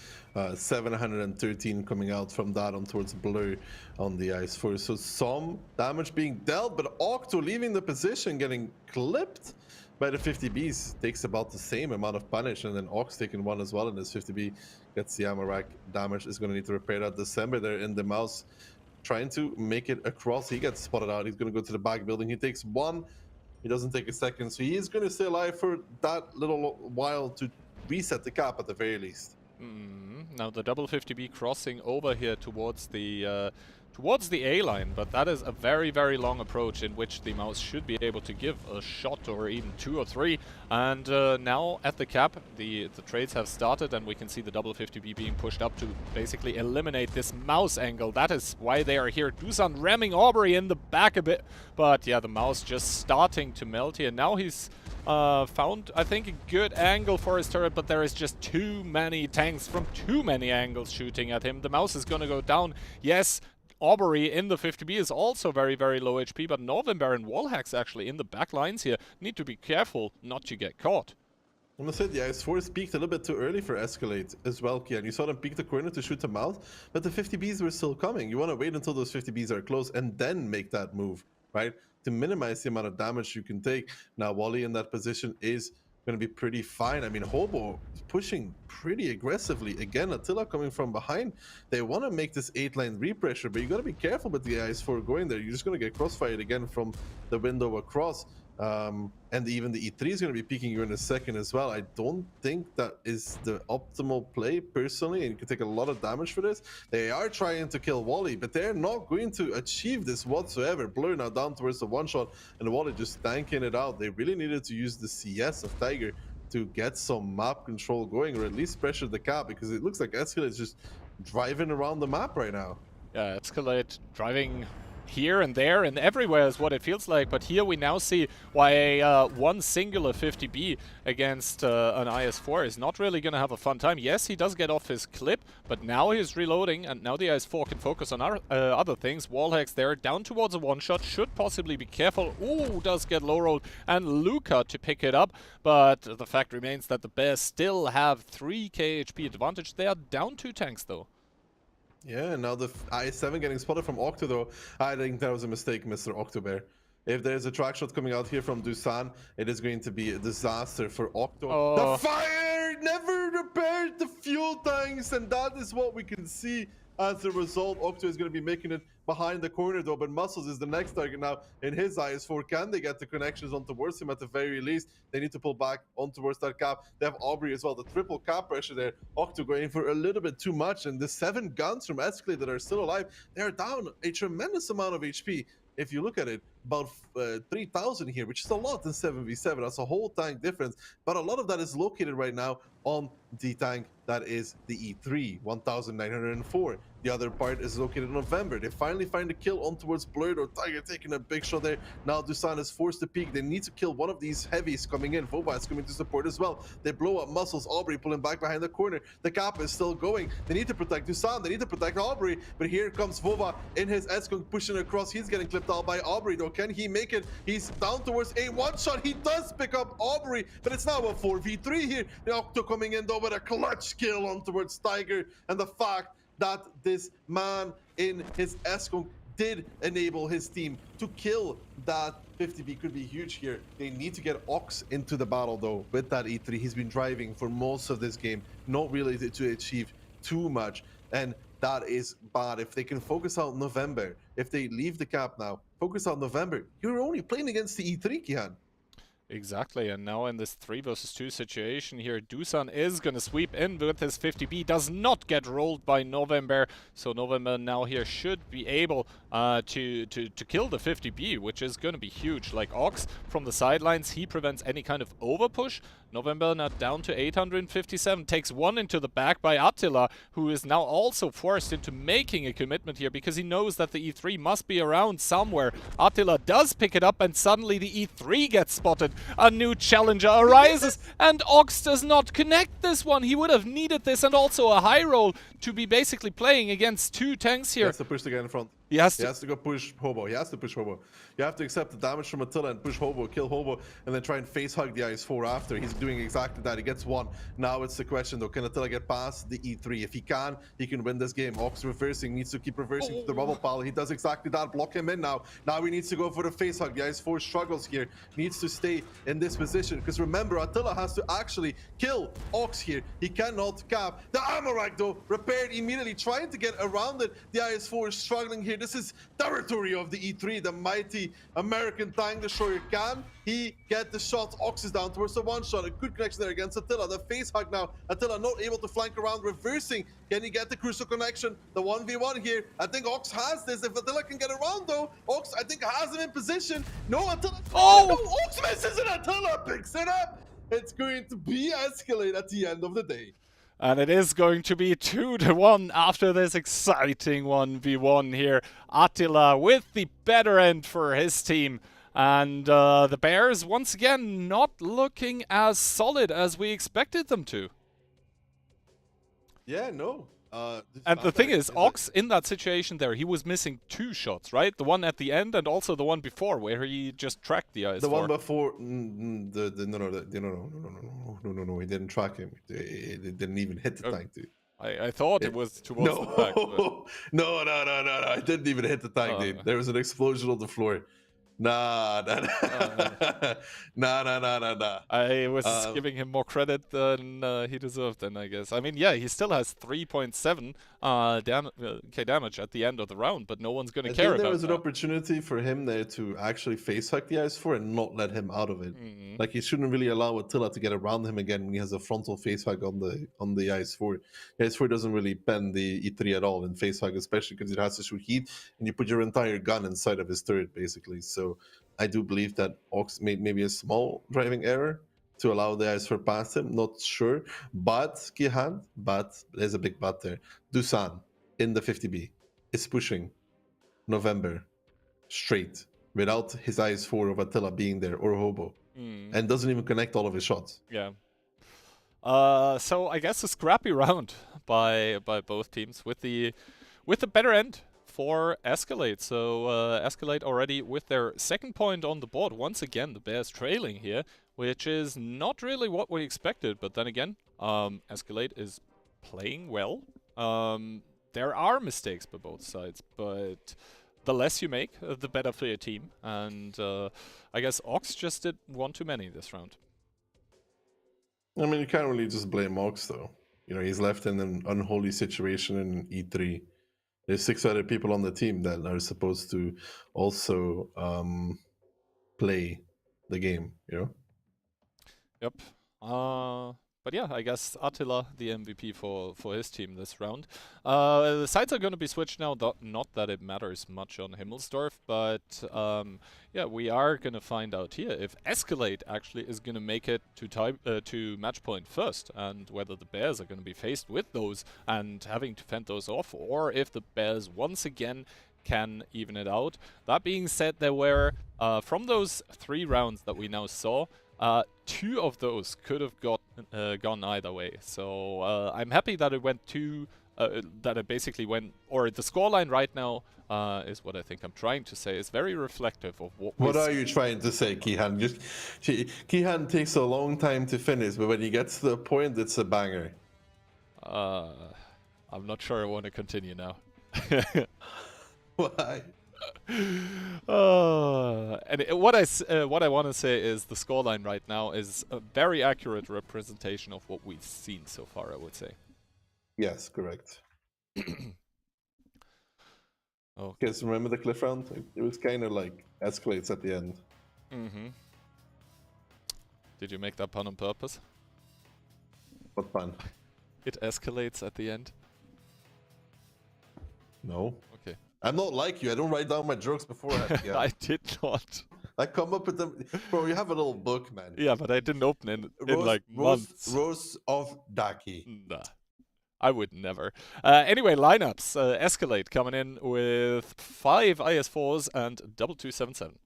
713 coming out from that on towards blue on the Ice Force. So some damage being dealt, but Octo leaving the position, getting clipped by the 50Bs. Takes about the same amount of punish, and then Ox taking one as well in his 50B. Gets the ammo rack damage. Is going to need to repair that. December there in the mouse, trying to make it across. He gets spotted out. He's going to go to the back building. He takes one. He doesn't take a second. So he is going to stay alive for that little while to reset the cap at the very least. Now the double 50B crossing over here towards the A-line, but that is a very, very long approach in which the mouse should be able to give a shot or even 2 or 3. And now at the cap, the trades have started, and we can see the double 50B being pushed up to basically eliminate this mouse angle. That is why they are here. Dusan ramming Aubrey in the back a bit, but yeah, the mouse just starting to melt here. Now he's found, I think, a good angle for his turret, but there is just too many tanks from too many angles shooting at him. The mouse is gonna go down. Yes, Aubrey in the 50B is also very, very low HP, but November and Wallhacks actually in the back lines here need to be careful not to get caught. I'm gonna say the Ice Force peaked a little bit too early for Escalate as well, Kian. You saw them peek the corner to shoot them out, but the 50Bs were still coming. You want to wait until those 50Bs are close and then make that move, right? To minimize the amount of damage you can take. Now, Wally in that position is going to be pretty fine. I mean, Hobo pushing pretty aggressively. Again, Attila coming from behind. They want to make this 8-line repressure, but you got to be careful with the Ice 4 going there. You're just going to get crossfired again from the window across. And even the E3 is going to be peeking you in a second as well. I don't think that is the optimal play personally, and you can take a lot of damage for this. They are trying to kill Wally, but they're not going to achieve this whatsoever. Blur now down towards the one shot, and Wally just tanking it out. They really needed to use the CS of Tiger to get some map control going, or at least pressure the cap, because it looks like Escalate is just driving around the map right now. Yeah, Escalate driving here and there and everywhere is what it feels like, but here we now see why one singular 50B against an IS-4 is not really going to have a fun time. Yes, he does get off his clip, but now he's reloading, and now the IS-4 can focus on other things. Wallhacks there, down towards a one-shot, should possibly be careful. Ooh, does get low-rolled, and Luca to pick it up, but the fact remains that the Bears still have 3 KHP advantage. They are down 2 tanks, though. Yeah, now the I7 getting spotted from Octo, though. I think that was a mistake, Mr. Octobear. If there's a track shot coming out here from Dusan, it is going to be a disaster for Octo. Oh. The fire never repaired the fuel tanks, and that is what we can see as a result. Octo is going to be making it behind the corner, though, but Muscles is the next target now in his IS-4. Can they get the connections on towards him at the very least? They need to pull back on towards that cap. They have Aubrey as well. The triple cap pressure there. Octo going for a little bit too much, and the 7 guns from Escalade that are still alive, they're down a tremendous amount of HP. If you look at it, about 3,000 here, which is a lot in 7v7. That's a whole tank difference, but a lot of that is located right now on the tank that is the E3, 1,904. The other part is located in November. They finally find a kill on towards Blurred, or Tiger taking a big shot there. Now Dusan is forced to peek. They need to kill one of these heavies coming in. Vova is coming to support as well. They blow up Muscles. Aubrey pulling back behind the corner. The cap is still going. They need to protect Dusan. They need to protect Aubrey. But here comes Vova in his S-Kung pushing across. He's getting clipped out by Aubrey, though. Can he make it? He's down towards a one-shot. He does pick up Aubrey, but it's now a 4v3 here. The Octo coming in, though, with a clutch kill on towards Tiger. And the fact that this man in his S-Kung did enable his team to kill that 50B could be huge here. They need to get Ox into the battle, though, with that E3. He's been driving for most of this game, not really to achieve too much, and that is bad. If they can focus out November, if they leave the cap now, focus out November, you're only playing against the E3, Kian. Exactly, and now in this 3 versus 2 situation here, Dusan is gonna sweep in with his 50B, does not get rolled by November, so November now here should be able to kill the 50B, which is gonna be huge. Like Ox from the sidelines, he prevents any kind of overpush. November now down to 857, takes one into the back by Attila, who is now also forced into making a commitment here because he knows that the E3 must be around somewhere. Attila does pick it up and suddenly the E3 gets spotted. A new challenger arises and Ox does not connect this one. He would have needed this and also a high roll to be basically playing against two tanks He here. has to push the guy in front. He has to go push Hobo. He has to push Hobo. You have to accept the damage from Attila and push Hobo, kill Hobo, and then try and face hug the IS-4 after. He's doing exactly that. He gets one. Now it's the question though, can Attila get past the E3? If he can win this game. Ox reversing, needs to keep reversing to the rubble pile. He does exactly that. Block him in now. Now he needs to go for the face hug. The IS-4 struggles here. Needs to stay in this position. Because remember, Attila has to actually kill Ox here. He cannot cap. The armor rack though, repaired immediately, trying to get around it. The IS-4 is struggling here. This is territory of the E3. The mighty American tank destroyer. Can he get the shot? Ox is down towards the one shot. A good connection there against Attila. The face hug now. Attila not able to flank around, reversing. Can he get the crucial connection? The 1v1 here. I think Ox has this. If Attila can get around though, Ox I think has him in position. No, Attila. Oh! No, Ox misses and Attila picks it up. It's going to be Escalate at the end of the day. And it is going to be 2-1 after this exciting 1v1 here. Attila with the better end for his team. And the Bears, once again, not looking as solid as we expected them to. Yeah, no. And the thing is, Ox, in that situation there, he was missing two shots, right? The one at the end and also the one before, where he just tracked the IS-4. The one before, no, he didn't track him. It didn't even hit the tank, dude. I thought it was towards the back. But... No, it didn't even hit the tank, dude. There was an explosion on the floor. Nah. I was giving him more credit than he deserved then, I guess. I mean, yeah, he still has 3.7 K damage at the end of the round, but no one's going to care about that. There was an opportunity for him there to actually face hack the IS-4 and not let him out of it. Like, he shouldn't really allow Attila to get around him again when he has a frontal face hack on the IS-4. The IS-4 doesn't really bend the E3 at all in face hack, especially because it has to shoot heat, and you put your entire gun inside of his turret, basically. So I do believe that Ox made maybe a small driving error to allow the IS-4 past him. Not sure, but Kihan, but there's a big but there. Dusan in the 50B is pushing November straight without his IS-4 of Attila being there or Hobo, and doesn't even connect all of his shots. Yeah. So I guess a scrappy round by both teams with the better end for Escalate. So Escalate already with their second point on the board. Once again, the Bears trailing here, which is not really what we expected. But then again, Escalate is playing well. There are mistakes by both sides, but the less you make, the better for your team. And I guess Ox just did one too many this round. I mean, you can't really just blame Ox, though. You know, he's left in an unholy situation in E3. There's 6 other people on the team that are supposed to also play the game, you know? Yep. But yeah, I guess Attila, the MVP for his team this round. The sides are going to be switched now, not that it matters much on Himmelsdorf, but yeah, we are going to find out here if Escalate actually is going to make it to match point first, and whether the Bears are going to be faced with those and having to fend those off, or if the Bears once again can even it out. That being said, there were, from those 3 rounds that we now saw, 2 of those could have gone either way. So I'm happy that it went that it basically went, or the scoreline right now is what I think I'm trying to say, is very reflective of what are you trying to say, Kihan? Kihan takes a long time to finish, but when he gets to the point, it's a banger. I'm not sure I want to continue now. Why? And what I want to say is the scoreline right now is a very accurate representation of what we've seen so far, I would say. Yes, correct. Oh, because remember the cliff round? It was kind of like escalates at the end. Did you make that pun on purpose? What pun? It escalates at the end. No. Okay. I'm not like you. I don't write down my jokes beforehand. Yeah. I did not. I come up with them, bro. You have a little book, man. Yeah, but I didn't open it in like months. Rose of Daki. Nah, I would never. Anyway, lineups. Escalate coming in with 5 IS4s and double 277.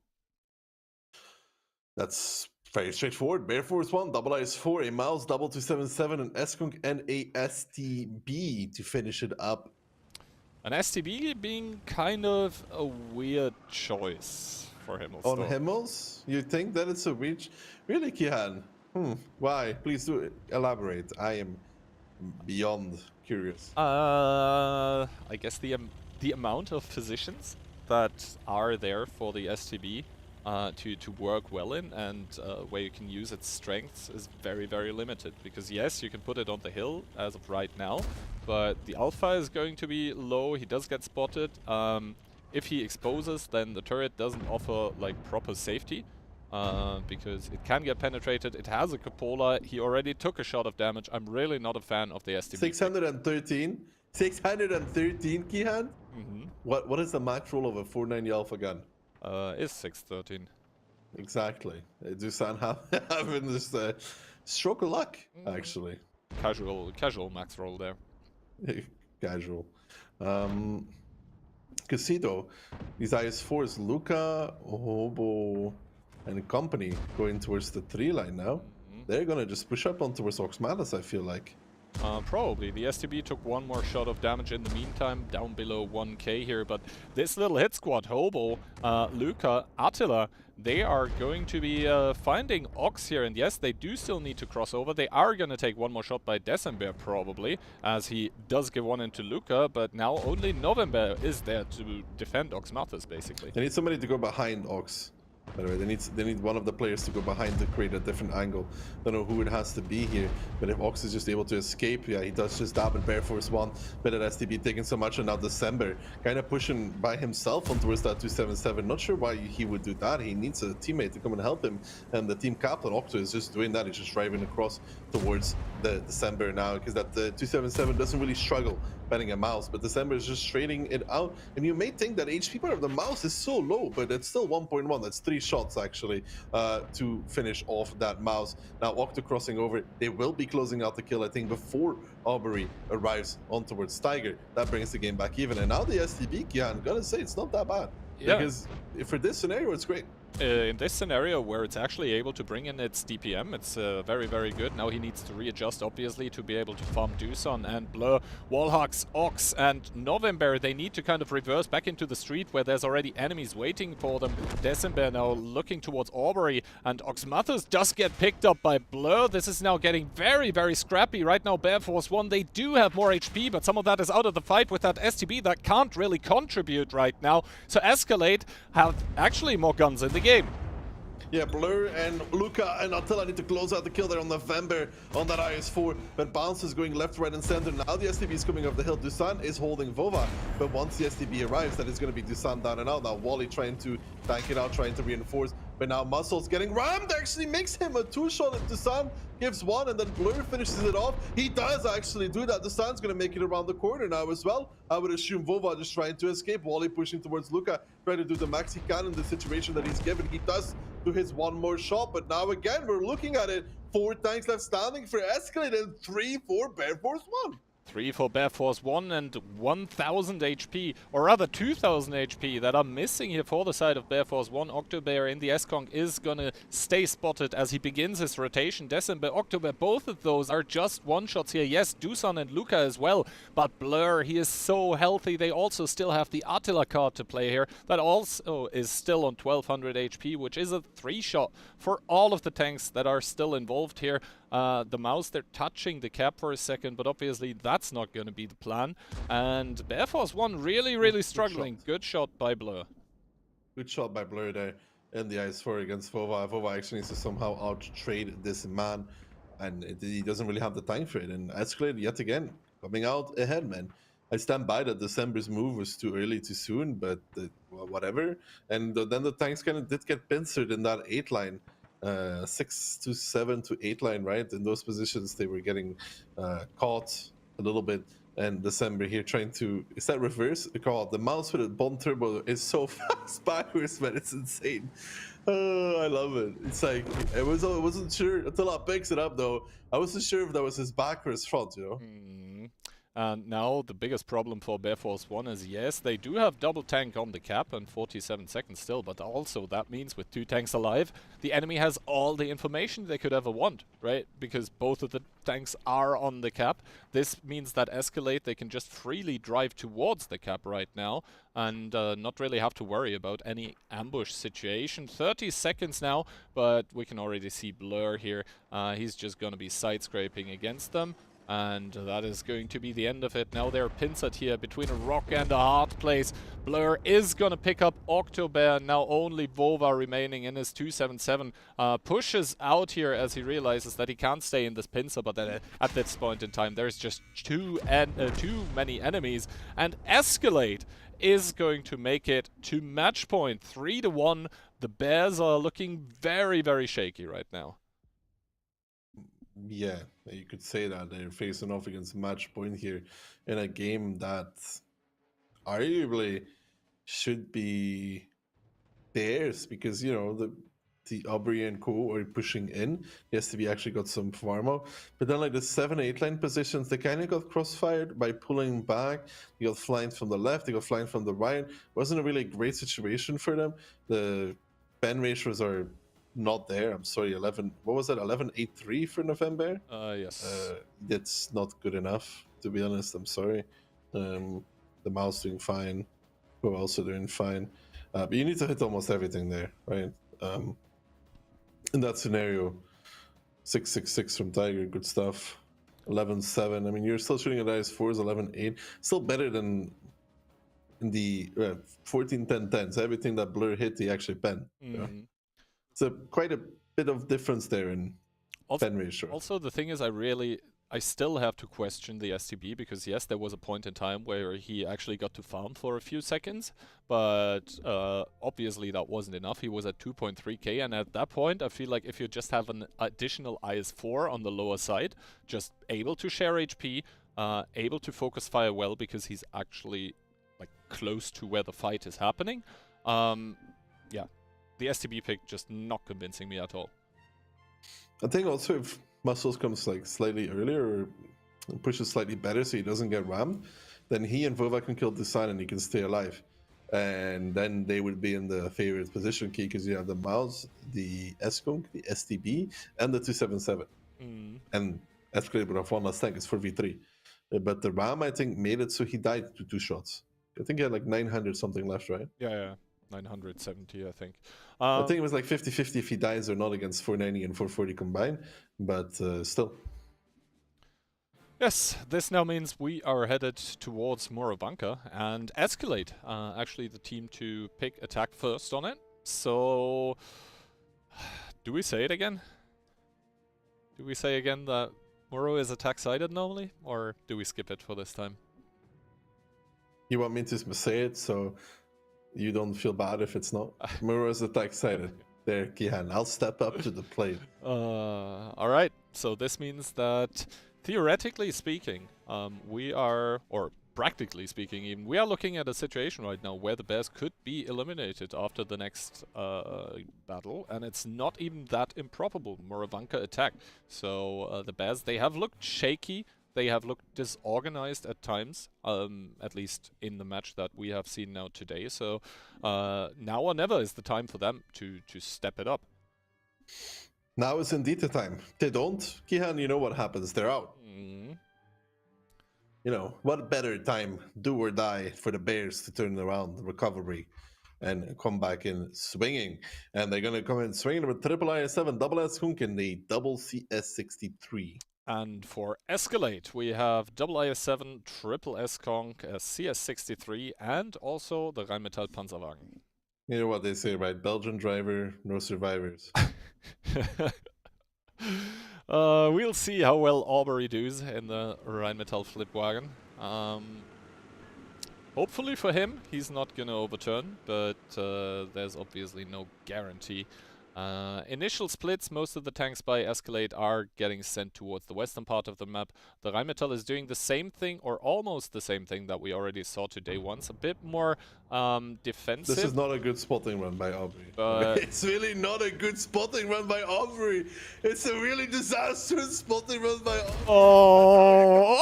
That's very straightforward. Bear Force 1, double IS4, a Mouse, double 277, an Skunk, and a STB to finish it up. An STB being kind of a weird choice for Himmels. On Himmels, you think that it's a reach? Really, Kihan? Why? Please do elaborate. I am beyond curious. I guess the amount of positions that are there for the STB to work well in, and where you can use its strengths is very, very limited. Because yes, you can put it on the hill as of right now, but the alpha is going to be low. He does get spotted. If he exposes, then the turret doesn't offer like proper safety. Because it can get penetrated. It has a cupola. He already took a shot of damage. I'm really not a fan of the STB. 613? 613, Kihan? What is the max roll of a 490 alpha gun? Is 613. Exactly. Dusan having this stroke of luck, actually. Casual max roll there. Casual. Casito, these IS4s, Luca, Hobo, and company going towards the 3 line now. They're gonna just push up on towards Oxmalis, I feel like. Probably. The STB took one more shot of damage in the meantime, down below 1k here, but this little hit squad, Hobo, Luca, Attila, they are going to be finding Ox here, and yes, they do still need to cross over. They are going to take one more shot by December, probably, as he does give one into Luca, but now only November is there to defend Ox Mathis, basically. They need somebody to go behind Ox. By the way, they need one of the players to go behind to create a different angle. Don't know who it has to be here, but if Ox is just able to escape, yeah, he does just that with Bear Force 1. But at STB taking so much, and now December kind of pushing by himself on towards that 277. Not sure why he would do that. He needs a teammate to come and help him, and the team captain Octo is just doing that. He's just driving across towards the December now, because that 277 doesn't really struggle betting a mouse, but December is just trading it out. And you may think that HP part of the mouse is so low, but it's still 1.1. That's 3 shots actually to finish off that mouse. Now Octo crossing over, they will be closing out the kill, I think, before Aubrey arrives on towards Tiger. That brings the game back even. And now the STB, Kian, gotta say, it's not that bad. Yeah. Because for this scenario, it's great. In this scenario where it's actually able to bring in its DPM, it's very, very good. Now he needs to readjust, obviously, to be able to farm Doosan and Blur, Wallhawks, Ox, and November. They need to kind of reverse back into the street where there's already enemies waiting for them. December now looking towards Aubrey, and Oxmathus does get picked up by Blur. This is now getting very, very scrappy. Right now, Bear Force 1, they do have more HP, but some of that is out of the fight with that STB that can't really contribute right now. So Escalate have actually more guns in the game. Yeah, Blur and Luca and Attila need to close out the kill there on November on that IS4, but Bounce is going left, right, and center. Now the STB is coming up the hill. Dusan is holding Vova, but once the STB arrives, that is going to be Dusan down and out. Now Wally trying to tank it out, trying to reinforce, but now Muscle's getting rammed. Actually makes him a 2-shot, and Dusan gives one, and then Blur finishes it off. He does actually do that. Dusan's going to make it around the corner now as well. I would assume Vova just trying to escape. Wally pushing towards Luca, trying to do the max he can in the situation that he's given. He does do his one more shot, but now again, we're looking at it. 4 tanks left standing for Escalate and 3 for Bear Force 1. 3 for Bear Force 1 and 1000 HP, or rather 2000 HP that are missing here for the side of Bear Force 1. Octobear in the S-Kong is gonna stay spotted as he begins his rotation. December, Octobear, both of those are just one-shots here. Yes, Doosan and Luca as well, but Blur, he is so healthy. They also still have the Attila card to play here. That also is still on 1200 HP, which is a 3-shot for all of the tanks that are still involved here. The mouse, they're touching the cap for a second, but obviously that's not going to be the plan. And Bear Force 1 really, really struggling. Good shot by Blur. Good shot by Blur there in the IS4 against Vova. Vova actually needs to somehow out-trade this man, and he doesn't really have the time for it. And Escalade, yet again, coming out ahead, man. I stand by that December's move was too early, too soon, but well, whatever. And then the tanks kind of did get pincered in that 8 line. 6 to 7 to 8 line, right? In those positions, they were getting caught a little bit. and December here trying to, is that reverse? The mouse with a bond turbo is so fast backwards, man, it's insane. Oh, I love it. It's like, I wasn't sure until I picked it up though. I wasn't sure if that was his backwards front, you know? And now the biggest problem for Bear Force 1 is, yes, they do have double tank on the cap and 47 seconds still, but also that means with 2 tanks alive, the enemy has all the information they could ever want, right? Because both of the tanks are on the cap. This means that Escalate, they can just freely drive towards the cap right now and not really have to worry about any ambush situation. 30 seconds now, but we can already see Blur here. He's just going to be side-scraping against them. And that is going to be the end of it. Now they're pincered here between a rock and a hard place. Blur is going to pick up Octobear. Now only Vova remaining in his 277. Pushes out here as he realizes that he can't stay in this pincer. But then at this point in time, there's just too many enemies. And Escalate is going to make it to match point. 3-1. The Bears are looking very, very shaky right now. Yeah, you could say that they're facing off against match point here in a game that arguably should be theirs because, you know, the Aubrey and co are pushing in. Yes, STB actually got some farm out, but then like the 7-8 line positions, they kind of got crossfired by pulling back. You got flying from the left, they got flying from the right. Wasn't a really great situation for them. The pen ratios are not there. I'm sorry, 11. What was that? 11.83 for November. Yes. That's not good enough, to be honest. I'm sorry. The mouse doing fine. We're also doing fine. But you need to hit almost everything there, right? In that scenario, 6.66 from Tiger, good stuff. 11.7. I mean, you're still shooting at IS4s, 11.8. Still better than in the 14.10.10. So everything that Blur hit, he actually penned. You know? So quite a bit of difference there in pen ratio. Also, the thing is, I still have to question the STB because yes, there was a point in time where he actually got to farm for a few seconds, but obviously that wasn't enough. He was at 2.3k, and at that point, I feel like if you just have an additional IS4 on the lower side, just able to share HP, able to focus fire well because he's actually like close to where the fight is happening. Yeah. The STB pick just not convincing me at all. I think also if Muscles comes like slightly earlier or pushes slightly better so he doesn't get rammed, then he and Vova can kill Design and he can stay alive. And then they would be in the favorite position key because you have the Mouse, the Skunk, the STB, and the 277. And Escalade would have one last tank, it's 4v3. But the Ram, I think, made it so he died to 2 shots. I think he had like 900 something left, right? Yeah. 970, I think. I think it was like 50-50 if he dies or not against 490 and 440 combined, but still. Yes, this now means we are headed towards Moravanka and Escalate, actually the team to pick attack first on it. So, do we say it again? Do we say again that Moro is attack-sided normally, or do we skip it for this time? You want me to say it, so you don't feel bad if it's not? Moro's attack-sided. There, Kihan, I'll step up to the plate. Alright, so this means that theoretically speaking, we are, or practically speaking even, we are looking at a situation right now where the Bears could be eliminated after the next battle, and it's not even that improbable. Moravanka attack. So the Bears, they have looked shaky. They have looked disorganized at times, at least in the match that we have seen now today. So now or never is the time for them to step it up. Now is indeed the time. They don't, Kihan, you know what happens. They're out. You know, what better time, do or die, for the Bears to turn around the recovery and come back in swinging. And they're going to come in swinging with triple IS7, double S-Hunk, and the double CS63. And for Escalate, we have double IS7, triple S-Conk, CS63, and also the Rheinmetall Panzerwagen. You know what they say, right? Belgian driver, no survivors. We'll see how well Aubrey does in the Rheinmetall Flipwagen. Hopefully for him, he's not gonna overturn, but there's obviously no guarantee. Initial splits, most of the tanks by Escalade are getting sent towards the western part of the map. The Rheinmetall is doing the same thing, or almost the same thing that we already saw today once. A bit more defensive. This is not a good spotting run by Aubrey. It's really not a good spotting run by Aubrey. It's a really disastrous spotting run by Aubrey. Oh!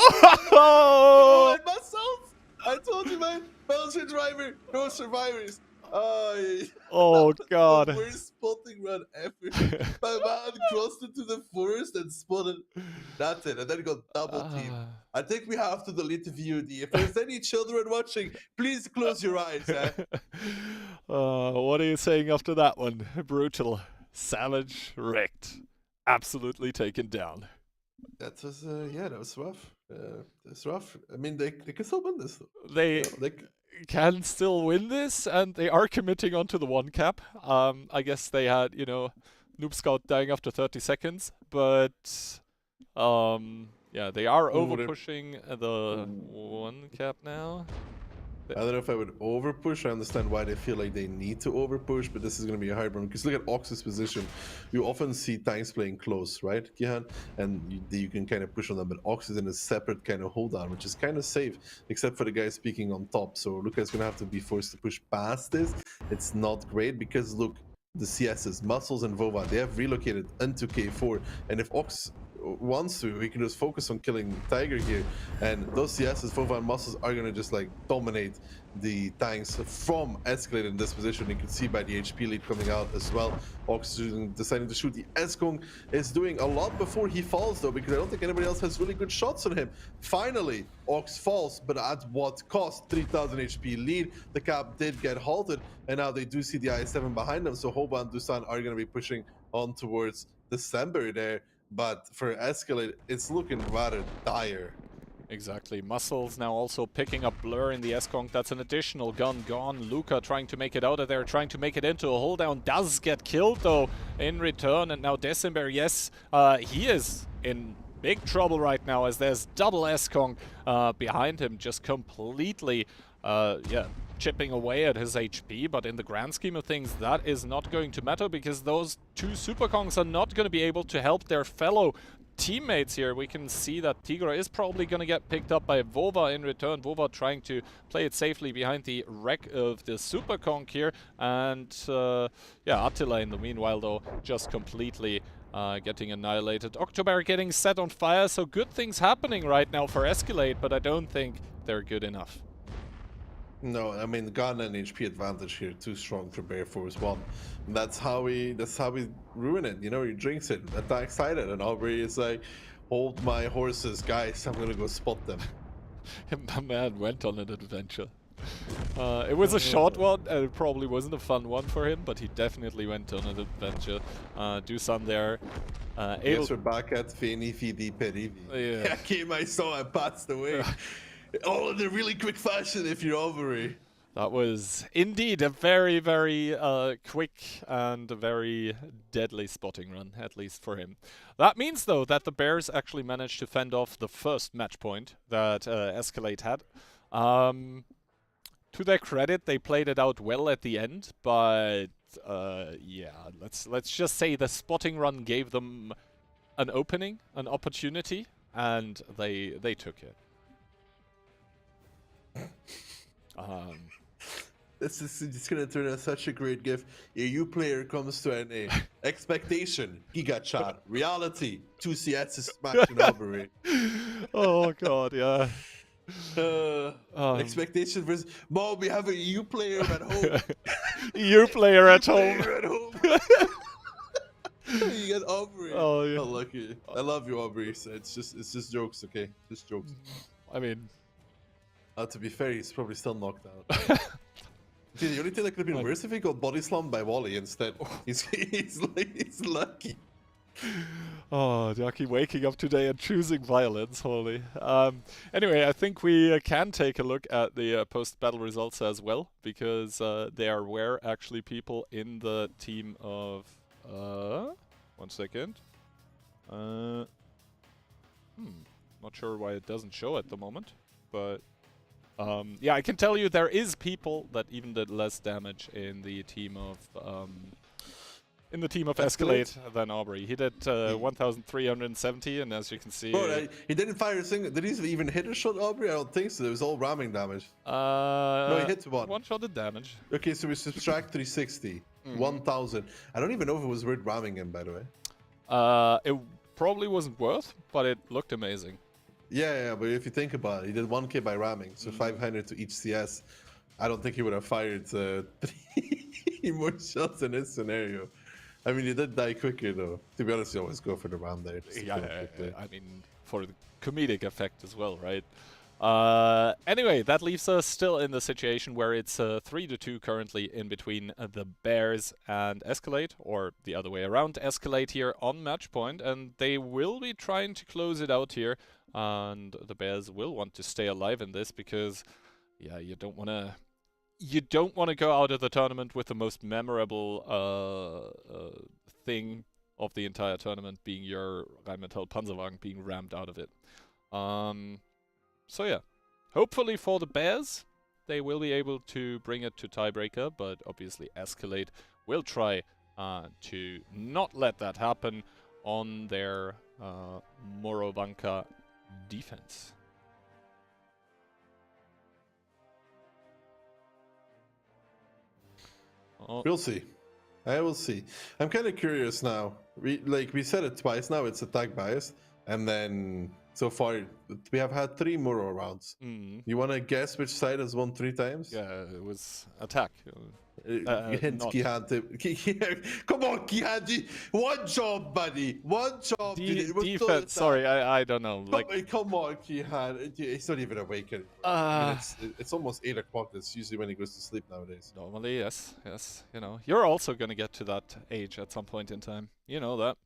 Myself! I told you, man. Belgian driver, no survivors. Oh god. Worst spotting run ever. My man crossed into the forest and spotted. That's it. And then he got double teamed. I think we have to delete the VOD. If there's any children watching, please close your eyes. What are you saying after that one? Brutal. Savage. Wrecked. Absolutely taken down. That was, yeah, that was rough. It's rough. I mean, they can still win this. They can still win this, and they are committing onto the 1 cap. I guess they had, you know, Noob Scout dying after 30 seconds, but yeah, they are over pushing the 1 cap now. I don't know if I would over push. I understand why they feel like they need to over push, but this is going to be a hard one because look at Ox's position. You often see tanks playing close, right, Gihan? And you can kind of push on them, but Ox is in a separate kind of hold down, which is kind of safe, except for the guy speaking on top. So Luca is going to have to be forced to push past this. It's not great because look, the CSs, Muscles and Vova, they have relocated into K4, and if Ox wants to, he can just focus on killing Tiger here, and those CSs, Vova and Muscles, are gonna just like dominate the tanks from Escalade in this position. You can see by the HP lead coming out as well. Ox deciding to shoot the S-Kong is doing a lot before he falls though, because I don't think anybody else has really good shots on him. Finally, Ox falls, but at what cost? 3000 HP lead. The cap did get halted, and now they do see the I7 behind them, so Hoba and Dusan are going to be pushing on towards December there. But for Escalade, it's looking rather dire. Exactly. Muscles now also picking up Blur in the S-Kong. That's an additional gun gone. Luca trying to make it out of there, trying to make it into a hold down. Does get killed though in return. And now December, yes, he is in big trouble right now as there's double S-Kong behind him, just completely, yeah, chipping away at his HP, but in the grand scheme of things, that is not going to matter because those 2 Super Kongs are not going to be able to help their fellow teammates here. We can see that Tigra is probably going to get picked up by Vova in return. Vova trying to play it safely behind the wreck of the Super Kong here, and yeah, Attila in the meanwhile though, just completely getting annihilated. October getting set on fire, so good things happening right now for Escalade, but I don't think they're good enough. No, I mean gun and HP advantage here too strong for Bear Force 1. And that's how we ruin it. You know, he drinks it, attack sided, and Aubrey is like, hold my horses, guys, I'm gonna go spot them. My man went on an adventure. It was a short one, and it probably wasn't a fun one for him, but he definitely went on an adventure. Dusan there. Yes, we're back at Feni Fidi Perivi. Yeah. I came, I saw, I passed away. All in a really quick fashion if you're Aubrey. That was indeed a very, very quick and a very deadly spotting run, at least for him. That means, though, that the Bears actually managed to fend off the first match point that Escalade had. To their credit, they played it out well at the end, but yeah, let's just say the spotting run gave them an opening, an opportunity, and they took it. This is just gonna turn out such a great gift. A U player comes to an expectation, Giga Chat, reality, 2 CSs smashing Aubrey. Oh god, yeah. Expectation versus Mom, we have a EU player at home. EU player at home. You got Aubrey. Oh yeah. Oh, lucky. I love you, Aubrey. So it's just jokes, okay? Just jokes. I mean, to be fair, he's probably still knocked out. Dude, the only thing that could have been worse if he got body slammed by Wally instead. He's lucky. Oh, Jackie waking up today and choosing violence, holy. Anyway, I think we can take a look at the post-battle results as well, because there were actually people in the team of... 1 second. Not sure why it doesn't show at the moment, but... yeah, I can tell you there is people that even did less damage in the team of in the team of Escalade? Escalade than Aubrey. He did 1,370, and as you can see, Bro, he didn't fire a single. Did he even hit a shot, Aubrey? I don't think so. It was all ramming damage. No, he hit one. One-shotted damage. Okay, so we subtract 360, 1,000. I don't even know if it was worth ramming him, by the way. It probably wasn't worth, but it looked amazing. Yeah, but if you think about it, he did 1k by ramming, so 500 to each CS. I don't think he would have fired 3 more shots in this scenario. I mean, he did die quicker, though. To be honest, you always go for the ram there. I mean, for the comedic effect as well, right? Anyway, that leaves us still in the situation where it's 3-2 currently in between the Bears and Escalade, or the other way around, Escalade here on match point, and they will be trying to close it out here, and the Bears will want to stay alive in this because, yeah, you don't want to go out of the tournament with the most memorable thing of the entire tournament being your Rheinmetall Panzerwagen being rammed out of it. So yeah, hopefully for the Bears, they will be able to bring it to tiebreaker, but obviously Escalade will try to not let that happen on their Morovanka defense. We'll see. I will see. I'm kind of curious now. We said it twice now. It's attack bias, and then so far we have had 3 Muro rounds. You want to guess which side has won 3 times? Yeah, it was attack. Hint, Kihan. Come on, Kihan. One job, buddy. One job. Defense. Sorry, I don't know. Come on, Kihan. It's not even awake anymore. I mean, it's almost 8 o'clock. That's usually when he goes to sleep nowadays. Normally, yes. You know, you're also gonna get to that age at some point in time. You know that.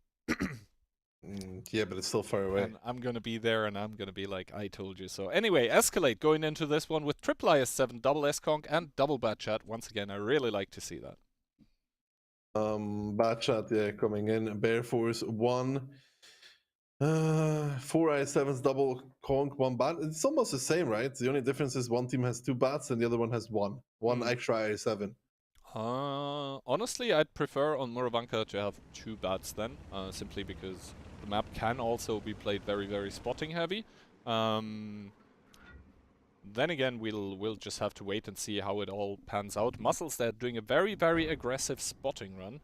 Yeah, but it's still far away. And I'm gonna be there, and I'm gonna be like, I told you so. Anyway, Escalade going into this one with triple IS7, double S-Conk, and double Batchat. Once again, I really like to see that. Batchat, yeah, coming in. Bear Force 1. 4 IS7s, double Conk, 1 Bat. It's almost the same, right? The only difference is one team has 2 bats and the other one has 1. One extra IS7. Honestly, I'd prefer on Morovanka to have 2 bats then, simply because the map can also be played very, very spotting heavy. Then again, we'll just have to wait and see how it all pans out. Muscles, they're doing a very, very aggressive spotting run.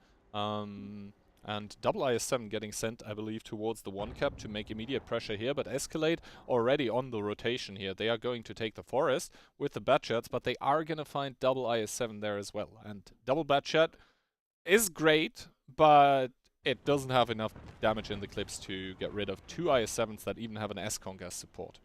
And double IS7 getting sent, I believe, towards the 1 cap to make immediate pressure here, but Escalade already on the rotation here. They are going to take the forest with the Batchats, but they are going to find double IS7 there as well. And double Batchat is great, but it doesn't have enough damage in the clips to get rid of 2 IS7s that even have an S-Conk as support.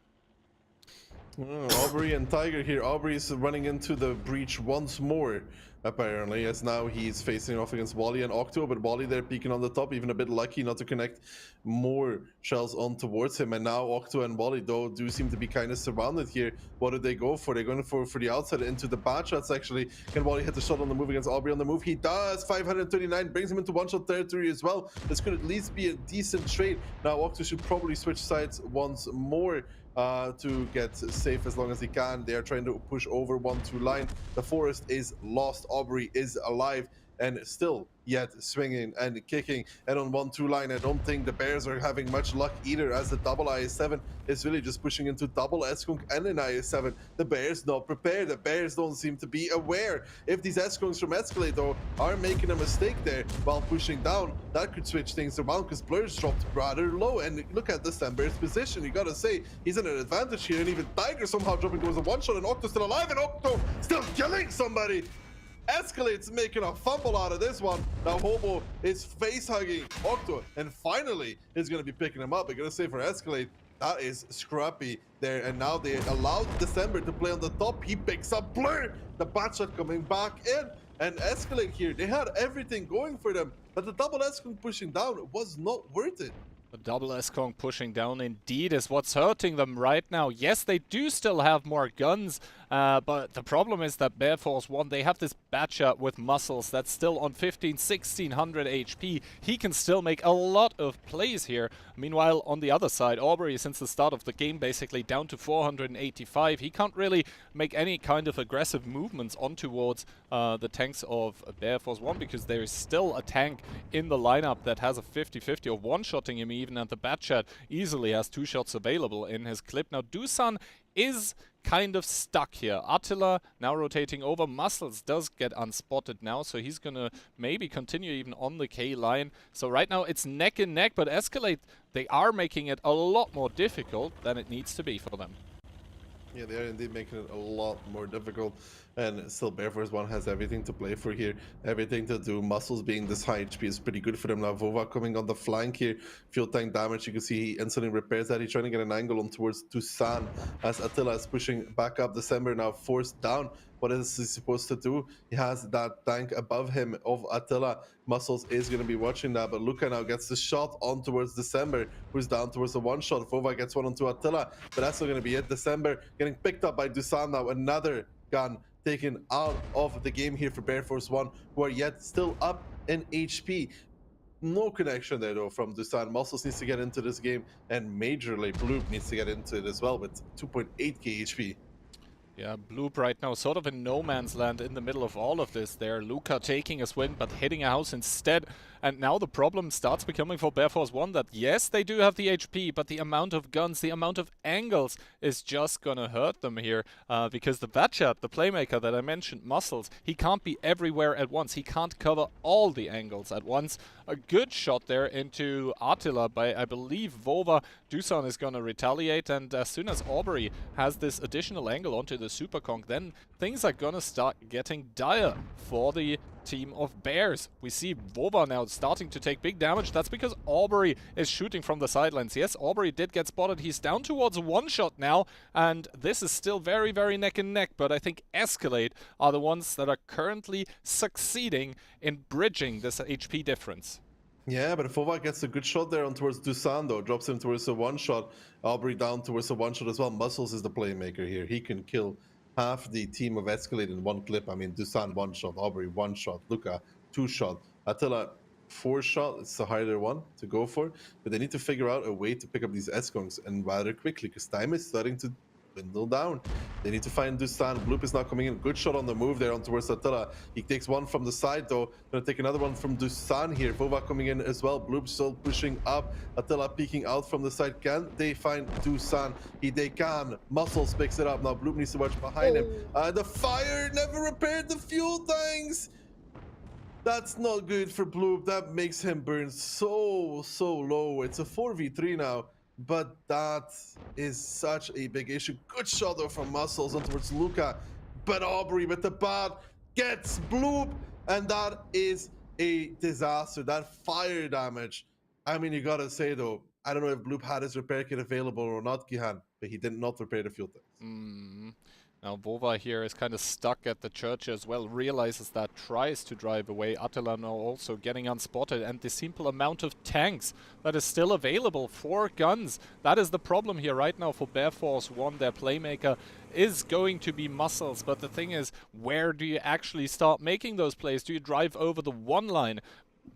Aubrey and Tiger here. Aubrey is running into the breach once more, apparently, as now he's facing off against Wally and Octo, but Wally there peeking on the top, even a bit lucky not to connect more shells on towards him. And now Octo and Wally, though, do seem to be kind of surrounded here. What do they go for? They're going for the outside into the bad shots, actually. Can Wally hit the shot on the move against Aubrey on the move? He does. 539 brings him into one-shot territory as well. This could at least be a decent trade. Now Octo should probably switch sides once more to get safe as long as he can. They are trying to push over 1-2 line. The forest is lost. Aubrey is alive and still yet swinging and kicking. And on 1-2 line, I don't think the Bears are having much luck either, as the double IS7 is really just pushing into double S-Conk and an IS7. The Bears not prepared. The Bears don't seem to be aware. If these S-Conks from Escalade, though, are making a mistake there while pushing down, that could switch things around, because Blur's dropped rather low. And look at this time, Bears' position. You gotta say, he's in an advantage here. And even Tiger somehow dropping goes a one-shot, and Octo still alive, and Octo still killing somebody. Escalade's making a fumble out of this one. Now Hobo is face-hugging Octo, and finally is going to be picking him up. I'm going to say for Escalade, that is scrappy there. And now they allowed December to play on the top. He picks up Blur. The Batshot coming back in. And Escalade here, they had everything going for them, but the double S-Conk pushing down was not worth it. The double S-Conk pushing down indeed is what's hurting them right now. Yes, they do still have more guns But the problem is that Bear Force 1, they have this Batcher with muscles that's still on 1600 HP. He can still make a lot of plays here. Meanwhile, on the other side, Aubrey, since the start of the game, basically down to 485. He can't really make any kind of aggressive movements on towards the tanks of Bear Force 1 because there is still a tank in the lineup that has a 50-50 of one-shotting him even, and the Batchat easily has 2 shots available in his clip. Now, Dusan is kind of stuck here. Attila now rotating over. Muscles does get unspotted now, so he's gonna maybe continue even on the K line. So right now it's neck and neck, but Escalate, they are making it a lot more difficult than it needs to be for them. Yeah, they are indeed making it a lot more difficult, and still Bear Force 1 has everything to play for here, everything to do. Muscles being this high HP is pretty good for them. Now WoT7 coming on the flank here, fuel tank damage, you can see he instantly repairs that. He's trying to get an angle on towards Dusan as Attila is pushing back up. December now forced down. What is he supposed to do? He has that tank above him of Attila. Muscles is going to be watching that, but Luca now gets the shot on towards December, who's down towards the one shot. WoT7 gets one onto Attila, but that's not going to be it. December getting picked up by Dusan now. Another gun taken out of the game here for Bear Force 1, who are yet still up in HP. No connection there though from Dusan. Muscles needs to get into this game, and majorly Bloop needs to get into it as well with 2.8k HP. Yeah, Bloop right now sort of in no man's land in the middle of all of this there. Luca taking a swing but hitting a house instead. And now the problem starts becoming for Bear Force 1 that yes, they do have the HP, but the amount of guns, the amount of angles is just gonna hurt them here. Because the Vatchat, the playmaker that I mentioned, Muscles, he can't be everywhere at once. He can't cover all the angles at once. A good shot there into Attila by, I believe, WoT7. Dusan is gonna retaliate, and as soon as Aubrey has this additional angle onto the Super Conk, then things are gonna start getting dire for the team of Bears. We see WoT7 now starting to take big damage. That's because Aubrey is shooting from the sidelines. Yes, Aubrey did get spotted. He's down towards one shot now, and this is still very, very neck and neck, but I think Escalate are the ones that are currently succeeding in bridging this HP difference. Yeah, but WoT7 gets a good shot there on towards Dusan though, drops him towards the one shot. Aubrey down towards the one shot as well. Muscles is the playmaker here. He can kill half the team of Escalate in one clip. I mean, Dusan one shot, Aubrey one shot, Luca two shot, Attila 4 shot. It's the harder one to go for, but they need to figure out a way to pick up these S-Gongs and rather quickly because time is starting to dwindle down. They need to find Dusan. Bloop is now coming in. Good shot on the move there on towards Attila. He takes one from the side though. Gonna take another one from Dusan here. WoT7 coming in as well. Bloop still pushing up. Attila peeking out from the side. Can they find Dusan? They can. Muscles picks it up. Now Bloop needs to watch behind him. The fire never repaired the fuel tanks. That's not good for Bloop. That makes him burn so low. It's a 4v3 now. But that is such a big issue. Good shot though from Muscles on towards Luca. But Aubrey with the bat gets Bloop. And that is a disaster. That fire damage. I mean, you gotta say though, I don't know if Bloop had his repair kit available or not, Gihan, but he did not repair the fuel tanks. Now WoT7 here is kind of stuck at the church as well, realizes that, tries to drive away. Attila now also getting unspotted, and the simple amount of tanks that is still available, 4 guns. That is the problem here right now for Bear Force 1. Their playmaker is going to be Muscles, but the thing is, where do you actually start making those plays? Do you drive over the one line?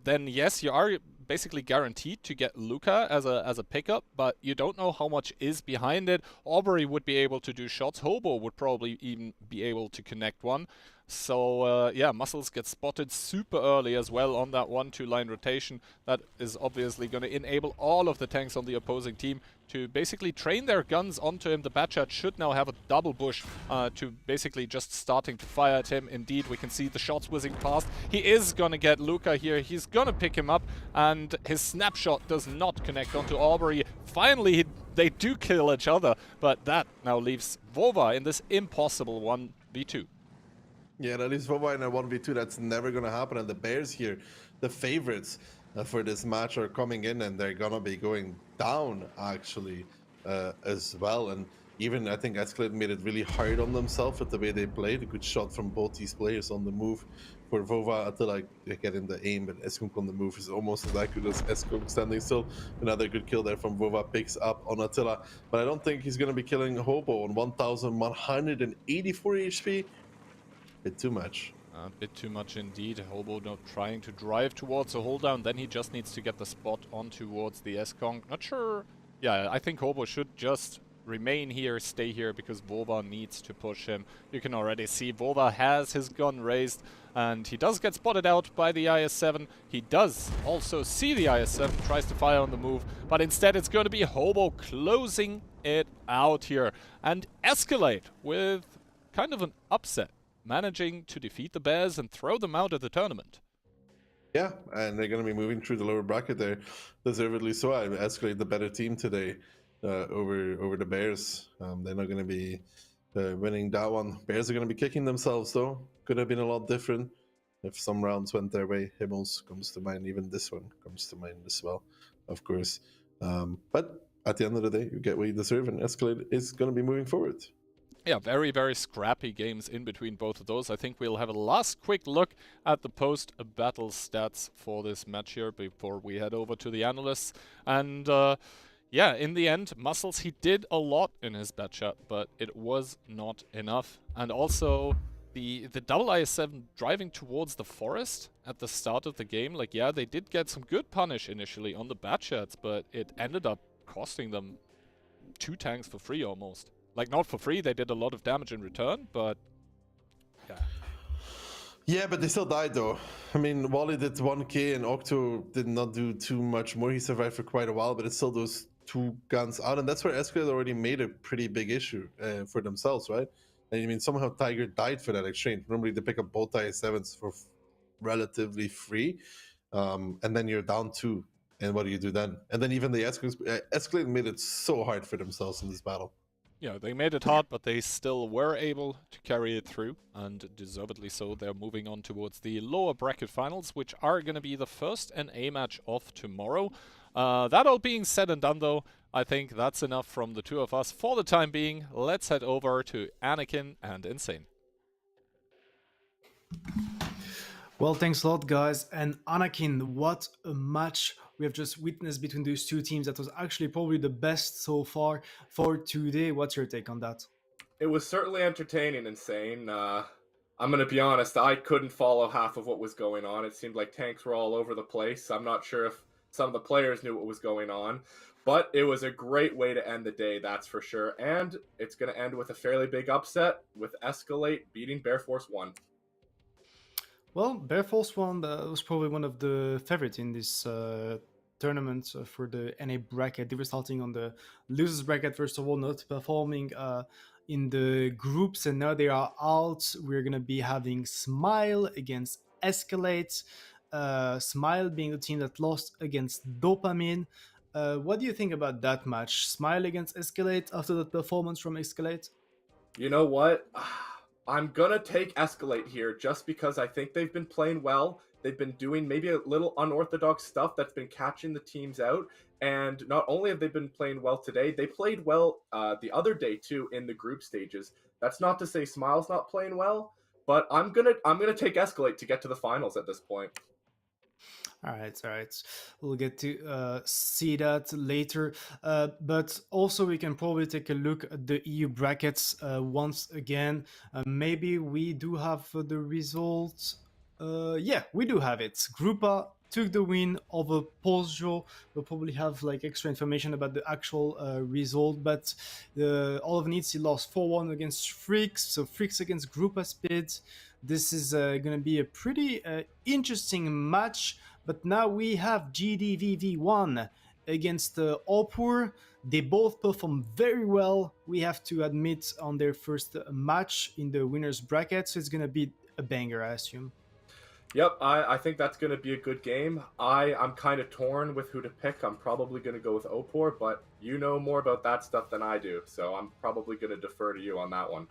Then yes, you are basically guaranteed to get Luca as a pickup, but you don't know how much is behind it. Aubrey would be able to do shots. Hobo would probably even be able to connect one. So yeah, Muscles get spotted super early as well on that 1-2 line rotation. That is obviously going to enable all of the tanks on the opposing team to basically train their guns onto him. The Batchat should now have a double bush to basically just starting to fire at him. Indeed, we can see the shots whizzing past. He is going to get Luca here. He's going to pick him up, and his snapshot does not connect onto Aubrey. Finally, they do kill each other, but that now leaves WoT7 in this impossible 1v2. Yeah, at least WoT7 in a 1v2, that's never going to happen. And the Bears here, the favorites for this match, are coming in, and they're going to be going down, actually, as well. And even, I think, Escalade made it really hard on themselves with the way they played. A good shot from both these players on the move where Vova Attila getting the aim, but Eskunk on the move is almost as accurate as Eskunk standing still. Another good kill there from Vova picks up on Attila, but I don't think he's going to be killing Hobo on 1184 HP. Bit too much. A bit too much indeed. Hobo not trying to drive towards a hold down, then he just needs to get the spot on towards the S-Kong. Not sure. Yeah, I think Hobo should just remain here, stay here, because Vova needs to push him. You can already see Vova has his gun raised, and he does get spotted out by the IS-7. He does also see the IS-7, tries to fire on the move, but instead it's going to be Hobo closing it out here. And Escalate with kind of an upset, managing to defeat the Bears and throw them out of the tournament. Yeah, and they're going to be moving through the lower bracket there, deservedly so. I Escalate the better team today over the Bears. They're not going to be winning that one. Bears are going to be kicking themselves, though. Could have been a lot different if some rounds went their way. Himmels comes to mind. Even this one comes to mind as well, of course. But at the end of the day, you get what you deserve, and Escalate is going to be moving forward. Yeah, very, very scrappy games in between both of those. I think we'll have a last quick look at the post-battle stats for this match here before we head over to the analysts. And yeah, in the end, Muscles, he did a lot in his bat shot, but it was not enough. And also, the double IS-7 driving towards the forest at the start of the game, like, yeah, they did get some good punish initially on the bat shots, but it ended up costing them 2 tanks for free almost. Like, not for free, they did a lot of damage in return, but yeah. Yeah, but they still died, though. I mean, Wally did 1k and Octo did not do too much more. He survived for quite a while, but it's still those 2 guns out, and that's where Escalade already made a pretty big issue for themselves, right? And I mean, somehow Tiger died for that exchange. Normally, they pick up both IS-7s for relatively free, and then you're down 2, and what do you do then? And then even the Escalade made it so hard for themselves in this battle. Yeah, they made it hard, but they still were able to carry it through, and deservedly so. They're moving on towards the lower bracket finals, which are going to be the first NA match of tomorrow. That all being said and done, though, I think that's enough from the two of us for the time being. Let's head over to Anakin and Insane. Well, thanks a lot, guys. And Anakin, what a match we have just witnessed between those two teams. That was actually probably the best so far for today. What's your take on that? It was certainly entertaining, Insane. I'm going to be honest, I couldn't follow half of what was going on. It seemed like tanks were all over the place. I'm not sure if some of the players knew what was going on. But it was a great way to end the day, that's for sure. And it's going to end with a fairly big upset with Escalate beating Bear Force 1. Well, Bear Force 1 was probably one of the favorites in this tournament for the NA bracket. They were starting on the losers bracket, first of all, not performing in the groups, and now they are out. We're going to be having Smile against Escalate. Smile being the team that lost against Dopamine. What do you think about that match? Smile against Escalate after that performance from Escalate? You know what? I'm gonna take Escalate here just because I think they've been playing well. They've been doing maybe a little unorthodox stuff that's been catching the teams out. And not only have they been playing well today, they played well the other day too in the group stages. That's not to say Smile's not playing well, but I'm gonna take Escalate to get to the finals at this point. All right. We'll get to see that later. But also, we can probably take a look at the EU brackets once again. Maybe we do have the results. Yeah, we do have it. Grupa took the win over Pozjo. We'll probably have like extra information about the actual result. But all of Nitsi lost 4-1 against Freaks. So Freaks against Grupa Speed. This is going to be a pretty interesting match. But now we have GDVV1 against Opur. They both performed very well, we have to admit, on their first match in the winners bracket. So it's going to be a banger, I assume. Yep, I think that's going to be a good game. I'm kind of torn with who to pick. I'm probably going to go with Opur, but you know more about that stuff than I do. So I'm probably going to defer to you on that one.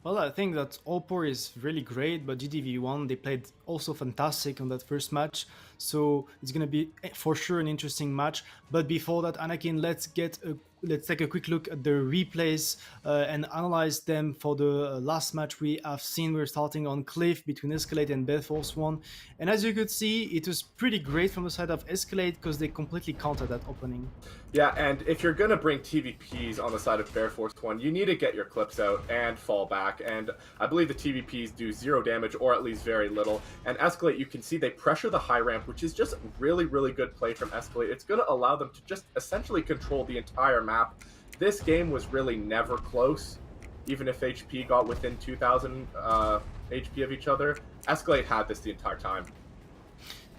Well, I think that Opor is really great, but GDV1, they played also fantastic on that first match. So it's going to be for sure an interesting match. But before that, Anakin, let's get a let's take a quick look at the replays and analyze them for the last match we have seen. We're starting on Cliff between Escalate and Bad Force 1. And as you could see, it was pretty great from the side of Escalate because they completely countered that opening. Yeah, and if you're going to bring TVPs on the side of Bear Force 1, you need to get your clips out and fall back. And I believe the TVPs do 0 damage, or at least very little. And Escalate, you can see they pressure the high ramp, which is just really, really good play from Escalate. It's going to allow them to just essentially control the entire map. This game was really never close, even if HP got within 2,000 HP of each other. Escalate had this the entire time.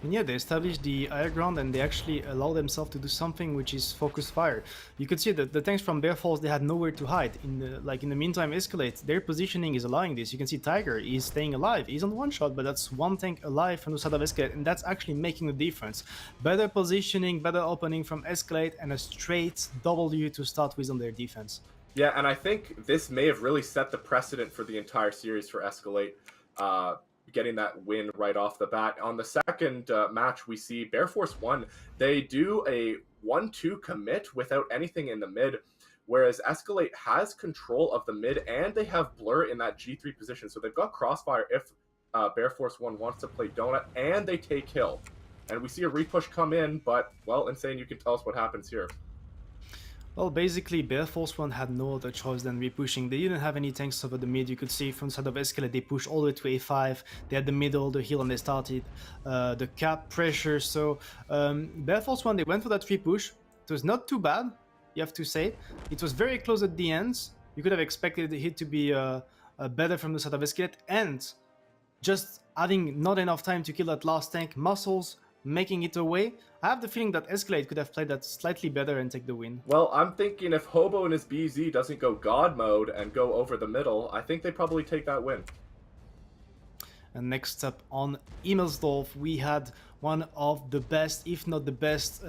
And yeah, they established the higher ground and they actually allow themselves to do something which is focused fire. You could see that the tanks from Bear Force, they had nowhere to hide. In the meantime, Escalate, their positioning is allowing this. You can see Tiger is staying alive. He's on one shot, but that's one tank alive from the side of Escalate, and that's actually making the difference. Better positioning, better opening from Escalate, and a straight W to start with on their defense. Yeah, and I think this may have really set the precedent for the entire series for Escalate. Getting that win right off the bat. On the second match, we see Bear Force 1. They do a 1-2 commit without anything in the mid, whereas Escalate has control of the mid, and they have Blur in that G3 position. So they've got Crossfire if Bear Force 1 wants to play Donut, and they take Hill. And we see a repush come in, but, well, Insane, you can tell us what happens here. Well, basically, Bear Force 1 had no other choice than repushing. They didn't have any tanks over the mid. You could see from the side of Escalate, they pushed all the way to A5. They had the middle, the hill, and they started the cap pressure. So Bear Force 1, they went for that free push. It was not too bad, you have to say. It was very close at the end. You could have expected the hit to be better from the side of Escalate. And just having not enough time to kill that last tank, Muscles making it away. I have the feeling that Escalate could have played that slightly better and take the win. Well, I'm thinking if Hobo in his BZ doesn't go God mode and go over the middle, I think they probably take that win. And next up on Immelsdorf, we had one of the best, if not the best,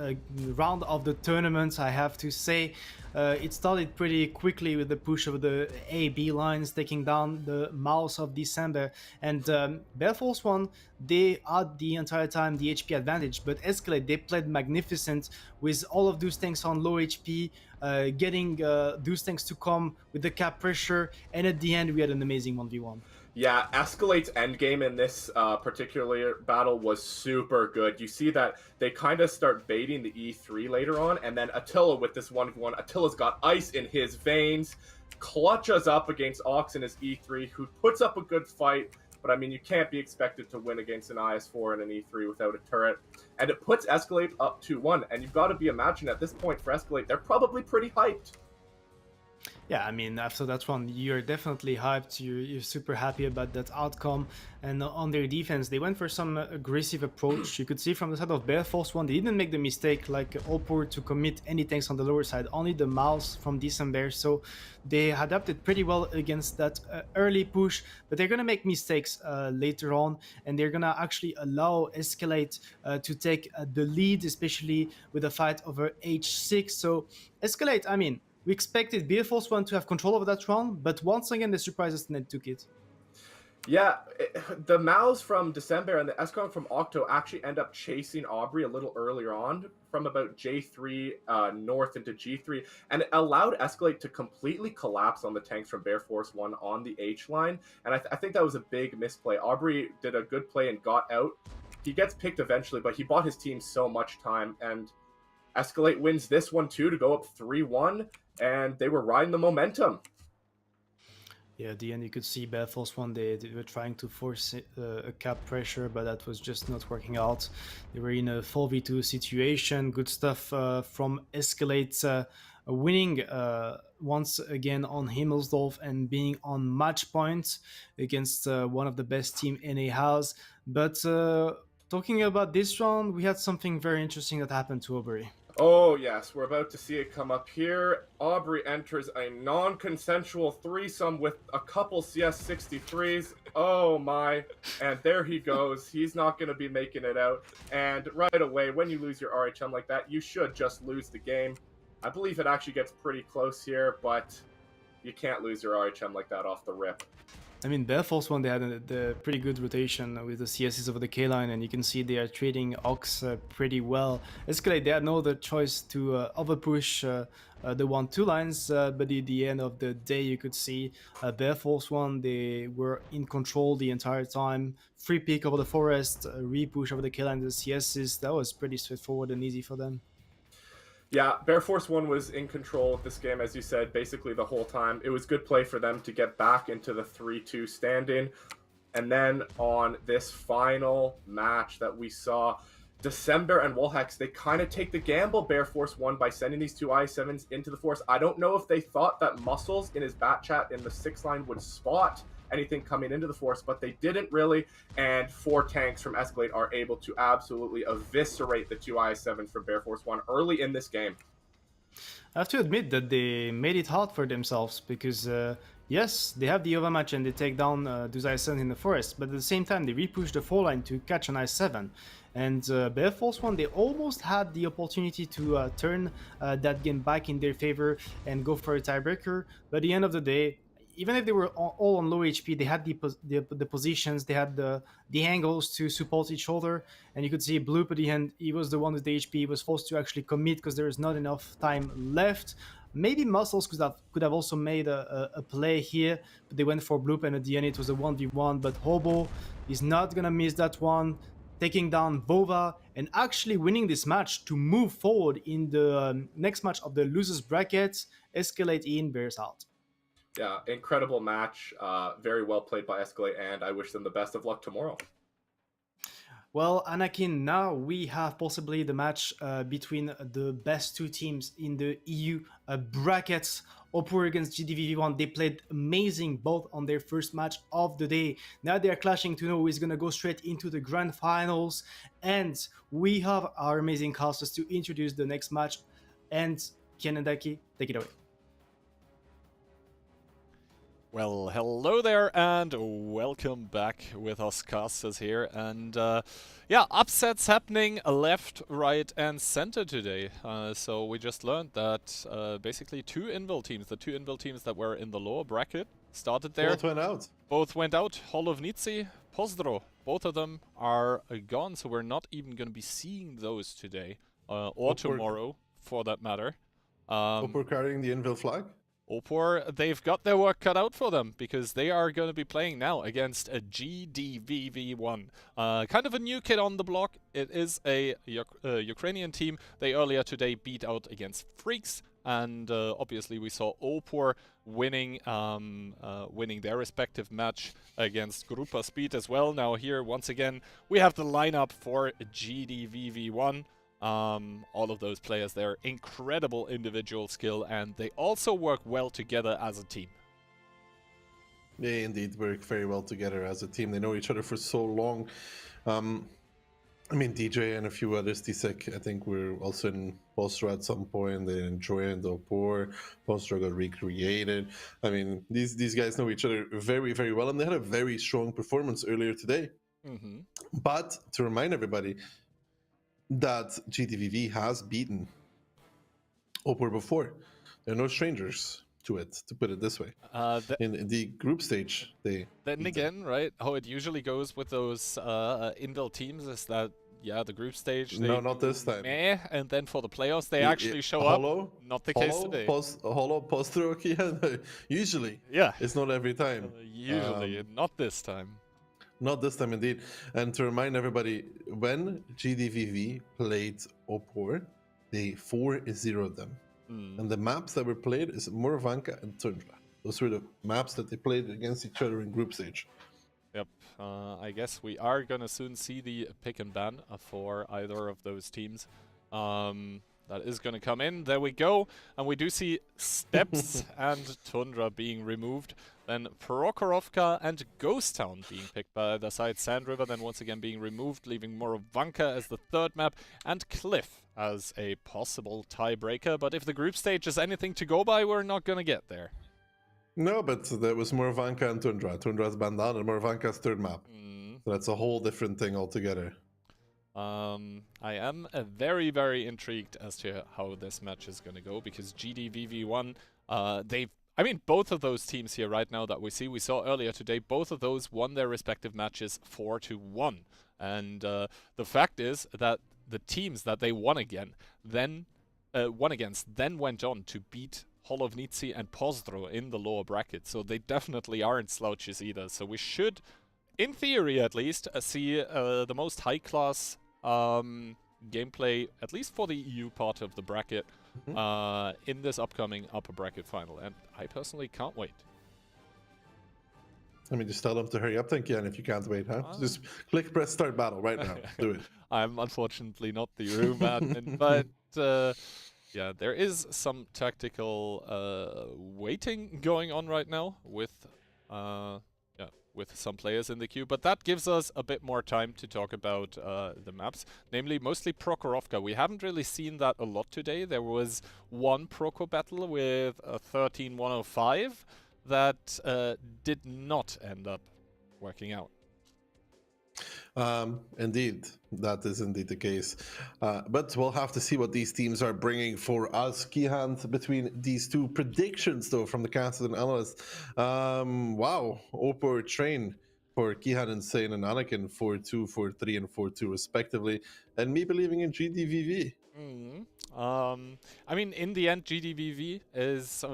round of the tournament, I have to say. It started pretty quickly with the push of the A-B lines, taking down the Mouse of December. And Bear Force 1, they had the entire time the HP advantage, but Escalate, they played magnificent with all of those tanks on low HP, getting those tanks to come with the cap pressure, and at the end we had an amazing 1v1. Yeah, Escalate's endgame in this particular battle was super good. You see that they kind of start baiting the E3 later on, and then Attila with this 1v1. Attila's got ice in his veins, clutches up against Ox in his E3, who puts up a good fight, but I mean, you can't be expected to win against an IS-4 and an E3 without a turret. And it puts Escalate up 2-1, and you've got to be imagining at this point for Escalate, they're probably pretty hyped. Yeah, I mean, after that one, you're definitely hyped, you're super happy about that outcome. And on their defense, they went for some aggressive approach. You could see from the side of Bear Force 1, they didn't make the mistake like Opor to commit any tanks on the lower side, only the Mouse from December. So they adapted pretty well against that early push, but they're going to make mistakes later on, and they're going to actually allow Escalate to take the lead, especially with a fight over H6. So Escalate, I mean, we expected Bear Force 1 to have control over that round, but once again, they surprised us and they took it. Yeah, the Maus from December and the Escon from Octo actually end up chasing Aubrey a little earlier on from about J3 north into G3, and it allowed Escalate to completely collapse on the tanks from Bear Force 1 on the H line, and I think that was a big misplay. Aubrey did a good play and got out. He gets picked eventually, but he bought his team so much time, and Escalate wins this one too to go up 3-1, and they were riding the momentum. Yeah, at the end you could see Bear Force 1, they were trying to force a cap pressure, but that was just not working out. They were in a 4v2 situation. Good stuff from Escalate, winning once again on Himmelsdorf and being on match point against one of the best team NA has. But talking about this round, we had something very interesting that happened to Aubrey. Oh yes, we're about to see it come up here. Aubrey enters a non-consensual threesome with a couple CS63s. Oh my. And there he goes. He's not going to be making it out. And right away, when you lose your RHM like that, you should just lose the game. I believe it actually gets pretty close here, but you can't lose your RHM like that off the rip. I mean, Bear Force One, they had the pretty good rotation with the CSs over the K line, and you can see they are trading Ox pretty well. Escalate, they had no other choice to overpush the 1-2 lines, but at the end of the day, you could see Bear Force One, they were in control the entire time. Free pick over the forest, re-push over the K line, the CSs, that was pretty straightforward and easy for them. Yeah, Bear Force 1 was in control of this game, as you said, basically the whole time. It was good play for them to get back into the 3-2 stand-in. And then on this final match that we saw, December and Wolhex, they kind of take the gamble, Bear Force 1, by sending these two I7s into the force. I don't know if they thought that Muscles in his bat chat in the 6 line would spot anything coming into the force, but they didn't really, and 4 tanks from Escalade are able to absolutely eviscerate the 2 I7s from Bear Force 1 early in this game. I have to admit that they made it hard for themselves because, yes, they have the overmatch and they take down those I7 in the forest, but at the same time they repush the 4 line to catch an I7. And Bear Force 1, they almost had the opportunity to turn that game back in their favor and go for a tiebreaker, but at the end of the day, even if they were all on low HP, they had the positions, they had the angles to support each other, and you could see Bloop at the end, he was the one with the HP, he was forced to actually commit because there is not enough time left. Maybe Muscles could have also made a play here, but they went for Bloop, and at the end it was a 1v1, but Hobo is not gonna miss that one, taking down Vova and actually winning this match to move forward in the next match of the losers bracket. Escalate in, Bears out. Yeah, incredible match. Very well played by Escalate, and I wish them the best of luck tomorrow. Well, Anakin, now we have possibly the match between the best 2 teams in the EU brackets. Opur against GDVV1, they played amazing both on their first match of the day. Now they are clashing to know who is going to go straight into the grand finals. And we have our amazing casters to introduce the next match. And Kenedaki, take it away. Well, hello there and welcome back with us casters here, and yeah, upsets happening left, right and center today. So we just learned that basically 2 Invil teams, the 2 Invil teams that were in the lower bracket, started there. Both went out. Both went out. Holovnici, Pozdro, both of them are gone, so we're not even going to be seeing those today, or tomorrow for that matter. Opur carrying the Invil flag. Opur, they've got their work cut out for them because they are going to be playing now against a GDVV1. Kind of a new kid on the block. It is a Ukrainian team. They earlier today beat out against Freaks, and obviously we saw Opur winning their respective match against Grupa Speed as well. Now here, once again, we have the lineup for GDVV1. All of those players, they're incredible individual skill, and they also work well together as a team. They indeed work very well together as a team. They know each other for so long. I mean, DJ and a few others, Disek, I think were also in Postro at some point. They enjoyed the Opur. Postro got recreated. I mean, these guys know each other very, very well, and they had a very strong performance earlier today. Mm-hmm. But to remind everybody that GDVV has beaten Opur before. They're no strangers to it, to put it this way. In the group stage, they... Then again, right, how it usually goes with those Invil teams is that, yeah, the group stage... No, not this time. Meh, and then for the playoffs, they actually show up. Not the case today. Holo, Postro, yeah, usually. Yeah. It's not every time. Usually, not this time. Not this time, indeed. And to remind everybody, when GDVV played Opur, they 4-0'd them. And the maps that were played is Morvanka and Tundra. Those were the maps that they played against each other in group stage. Yep. I guess we are going to soon see the pick and ban for either of those teams. That is going to come in. There we go. And we do see Steps and Tundra being removed. Then Prokhorovka and Ghost Town being picked by either side. Sand River then once again being removed, leaving Morovanka as the 3rd map and Cliff as a possible tiebreaker. But if the group stage is anything to go by, we're not going to get there. No, but there was Morvanka and Tundra. Tundra's banned down and Morvanka's 3rd map. So that's a whole different thing altogether. I am very, very intrigued as to how this match is going to go, because GDVV1, they've I mean, both of those teams here right now that we saw earlier today, both of those won their respective matches 4-1. And the fact is that the teams that they won against then went on to beat Holovnici and Pozdro in the lower bracket. So they definitely aren't slouches either. So we should, in theory at least, see the most high-class gameplay, at least for the EU part of the bracket, in this upcoming upper bracket final. And I personally can't wait. Let me just tell them to hurry up, thank you, and if you can't wait, huh? Just click press start battle right now. Do it. I'm unfortunately not the room admin, but yeah, there is some tactical waiting going on right now with some players in the queue, but that gives us a bit more time to talk about the maps, namely mostly Prokhorovka. We haven't really seen that a lot today. There was one Proko battle with a 13-105 that did not end up working out. Indeed, that is indeed the case. But we'll have to see what these teams are bringing for us. Key hand between these two predictions, though, from the casters and analysts. Wow, Opor Train for Kihan Insane and Anakin 4-2, 4-3, and 4-2 respectively, and me believing in GDVV. I mean, in the end, GDVV is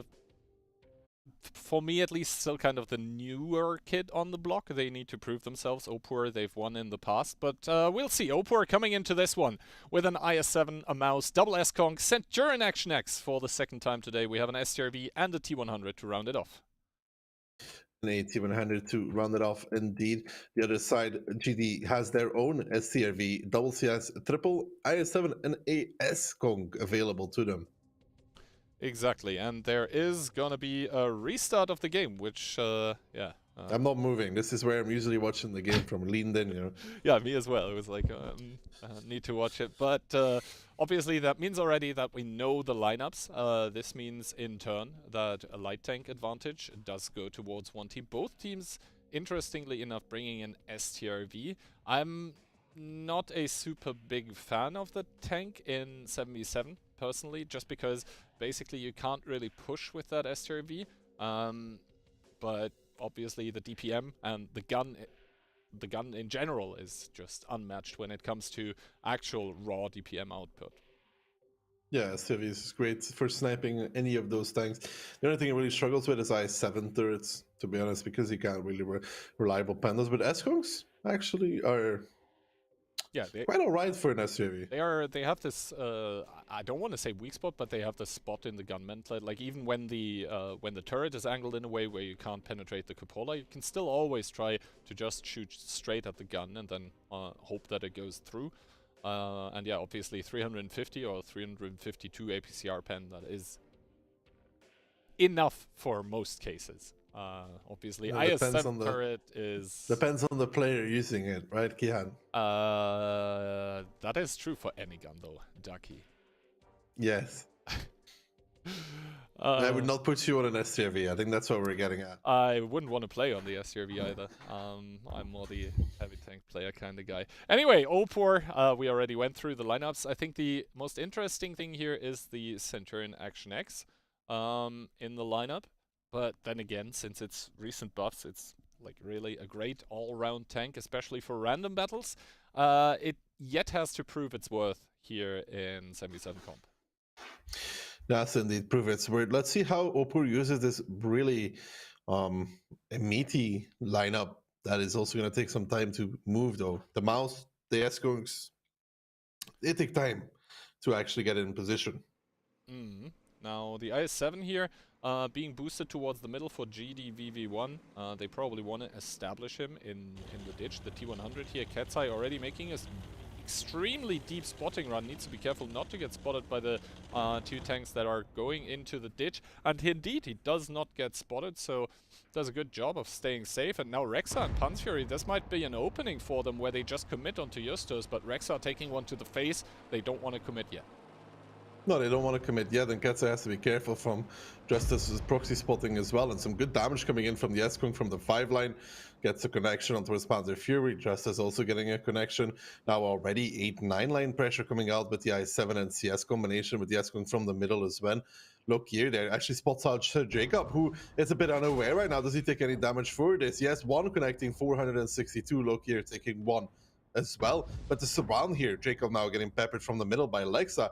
for me at least still kind of the newer kid on the block. They need to prove themselves. Opor, they've won in the past, but we'll see. Opor coming into this one with an IS-7, a Mouse, double S-Conk, Centurion Action X for the second time today. We have an STRV and a T100 to round it off. An AT100 to round it off, indeed. The other side, GD has their own STRV, double CS, triple IS-7, and a S-Conk available to them. Exactly, and there is gonna be a restart of the game, which, I'm not moving. This is where I'm usually watching the game from, leaned in, you know. Yeah, me as well. It was like, need to watch it. But obviously that means already that we know the lineups. This means, in turn, that a light tank advantage does go towards one team. Both teams, interestingly enough, bringing in STRV. I'm not a super big fan of the tank in 7v7, personally, just because basically you can't really push with that STRV. But obviously the DPM and the gun in general is just unmatched when it comes to actual raw DPM output. Yeah, STRV is great for sniping any of those tanks. The only thing it really struggles with is IS-7 turrets, to be honest, because you can't really reliable pandas. But S-Conks actually are quite alright for an STRV. They have this I don't want to say weak spot, but they have the spot in the gunman. Like even when the turret is angled in a way where you can't penetrate the cupola, you can still always try to just shoot straight at the gun and then hope that it goes through. And yeah, obviously 350 or 352 APCR pen, that is enough for most cases. Obviously, IS-7 turret is... Depends on the player using it, right, Kihan? That is true for any gun, though, Ducky. Yes. I would not put you on an STRV. I think that's what we're getting at. I wouldn't want to play on the STRV either. I'm more the heavy tank player kind of guy. Anyway, Opor, we already went through the lineups. I think the most interesting thing here is the Centurion Action X in the lineup. But then again, since it's recent buffs, it's like really a great all-round tank, especially for random battles. It yet has to prove its worth here in 7v7 comp. That's indeed prove its worth. Let's see how Opor uses this really meaty lineup that is also going to take some time to move, though. The Mouse, the S-Conks, they take time to actually get in position. Now, the IS-7 here, being boosted towards the middle for GDVV1. They probably want to establish him in the ditch. The T100 here, Cat's Eye already making a extremely deep spotting run. Needs to be careful not to get spotted by the two tanks that are going into the ditch. And indeed, he does not get spotted, so does a good job of staying safe. And now Rexa and Pan's Fury, this might be an opening for them where they just commit onto Justus, but Rexa taking one to the face, they don't want to commit yet. No, they don't want to commit yet, and Ketsa has to be careful from Justice's proxy spotting as well, and some good damage coming in from the S-Conk from the 5 line. Gets a connection onto his Panzer Fury. Justice also getting a connection. Now already 8-9 line pressure coming out with the IS-7 and CS combination with the S-Conk from the middle as well. look here, there actually spots out Jacob, who is a bit unaware right now. Does he take any damage for this? Yes, one connecting 462, look here, taking one as well. But the surround here, Jacob now getting peppered from the middle by Lexa.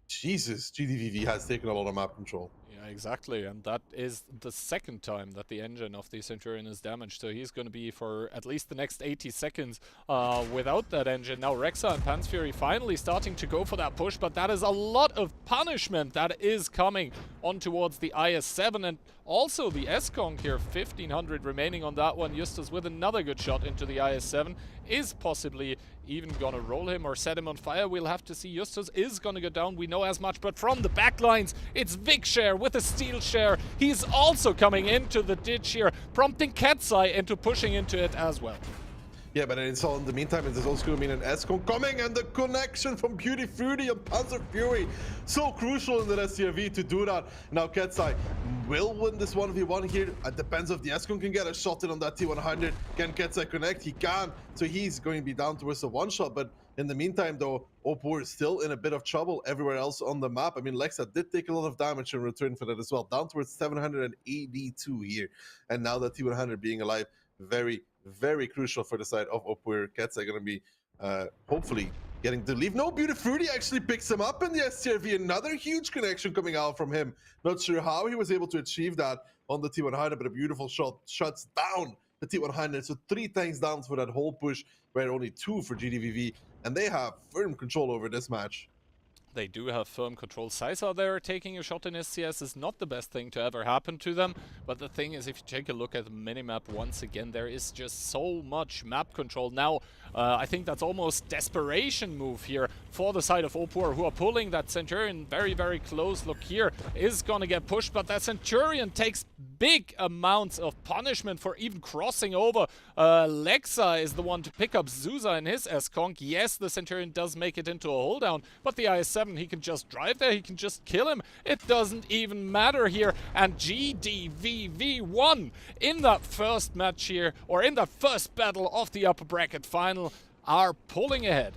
Jesus, GDVV has taken a lot of map control. Yeah, exactly, and that is the second time that the engine of the Centurion is damaged, so he's going to be for at least the next 80 seconds without that engine. Now Rexa and Pan's Fury finally starting to go for that push, but that is a lot of punishment that is coming on towards the IS-7, and also the S-Conk here, 1500 remaining on that one. Justus with another good shot into the IS-7 is possibly even gonna roll him or set him on fire. We'll have to see. Justus is gonna go down, we know as much, but from the back lines, it's Vikshare with a steel share. He's also coming into the ditch here, prompting Katsai into pushing into it as well. Yeah, but it's all in the meantime, there's also going to be an S-Con coming, and the connection from Beauty Fruity and Panzer Fury. So crucial in the SCRV to do that. Now Katsai will win this 1v1 here. It depends if the S-Con can get a shot in on that T100. Can Katsai connect? He can. So he's going to be down towards a one-shot. But in the meantime, though, Opor is still in a bit of trouble everywhere else on the map. I mean, Lexa did take a lot of damage in return for that as well. Down towards 782 here. And now that T100 being alive, very crucial for the side of Opor. Katsai going to be hopefully getting the leave. No, Beauty Fruity actually picks him up in the STRV. Another huge connection coming out from him. Not sure how he was able to achieve that on the T100, but a beautiful shot shuts down the T100. So 3 tanks down for that whole push, where only 2 for GDVV, and they have firm control over this match. They do have firm control. Caesar there taking a shot in SCS is not the best thing to ever happen to them. But the thing is, if you take a look at the minimap once again, there is just so much map control. Now, I think that's almost desperation move here for the side of Opor, who are pulling that Centurion very close. Look here, is gonna get pushed, but that Centurion takes big amounts of punishment for even crossing over. Lexa is the one to pick up Zuza in his S-Conk. Yes, the Centurion does make it into a hold down, but the IS-7, he can just drive there, he can just kill him. It doesn't even matter here. And GDVV won in that first match here, or in that first battle of the upper bracket final, are pulling ahead.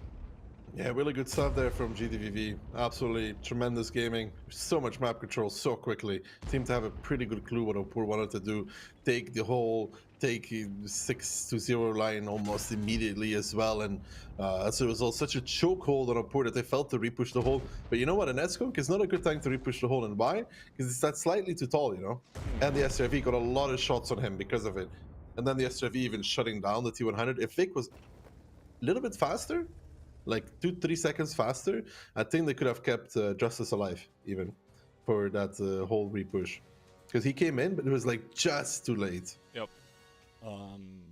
Yeah, really good stuff there from GDVV. Absolutely tremendous gaming. So much map control so quickly. Seemed to have a pretty good clue what Opor wanted to do. Take the whole 6-0 line almost immediately as well. And as a result, such a chokehold on Opor that they felt to repush the hole. But you know what? An S-Conk is not a good time to repush the hole. And why? Because it's that slightly too tall, you know? And the SRV got a lot of shots on him because of it. And then the SRV even shutting down the T100. If Vic was a little bit faster, like 2-3 seconds faster, I think they could have kept Justice alive even for that whole repush, because he came in, but it was like just too late. Yep.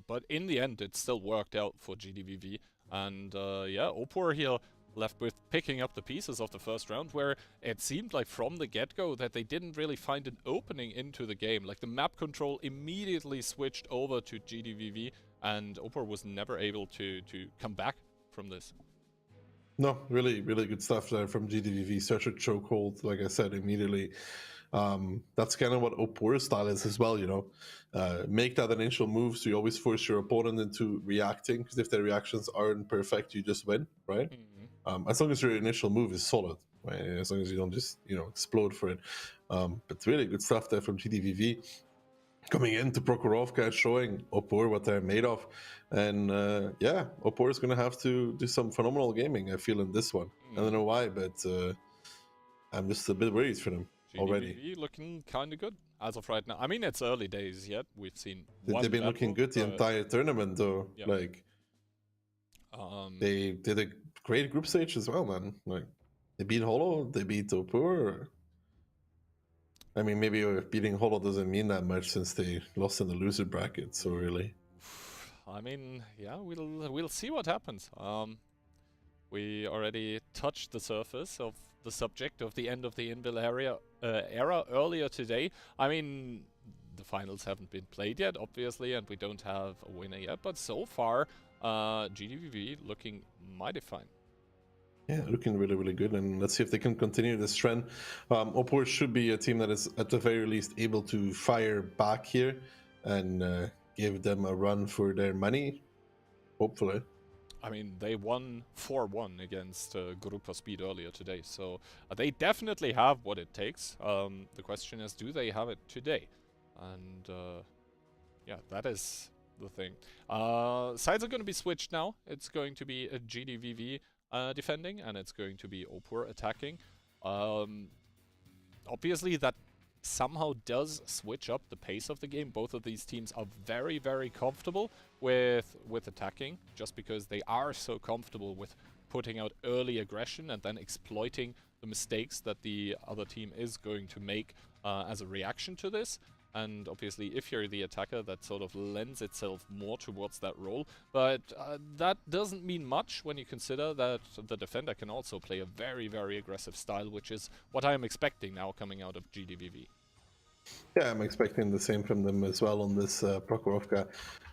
But in the end, it still worked out for GDVV, and yeah, Opor here left with picking up the pieces of the first round, where it seemed like from the get-go that they didn't really find an opening into the game. Like the map control immediately switched over to GDVV, and Opor was never able to come back from this. No, really good stuff there from GDVV. Such a chokehold, like I said, immediately. That's kind of what Opor's style is as well, you know. Make that initial move, so you always force your opponent into reacting, because if their reactions aren't perfect, you just win, right? As long as your initial move is solid, right? As long as you don't just, you know, explode for it. But really good stuff there from GDVV. Coming into Prokhorovka, showing Opor what they're made of. And yeah, Opor is going to have to do some phenomenal gaming, I feel, in this one. I don't know why, but I'm just a bit worried for them already. GDVV looking kind of good as of right now. I mean, it's early days yet. We've seen one They've been battle, looking good the entire tournament, though. Yeah. Like, they did a great group stage as well, man. Like, they beat Holo, they beat Opor. I mean, maybe beating Holo doesn't mean that much since they lost in the loser bracket, so really. I mean, yeah, we'll see what happens. We already touched the surface of the subject of the end of the Inville era earlier today. I mean, the finals haven't been played yet, obviously, and we don't have a winner yet, but so far, GDVV looking mighty fine. Yeah, looking really good, and let's see if they can continue this trend. Opor should be a team that is at the very least able to fire back here and give them a run for their money, hopefully. I mean, they won 4-1 against Grupa Speed earlier today, so they definitely have what it takes. The question is, do they have it today? And yeah, that is the thing. Sides are going to be switched now. It's going to be a GDVV defending, and it's going to be Opur attacking. Obviously, that somehow does switch up the pace of the game. Both of these teams are very, very comfortable with attacking, just because they are so comfortable with putting out early aggression and then exploiting the mistakes that the other team is going to make as a reaction to this. And obviously, if you're the attacker, that sort of lends itself more towards that role. But that doesn't mean much when you consider that the defender can also play a very, very aggressive style, which is what I am expecting now coming out of GDVV. Yeah, I'm expecting the same from them as well on this Prokhorovka.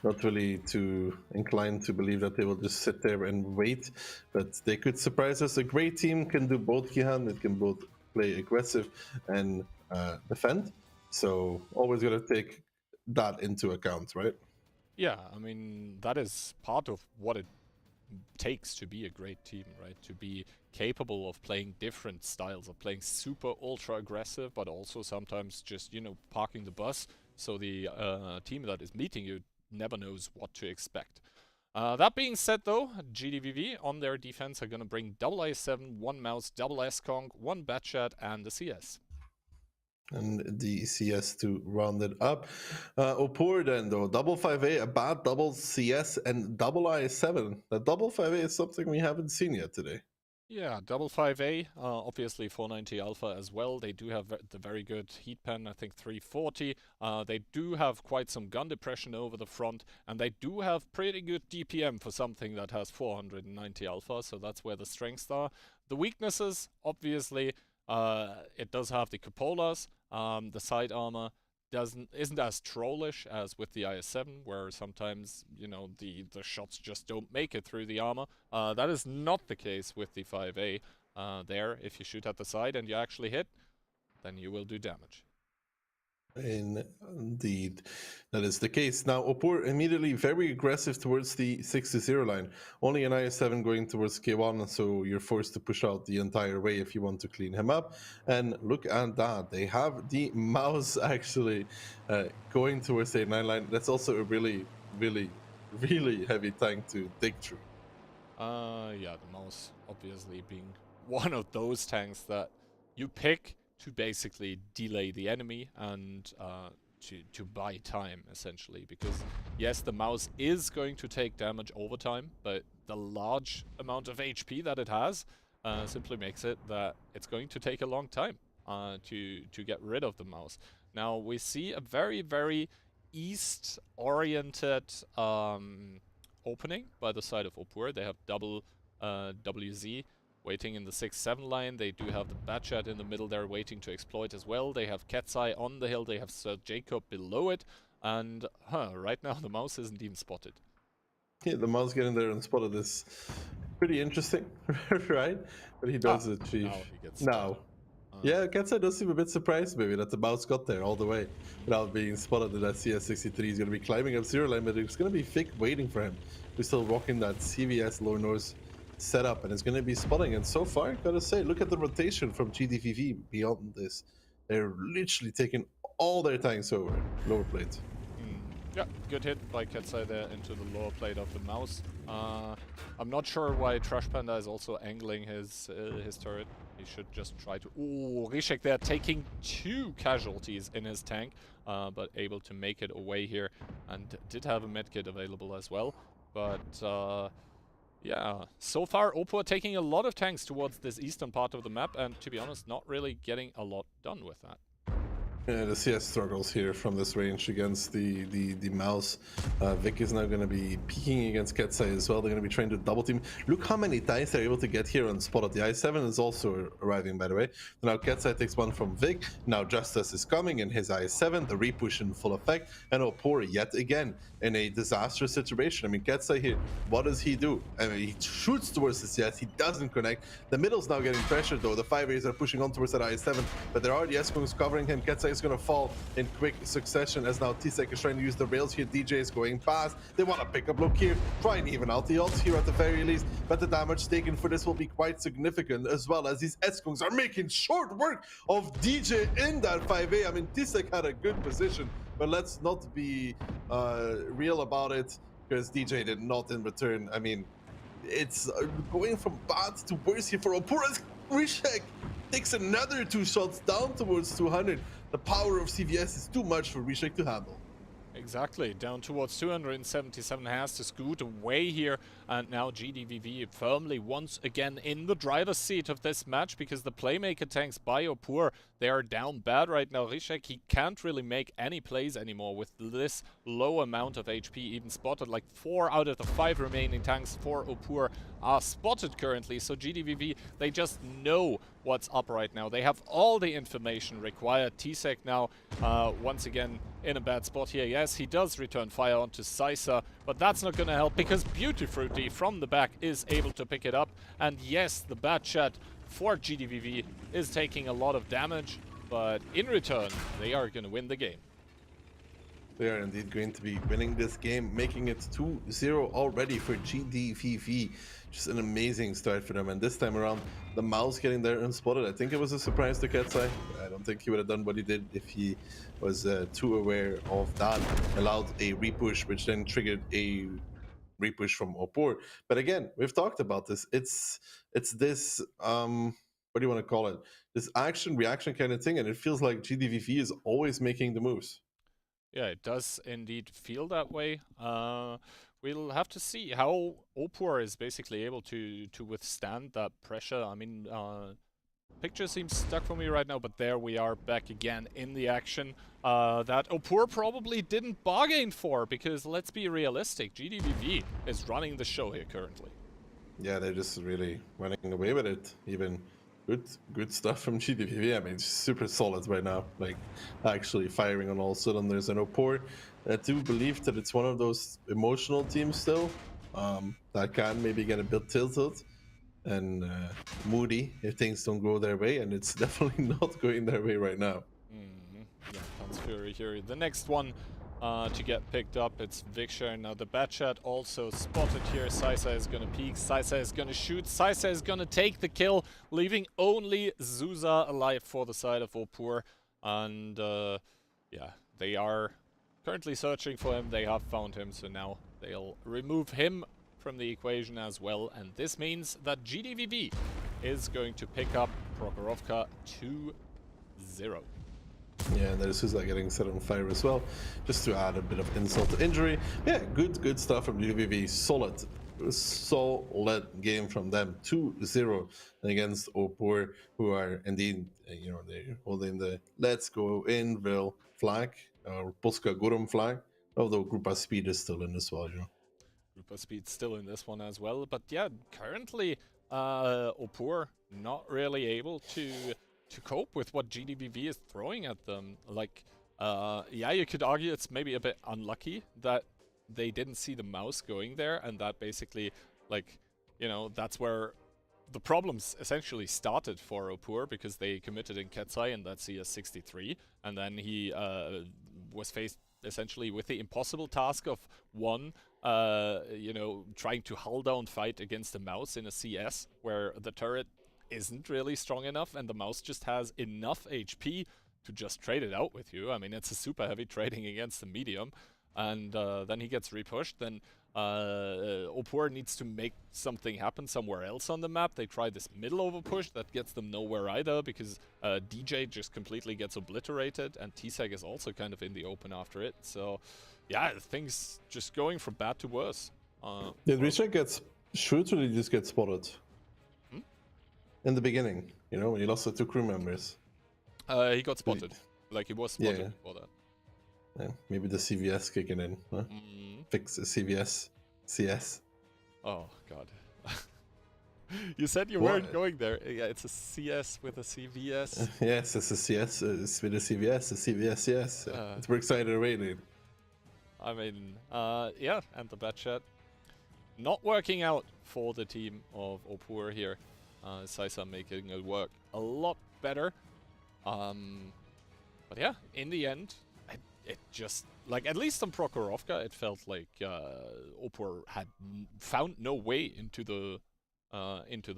Not really too inclined to believe that they will just sit there and wait, but they could surprise us. A great team can do both, Gihan. It can both play aggressive and defend. So always got to take that into account, right? Yeah, I mean, that is part of what it takes to be a great team, right? To be capable of playing different styles, of playing super ultra aggressive, but also sometimes just, you know, parking the bus, so the team that is meeting you never knows what to expect. That being said, though, GDVV on their defense are going to bring double i7, one mouse, double S-Kong, one Batchat, and the CS. And the CS to round it up. Opur then, though, double 5A, a bad double CS, and double i7. The double 5A is something we haven't seen yet today. Yeah, double 5A, obviously 490 Alpha as well. They do have the very good heat pen, I think 340. They do have quite some gun depression over the front, and they do have pretty good DPM for something that has 490 Alpha, so that's where the strengths are. The weaknesses, obviously, it does have the cupolas. The side armor isn't as trollish as with the IS-7, where sometimes, you know, the shots just don't make it through the armor. That is not the case with the 5A. There, if you shoot at the side and you actually hit, then you will do damage. Indeed, that is the case. Now, Opur immediately very aggressive towards the 6-0 line. Only an IS-7 going towards K1, so you're forced to push out the entire way if you want to clean him up. And look at that. They have the mouse actually going towards the 8-9 line. That's also a really, really, really heavy tank to dig through. Yeah, the mouse obviously being one of those tanks that you pick to basically delay the enemy and to buy time, essentially. Because, yes, the mouse is going to take damage over time, but the large amount of HP that it has simply makes it that it's going to take a long time to get rid of the mouse. Now, we see a very, very east-oriented opening by the side of Opur. They have double WZ waiting in the 6-7 line. They do have the Batchat in the middle there waiting to exploit as well. They have Ketzai on the hill. They have Sir Jacob below it. And right now the mouse isn't even spotted. Yeah, the mouse getting there and spotted is pretty interesting, right? But he does achieve. Now he gets now. Yeah, Ketzai does seem a bit surprised maybe that the mouse got there all the way without being spotted. That CS63 is going to be climbing up 0 line, but it's going to be Vic waiting for him. We're still rocking that CVS low north setup, and it's going to be spotting. And so far, gotta say, look at the rotation from GDVV beyond this. They're literally taking all their tanks over lower plate. Yeah, good hit by Ketzai there into the lower plate of the mouse. I'm not sure why Trash Panda is also angling his turret. He should just try to... Ooh, Rishek there taking 2 casualties in his tank, but able to make it away here, and did have a medkit available as well. But yeah, so far Opur taking a lot of tanks towards this eastern part of the map, and to be honest, not really getting a lot done with that. Yeah, the CS struggles here from this range against the mouse. Vic is now going to be peeking against Ketzai as well. They're going to be trying to double team. Look how many dice they're able to get here on spot. The i7 is also arriving, by the way. Now Ketzai takes one from Vic. Now Justice is coming in his i7. The repush in full effect. And Opur yet again in a disastrous situation. I mean, Ketzai here, what does he do? I mean, he shoots towards the CS. He doesn't connect. The middle's now getting pressured though. The 5As are pushing on towards that i7, but there are the S-Kungs covering him. Ketzai is going to fall in quick succession as now T-Sec is trying to use the rails here. DJ is going past. They want to pick up low here, try and even out the ults here at the very least, but the damage taken for this will be quite significant, as well as these Eskungs are making short work of DJ in that 5A. I mean, T-Sec had a good position, but let's not be real about it, because DJ did not in return. I mean, it's going from bad to worse here for Opura. Rishek takes another 2 shots down towards 200. The power of CVS is too much for Rishek to handle. Exactly, down towards 277, has to scoot away here, and now GDVV firmly once again in the driver's seat of this match, because the playmaker tanks by Opur, they are down bad right now. Rishek, he can't really make any plays anymore with this low amount of HP, even spotted. Like 4 out of the 5 remaining tanks for Opur are spotted currently, so GDVV, they just know what's up right now. They have all the information required. T-Sec now once again in a bad spot here. Yes, he does return fire onto Sisa, but that's not going to help, because Beauty Fruity from the back is able to pick it up. And yes, the bad shot for GDVV is taking a lot of damage, but in return, they are going to win the game. They are indeed going to be winning this game, making it 2-0 already for GDVV. Just an amazing start for them. And this time around, the mouse getting there unspotted. I think it was a surprise to Ketsai. I don't think he would have done what he did if he was too aware of that. Allowed a repush, which then triggered a repush from Opor. But again, we've talked about this. It's this, what do you want to call it? This action-reaction kind of thing. And it feels like GDVV is always making the moves. Yeah, it does indeed feel that way. We'll have to see how Opur is basically able to withstand that pressure. I mean, picture seems stuck for me right now, but there we are back again in the action that Opur probably didn't bargain for, because let's be realistic, GDVV is running the show here currently. Yeah, they're just really running away with it. Even good stuff from GDVV. I mean, it's super solid right now. Like, actually firing on all cylinders. And Opor, I do believe that it's one of those emotional teams still that can maybe get a bit tilted and moody if things don't go their way. And it's definitely not going their way right now. Yeah, Pants Fury here. The next one to get picked up, it's Victor. Now the Batchat also spotted here. Sisa is gonna peek, Sisa is gonna shoot, Sisa is gonna take the kill, leaving only Zuza alive for the side of Opur. And yeah, they are currently searching for him. They have found him, so now they'll remove him from the equation as well. And this means that GDVV is going to pick up Prokhorovka 2-0. Yeah, and there's Suza getting set on fire as well, just to add a bit of insult to injury. Yeah, good stuff from GDVV. Solid game from them. 2-0 against Opur, who are indeed, you know, they're holding the Let's Go Inville flag, or Polska Górum flag, although Grupa Speed is still in as well, you know. Grupa Speed still in this one as well, but yeah, currently Opur not really able to cope with what GDVV is throwing at them. Like, yeah, you could argue it's maybe a bit unlucky that they didn't see the mouse going there, and that basically, like, you know, that's where the problems essentially started for Opur, because they committed in Ketsai and that CS63, and then he was faced essentially with the impossible task of one, you know, trying to hull down fight against a mouse in a CS where the turret isn't really strong enough and the mouse just has enough HP to just trade it out with you. I mean, it's a super heavy trading against the medium, and then he gets repushed. Then Opur needs to make something happen somewhere else on the map. They try this middle overpush, that gets them nowhere either, because DJ just completely gets obliterated, and T-Sec is also kind of in the open after it. So yeah, things just going from bad to worse. Did Rishek shoot, or did he just get spotted? In the beginning, you know, when he lost the 2 crew members. He got spotted. Like, he was spotted before that. Yeah, maybe the CVS kicking in, huh? Fix the CVS. CS. Oh, God. You said you weren't going there. Yeah, it's a CS with a CVS. Yes, it's a CS. It's with a CVS. A CVS, yes. It works either way, dude. I mean, yeah, and the Batchat not working out for the team of Opur here. Sisa making it work a lot better. But yeah, in the end, it just, like, at least on Prokhorovka, it felt like Opor had found no way into the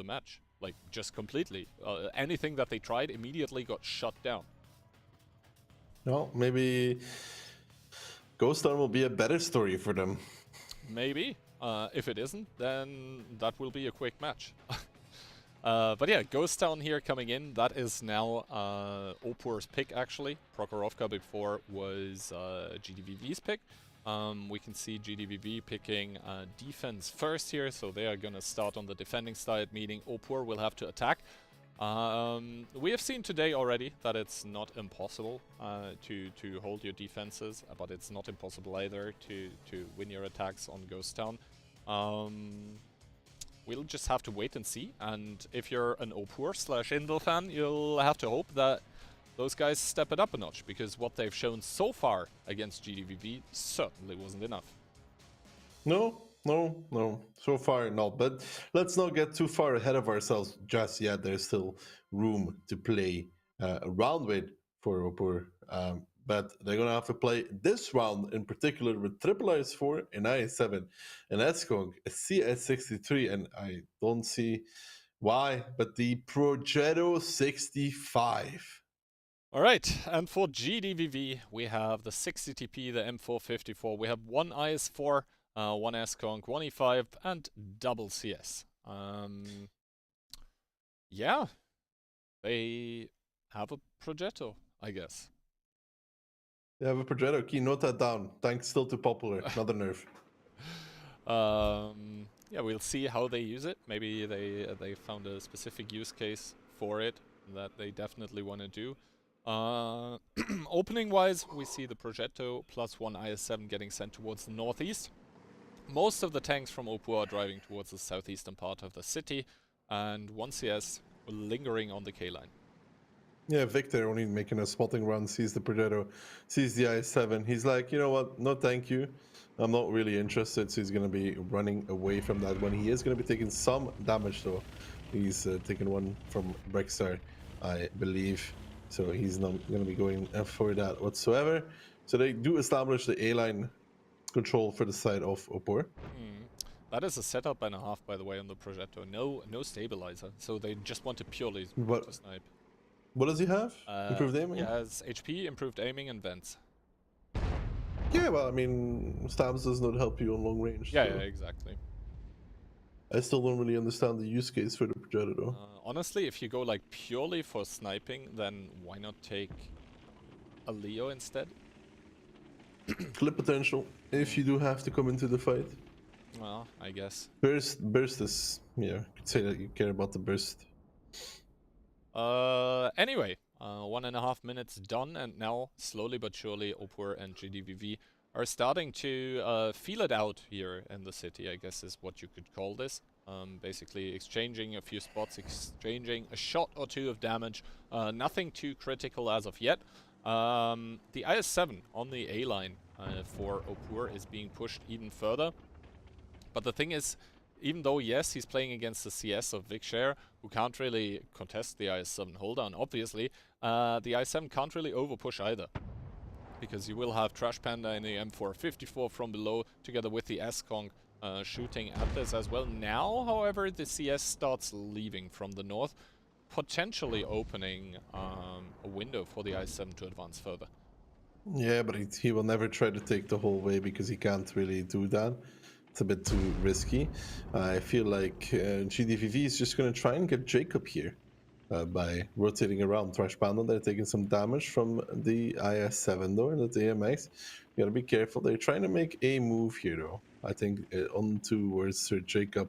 match. Like, just completely. Anything that they tried immediately got shut down. No, maybe Ghost Town will be a better story for them. Maybe. If it isn't, then that will be a quick match. But yeah, Ghost Town here coming in. That is now Opor's pick, actually. Prokhorovka before was GDVV's pick. We can see GDVV picking defense first here, so they are going to start on the defending side, meaning Opor will have to attack. We have seen today already that it's not impossible to hold your defenses, but it's not impossible either to win your attacks on Ghost Town. We'll just have to wait and see, and if you're an Opor/Indel fan, you'll have to hope that those guys step it up a notch, because what they've shown so far against GDVV certainly wasn't enough. No. So far, not. But let's not get too far ahead of ourselves just yet. There's still room to play around with for Opor. But they're going to have to play this round in particular with triple IS-4, an IS-7, an S-Kong, a CS-63, and I don't see why, but the Progetto 65. Alright, and for GDVV, we have the 60TP, the M454. We have one IS-4, one S-Kong, one E5, and double CS. Yeah, they have a Progetto, I guess. They have a Progetto key. Note that down. Thanks still to Popular, not a nerf. Yeah, we'll see how they use it. Maybe they found a specific use case for it that they definitely want to do. Opening-wise, we see the Progetto plus one IS-7 getting sent towards the northeast. Most of the tanks from Opor are driving towards the southeastern part of the city, and one CS lingering on the K-line. Yeah, Victor only making a spotting run, sees the Progetto, sees the IS-7. He's like, you know what, no thank you. I'm not really interested, so he's going to be running away from that one. He is going to be taking some damage, though. He's taking one from Brexar, I believe. So he's not going to be going for that whatsoever. So they do establish the A-line control for the side of Opor. That is a setup and a half, by the way, on the Progetto. No stabilizer, so they just want to purely to snipe. What does he have? Improved aiming? He has HP, improved aiming, and vents. Yeah, well, I mean, stabs does not help you on long range. Yeah, so. yeah, exactly. I still don't really understand the use case for the Progetto, though. Honestly, if you go like purely for sniping, then why not take a Leo instead? Clip potential, if you do have to come into the fight. Well, I guess. Burst is, yeah, you could say that you care about the burst. Anyway, 1.5 minutes done, and now, slowly but surely, Opor and GDVV are starting to feel it out here in the city, I guess is what you could call this. Basically exchanging a few spots, exchanging a shot or two of damage. Nothing too critical as of yet. The IS-7 on the A-line for Opor is being pushed even further. But the thing is, even though, yes, he's playing against the CS of Vicshare, who can't really contest the IS-7 hold-down, obviously, the IS-7 can't really overpush either. Because you will have Trash Panda in the M454 from below, together with the S-Kong shooting at this as well. Now, however, the CS starts leaving from the north, potentially opening a window for the IS-7 to advance further. Yeah, but he will never try to take the whole way because he can't really do that. It's a bit too risky. I feel like GDVV is just going to try and get Jacob here by rotating around. Trash Panda, they're taking some damage from the IS-7 though, and the AMX. You gotta be careful. They're trying to make a move here though. I think on towards Sir Jacob,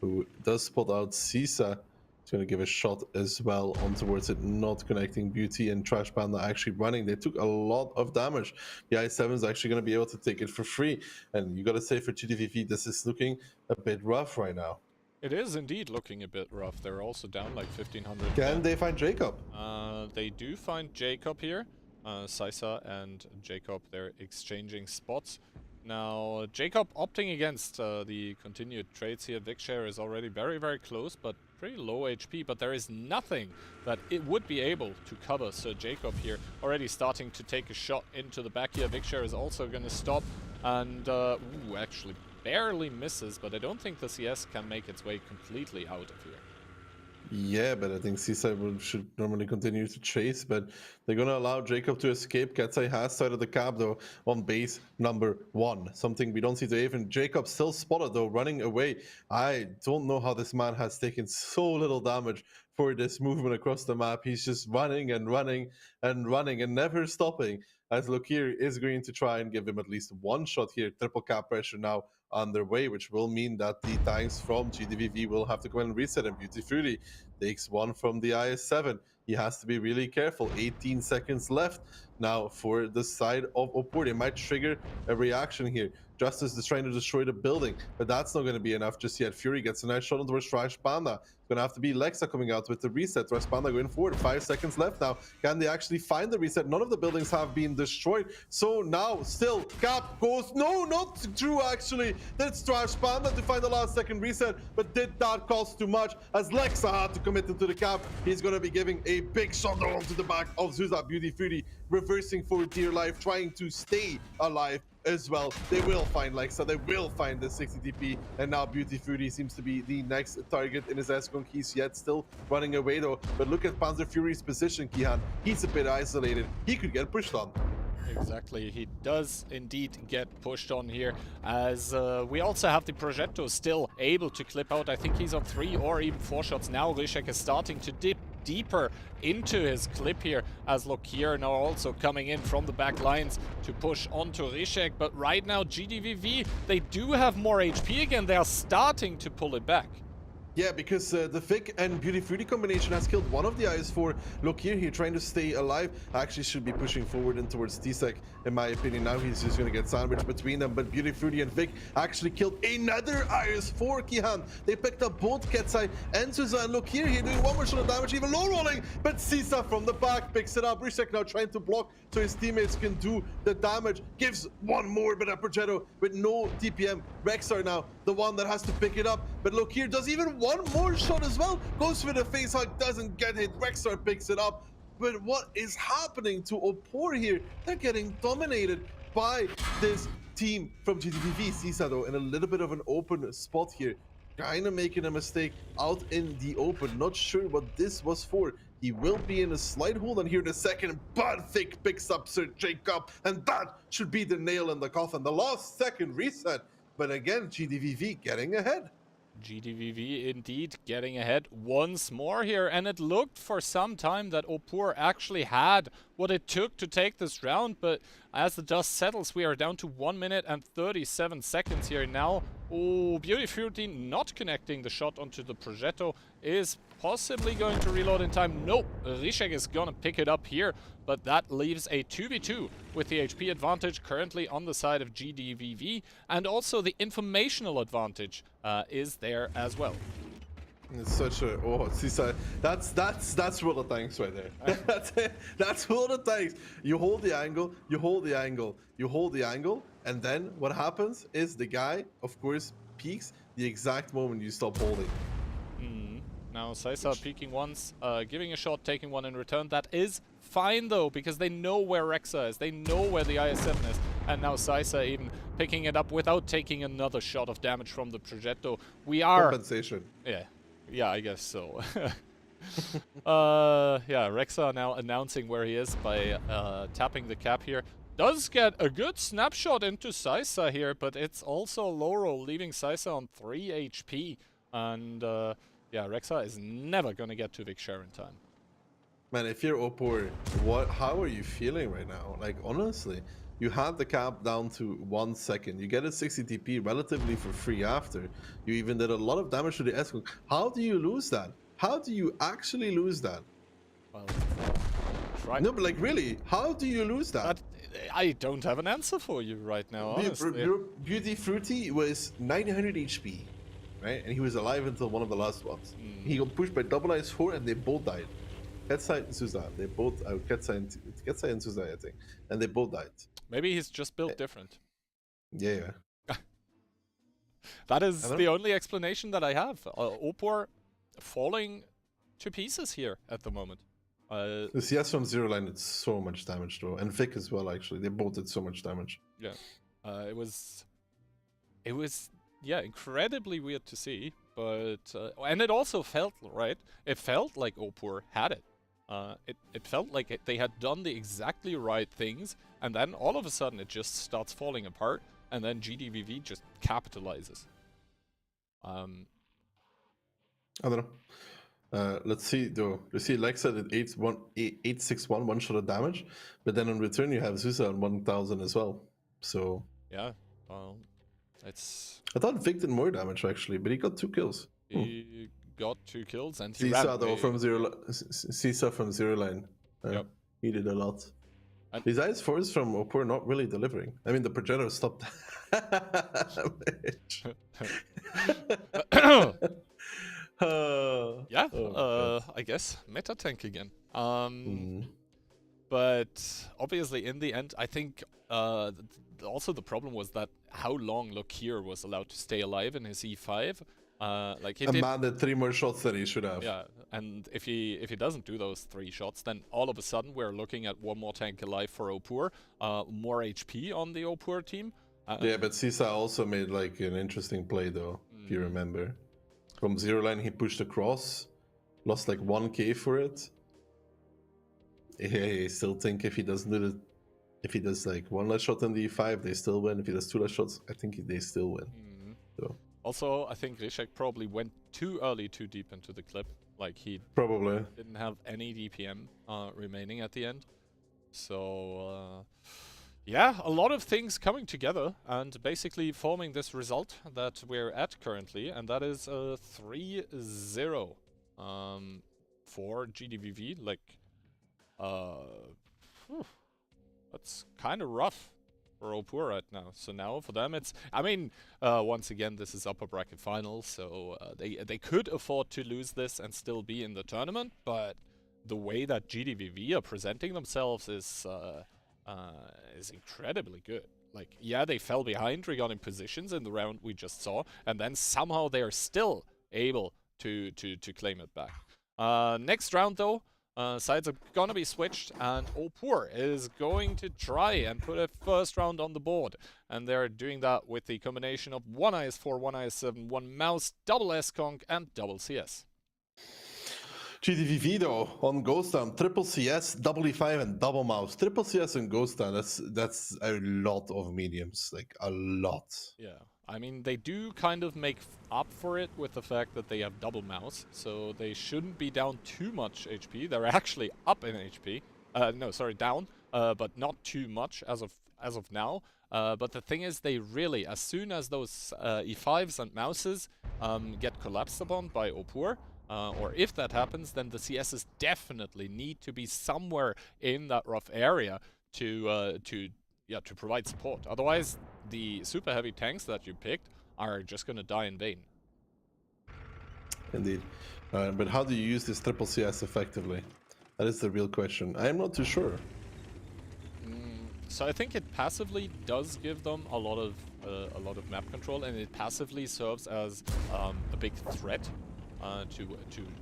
who does spot out Sisa. He's going to give a shot as well on towards it, not connecting. Beauty and Trash Panda actually running. They took a lot of damage. The I-7 is actually going to be able to take it for free. And you got to say for GDVV, this is looking a bit rough right now. It is indeed looking a bit rough. They're also down like 1,500. Can they find Jacob? They do find Jacob here. Sisa and Jacob, they're exchanging spots. Now, Jacob opting against the continued trades here. Vicshare is already very, very close, but pretty low HP, but there is nothing that it would be able to cover Sir Jacob here. Already starting to take a shot into the back here. Vikshare is also going to stop, and ooh, actually barely misses, but I don't think the CS can make its way completely out of here. Yeah, but I think Seaside should normally continue to chase, but they're going to allow Jacob to escape. Ketsai has started the cap, though, on base number 1. Something we don't see to even. Jacob still spotted, though, running away. I don't know how this man has taken so little damage for this movement across the map. He's just running and running and running and never stopping, as Lokir is going to try and give him at least one shot here. Triple cap pressure now underway, which will mean that the tanks from GDVV will have to come and reset, and Beauty Fruity takes one from the IS-7. He has to be really careful. 18 seconds left now for the side of Opor. They might trigger a reaction here. Justice is trying to destroy the building, but that's not going to be enough just yet. Fury gets a nice shot on towards Trash Panda. It's going to have to be Lexa coming out with the reset. Trash Panda going forward. 5 seconds left now. Can they actually find the reset? None of the buildings have been destroyed. So now still Cap goes. No, not true actually. That's Trash Panda to find the last second reset, but did that cost too much as Lexa had to commit into the cap. He's going to be giving a big shot onto the back of Zuza. Beauty Fruity reversing for dear life, trying to stay alive as well. They will find Lexa, they will find the 60 TP, and now Beauty Fruity seems to be the next target in his S-Gonk. He's yet still running away though, but look at Panzer Fury's position, Kihan. He's a bit isolated. He could get pushed on. Exactly, he does indeed get pushed on here, as we also have the Progetto still able to clip out. I think he's on 3 or even 4 shots now. Rishek is starting to dip deeper into his clip here, as Lokir now also coming in from the back lines to push onto Rishek. But right now GDVV, they do have more HP again. They are starting to pull it back. Yeah, because the Vic and Beauty Fruity combination has killed one of the IS-4. Lokir here trying to stay alive. Actually should be pushing forward in towards T-Sec, in my opinion. Now he's just going to get sandwiched between them. But Beauty Fruity and Vic actually killed another IS-4, Kihan. They picked up both Ketsai and Suza, and Lokir here doing one more shot of damage, even low rolling. But Sisa from the back picks it up. Rishek now trying to block so his teammates can do the damage. Gives one more, but a Progetto with no TPM. Rexar now the one that has to pick it up. But Lokir does even one more shot as well. Goes for the face hug, doesn't get hit. Rexar picks it up. But what is happening to Opor here? They're getting dominated by this team from GDVV. Sisa though in a little bit of an open spot here. Kind of making a mistake out in the open. Not sure what this was for. He will be in a slight hold on here in a second, but Vic picks up Sir Jacob, and that should be the nail in the coffin. The last second reset. But again, GDVV getting ahead. GDVV indeed getting ahead once more here, and it looked for some time that Opor actually had what it took to take this round, but as the dust settles, we are down to 1 minute and 37 seconds here now. Oh, Beauty Fruity not connecting the shot onto the Progetto, is possibly going to reload in time. Nope, Rishek is gonna pick it up here, but that leaves a 2v2 with the HP advantage currently on the side of GDVV, and also the informational advantage is there as well. It's such a Sisa, that's world of tanks right there. That's world of tanks. You hold the angle, you hold the angle, you hold the angle, and then what happens is the guy, of course, peaks the exact moment you stop holding. Now Sisa peeking once, giving a shot, taking one in return. That is fine though, because they know where Rexa is, they know where the IS-7 is, and now Sisa even picking it up without taking another shot of damage from the Progetto. We are... Compensation. Yeah, I guess so. Yeah, Rexa now announcing where he is by tapping the cap here. Does get a good snapshot into Sisa here, but it's also low roll, leaving Sisa on 3 HP. And yeah, Rexa is never gonna get to Vikshare in time. Man, if you're Opor, how are you feeling right now? Like, honestly, you had the cap down to 1 second. You get a 60 TP relatively for free after. You even did a lot of damage to the S-Gonk. How do you lose that? How do you actually lose that? Well, right. No, but like, really, how do you lose that? I don't have an answer for you right now, honestly. Beauty Fruity was 900 HP, right? And he was alive until one of the last ones. He got pushed by double IS-4 and they both died. Ketsai and Suza, they both, Ketsai and Suza, I think, and they both died. Maybe he's just built different. Yeah. That is the only explanation that I have. Opor falling to pieces here at the moment. The CS from Zero Line did so much damage though, and Vic as well. Actually, they both did so much damage. Yeah, it was yeah, incredibly weird to see, but and it also felt right. It felt like Opur had it. It felt like they had done the exactly right things, and then all of a sudden it just starts falling apart, and then GDVV just capitalizes. I don't know. Let's see though. You see Lexa did 861 one-shot of damage, but then in return you have Susa on 1000 as well. So yeah, it's. I thought Vic did more damage actually, but he got 2 kills. He got 2 kills and he Sisa ran though away. from Zero Line. Yep. He did a lot. And These Ice Force from Opur not really delivering. I mean, the projectile stopped damage. Yeah, God. I guess meta tank again. But obviously in the end, I think also the problem was that how long Lokir was allowed to stay alive in his E5. Like he A did, man did 3 more shots than he should have. yeah, and if he doesn't do those 3 shots, then all of a sudden we're looking at 1 more tank alive for Opur, more HP on the Opur team. Yeah, but Sisa also made like an interesting play though, if you remember. From Zero Line he pushed across, lost like 1k for it. I still think if he doesn't do the, if he does like 1 less shot in the E5, they still win. If he does 2 less shots, I think they still win. So Also, I think Rishek probably went too early, too deep into the clip. Like he probably didn't have any DPM remaining at the end. So yeah, a lot of things coming together and basically forming this result that we're at currently, and that is 3-0 for GDVV. Like, that's kind of rough for Opur right now. So now for them it's, I mean, once again, this is upper bracket final, so they could afford to lose this and still be in the tournament, but the way that GDVV are presenting themselves is incredibly good. Like, yeah, they fell behind regarding positions in the round we just saw, and then somehow they are still able to claim it back. Next round though, sides are gonna be switched, and Opur is going to try and put a first round on the board. And they're doing that with the combination of 1 IS4, 1 IS7, 1 mouse, double S-Conk, and double CS. GDVV though on Ghost Town, triple CS, double E5 and double mouse. Triple CS and Ghost Town, that's a lot of mediums, like a lot. Yeah, I mean, they do kind of make up for it with the fact that they have double mouse, so they shouldn't be down too much HP. They're actually up in HP. No, sorry, down, but not too much as of now. But the thing is, they really, as soon as those E5s and mouses get collapsed upon by Opur, or if that happens, then the CSs definitely need to be somewhere in that rough area to provide support. Otherwise, the super heavy tanks that you picked are just gonna die in vain. Indeed. But how do you use this triple CS effectively? That is the real question. I am not too sure. So I think it passively does give them a lot of map control, and it passively serves as a big threat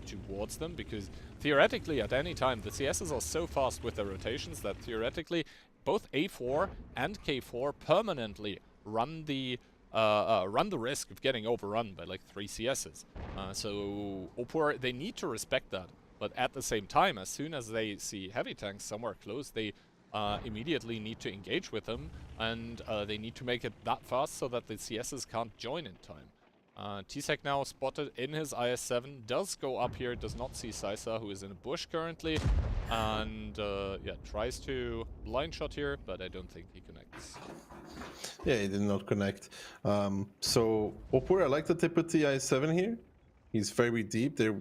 towards them, because theoretically at any time the CSs are so fast with their rotations that theoretically both A4 and K4 permanently run the risk of getting overrun by like 3 CSs. So Opur, they need to respect that, but at the same time, as soon as they see heavy tanks somewhere close, they immediately need to engage with them, and they need to make it that fast so that the CSs can't join in time. Tsek now spotted in his IS-7, does go up here, does not see Sisa, who is in a bush currently, and yeah, tries to blind shot here, but I don't think he connects. Yeah, he did not connect. So Opur, I like that they put the IS-7 here. He's very deep. They're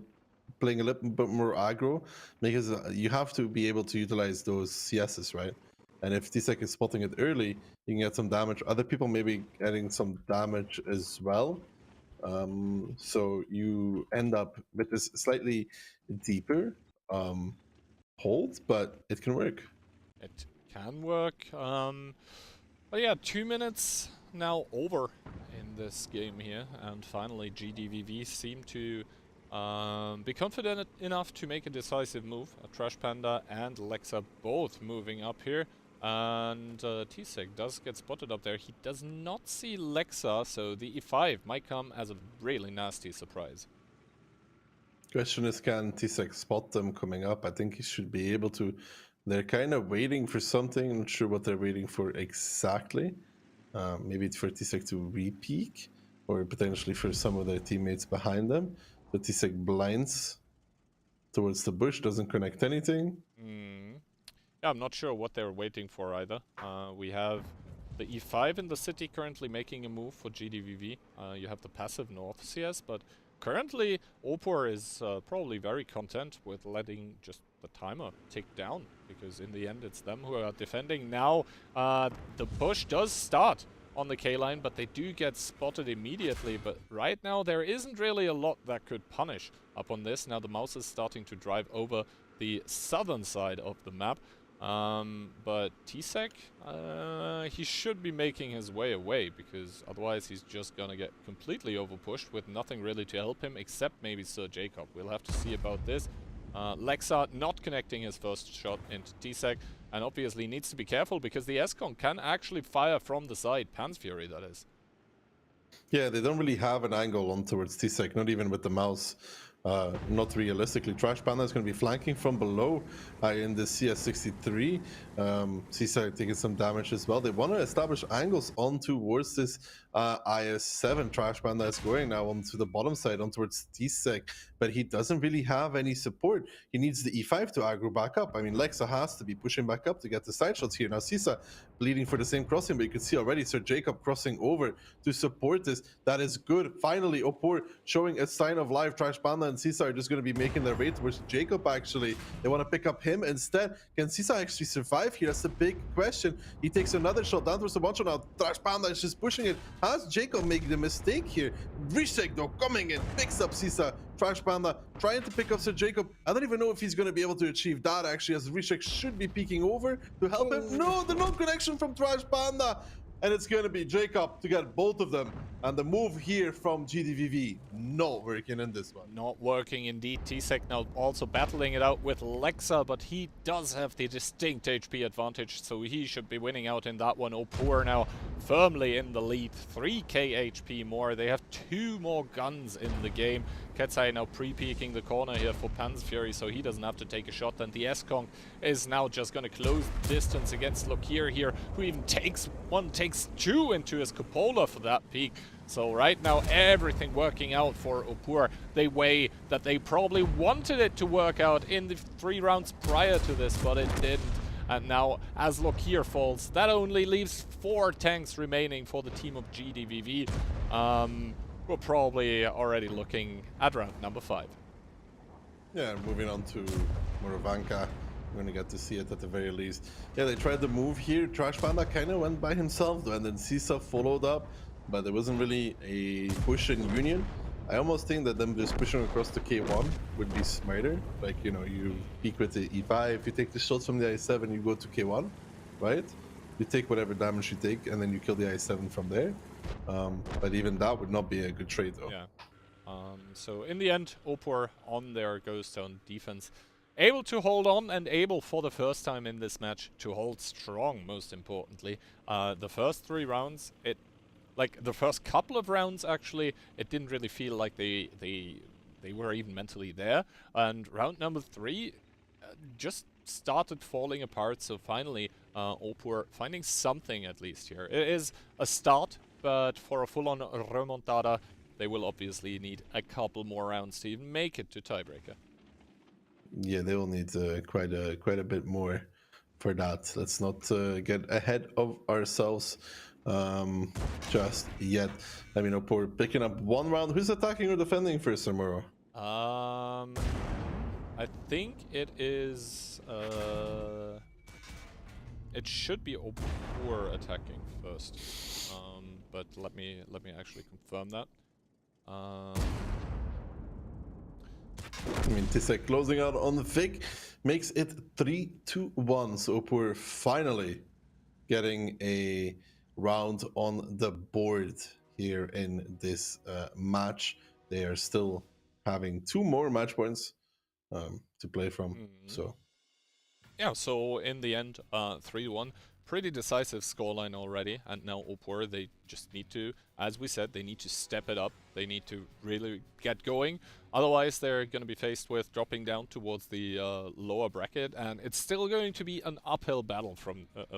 playing a little bit more aggro, because you have to be able to utilize those CSs, right? And if Tsek is spotting it early, you can get some damage. Other people may be getting some damage as well. So you end up with this slightly deeper hold, but it can work. It can work. But yeah, 2 minutes now over in this game here, and finally GDVV seem to Be confident enough to make a decisive move. Trash Panda and Lexa both moving up here. And T-Sec does get spotted up there. He does not see Lexa, so the E5 might come as a really nasty surprise. Question is, can T-Sec spot them coming up? I think he should be able to. They're kind of waiting for something. Not sure what they're waiting for exactly. Maybe it's for T-Sec to re-peek, or potentially for some of their teammates behind them. But T-Sec blinds towards the bush, doesn't connect anything. Yeah, I'm not sure what they're waiting for either. We have the E5 in the city currently making a move for GDVV. You have the passive North CS, but currently Opor is probably very content with letting just the timer tick down, because in the end it's them who are defending. Now the push does start on the K-line, but they do get spotted immediately. But right now there isn't really a lot that could punish upon this. Now the mouse is starting to drive over the southern side of the map. But T-Sec, he should be making his way away, because otherwise he's just gonna get completely overpushed with nothing really to help him, except maybe Sir Jacob. We'll have to see about this. Lexa not connecting his first shot into T-Sec, and obviously needs to be careful, because the S-Con can actually fire from the side, Pan's Fury that is. Yeah, they don't really have an angle on towards T-Sec, not even with the mouse. Not realistically. Trash Panda is going to be flanking from below in the CS63. T-Sec taking some damage as well. They want to establish angles on towards this IS7. Trash Panda is going now onto the bottom side, on towards T-Sec, but he doesn't really have any support. He needs the E5 to aggro back up. I mean, Lexa has to be pushing back up to get the side shots here. Now, Sisa bleeding for the same crossing, but you can see already Sir Jacob crossing over to support this. That is good. Finally, Opor showing a sign of life. Trash Panda and Sisa are just going to be making their way towards Jacob, actually. They want to pick up him instead. Can Sisa actually survive here? That's the big question. He takes another shot down towards the one shot now. Trash Panda is just pushing it. How's Jacob making the mistake here? Rishek, though, coming in, picks up Sisa. Trash Panda trying to pick up Sir Jacob. I don't even know if he's going to be able to achieve that, actually, as Rishek should be peeking over to help him. No, the non-connection from Trash Panda. And it's going to be Jacob to get both of them. And the move here from GDVV, not working in this one. Not working indeed. T-Sec now also battling it out with Lexa, but he does have the distinct HP advantage, so he should be winning out in that one. Opor now firmly in the lead. 3k HP more. They have 2 more guns in the game. Ketsai now pre-peeking the corner here for Pan's Fury, so he doesn't have to take a shot. And the S-Kong is now just going to close the distance against Lokir here, who even takes 2 into his cupola for that peek. So right now, everything working out for Opor the way that they probably wanted it to work out in the 3 rounds prior to this, but it didn't. And now, as Lokir falls, that only leaves 4 tanks remaining for the team of GDVV. We're probably already looking at round number 5. Yeah, moving on to Morovanka. We're going to get to see it at the very least. Yeah, they tried the move here. Trash Panda kind of went by himself, and then Sisa followed up, but there wasn't really a push in Union. I almost think that them just pushing across the K1 would be smarter. Like, you know, you peek with the E5, you take the shots from the I7, you go to K1, right? You take whatever damage you take, and then you kill the I7 from there. But even that would not be a good trade, though. Yeah. So in the end, Opor on their ghost zone defense, able to hold on and able for the first time in this match to hold strong, most importantly. The first 3 rounds, like the first couple of rounds actually, it didn't really feel like they were even mentally there. And round number 3 just started falling apart, so finally Opor finding something at least here. It is a start, but for a full-on remontada, they will obviously need a couple more rounds to even make it to tiebreaker. Yeah, they will need quite a bit more for that. Let's not get ahead of ourselves just yet. I mean, Opor picking up 1 round. Who's attacking or defending first, Samuro? I think it is. It should be Opor attacking first. But let me actually confirm that. I mean, T-Sec closing out on the Vic makes it 3-1. So Opor finally getting a round on the board here in this match. They are still having 2 more match points to play from. So yeah, so in the end, 3-1, pretty decisive scoreline already, and now Opor, they just need to, as we said, they need to step it up. They need to really get going. Otherwise, they're going to be faced with dropping down towards the lower bracket, and it's still going to be an uphill battle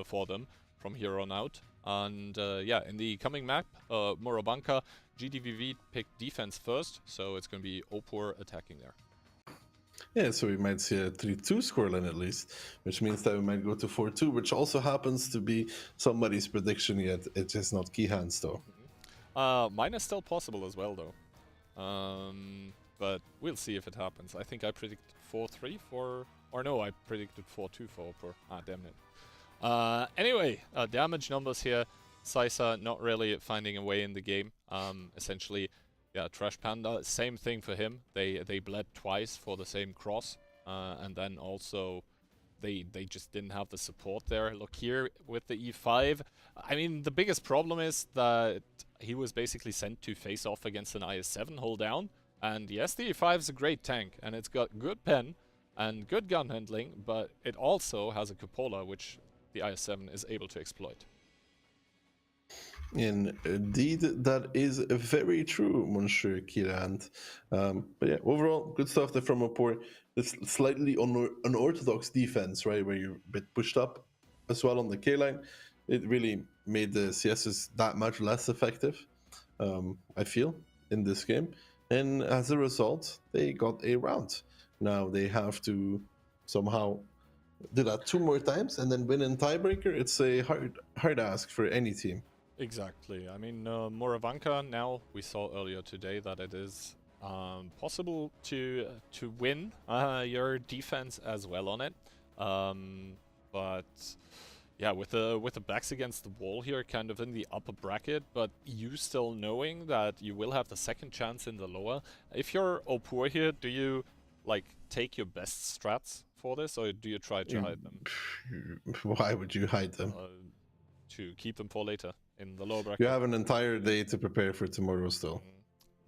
for them from here on out. And yeah, in the coming map, Morabanka, GDVV picked defense first, so it's going to be Opor attacking there. yeah, so we might see a 3-2 scoreline at least, which means that we might go to 4-2, which also happens to be somebody's prediction yet. It's just not Kihan's though. Mine is still possible as well, though. But we'll see if it happens. I think I predicted 4-3 for... Or no, I predicted 4-2 for Opor. Ah, damn it. Anyway, damage numbers here. Saisa not really finding a way in the game. Essentially, yeah, Trash Panda, same thing for him. They bled twice for the same cross. And then also... They just didn't have the support there. Look here with the E5. I mean, the biggest problem is that he was basically sent to face off against an IS-7 hold down. And yes, the E5 is a great tank, and it's got good pen and good gun handling, but it also has a cupola, which the IS-7 is able to exploit. Indeed, that is very true, Monsieur Kirand. But yeah, overall, good stuff there from Opor. This slightly unorthodox defense, right, where you're a bit pushed up as well on the K line. It really made the CSs that much less effective, I feel, in this game. And as a result, they got a round. Now they have to somehow do that 2 more times and then win in tiebreaker. It's a hard ask for any team. Exactly. I mean, Moravanka, now we saw earlier today that it is possible to win your defense as well on it. But yeah, with the backs against the wall here, kind of in the upper bracket, but you still knowing that you will have the second chance in the lower. If you're Opor here, do you like take your best strats for this, or do you try to hide them? Why would you hide them? To keep them for later in the lower bracket. You have an entire day to prepare for tomorrow still.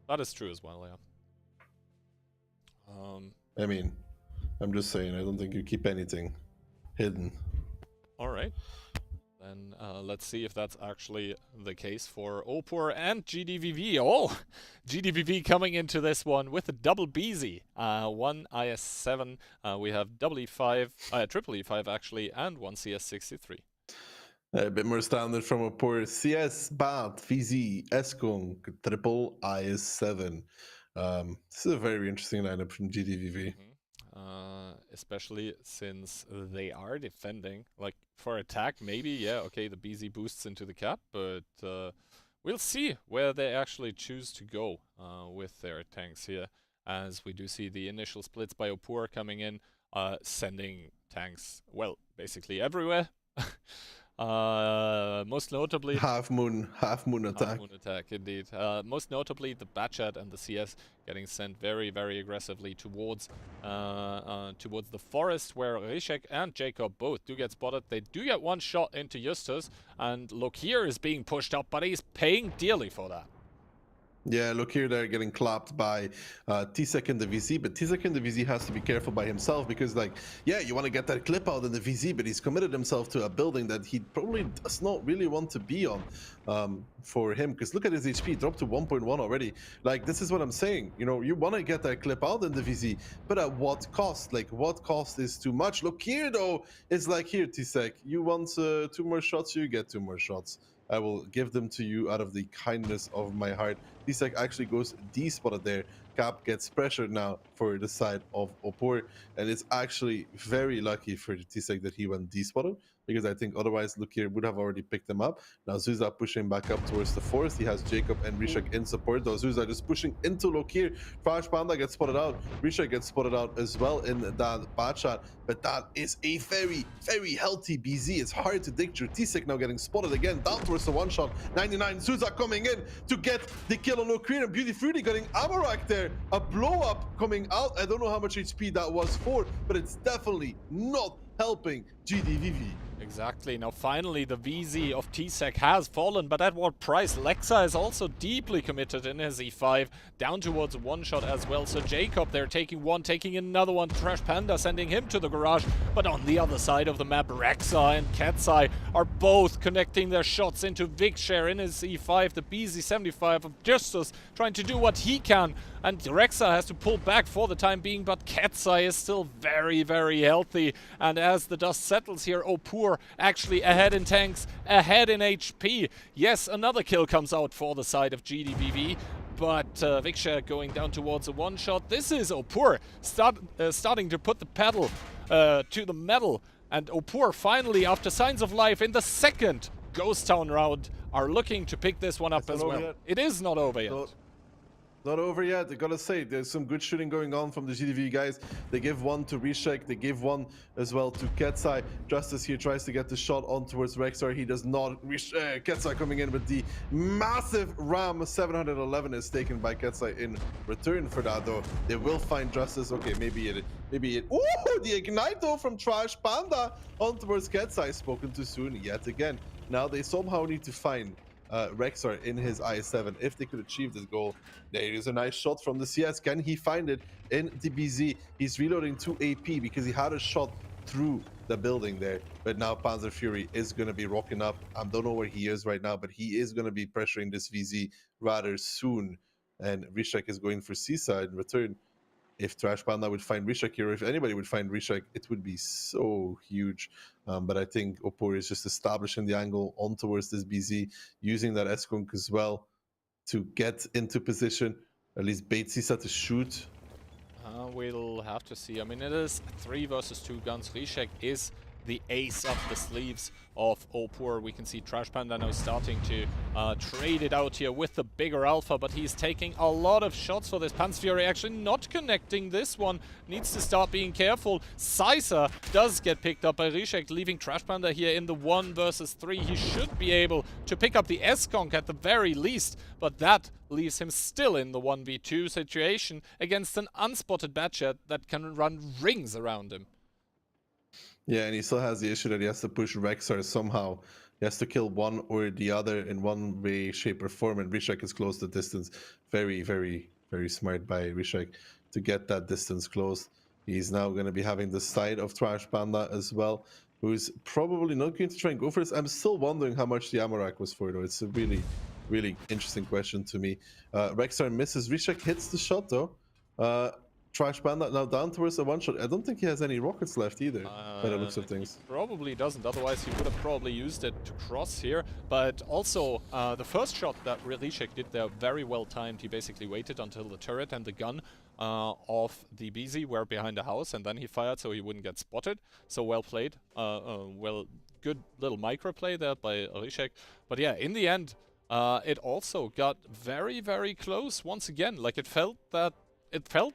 That is true as well, yeah. I mean, I'm just saying, I don't think you keep anything hidden. Alright. Then let's see if that's actually the case for Opor and GDVV. Oh! GDVV coming into this one with a double BZ. 1 IS-7, we have double E5, triple E5 actually, and 1 CS-63. A bit more standard from Opor. CS, BAT, VZ, Eskong, triple IS-7. This is a very interesting lineup from GDVV. Especially since they are defending. Like, for attack, maybe, yeah, okay, the BZ boosts into the cap, but we'll see where they actually choose to go with their tanks here, as we do see the initial splits by Opor coming in, sending tanks, well, basically everywhere. Most notably... Half moon attack. Half moon attack, indeed. Most notably, the Batchat and the CS getting sent very, very aggressively towards the forest, where Rishek and Jacob both do get spotted. They do get one shot into Justus, and Lokir is being pushed up, but he's paying dearly for that. Yeah, look here, they're getting clapped by T-Sec in the VZ, but T-Sec in the VZ has to be careful by himself because, like, yeah, you want to get that clip out in the VZ, but he's committed himself to a building that he probably does not really want to be on for him, because look at his HP, dropped to 1.1 already. Like, this is what I'm saying, you know, you want to get that clip out in the VZ, but at what cost? Like, what cost is too much? Look here, though, it's like, here, T-Sec, you want 2 more shots, you get 2 more shots. I will give them to you out of the kindness of my heart. T-Sec actually goes D-spotted there. Cap gets pressured now for the side of Opor, and it's actually very lucky for T-Sec that he went D-spotted, because I think otherwise Lukir would have already picked them up. Now Zuza pushing back up towards the forest. He has Jacob and Rishak in support, though Zuza just pushing into Lukir. Trash Panda gets spotted out. Rishak gets spotted out as well in that bad shot, but that is a very, very healthy BZ. It's hard to dig through. T-Sec now getting spotted again, down towards the one shot. 99, Zuza coming in to get the kill on Lukir, and Beauty Fruity getting Amarak there. A blow up coming out. I don't know how much HP that was for, but it's definitely not helping GDVV. Exactly. Now finally the VZ of T-Sec has fallen, but at what price? Lexa is also deeply committed in his E5, down towards one shot as well. So Jacob, they're taking one, taking another one. Trash Panda sending him to the garage. But on the other side of the map, Rexa and Katsai are both connecting their shots into Vicshare in his E5. The BZ75 of Justus trying to do what he can. And Rexa has to pull back for the time being, but Katsai is still very, very healthy. And as the dust settles here, Opur actually ahead in tanks, ahead in HP. Yes, another kill comes out for the side of GDVV. But Vicshare going down towards a one-shot. This is Opur starting to put the pedal to the metal. And Opur finally, after Signs of Life in the second Ghost Town round, are looking to pick this one up as well. It is not over yet. Not over yet. I gotta say, there's some good shooting going on from the GDV guys. They give one to Rishek, they give one as well to Katsai. Justice here tries to get the shot on towards Rexar. He does not. Katsai coming in with the massive Ram 711 is taken by Katsai in return for that though. They will find Justice. Okay, maybe it. Ooh, the Ignite though from Trash Panda on towards Katsai. Spoken too soon yet again. Now they somehow need to find Rexar in his I7. If they could achieve this goal, there is a nice shot from the CS. Can he find it in the BZ? He's reloading 2 AP because he had a shot through the building there. But now Panzer Fury is going to be rocking up. I don't know where he is right now, but he is going to be pressuring this VZ rather soon. And Rishek is going for Sisa in return. If Trash Panda would find Rishek here, if anybody would find Rishek, it would be so huge. But I think Opur is just establishing the angle on towards this BZ, using that Eskunk as well to get into position, at least bait Sisa to shoot. We'll have to see. I mean, it is 3 versus 2 guns. Rishek is the ace up the sleeves of Opur. We can see Trash Panda now starting to trade it out here with the bigger Alpha, but he's taking a lot of shots for this. Panzer Fury actually not connecting this one. Needs to start being careful. Sisa does get picked up by Rishek, leaving Trash Panda here in the 1 versus 3. He should be able to pick up the S-Conk at the very least, but that leaves him still in the 1v2 situation against an unspotted Batchat that can run rings around him. Yeah, and he still has the issue that he has to push Rexar somehow. He has to kill one or the other in one way, shape, or form, and Rishek is close to distance. Very, very, very smart by Rishek to get that distance closed. He's now going to be having the side of Trash Panda as well, who's probably not going to try and go for this. I'm still wondering how much the ammo rack was for, though. It's a really, really interesting question to me. Rexar misses. Rishek hits the shot, though. Trash Panda now down towards a one-shot. I don't think he has any rockets left either, by the looks of things. He probably doesn't, otherwise he would have probably used it to cross here. But also, the first shot that Rishek did there, very well timed. He basically waited until the turret and the gun of the BZ were behind the house, and then he fired so he wouldn't get spotted. So well played. Good little micro play there by Rishek. But yeah, in the end, it also got very, very close once again. Like, it felt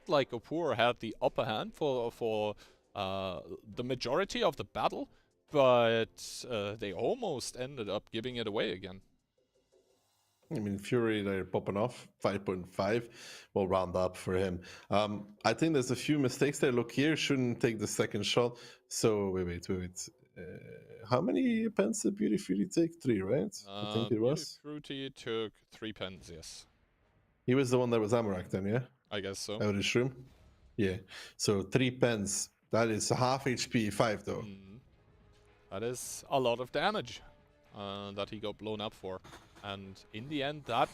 like Opur had the upper hand for the majority of the battle, but they almost ended up giving it away again. I mean, Fury, they're popping off. 5.5 will round up for him. I think there's a few mistakes there. Look here, shouldn't take the second shot. So, wait. How many pens did Beauty Fruity take? 3, right? I think it was. Beauty Fruity took 3 pens, yes. He was the one that was Amarak then, yeah? I guess so. Out of the shroom? Yeah. So 3 pens. That is half HP 5 though. That is a lot of damage that he got blown up for. And in the end, that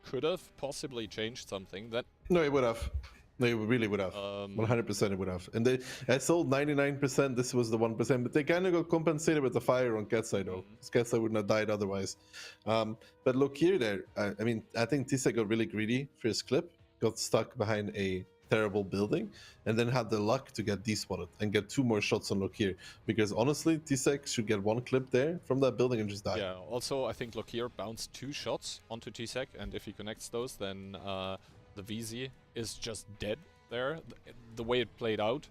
could have possibly changed something. That No, it would have. No, it really would have. 100% it would have. And I sold 99%. This was the 1%. But they kind of got compensated with the fire on Katsai though. Katsai wouldn't have died otherwise. But look here there. I mean, I think Tisa got really greedy for his clip. Got stuck behind a terrible building, and then had the luck to get despotted and get 2 more shots on Lokier. Because honestly, T-Sec should get 1 clip there from that building and just die. Yeah, also I think Lokier bounced 2 shots onto T-Sec, and if he connects those, then the VZ is just dead there. The way it played out,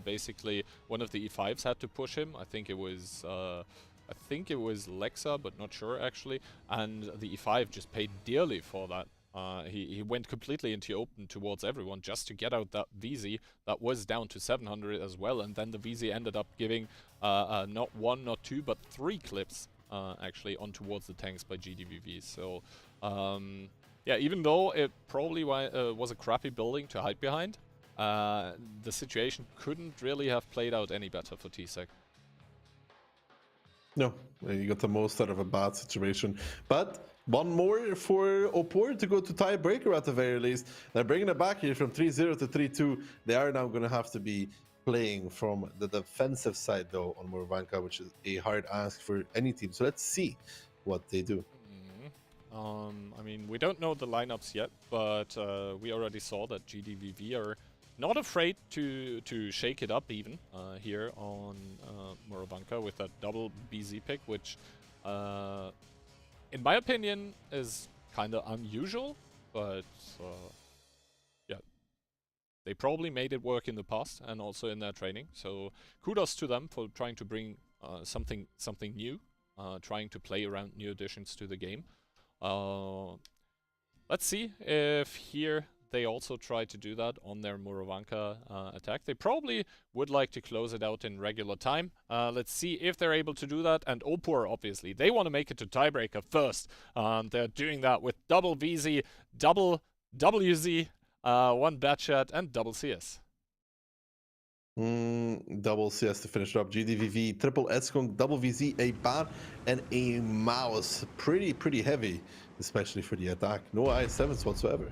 basically one of the E5s had to push him. I think it was Lexa, but not sure actually. And the E5 just paid dearly for that. He went completely into open towards everyone just to get out that VZ that was down to 700 as well, and then the VZ ended up giving not 1, not 2, but 3 clips actually on towards the tanks by GDVV. So yeah, even though it probably was a crappy building to hide behind, the situation couldn't really have played out any better for TSEC. No, you got the most out of a bad situation. But one more for Opor to go to tiebreaker at the very least. They're bringing it back here from 3-0 to 3-2. They are now going to have to be playing from the defensive side, though, on Morovanka, which is a hard ask for any team. So let's see what they do. I mean, we don't know the lineups yet, but we already saw that GDVV are not afraid to shake it up even here on Morovanka with that double BZ pick, which in my opinion is kind of unusual, but yeah, they probably made it work in the past and also in their training. So kudos to them for trying to bring something new, trying to play around new additions to the game. Let's see if here they also try to do that on their Morovanka attack. They probably would like to close it out in regular time. Let's see if they're able to do that. And Opor, obviously, they want to make it to tiebreaker first. They're doing that with double VZ, double WZ, one bat shot, and double CS. Double CS to finish it up. GDVV, triple Eskong, double VZ, a bat, and a mouse. Pretty heavy, especially for the attack. No IS-7s whatsoever.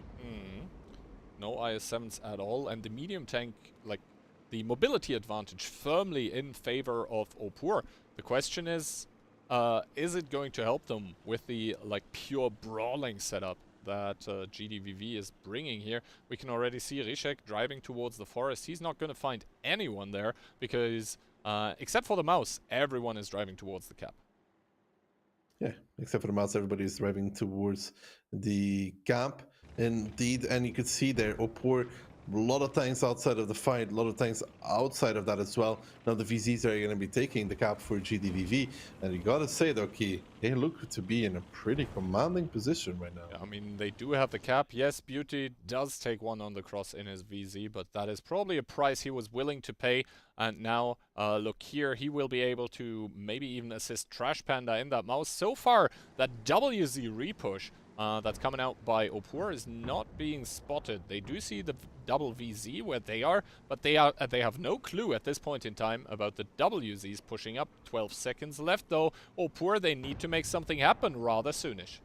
No IS-7s at all, and the medium tank, like, the mobility advantage firmly in favor of Opor. The question is it going to help them with the, like, pure brawling setup that GDVV is bringing here? We can already see Rishek driving towards the forest. He's not going to find anyone there because, except for the mouse, everyone is driving towards the cap. Yeah, except for the mouse, everybody's driving towards the camp. Indeed, and you could see there, Opor, a lot of tanks outside of the fight, a lot of tanks outside of that as well. Now the VZs are going to be taking the cap for GDVV, and you gotta say, though, Key, they look to be in a pretty commanding position right now. Yeah, I mean, they do have the cap. Yes, Beauty does take one on the cross in his VZ, but that is probably a price he was willing to pay. And now, look here, he will be able to maybe even assist Trash Panda in that mouse. So far, that WZ repush that's coming out by Opor is not being spotted. They do see the double VZ where they are, but they have no clue at this point in time about the WZs pushing up. 12 seconds left though. Opor, they need to make something happen rather soonish.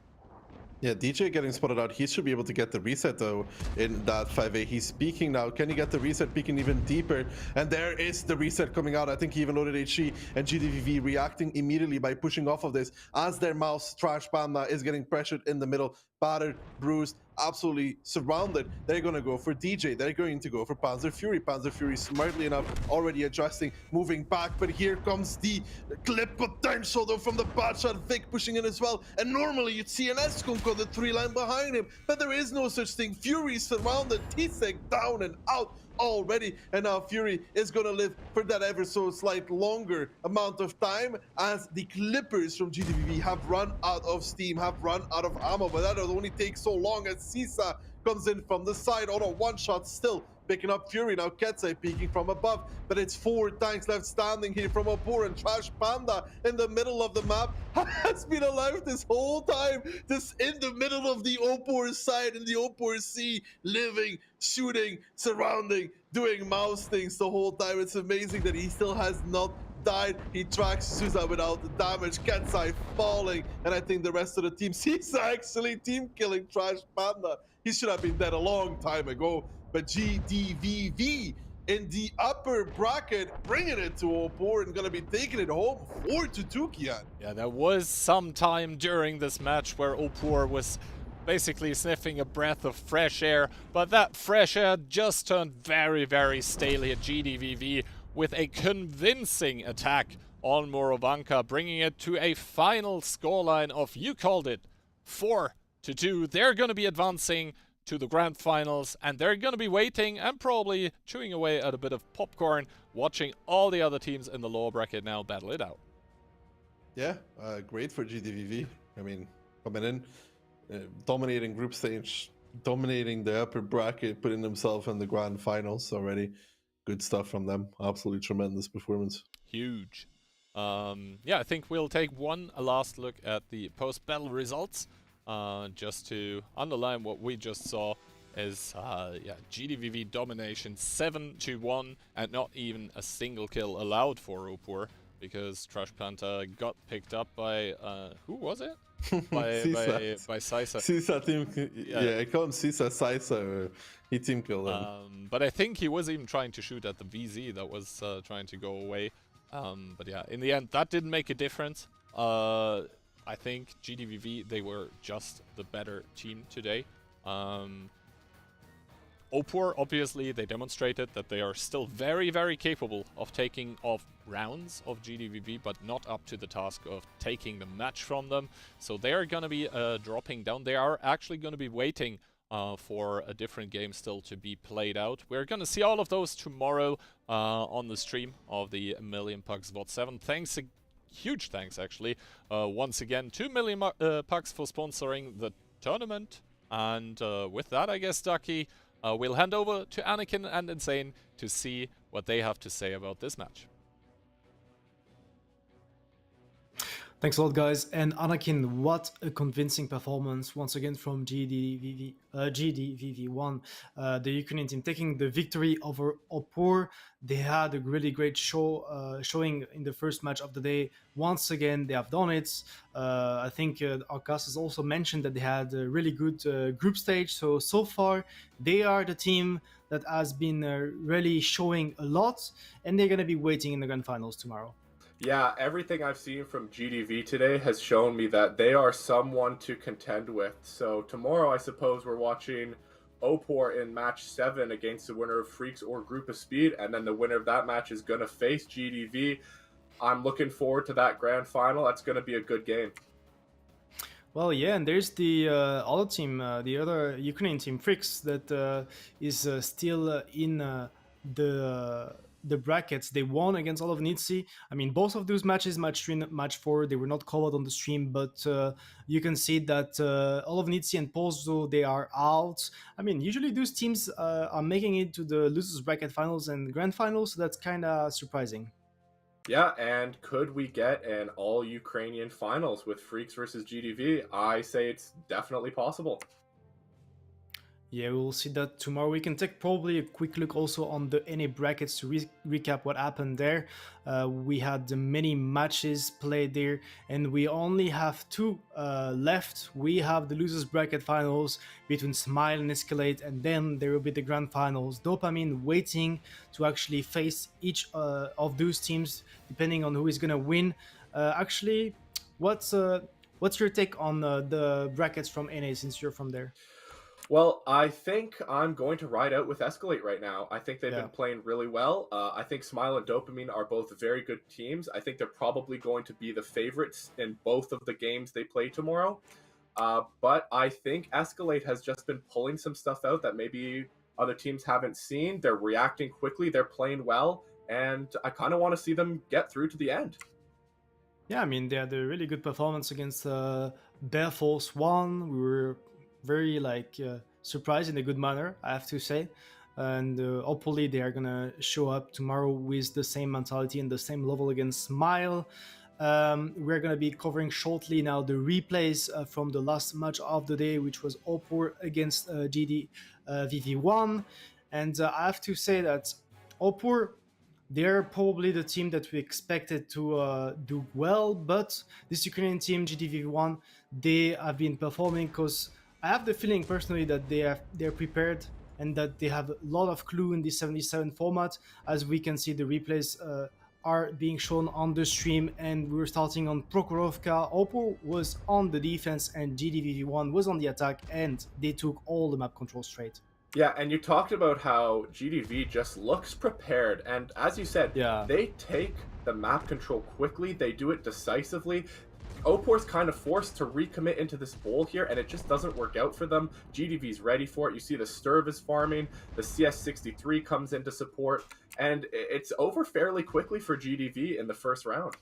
Yeah, DJ getting spotted out. He should be able to get the reset, though, in that 5A. He's peeking now. Can he get the reset? Peeking even deeper. And there is the reset coming out. I think he even loaded HG, and GDVV reacting immediately by pushing off of this as their mouse, Trash Panda, is getting pressured in the middle. Battered, bruised, absolutely surrounded. They're going to go for DJ. They're going to go for Panzer Fury. Panzer Fury, smartly enough, already adjusting, moving back. But here comes the clip potential, though, from the bad shot. Vic pushing in as well. And normally you'd see an Eskunk on the 3-line behind him. But there is no such thing. Fury surrounded. T-Sec down and out already, and now Fury is going to live for that ever so slight longer amount of time as the Clippers from GDVV have run out of steam, have run out of ammo, but that'll only take so long as Sisa comes in from the side on a one-shot, still picking up Fury. Now Ketsai peeking from above, but it's 4 tanks left standing here from Opor, and Trash Panda in the middle of the map has been alive this whole time, just in the middle of the Opor side, in the Opor sea, living, shooting, surrounding, doing mouse things the whole time. It's amazing that he still has not died. He tracks Susa without the damage. Ketsai falling, and I think the rest of the team sees actually team killing Trash Panda. He should have been dead a long time ago. But GDVV in the upper bracket, bringing it to Opor and gonna be taking it home 4-2, Kian. Yeah, there was some time during this match where Opor was basically sniffing a breath of fresh air, but that fresh air just turned very, very stale here. GDVV with a convincing attack on Morovanka, bringing it to a final scoreline of, you called it, 4-2. They're going to be advancing to the grand finals, and they're going to be waiting and probably chewing away at a bit of popcorn, watching all the other teams in the lower bracket now battle it out. Yeah, great for GDVV. I mean, coming in dominating group stage, dominating the upper bracket, putting themselves in the grand finals already. Good stuff from them. Absolutely tremendous performance. Huge. Yeah, I think we'll take a last look at the post-battle results, just to underline what we just saw. Is yeah, GDVV domination 7-1, and not even a single kill allowed for Opur, because Trash Panther got picked up by who was it? by Sisa. Sisa team, yeah, I call him Sisa Sisa. He team killed him. But I think he was even trying to shoot at the VZ that was trying to go away. But yeah, in the end, that didn't make a difference. I think GDVV, they were just the better team today. Opur, obviously, they demonstrated that they are still very, very capable of taking off rounds of GDVV, but not up to the task of taking the match from them. So they are going to be dropping down. They are actually going to be waiting for a different game still to be played out. We're going to see all of those tomorrow on the stream of the MillionPugs WoT7. Thanks, huge thanks actually, once again to MillionPugs for sponsoring the tournament. And with that, I guess, Ducky, we'll hand over to Anakin and Insane to see what they have to say about this match. Thanks a lot, guys. And Anakin, what a convincing performance once again from GDVV1, the Ukrainian team taking the victory over Opur. They had a really great showing in the first match of the day. Once again, they have done it. I think our cast has also mentioned that they had a really good group stage. So far, they are the team that has been really showing a lot, and they're going to be waiting in the grand finals tomorrow. Yeah, everything I've seen from GDV today has shown me that they are someone to contend with. So tomorrow, I suppose we're watching Opur in match 7 against the winner of Freaks or Group of Speed, and then the winner of that match is going to face GDV. I'm looking forward to that grand final. That's going to be a good game. Well, yeah, and there's the other team, the other Ukrainian team, Freaks, that is still in the brackets. They won against all of Nitsi. I mean, both of those matches, match 3 and match 4, they were not covered on the stream, but you can see that all of Nitsi and Pozzo, they are out. I mean, usually those teams are making it to the losers bracket finals and grand finals, so that's kind of surprising. Yeah, and could we get an all-Ukrainian finals with Freaks versus GDV? I say it's definitely possible. Yeah, we'll see that tomorrow. We can take probably a quick look also on the NA brackets to recap what happened there. We had many matches played there, and we only have 2 left. We have the losers bracket finals between Smile and Escalate, and then there will be the grand finals. Dopamine waiting to actually face each of those teams, depending on who is going to win. Actually, what's your take on the brackets from NA, since you're from there? Well, I think I'm going to ride out with Escalate right now. I think they've been playing really well. I think Smile and Dopamine are both very good teams. I think they're probably going to be the favorites in both of the games they play tomorrow. But I think Escalate has just been pulling some stuff out that maybe other teams haven't seen. They're reacting quickly. They're playing well. And I kind of want to see them get through to the end. Yeah, I mean, they had a really good performance against Bear Force 1. We were very surprised in a good manner, I have to say, and hopefully they are gonna show up tomorrow with the same mentality and the same level against Smile. We're gonna be covering shortly now the replays from the last match of the day, which was Opur against GDVV1, and I have to say that Opur, they're probably the team that we expected to do well, but this Ukrainian team, GDVV1, they have been performing because I have the feeling personally that they're prepared and that they have a lot of clue in this 77 format. As we can see, the replays are being shown on the stream, and we're starting on Prokhorovka. Opur was on the defense and GDVV1 was on the attack, and they took all the map control straight. Yeah, and you talked about how GDV just looks prepared, and as you said, they take the map control quickly, they do it decisively. Opur's kind of forced to recommit into this bowl here, and it just doesn't work out for them. GDV's ready for it. You see the Sturv is farming, the CS63 comes into support, and it's over fairly quickly for GDV in the first round.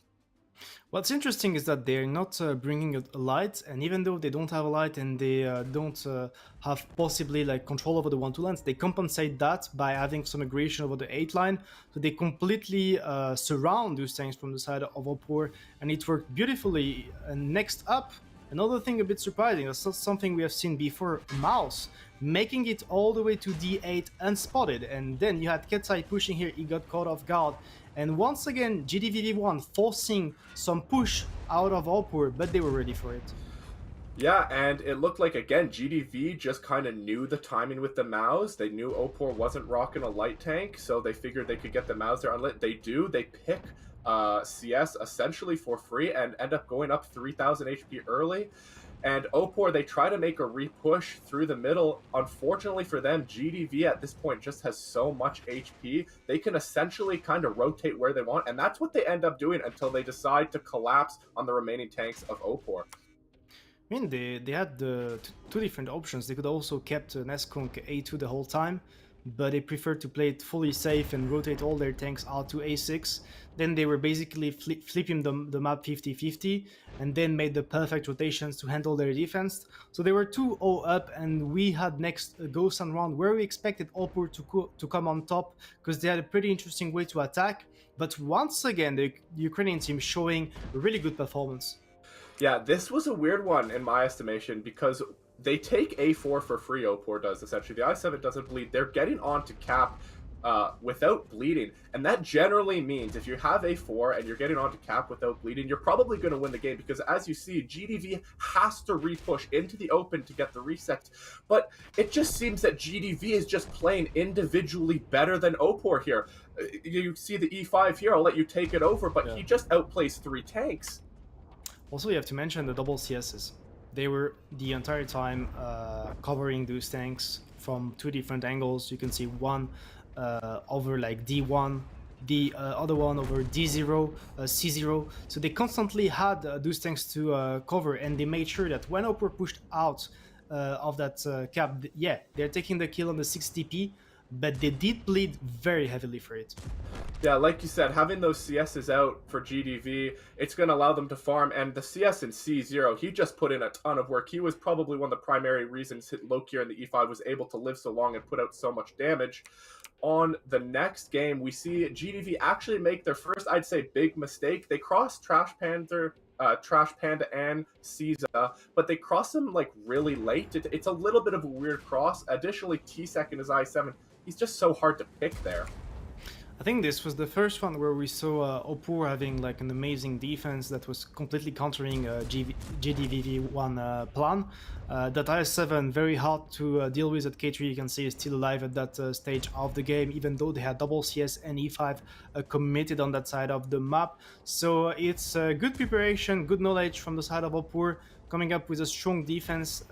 What's interesting is that they're not bringing a light, and even though they don't have a light and they don't have possibly like control over the 1-2 lines, they compensate that by having some aggression over the 8 line. So they completely surround those tanks from the side of Opor, and it worked beautifully. And next up, another thing a bit surprising, that's not something we have seen before, Mouse, making it all the way to D8 unspotted, and then you had Ketsai pushing here, he got caught off guard. And once again, GDVV1 forcing some push out of Opur, but they were ready for it. Yeah, and it looked like, again, GDV just kind of knew the timing with the Maus. They knew Opor wasn't rocking a light tank, so they figured they could get the Maus there unlit. They do. They pick CS essentially for free and end up going up 3,000 HP early. And Opor, they try to make a re-push through the middle. Unfortunately for them, GDV at this point just has so much HP, they can essentially kind of rotate where they want, and that's what they end up doing until they decide to collapse on the remaining tanks of Opor. I mean, they had two different options. They could also kept Neskunk A2 the whole time, but they preferred to play it fully safe and rotate all their tanks out to A6. Then they were basically flipping the map 50-50, and then made the perfect rotations to handle their defense. So they were 2-0 up, and we had next Ghost and round where we expected Opur to come on top, because they had a pretty interesting way to attack. But once again, the Ukrainian team showing a really good performance. Yeah, this was a weird one in my estimation because they take A4 for free, Opor does, essentially. The I7 doesn't bleed. They're getting onto cap without bleeding, and that generally means if you have A4 and you're getting onto cap without bleeding, you're probably going to win the game because, as you see, GDV has to re-push into the open to get the reset. But it just seems that GDV is just playing individually better than Opor here. You see the E5 here, I'll let you take it over, but he just outplays 3 tanks. Also, you have to mention the double CSs. They were the entire time covering those tanks from 2 different angles. You can see one over like D1, the other one over D0, C0. So they constantly had those tanks to cover, and they made sure that when Opor pushed out of that cap, yeah, they're taking the kill on the 6 TP, but they did bleed very heavily for it. Yeah, like you said, having those CSs out for GDV, it's going to allow them to farm. And the CS in C0, he just put in a ton of work. He was probably one of the primary reasons Lokier in the E5 was able to live so long and put out so much damage. On the next game, we see GDV actually make their first, I'd say, big mistake. They cross Trash Panda and Caesar, but they cross them like really late. It's a little bit of a weird cross. Additionally, T-Sec in his I7, he's just so hard to pick there. I think this was the first one where we saw Opur having like an amazing defense that was completely countering GDVV1 plan. That IS-7 very hard to deal with at K3, you can see is still alive at that stage of the game, even though they had double CS and E5 committed on that side of the map. So it's good preparation, good knowledge from the side of Opur, coming up with a strong defense,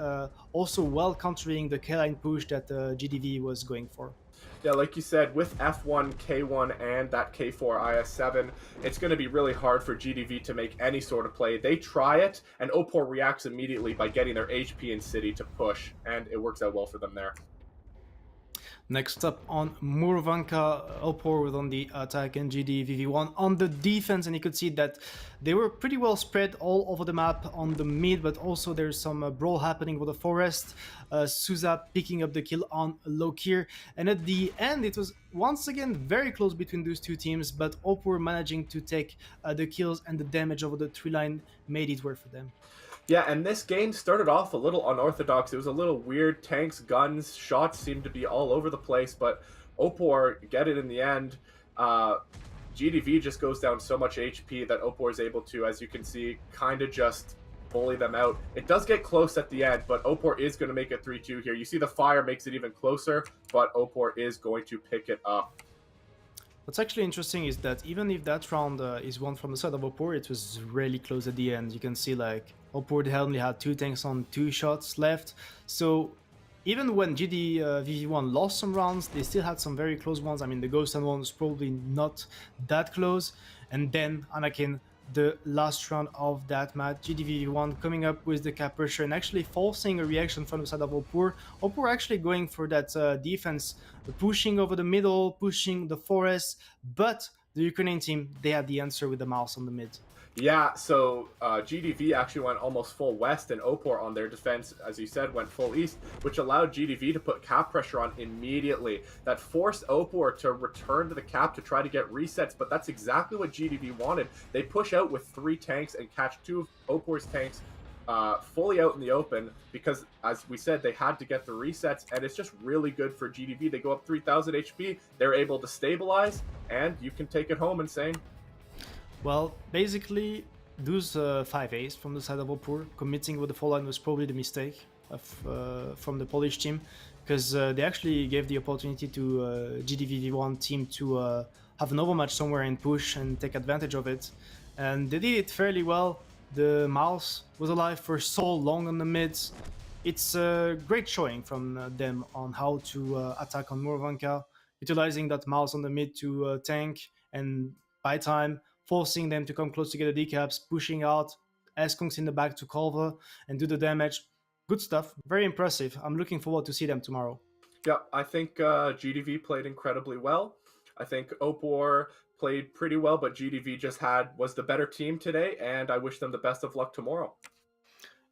also well countering the K-line push that GDV was going for. Yeah, like you said, with F1, K1, and that K4 IS-7, it's going to be really hard for GDV to make any sort of play. They try it, and Opor reacts immediately by getting their HP in City to push, and it works out well for them there. Next up on Murvanka, Opor was on the attack and GDVV1 on the defense, and you could see that they were pretty well spread all over the map on the mid, but also there's some brawl happening with the forest. Souza picking up the kill on Lokier, and at the end it was once again very close between those two teams, but Opor managing to take the kills, and the damage over the 3 line made it work for them. Yeah, and this game started off a little unorthodox. It was a little weird. Tanks, guns, shots seemed to be all over the place, but Opor get it in the end. GDV just goes down so much HP that Opor is able to, as you can see, kind of just bully them out. It does get close at the end, but Opor is going to make it 3-2 here. You see the fire makes it even closer, but Opor is going to pick it up. What's actually interesting is that even if that round is won from the side of Opor, it was really close at the end. You can see like Opor only had 2 tanks on 2 shots left. So even when GDVV1 lost some rounds, they still had some very close ones. I mean, the Ghost and one was probably not that close. And then Anakin, the last round of that match, GDVV1 coming up with the cap pressure and actually forcing a reaction from the side of Opor. Opor actually going for that defense, pushing over the middle, pushing the forest, but the Ukrainian team, they had the answer with the mouse on the mid. Yeah, so GDV actually went almost full west, and Opor on their defense, as you said, went full east, which allowed GDV to put cap pressure on immediately. That forced Opor to return to the cap to try to get resets, but that's exactly what GDV wanted. They push out with 3 tanks and catch 2 of Opor's tanks fully out in the open because, as we said, they had to get the resets, and it's just really good for GDV. They go up 3,000 HP, they're able to stabilize, and you can take it home Insane. Well, basically, those 5 A's from the side of Opur committing with the fall line was probably the mistake from the Polish team, because they actually gave the opportunity to GDVV1 team to have an overmatch somewhere and push and take advantage of it. And they did it fairly well. The mouse was alive for so long on the mids. It's a great showing from them on how to attack on Murvanka, utilizing that mouse on the mid to tank and buy time, forcing them to come close to get the decaps, pushing out, S-Kunks in the back to cover and do the damage. Good stuff. Very impressive. I'm looking forward to see them tomorrow. Yeah, I think GDV played incredibly well. I think Opor played pretty well, but GDV just was the better team today, and I wish them the best of luck tomorrow.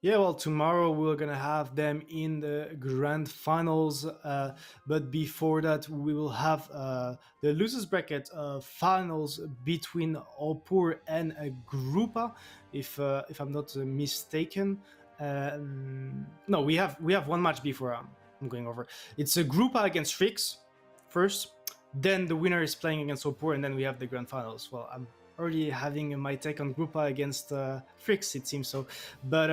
Yeah, well, tomorrow we're gonna have them in the grand finals, but before that, we will have the losers bracket finals between Opur and Grupa, if I'm not mistaken. No, we have one match before I'm going over. It's a Grupa against Frix first, then the winner is playing against Opur, and then we have the grand finals. Well, I'm already having my take on Grupa against Frix, it seems so, but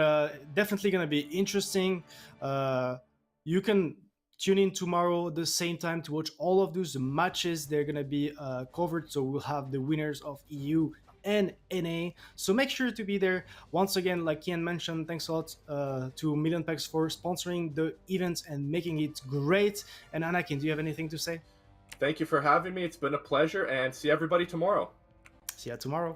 definitely gonna be interesting. You can tune in tomorrow the same time to watch all of those matches. They're gonna be covered, so we'll have the winners of EU and NA, so make sure to be there. Once again, like Ian mentioned, thanks a lot to MillionPugs for sponsoring the event and making it great. And Anakin, do you have anything to say? Thank you for having me. It's been a pleasure, and see everybody tomorrow. See you tomorrow.